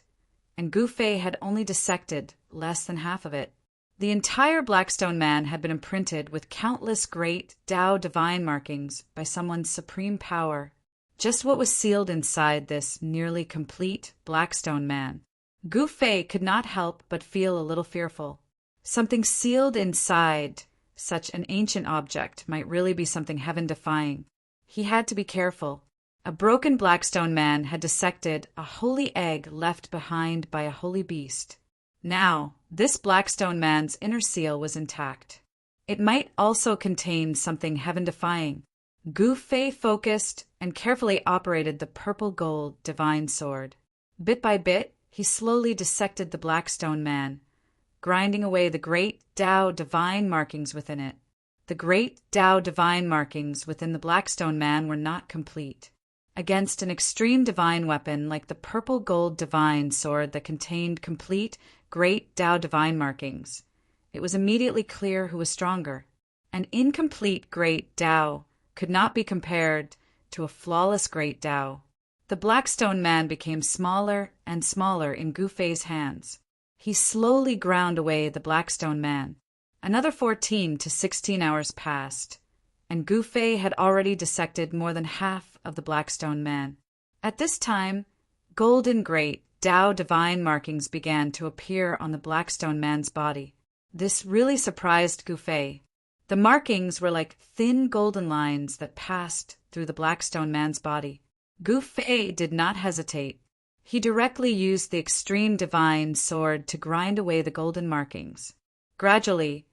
and Gu Fei had only dissected less than half of it. The entire Blackstone Man had been imprinted with countless great Tao divine markings by someone's supreme power. Just what was sealed inside this nearly complete Blackstone Man? Gu Fei could not help but feel a little fearful. Something sealed inside such an ancient object might really be something heaven-defying. He had to be careful. A broken Blackstone Man had dissected a holy egg left behind by a holy beast. Now, this Blackstone Man's inner seal was intact. It might also contain something heaven-defying. Gu Fei focused and carefully operated the purple gold divine sword. Bit by bit, he slowly dissected the Blackstone Man, grinding away the great Tao divine markings within it. The great Tao divine markings within the Blackstone Man were not complete. Against an extreme divine weapon like the purple gold divine sword that contained complete great Tao divine markings, it was immediately clear who was stronger. An incomplete great Tao could not be compared to a flawless great Tao. The Blackstone Man became smaller and smaller in Gu Fei's hands. He slowly ground away the Blackstone Man. Another 14 to 16 hours passed, and Gu Fei had already dissected more than half of the Blackstone Man. At this time, golden great Tao divine markings began to appear on the Blackstone Man's body. This really surprised Gu Fei. The markings were like thin golden lines that passed through the Blackstone Man's body. Gu Fei did not hesitate. He directly used the extreme divine sword to grind away the golden markings. Gradually,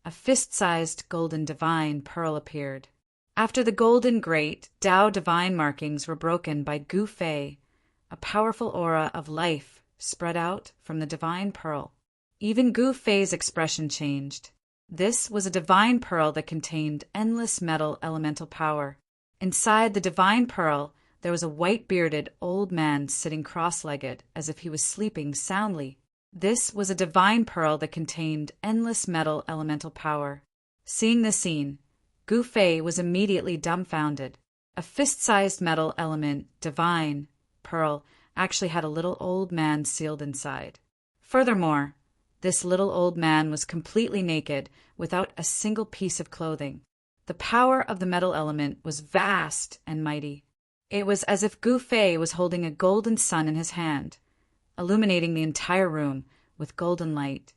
a fist-sized golden divine pearl appeared. After the golden great Tao divine markings were broken by Gu Fei, a powerful aura of life spread out from the divine pearl. Even Gu Fei's expression changed. This was a divine pearl that contained endless metal elemental power. Inside the divine pearl, there was a white-bearded old man sitting cross-legged as if he was sleeping soundly. This was a divine pearl that contained endless metal elemental power. Seeing this scene, Gu Fei was immediately dumbfounded. A fist-sized metal element, divine pearl, actually had a little old man sealed inside. Furthermore, this little old man was completely naked, without a single piece of clothing. The power of the metal element was vast and mighty. It was as if Gu Fei was holding a golden sun in his hand, illuminating the entire room with golden light,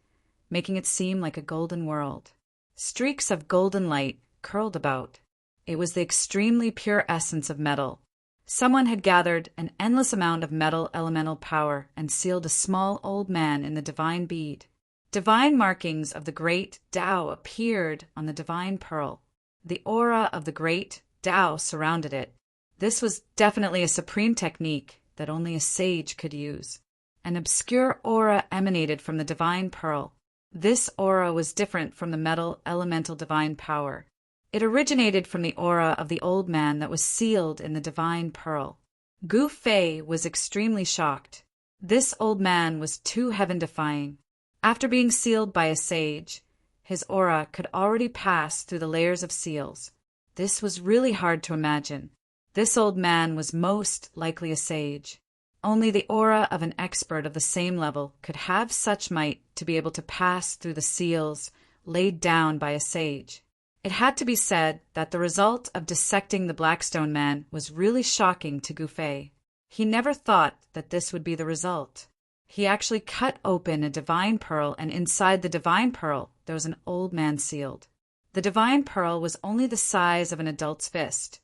making it seem like a golden world. Streaks of golden light curled about. It was the extremely pure essence of metal. Someone had gathered an endless amount of metal elemental power and sealed a small old man in the divine bead. Divine markings of the great Tao appeared on the divine pearl. The aura of the great Tao surrounded it. This was definitely a supreme technique that only a sage could use. An obscure aura emanated from the divine pearl. This aura was different from the metal elemental divine power. It originated from the aura of the old man that was sealed in the divine pearl. Gu Fei was extremely shocked. This old man was too heaven-defying. After being sealed by a sage, his aura could already pass through the layers of seals. This was really hard to imagine. This old man was most likely a sage. Only the aura of an expert of the same level could have such might to be able to pass through the seals laid down by a sage. It had to be said that the result of dissecting the Blackstone Man was really shocking to Gu Fei. He never thought that this would be the result. He actually cut open a divine pearl, and inside the divine pearl there was an old man sealed. The divine pearl was only the size of an adult's fist,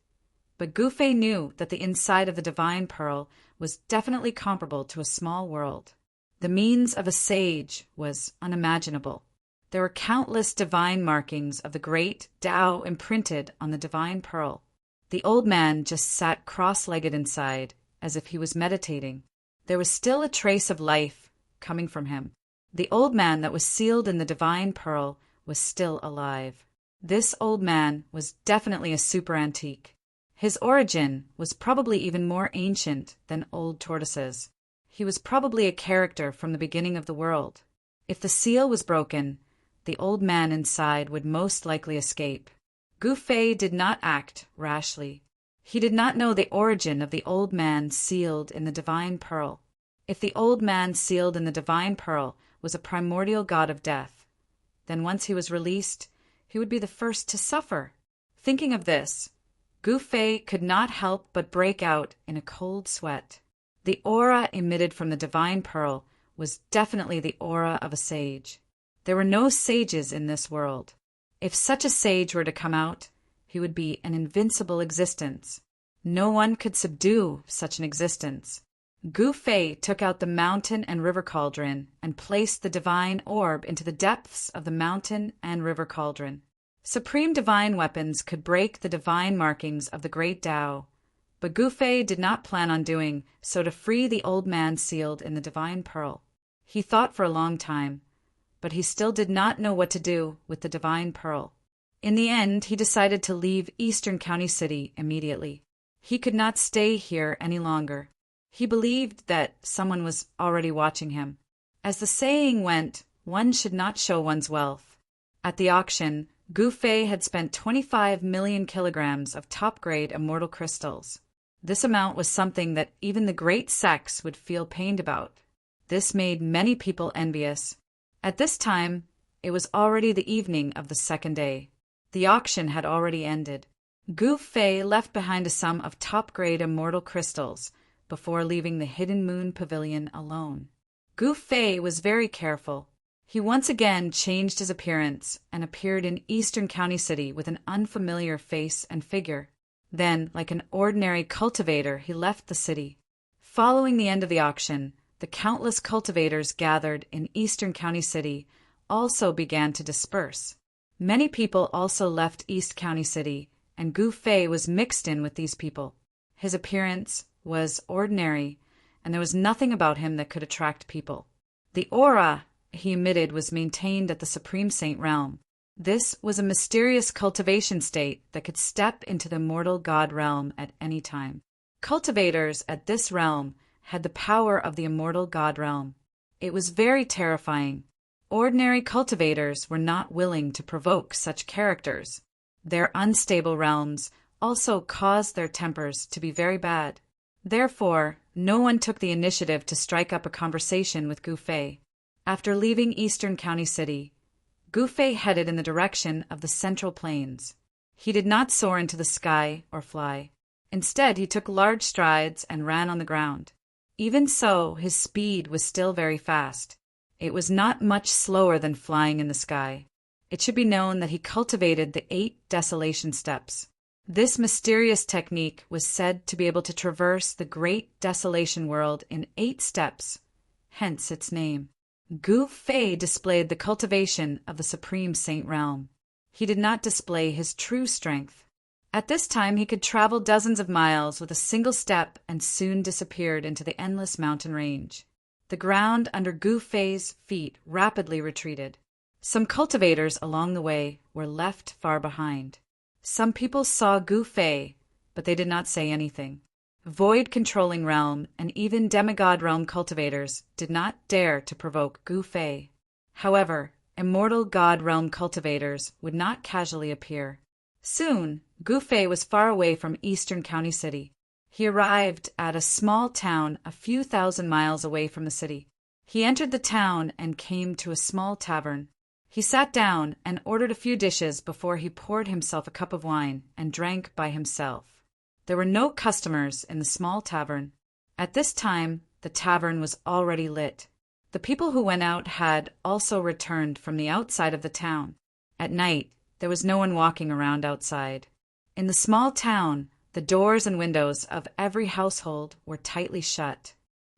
but Gu Fei knew that the inside of the divine pearl was definitely comparable to a small world. The means of a sage was unimaginable. There were countless divine markings of the great Tao imprinted on the divine pearl. The old man just sat cross-legged inside, as if he was meditating. There was still a trace of life coming from him. The old man that was sealed in the divine pearl was still alive. This old man was definitely a super antique. His origin was probably even more ancient than old tortoises. He was probably a character from the beginning of the world. If the seal was broken, the old man inside would most likely escape. Gu Fei did not act rashly. He did not know the origin of the old man sealed in the divine pearl. If the old man sealed in the divine pearl was a primordial god of death, then once he was released, he would be the first to suffer. Thinking of this, Gu Fei could not help but break out in a cold sweat. The aura emitted from the divine pearl was definitely the aura of a sage. There were no sages in this world. If such a sage were to come out, he would be an invincible existence. No one could subdue such an existence. Gu Fei took out the mountain and river cauldron and placed the divine orb into the depths of the mountain and river cauldron. Supreme divine weapons could break the divine markings of the great Tao, but Gu Fei did not plan on doing so to free the old man sealed in the divine pearl. He thought for a long time, but he still did not know what to do with the divine pearl. In the end, he decided to leave Eastern County City immediately. He could not stay here any longer. He believed that someone was already watching him. As the saying went, one should not show one's wealth. At the auction, Gu Fei had spent 25 million kilograms of top-grade immortal crystals. This amount was something that even the great sects would feel pained about. This made many people envious. At this time, it was already the evening of the second day. The auction had already ended. Gu Fei left behind a sum of top-grade immortal crystals before leaving the Hidden Moon Pavilion alone. Gu Fei was very careful. He once again changed his appearance and appeared in Eastern County City with an unfamiliar face and figure. Then, like an ordinary cultivator, he left the city. Following the end of the auction, the countless cultivators gathered in Eastern County City also began to disperse. Many people also left East County City, and Gu Fei was mixed in with these people. His appearance was ordinary, and there was nothing about him that could attract people. The aura he emitted was maintained at the Supreme Saint realm. This was a mysterious cultivation state that could step into the immortal God realm at any time. Cultivators at this realm had the power of the immortal God realm. It was very terrifying. Ordinary cultivators were not willing to provoke such characters. Their unstable realms also caused their tempers to be very bad. Therefore, no one took the initiative to strike up a conversation with Gu Fei. After leaving Eastern County City, Gu Fei headed in the direction of the Central Plains. He did not soar into the sky or fly. Instead, he took large strides and ran on the ground. Even so, his speed was still very fast. It was not much slower than flying in the sky. It should be known that he cultivated the 8 desolation steps. This mysterious technique was said to be able to traverse the great desolation world in 8 steps, hence its name. Gu Fei displayed the cultivation of the Supreme Saint realm. He did not display his true strength. At this time he could travel dozens of miles with a single step and soon disappeared into the endless mountain range. The ground under Gu Fei's feet rapidly retreated. Some cultivators along the way were left far behind. Some people saw Gu Fei, but they did not say anything. Void-controlling realm and even demigod realm cultivators did not dare to provoke Gu Fei. However, immortal god realm cultivators would not casually appear. Soon, Gu Fei was far away from Eastern County City. He arrived at a small town a few thousand miles away from the city. He entered the town and came to a small tavern. He sat down and ordered a few dishes before he poured himself a cup of wine and drank by himself. There were no customers in the small tavern. At this time, the tavern was already lit. The people who went out had also returned from the outside of the town. At night, there was no one walking around outside. In the small town, the doors and windows of every household were tightly shut.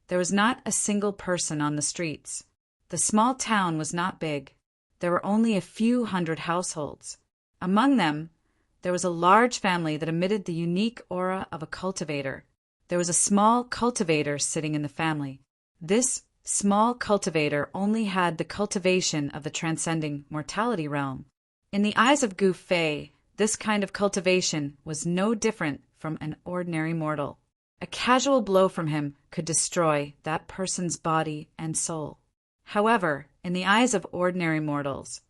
There was not a single person on the streets. The small town was not big. There were only a few hundred households. Among them, there was a large family that emitted the unique aura of a cultivator. There was a small cultivator sitting in the family. This small cultivator only had the cultivation of the transcending mortality realm. In the eyes of Gu Fei, this kind of cultivation was no different from an ordinary mortal. A casual blow from him could destroy that person's body and soul. However, in the eyes of ordinary mortals,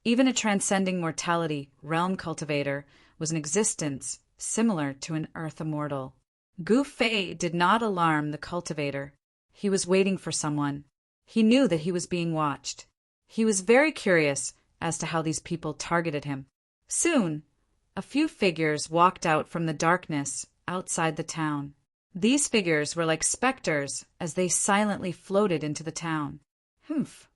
even a transcending mortality realm cultivator was an existence similar to an earth immortal. Gu Fei did not alarm the cultivator. He was waiting for someone. He knew that he was being watched. He was very curious as to how these people targeted him. Soon, a few figures walked out from the darkness outside the town. These figures were like specters as they silently floated into the town. Humph!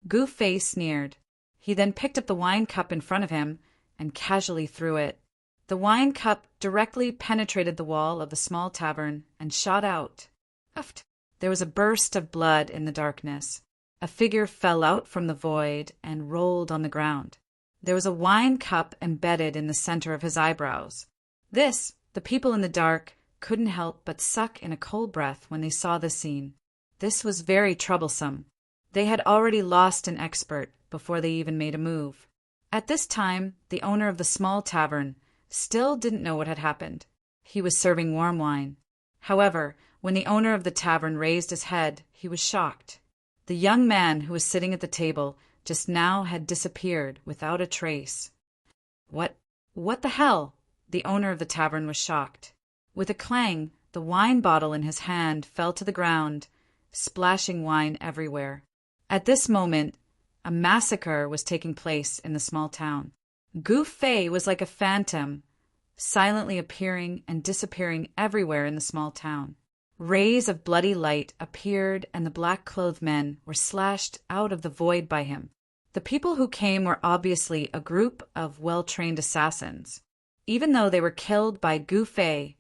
Gu Fei sneered. He then picked up the wine cup in front of him and casually threw it. The wine cup directly penetrated the wall of the small tavern and shot out. Uft! There was a burst of blood in the darkness. A figure fell out from the void and rolled on the ground. There was a wine cup embedded in the center of his eyebrows. This, the people in the dark couldn't help but suck in a cold breath when they saw the scene. This was very troublesome. They had already lost an expert before they even made a move. At this time, the owner of the small tavern still didn't know what had happened. He was serving warm wine. However, when the owner of the tavern raised his head, he was shocked. The young man who was sitting at the table just now had disappeared without a trace. What the hell? The owner of the tavern was shocked. With a clang, the wine bottle in his hand fell to the ground, splashing wine everywhere. At this moment, a massacre was taking place in the small town. Gu Fei was like a phantom, silently appearing and disappearing everywhere in the small town. Rays of bloody light appeared and the black-clothed men were slashed out of the void by him. The people who came were obviously a group of well-trained assassins. Even though they were killed by Gu Fei,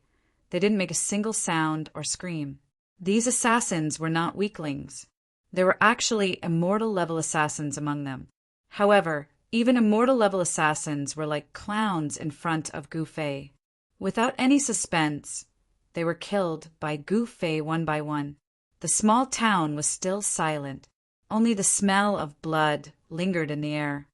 they didn't make a single sound or scream. These assassins were not weaklings. There were actually immortal-level assassins among them. However, even immortal-level assassins were like clowns in front of Gu Fei. Without any suspense, they were killed by Gu Fei one by one. The small town was still silent. Only the smell of blood lingered in the air.